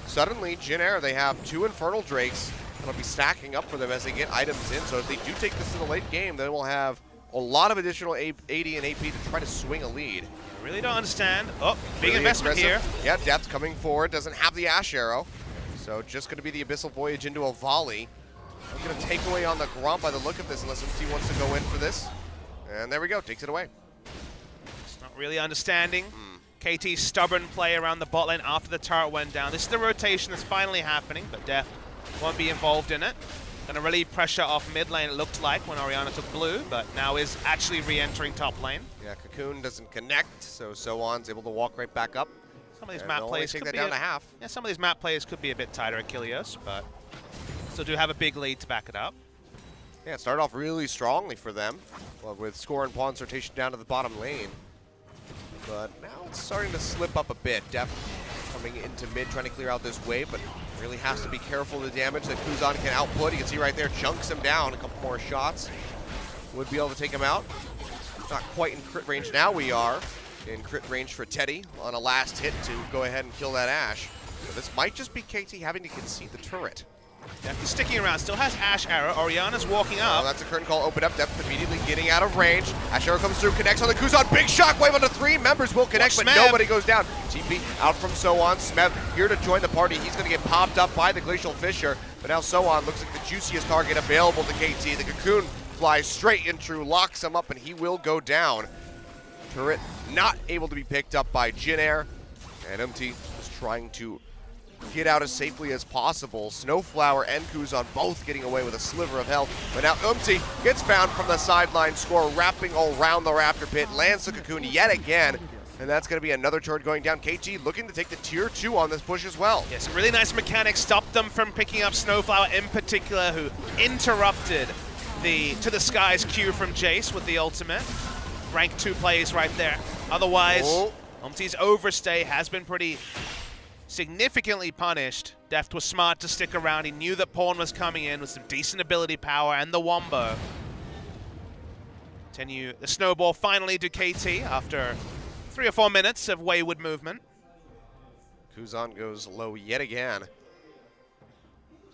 suddenly Jin Air, they have 2 Infernal Drakes that'll be stacking up for them as they get items in. So if they do take this to the late game, then we'll have a lot of additional AD and AP to try to swing a lead. I really don't understand. Oh, big really investment here. Yeah, Depth coming forward, doesn't have the Ash Arrow. So just going to be the Abyssal Voyage into a volley. I'm going to take away on the Gromp by the look of this, unless MT wants to go in for this. And there we go, takes it away. It's not really understanding KT's stubborn play around the bot lane after the turret went down. This is the rotation that's finally happening, but Def won't be involved in it. Gonna relieve pressure off mid lane, it looked like, when Orianna took blue, but now is actually re-entering top lane. Yeah, Cocoon doesn't connect, so On's able to walk right back up. Some of these map plays take could that be down to half. Yeah, some of these map plays could be a bit tighter at Kilios, but still do have a big lead to back it up. Yeah, it started off really strongly for them, with Score and Pawn's rotation down to the bottom lane. But now it's starting to slip up a bit. Def coming into mid, trying to clear out this wave, but really has to be careful of the damage that Kuzan can output. You can see right there, chunks him down. A couple more shots would be able to take him out. Not quite in crit range. Now we are in crit range for Teddy on a last hit to go ahead and kill that Ashe. So this might just be KT having to concede the turret. Def is sticking around, still has Ashe arrow. Orianna's walking up. Oh, that's a curtain call, open up. Def immediately getting out of range. Ashe arrow comes through, connects on the Kuzan. Big shockwave on the 3 members will connect, but nobody goes down. TP out from Soan. Smev here to join the party. He's going to get popped up by the Glacial Fissure, but now Soan looks like the juiciest target available to KT. The Cocoon flies straight in through, locks him up, and he will go down. Turret not able to be picked up by Jin Air, and MT is trying to get out as safely as possible. Snowflower and Kuzan both getting away with a sliver of health, but now Umti gets found from the sideline. Score wrapping all around the Raptor Pit, lands the Cocoon yet again, and that's going to be another turret going down. KT looking to take the tier 2 on this push as well. Yeah, some really nice mechanics stopped them from picking up Snowflower in particular, who interrupted the To the Skies Q from Jace with the ultimate. Rank 2 plays right there. Otherwise, Umti's overstay has been pretty significantly punished. Deft was smart to stick around. He knew that Pawn was coming in with some decent ability power and the Wombo. Continue the snowball finally to KT after 3 or 4 minutes of wayward movement. Kuzan goes low yet again.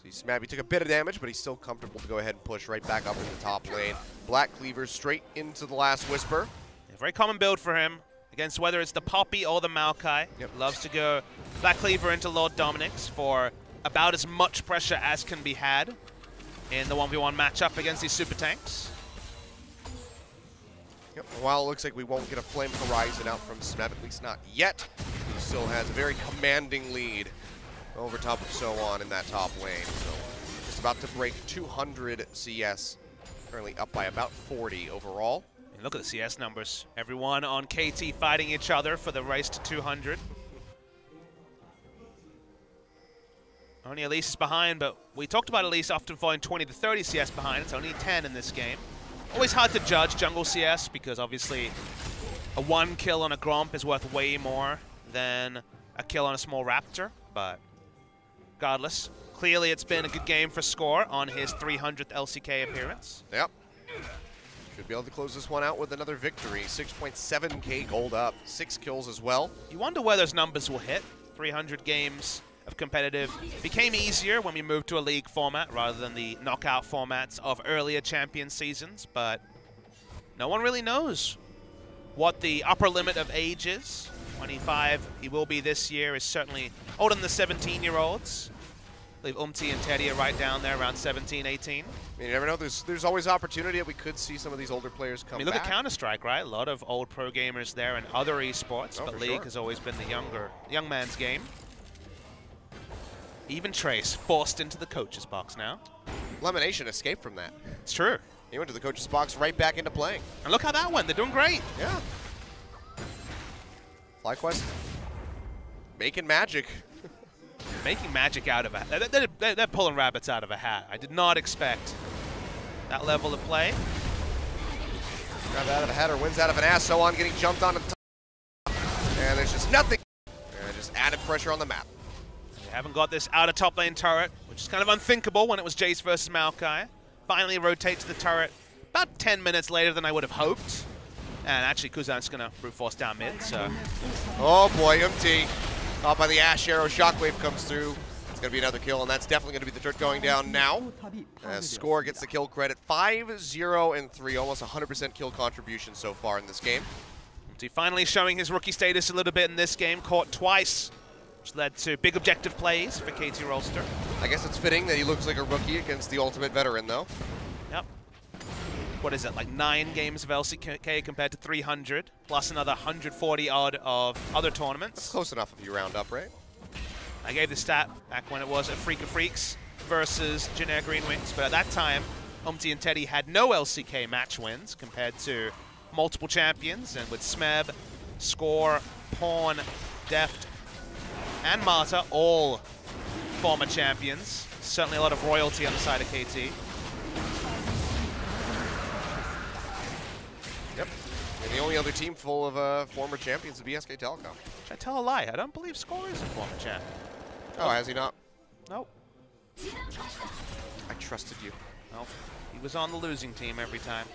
See, Smabby took a bit of damage, but he's still comfortable to go ahead and push right back up in the top lane. Black Cleaver straight into the last Whisper. A very common build for him against whether it's the Poppy or the Maokai. Loves to go Black Cleaver into Lord Dominic's for about as much pressure as can be had in the 1v1 matchup against these super tanks. Yep, while it looks like we won't get a Flame Horizon out from Smeb, at least not yet, he still has a very commanding lead over top of Soan in that top lane. So just about to break 200 CS, currently up by about 40 overall. And look at the CS numbers. Everyone on KT fighting each other for the race to 200. Only Elise is behind, but we talked about Elise often falling 20 to 30 CS behind. It's only 10 in this game. Always hard to judge jungle CS because obviously a 1 kill on a Gromp is worth way more than a kill on a small Raptor, but regardless, clearly it's been a good game for Score on his 300th LCK appearance. Yep. Should be able to close this one out with another victory. 6.7k gold up, 6 kills as well. You wonder where those numbers will hit. 300 games of competitive became easier when we moved to a league format rather than the knockout formats of earlier champion seasons, but no one really knows what the upper limit of age is. 25 he will be this year, is certainly older than the 17-year-olds. I believe Umti and Teddy are right down there around 17, 18. I mean, you never know, there's always opportunity that we could see some of these older players come back. Look at Counter-Strike, right? A lot of old pro gamers there and other esports, but League sure. has always been the young man's game. Even Trace forced into the coach's box now. Lemonation escaped from that. It's true. He went to the coach's box right back into playing. And look how that went. They're doing great. Yeah. FlyQuest making magic. Making magic out of a they're pulling rabbits out of a hat. I did not expect that level of play. Grab out of a hat or wins out of an ass. So on getting jumped on the top. And there's just nothing. And just added pressure on the map. We haven't got this out of top lane turret, which is kind of unthinkable when it was Jace versus Maokai. Finally rotates the turret about 10 minutes later than I would have hoped. And actually Kuzan's going to brute force down mid, so. Oh boy, MT. Caught by the Ashe arrow, Shockwave comes through. It's going to be another kill, and that's definitely going to be the turret going down now. As Score gets the kill credit, 5-0-3, almost 100% kill contribution so far in this game. MT finally showing his rookie status a little bit in this game, caught twice which led to big objective plays for KT Rolster. I guess it's fitting that he looks like a rookie against the ultimate veteran, though. Yep. What is it, like 9 games of LCK compared to 300, plus another 140 odd of other tournaments. That's close enough if you round up, right? I gave the stat back when it was a Freak of Freaks versus Jin Air GreenWings, but at that time, Humpty and Teddy had no LCK match wins compared to multiple champions, and with Smeb, Score, Pawn, Deft, and Marta, all former champions. Certainly a lot of royalty on the side of KT. Yep. And the only other team full of former champions would be SK Telecom. Should I tell a lie? I don't believe Score is a former champion. Oh, has he not? Nope. I trusted you. Nope. He was on the losing team every time.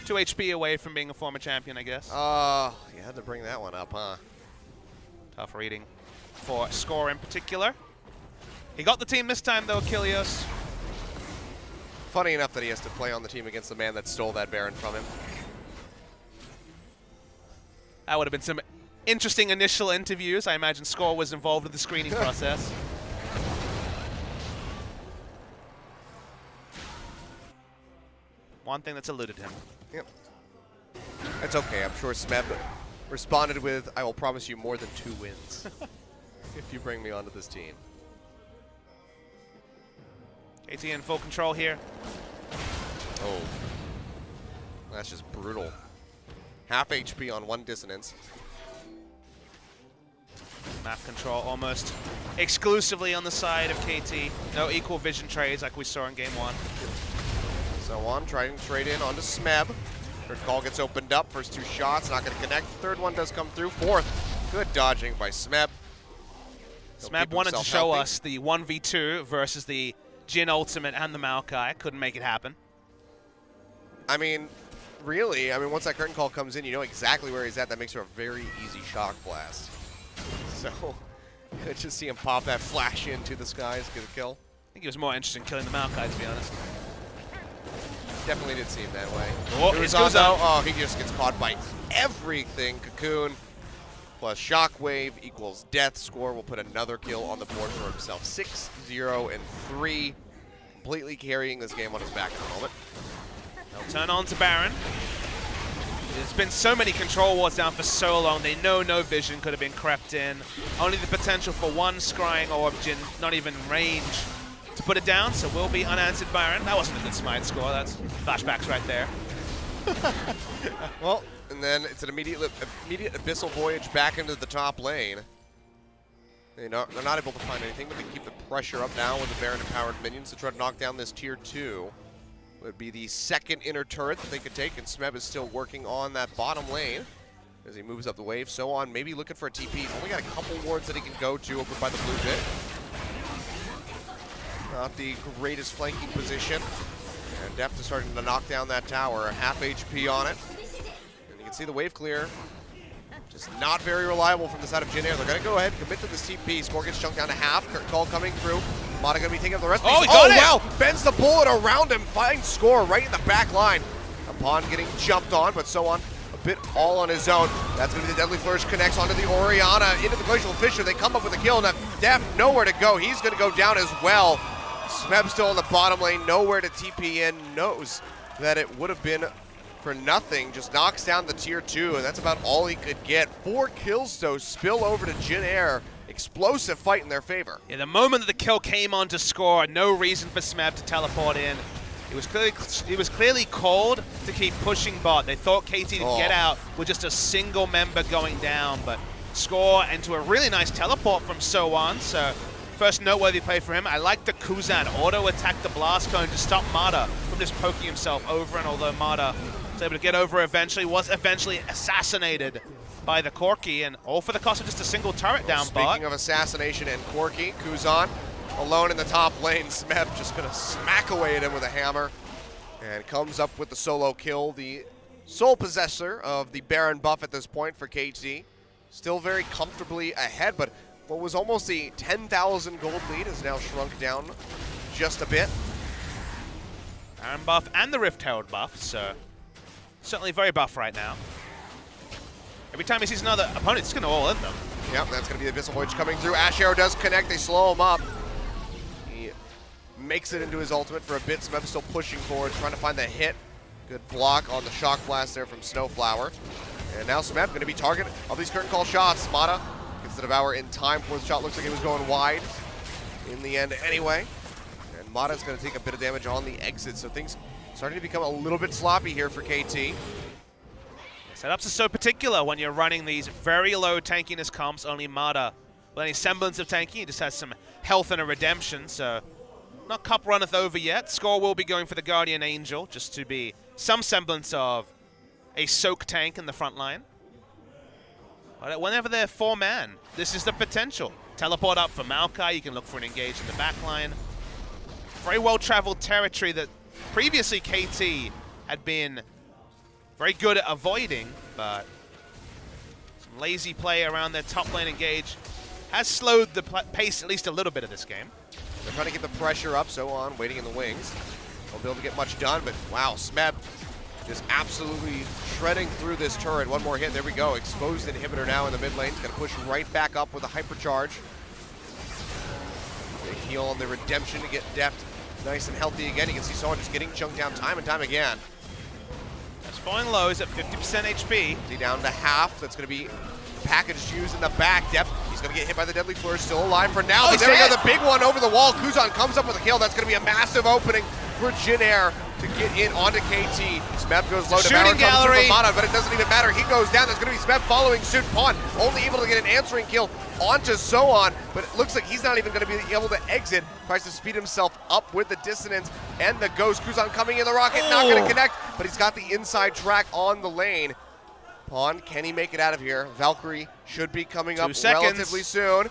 2 HP away from being a former champion, I guess. You had to bring that one up, huh? Tough reading for Score in particular. He got the team this time, though, Achilles. Funny enough that he has to play on the team against the man that stole that Baron from him. That would have been some interesting initial interviews. I imagine Score was involved with the screening process. One thing that's eluded him. Yep. It's okay. I'm sure Smeb responded with, I will promise you more than 2 wins if you bring me onto this team. KT in full control here. Oh. That's just brutal. Half HP on 1 dissonance. Map control almost exclusively on the side of KT. No equal vision trades like we saw in game 1. So on, trying to trade in onto Smeb. Third call gets opened up. First 2 shots, not going to connect. Third one does come through. Fourth, good dodging by Smeb. Smeb wanted to show us the 1v2 versus the Jin ultimate and the Maokai. Couldn't make it happen. I mean, really, once that curtain call comes in, you know exactly where he's at. That makes her a very easy shock blast. So, good to see him pop that flash into the skies, get a kill. I think he was more interested in killing the Maokai, to be honest. Definitely did seem that way. Oh, it goes out. Oh, he just gets caught by everything. Cocoon plus Shockwave equals death. Score will put another kill on the board for himself. 6-0 and 3. Completely carrying this game on his back at the moment. They'll turn on to Baron. There's been so many control wards down for so long. They know no vision could have been crept in. Only the potential for one scrying orb, Jin not even in range to put it down, so will be unanswered Baron. That wasn't a good smite score. That's flashbacks right there. Well, and then it's an immediate abyssal voyage back into the top lane. They're not able to find anything, but they keep the pressure up now with the Baron-empowered minions to try to knock down this tier 2. Would be the second inner turret that they could take, and Smeb is still working on that bottom lane as he moves up the wave. So on, maybe looking for a TP. He's only got a couple wards that he can go to over by the blue bit. Not the greatest flanking position. And Deft is starting to knock down that tower. Half HP on it. And you can see the wave clear. Just not very reliable from the side of Jin Air. They're going to go ahead and commit to this TP. Score gets chunked down to half. Curtain call coming through. Mata going to be taking up the rest. Oh, he got it! Wow! Bends the bullet around him. Finds Score right in the back line. Upon getting jumped on, but so on. A bit all on his own. That's going to be the Deadly Flourish. Connects onto the Orianna. Into the Glacial Fisher. They come up with a kill. Now, Def nowhere to go. He's going to go down as well. Smeb still in the bottom lane. Nowhere to TP in. Knows that it would have been for nothing. Just knocks down the tier 2, and that's about all he could get. 4 kills, though, spill over to Jin Air. Explosive fight in their favor. Yeah, the moment that the kill came on to Score, no reason for Smeb to teleport in. It was clearly called to keep pushing bot. They thought KT could get out with just a single member going down, but Score into a really nice teleport from So-On, so first noteworthy play for him. I like the Kuzan auto-attack the Blast Cone to stop Mata from just poking himself over, and although Mata was able to get over eventually, was eventually assassinated by the Corki, and all for the cost of just a single turret down bot. Speaking of assassination and Corki, Kuzan alone in the top lane. Smeb just going to smack away at him with a hammer, and comes up with the solo kill. The sole possessor of the Baron buff at this point for KT. Still very comfortably ahead, but what was almost a 10,000 gold lead has now shrunk down just a bit. Baron buff and the Rift Herald buff, so certainly very buff right now. Every time he sees another opponent, he's going to all in them. Yep, that's going to be the Abyssal Voyage coming through. Ash Arrow does connect. They slow him up. He makes it into his ultimate for a bit. Smeb still pushing forward, trying to find the hit. Good block on the Shock Blast there from Snowflower. And now Smeb going to be target of these curtain call shots. Mata gets the Devour in time before the shot looks like it was going wide. In the end anyway. And Mata's going to take a bit of damage on the exit, so things starting to become a little bit sloppy here for KT. Setups are so particular when you're running these very low tankiness comps. Only Mata, with any semblance of tanking, he just has some health and a redemption, so not cup runneth over yet. Score will be going for the Guardian Angel, just to be some semblance of a soak tank in the front line. But whenever they're 4-man, this is the potential. Teleport up for Maokai, you can look for an engage in the back line. Very well-traveled territory that previously KT had been very good at avoiding, but some lazy play around their top lane engage has slowed the pace at least a little bit of this game. They're trying to get the pressure up, so on, waiting in the wings. Won't be able to get much done, but wow, Smeb just absolutely shredding through this turret. One more hit, there we go. Exposed inhibitor now in the mid lane. It's gonna push right back up with a hypercharge. Big heal on the redemption to get depth nice and healthy again. You can see someone just getting chunked down time and time again. That's falling low, is at 50% HP. See, down to half. That's gonna be packaged used in the back. Depth, he's gonna get hit by the Deadly Flourish, still alive for now. Oh, But there we go, the big one over the wall. Kuzan comes up with a kill. That's gonna be a massive opening for Jin Air to get in onto KT. Smeb goes low, Devour comes through from Mata, but it doesn't even matter. He goes down. There's gonna be Smeb following suit. Pawn only able to get an answering kill onto Sohan, but it looks like he's not even gonna be able to exit. Tries to speed himself up with the Dissonance and the Ghost. Kuzan coming in the rocket, not gonna connect, but he's got the inside track on the lane. Pawn, can he make it out of here? Valkyrie should be coming up relatively soon.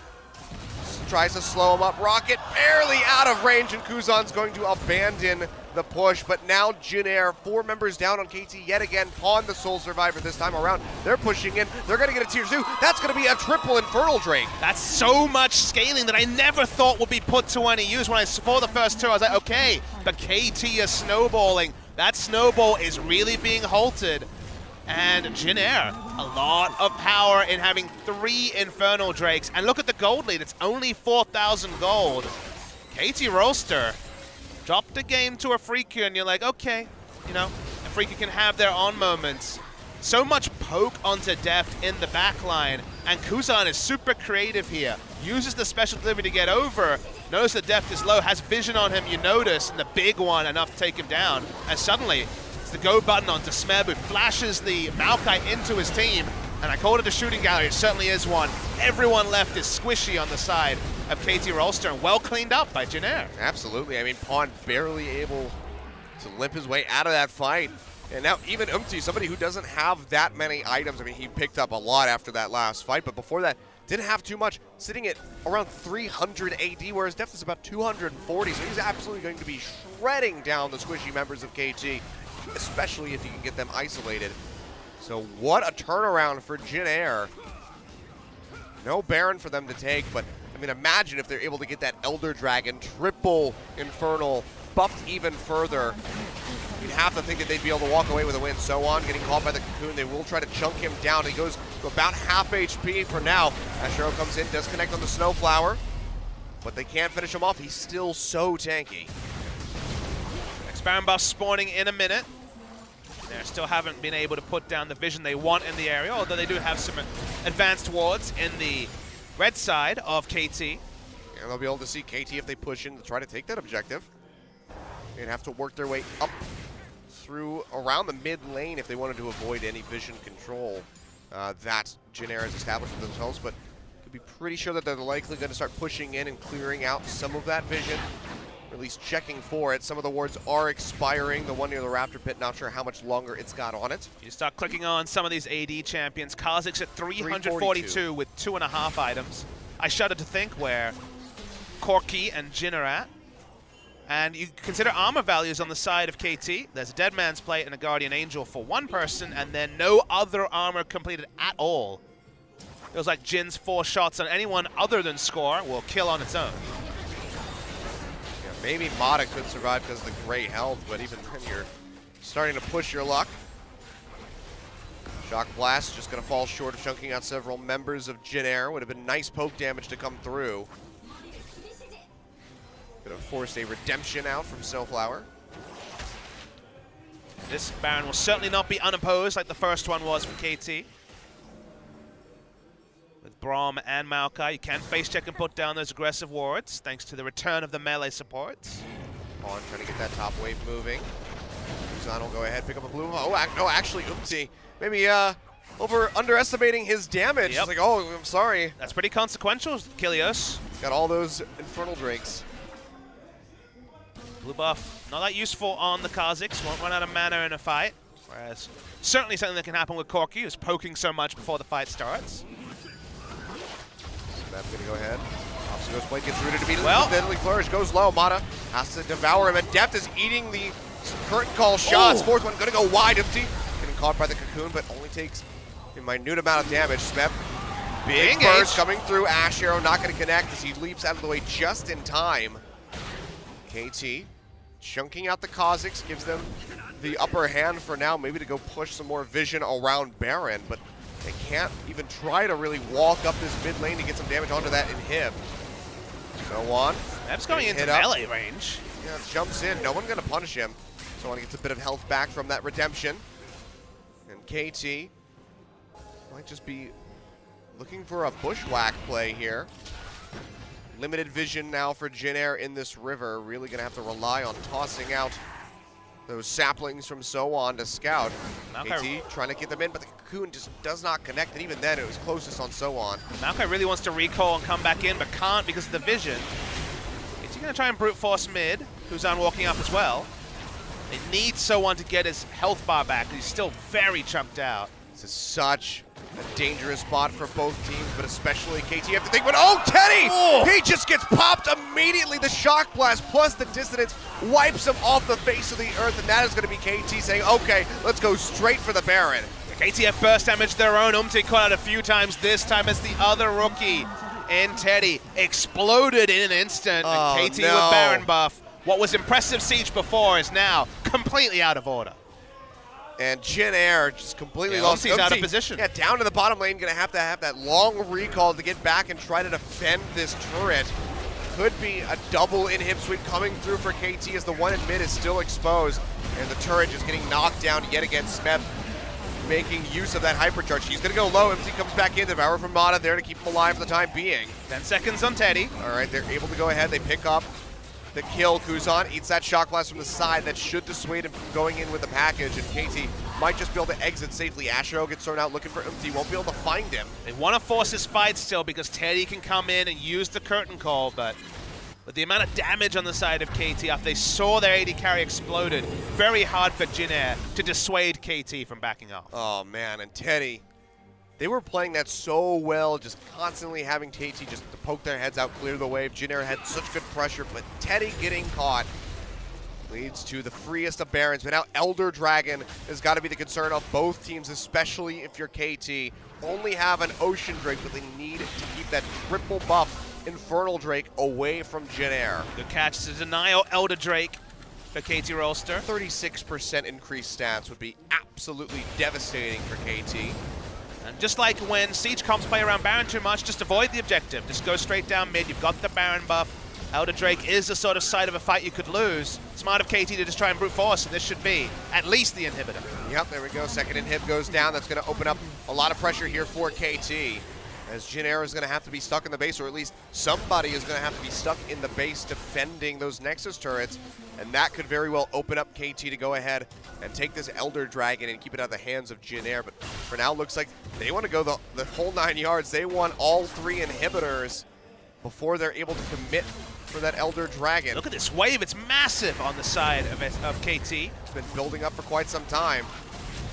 Tries to slow him up. Rocket barely out of range, and Kuzan's going to abandon the push. But now Jin Air, 4 members down on KT yet again. Pawn, the sole survivor this time around. They're pushing in. They're going to get a tier 2. That's going to be a triple Infernal Drake. That's so much scaling that I never thought would be put to any use. When I saw the first 2, I was like, okay, but KT is snowballing. That snowball is really being halted. And Jin Air, a lot of power in having 3 Infernal Drakes. And look at the gold lead, it's only 4,000 gold. KT Rolster dropped the game to a Freaker, and you're like, okay, you know, a Freaker can have their on moments. So much poke onto depth in the back line, and Kuzan is super creative here. Uses the special delivery to get over, knows the depth is low, has vision on him, you notice, and the big one enough to take him down. And suddenly, the go button onto Smeb, who flashes the Maokai into his team, and I called it a shooting gallery. It certainly is one. Everyone left is squishy on the side of KT Rolster, and well cleaned up by Jin Air. Absolutely. I mean, Pawn barely able to limp his way out of that fight. And now even Umti, somebody who doesn't have that many items. I mean, he picked up a lot after that last fight, but before that, didn't have too much, sitting at around 300 AD, whereas Depth is about 240, so he's absolutely going to be shredding down the squishy members of KT, especially if you can get them isolated. So what a turnaround for Jin Air. No Baron for them to take, but I mean, imagine if they're able to get that Elder Dragon triple Infernal buffed even further. You'd have to think that they'd be able to walk away with a win. So on, getting caught by the Cocoon. They will try to chunk him down. He goes to about half HP for now. Ashero comes in, does connect on the Snowflower, but they can't finish him off. He's still so tanky. Next Baron buff spawning in a minute. They still haven't been able to put down the vision they want in the area, although they do have some advanced wards in the red side of KT. And they'll be able to see KT if they push in to try to take that objective. They'd have to work their way up through around the mid lane if they wanted to avoid any vision control that Jin Air has established for themselves, but could be pretty sure that they're likely going to start pushing in and clearing out some of that vision, or at least checking for it. Some of the wards are expiring. The one near the Raptor Pit, not sure how much longer it's got on it. You start clicking on some of these AD champions. Kha'Zix's at 342 with 2.5 items. I shudder to think where Corki and Jin are at. And you consider armor values on the side of KT. There's a Dead Man's Plate and a Guardian Angel for one person, and then no other armor completed at all. Feels like Jin's 4 shots on anyone other than Score will kill on its own. Yeah, maybe Mata could survive because of the great health, but even then you're starting to push your luck. Shock Blast just going to fall short of chunking out several members of Jin Air. Would have been nice poke damage to come through. Going to force a redemption out from Snowflower. This Baron will certainly not be unopposed like the first one was from KT. With Braum and Maokai, you can face check and put down those aggressive wards thanks to the return of the melee supports. On trying to get that top wave moving. Zan will go ahead, pick up a blue. Oh, no, actually, oopsie. Maybe underestimating his damage. Yep. It's like, oh, I'm sorry. That's pretty consequential, Kilios. He's got all those Infernal Drakes. Blue buff, not that useful on the Kha'Zix. Won't run out of mana in a fight. Whereas, certainly something that can happen with Corki, who's poking so much before the fight starts. That's going to go ahead. Obstacle's Blade gets rooted immediately. Well, Deadly Flourish goes low. Mata has to devour him. Adept is eating the curtain call shots. Ooh. Fourth one going to go wide. Empty. Getting caught by the cocoon, but only takes a minute amount of damage. Smep, big burst coming through. Ash Arrow not going to connect as he leaps out of the way just in time. KT chunking out the Kha'Zix gives them the upper hand for now, maybe to go push some more vision around Baron, but they can't even try to really walk up this mid lane to get some damage onto that inhib. So on. That's going into melee range. Yeah, jumps in. No one going to punish him. So on gets a bit of health back from that redemption. And KT might just be looking for a bushwhack play here. Limited vision now for Jin Air in this river. Really going to have to rely on tossing out those saplings from So On to scout. KT trying to get them in, but the cocoon just does not connect, and even then it was closest on So On. Maokai really wants to recall and come back in, but can't because of the vision. Is he going to try and brute force mid? Kuzan walking up as well. They need So On to get his health bar back. He's still very chunked out. This is such a dangerous spot for both teams, but especially KT. You have to think, but oh, Teddy! Oh. He just gets popped immediately. The Shock Blast plus the Dissonance wipes him off the face of the earth, and that is going to be KT saying, okay, let's go straight for the Baron. KTF burst damage their own. Caught out a few times, this time as the other rookie in Teddy exploded in an instant. Oh, and KT no. with Baron buff. What was impressive siege before is now completely out of order. And Jin Air just completely lost. He's out of position. Yeah, down to the bottom lane, gonna have that long recall to get back and try to defend this turret. Could be a double inhib sweep coming through for KT as the one in mid is still exposed. And the turret just getting knocked down yet again. Smep making use of that hypercharge. He's gonna go low. MC comes back in. Devour from Mata there to keep him alive for the time being. 10 seconds on Teddy. All right, they're able to go ahead. They pick up the kill. Kuzan eats that Shock Blast from the side. That should dissuade him from going in with the package, and KT might just be able to exit safely. Ashero gets thrown out looking for Umti. Won't be able to find him. They want to force this fight still because Teddy can come in and use the curtain call, but with the amount of damage on the side of KT after they saw their AD carry exploded, very hard for Jin Air to dissuade KT from backing off. Oh man, and Teddy, they were playing that so well, just constantly having KT just to poke their heads out, clear the wave. Jin Air had such good pressure, but Teddy getting caught leads to the freest of Barons. But now Elder Dragon has got to be the concern of both teams, especially if you're KT. Only have an Ocean Drake, but they need to keep that triple buff Infernal Drake away from Jin Air. Good catch to denial Elder Drake for KT Rolster. 36% increased stats would be absolutely devastating for KT. And just like when Siege comps play around Baron too much, just avoid the objective. Just go straight down mid. You've got the Baron buff. Elder Drake is the sort of side of a fight you could lose. Smart of KT to just try and brute force, and this should be at least the inhibitor. Yep, there we go. Second inhib goes down. That's going to open up a lot of pressure here for KT. As Jin Air is going to have to be stuck in the base, or at least somebody is going to have to be stuck in the base defending those Nexus turrets. And that could very well open up KT to go ahead and take this Elder Dragon and keep it out of the hands of Jin Air. But for now, looks like they want to go the whole 9 yards. They want all 3 inhibitors before they're able to commit for that Elder Dragon. Look at this wave. It's massive on the side of KT. It's been building up for quite some time.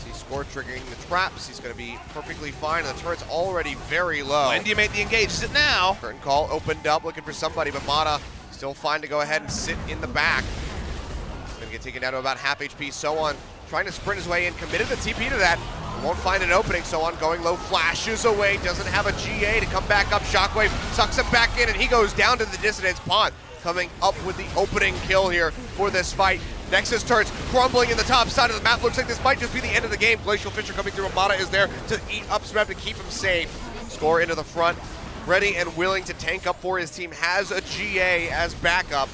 He's score triggering the traps. He's going to be perfectly fine. And the turret's already very low. When do you make the engage? Is it now? Curtain call opened up, looking for somebody, but Mata still fine to go ahead and sit in the back. Going to get taken down to about half HP. So On trying to sprint his way in, committed the TP to that. Won't find an opening. So On going low, flashes away, doesn't have a GA to come back up. Shockwave sucks him back in, and he goes down to the Dissonance Pond. Coming up with the opening kill here for this fight. Nexus turrets crumbling in the top side of the map. Looks like this might just be the end of the game. Glacial Fisher coming through. Amada is there to eat up Smeb to keep him safe. Score into the front, ready and willing to tank up for his team. Has a GA as backup.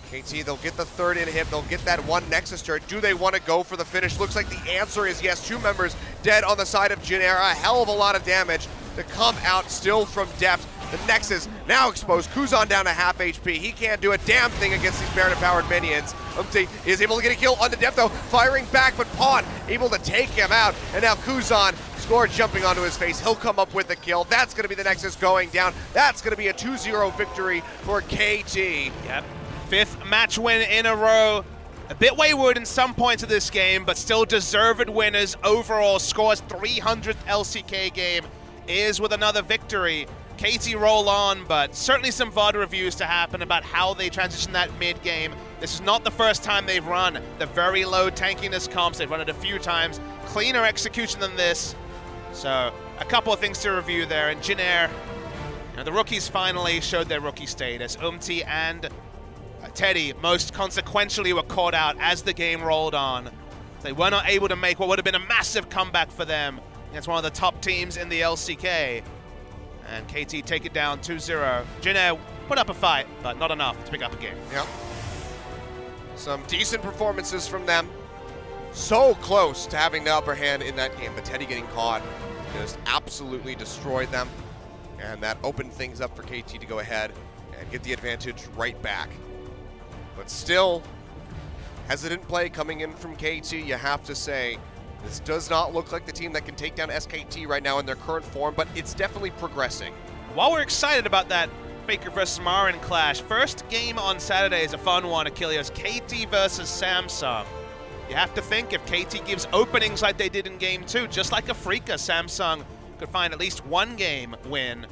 KT, they'll get the third inhib, they'll get that one Nexus turret. Do they want to go for the finish? Looks like the answer is yes. 2 members dead on the side of Jin Air. A hell of a lot of damage to come out still from Deft. The Nexus now exposed. Kuzan down to half HP. He can't do a damn thing against these Baron-powered minions. Umti is able to get a kill on the Deft though, firing back, but Pawn able to take him out. And now Kuzan, Score jumping onto his face. He'll come up with the kill. That's going to be the Nexus going down. That's going to be a 2-0 victory for KT. Yep. 5th match win in a row. A bit wayward in some points of this game, but still deserved winners. Overall, Score's 300th LCK game is with another victory. KT roll on, but certainly some VOD reviews to happen about how they transition that mid-game. This is not the first time they've run the very low tankiness comps. They've run it a few times. Cleaner execution than this. So, a couple of things to review there. And Jin Air, the rookies finally showed their rookie status. Umti and Teddy most consequentially were caught out as the game rolled on. They were not able to make what would have been a massive comeback for them against one of the top teams in the LCK. And KT take it down 2-0. Jin Air put up a fight, but not enough to pick up a game. Yep. Some decent performances from them. So close to having the upper hand in that game, but Teddy getting caught just absolutely destroyed them. And that opened things up for KT to go ahead and get the advantage right back. But still, hesitant play coming in from KT, you have to say. This does not look like the team that can take down SKT right now in their current form, but it's definitely progressing. While we're excited about that Faker versus Marin clash, first game on Saturday is a fun one, Achilles. KT versus Samsung. You have to think if KT gives openings like they did in Game 2, just like Afrika, Samsung could find at least one game win.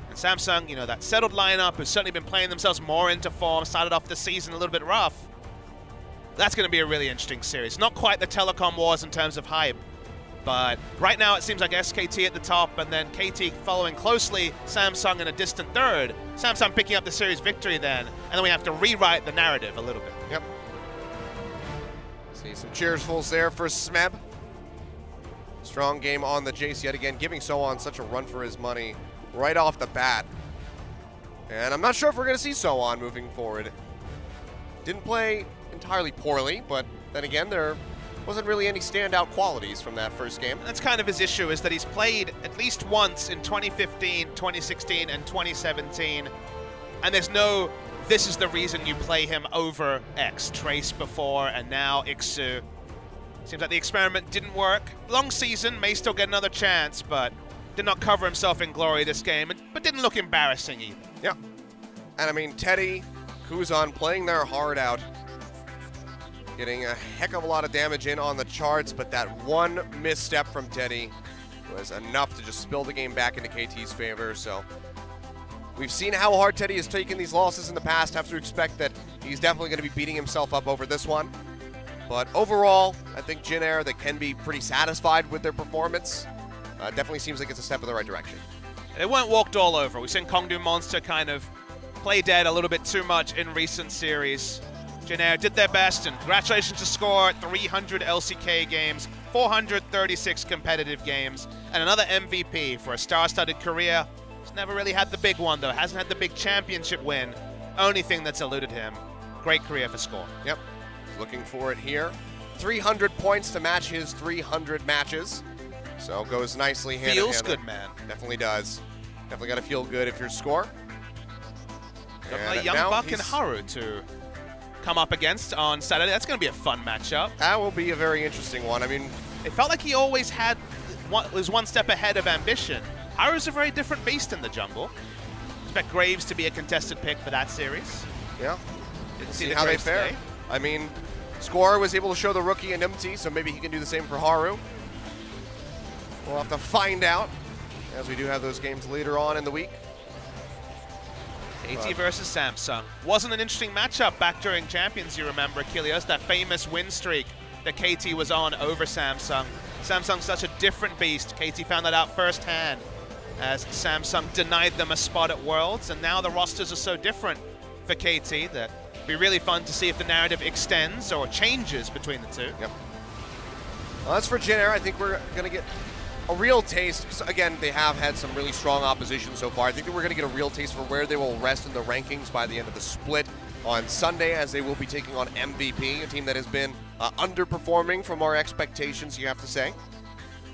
And Samsung, that settled lineup has certainly been playing themselves more into form, started off the season a little bit rough. That's going to be a really interesting series. Not quite the Telecom Wars in terms of hype, but right now it seems like SKT at the top and then KT following closely, Samsung in a distant third. Samsung picking up the series victory then, and then we have to rewrite the narrative a little bit. Yep. See some cheersfuls there for Smeb. Strong game on the Jace yet again, giving Soan such a run for his money right off the bat. And I'm not sure if we're going to see Soan moving forward. Didn't play entirely poorly, but then again, there wasn't really any standout qualities from that first game. That's kind of his issue, is that he's played at least once in 2015, 2016, and 2017, and there's no, this is the reason you play him over X. Trace before, and now Ixu. Seems like the experiment didn't work. Long season, may still get another chance, but did not cover himself in glory this game, but didn't look embarrassing either. Yeah. And I mean, Teddy, Kuzan playing their heart out, getting a heck of a lot of damage in on the charts, but that one misstep from Teddy was enough to just spill the game back into KT's favor. So we've seen how hard Teddy has taken these losses in the past. Have to expect that he's definitely going to be beating himself up over this one. But overall, I think Jin Air, they can be pretty satisfied with their performance. Definitely seems like it's a step in the right direction. They weren't walked all over. We've seen Kongdu Monster kind of play dead a little bit too much in recent series. Jin Air did their best, and congratulations to Score. 300 LCK games, 436 competitive games, and another MVP for a star-studded career. He's never really had the big one, though. Hasn't had the big championship win. Only thing that's eluded him. Great career for Score. Yep. Looking for it here. 300 points to match his 300 matches. So goes nicely hand in hand. Feels good, man. Definitely does. Definitely got to feel good if you're Score. Got Young Buck and Haru to come up against on Saturday. That's going to be a fun matchup. That will be a very interesting one. I mean, it felt like he always was one step ahead of ambition. Haru's a very different beast in the jungle. Expect Graves to be a contested pick for that series. Yeah. Didn't see how they Graves fare. today. I mean, Score was able to show the rookie an empty, so maybe he can do the same for Haru. We'll have to find out, as we do have those games later on in the week. KT versus Samsung. Wasn't an interesting matchup back during Champions, you remember, Achilles, that famous win streak that KT was on over Samsung. Samsung's such a different beast. KT found that out firsthand as Samsung denied them a spot at Worlds, and now the rosters are so different for KT that Be really fun to see if the narrative extends or changes between the two. Yep. Well, as for Jin Air, I think we're going to get a real taste, because again, they have had some really strong opposition so far. I think that we're going to get a real taste for where they will rest in the rankings by the end of the split on Sunday, as they will be taking on MVP, a team that has been underperforming from our expectations, you have to say.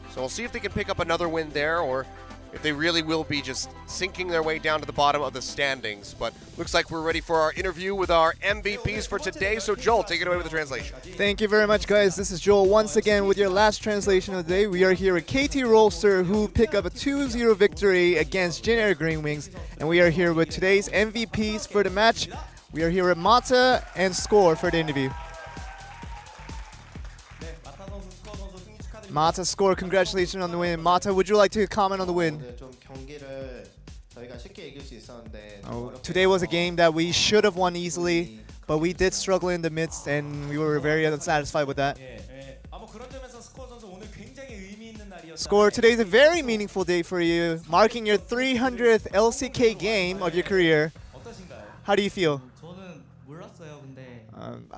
So we'll see if they can pick up another win there, or if they really will be just sinking their way down to the bottom of the standings. But looks like we're ready for our interview with our MVPs for today. So Joel, take it away with the translation. Thank you very much, guys. This is Joel once again with your last translation of the day. We are here with KT Rolster, who pick up a 2-0 victory against Jin Air GreenWings. And we are here with today's MVPs for the match. We are here with Mata and Score for the interview. Mata, Score, congratulations on the win. Mata, would you like to comment on the win? Today was a game that we should have won easily, but we did struggle in the midst, and we were very unsatisfied with that. Score, today is a very meaningful day for you, marking your 300th LCK game of your career. How do you feel?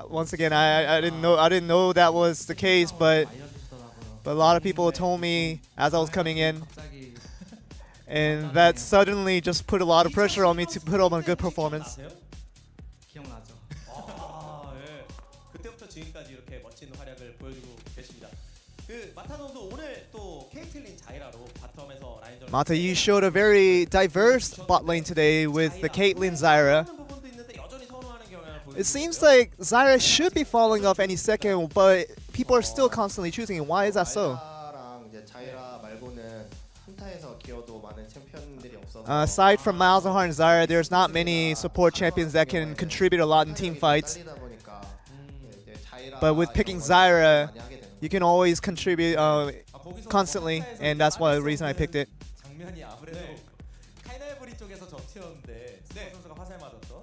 Once again, I didn't know that was the case, but a lot of people told me as I was coming in, and that suddenly just put a lot of pressure on me to put up a good performance. Mata, you showed a very diverse bot lane today with the Caitlyn Zyra. It seems like Zyra should be falling off any second, but people are still constantly choosing it. Why is that so? Aside from Malzahar and Zyra, there's not many support champions that can contribute a lot in team fights. But with picking Zyra, you can always contribute constantly, and that's why the reason I picked it.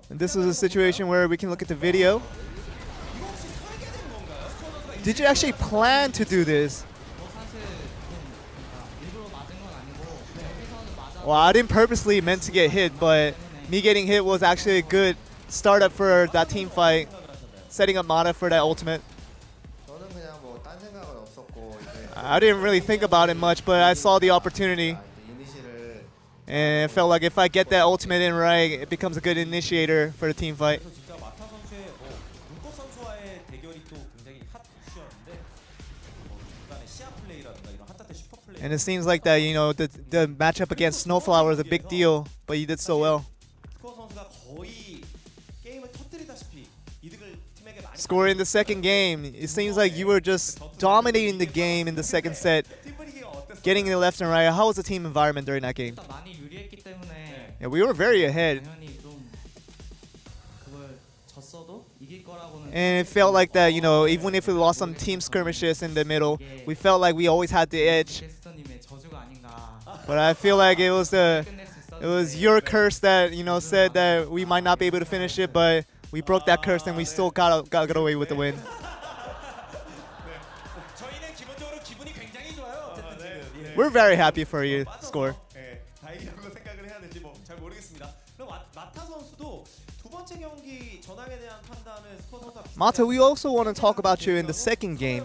And this is a situation where we can look at the video. Did you actually plan to do this? Well, I didn't purposely meant to get hit, but me getting hit was actually a good startup for that team fight, setting up Mata for that ultimate. I didn't really think about it much, but I saw the opportunity. And it felt like if I get that ultimate in right, it becomes a good initiator for the team fight. And it seems like that, you know, the matchup against Snowflower is a big deal, but you did so well. Score in the second game. It seems like you were just dominating the game in the second set, getting it left and right. How was the team environment during that game? Yeah, we were very ahead. And it felt like that, you know, even if we lost some team skirmishes in the middle, we felt like we always had the edge. But I feel like it was your curse that, you know, said that we might not be able to finish it, but we broke that curse and we still got away with the win. We're very happy for you, Score. Mata, we also want to talk about you in the second game.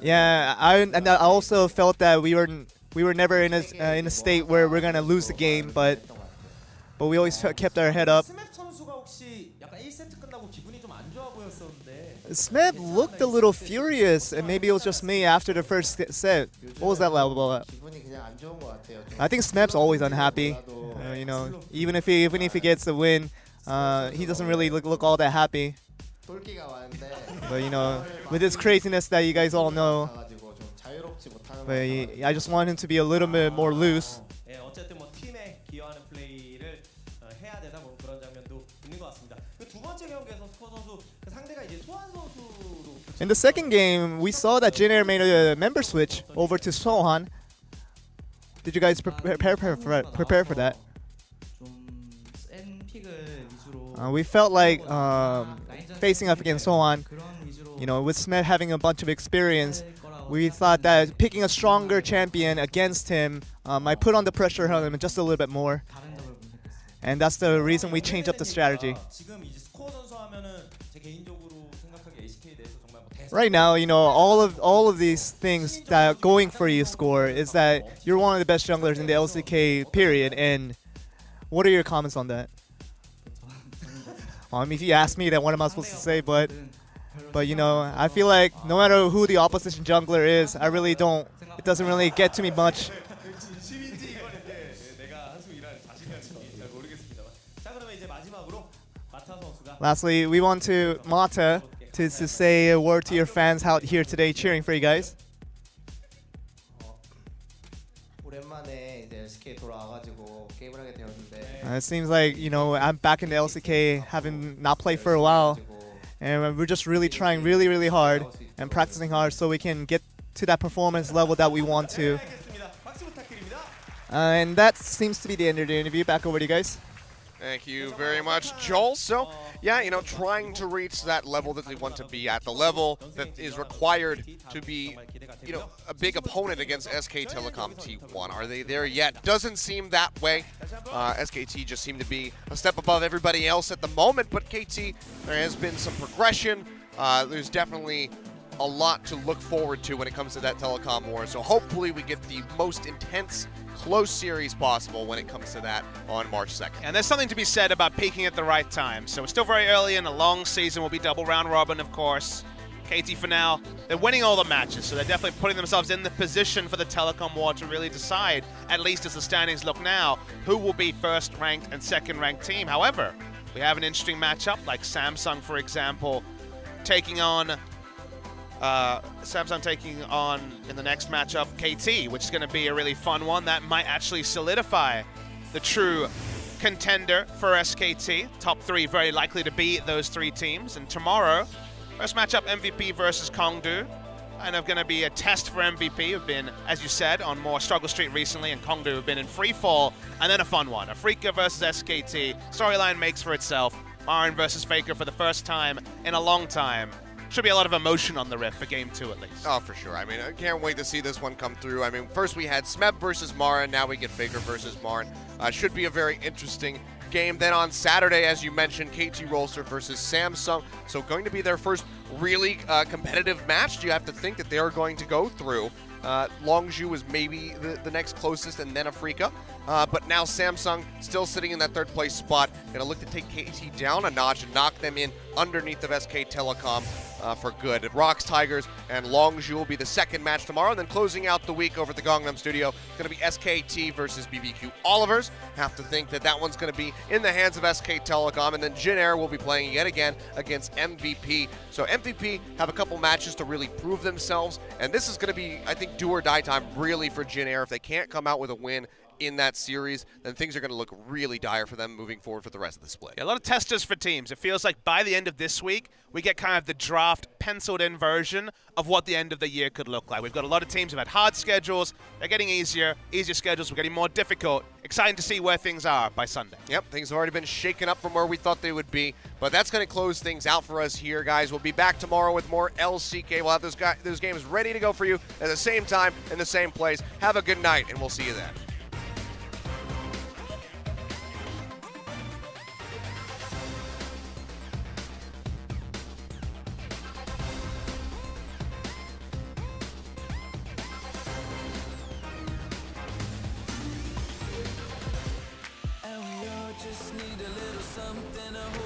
Yeah, I also felt that we were never in a state where we're gonna lose the game, but we always kept our head up. Smeb looked a little furious, and maybe it was just me after the first set. What was that about? I think Smeb's always unhappy. You know, even if he gets the win, he doesn't really look all that happy. But you know, with this craziness that you guys all know, but I just want him to be a little bit more loose. In the second game, we saw that Jin Air made a member switch over to Sohan. Did you guys prepare for that? We felt like facing up against Sohan, you know, with Smith having a bunch of experience, we thought that picking a stronger champion against him might put on the pressure on him just a little bit more. And that's the reason we changed up the strategy. Right now, you know, all of these things that are going for you score is that you're one of the best junglers in the LCK period. And what are your comments on that? I mean, if you ask me, then what am I supposed to say? But you know, I feel like no matter who the opposition jungler is, I really don't. It doesn't really get to me much. Lastly, we want to Mata to say a word to your fans out here today, cheering for you guys. It seems like, you know, I'm back in the LCK, having not played for a while, and we're just really trying really hard and practicing hard so we can get to that performance level that we want to. And that seems to be the end of the interview. Back over to you guys. Thank you very much, Joel. So, yeah, you know, trying to reach that level that they want to be at, the level that is required to be, you know, a big opponent against SK Telecom T1. Are they there yet? Doesn't seem that way. SKT just seem to be a step above everybody else at the moment, but KT, there has been some progression. There's definitely a lot to look forward to when it comes to that telecom war. So hopefully we get the most intense, close series possible when it comes to that on March 2nd. And there's something to be said about peaking at the right time. So we're still very early in a long season. We'll be double round robin, of course. KT for now, they're winning all the matches, so they're definitely putting themselves in the position for the telecom war to really decide, at least as the standings look now, who will be first ranked and second ranked team. However, we have an interesting matchup like Samsung, for example, taking on in the next matchup KT, which is going to be a really fun one. That might actually solidify the true contender for SKT. Top three very likely to be those three teams. And tomorrow, first matchup MVP versus Kongdu. Kind of going to be a test for MVP, who've been, as you said, on more struggle street recently, and Kongdu have been in free fall. And then a fun one, Afrika versus SKT. Storyline makes for itself. Marin versus Faker for the first time in a long time. Should be a lot of emotion on the Rift for Game 2 at least. Oh, for sure. I mean, I can't wait to see this one come through. I mean, first we had Smeb versus Marin, now we get Faker versus Marin. Should be a very interesting game. Then on Saturday, as you mentioned, KT Rolster versus Samsung. So going to be their first really competitive match. You have to think that they are going to go through. Longzhu is maybe the next closest, and then Afrika. But now Samsung still sitting in that third place spot. Going to look to take KT down a notch and knock them in underneath of SK Telecom for good. Rocks Tigers and Longzhu will be the second match tomorrow. And then closing out the week over at the Gangnam Studio, going to be SKT versus BBQ Olivers. Have to think that that one's going to be in the hands of SK Telecom. And then Jin Air will be playing yet again against MVP. So MVP have a couple matches to really prove themselves. And this is going to be, I think, do or die time really for Jin Air. If they can't come out with a win in that series, then things are going to look really dire for them moving forward for the rest of the split. Yeah, a lot of testers for teams. It feels like by the end of this week, we get kind of the draft penciled-in version of what the end of the year could look like. We've got a lot of teams who've had hard schedules. They're getting easier schedules. We're getting more difficult. Exciting to see where things are by Sunday. Yep, things have already been shaken up from where we thought they would be, but that's going to close things out for us here, guys. We'll be back tomorrow with more LCK. We'll have those games ready to go for you at the same time in the same place. Have a good night, and we'll see you then. Just need a little something to hold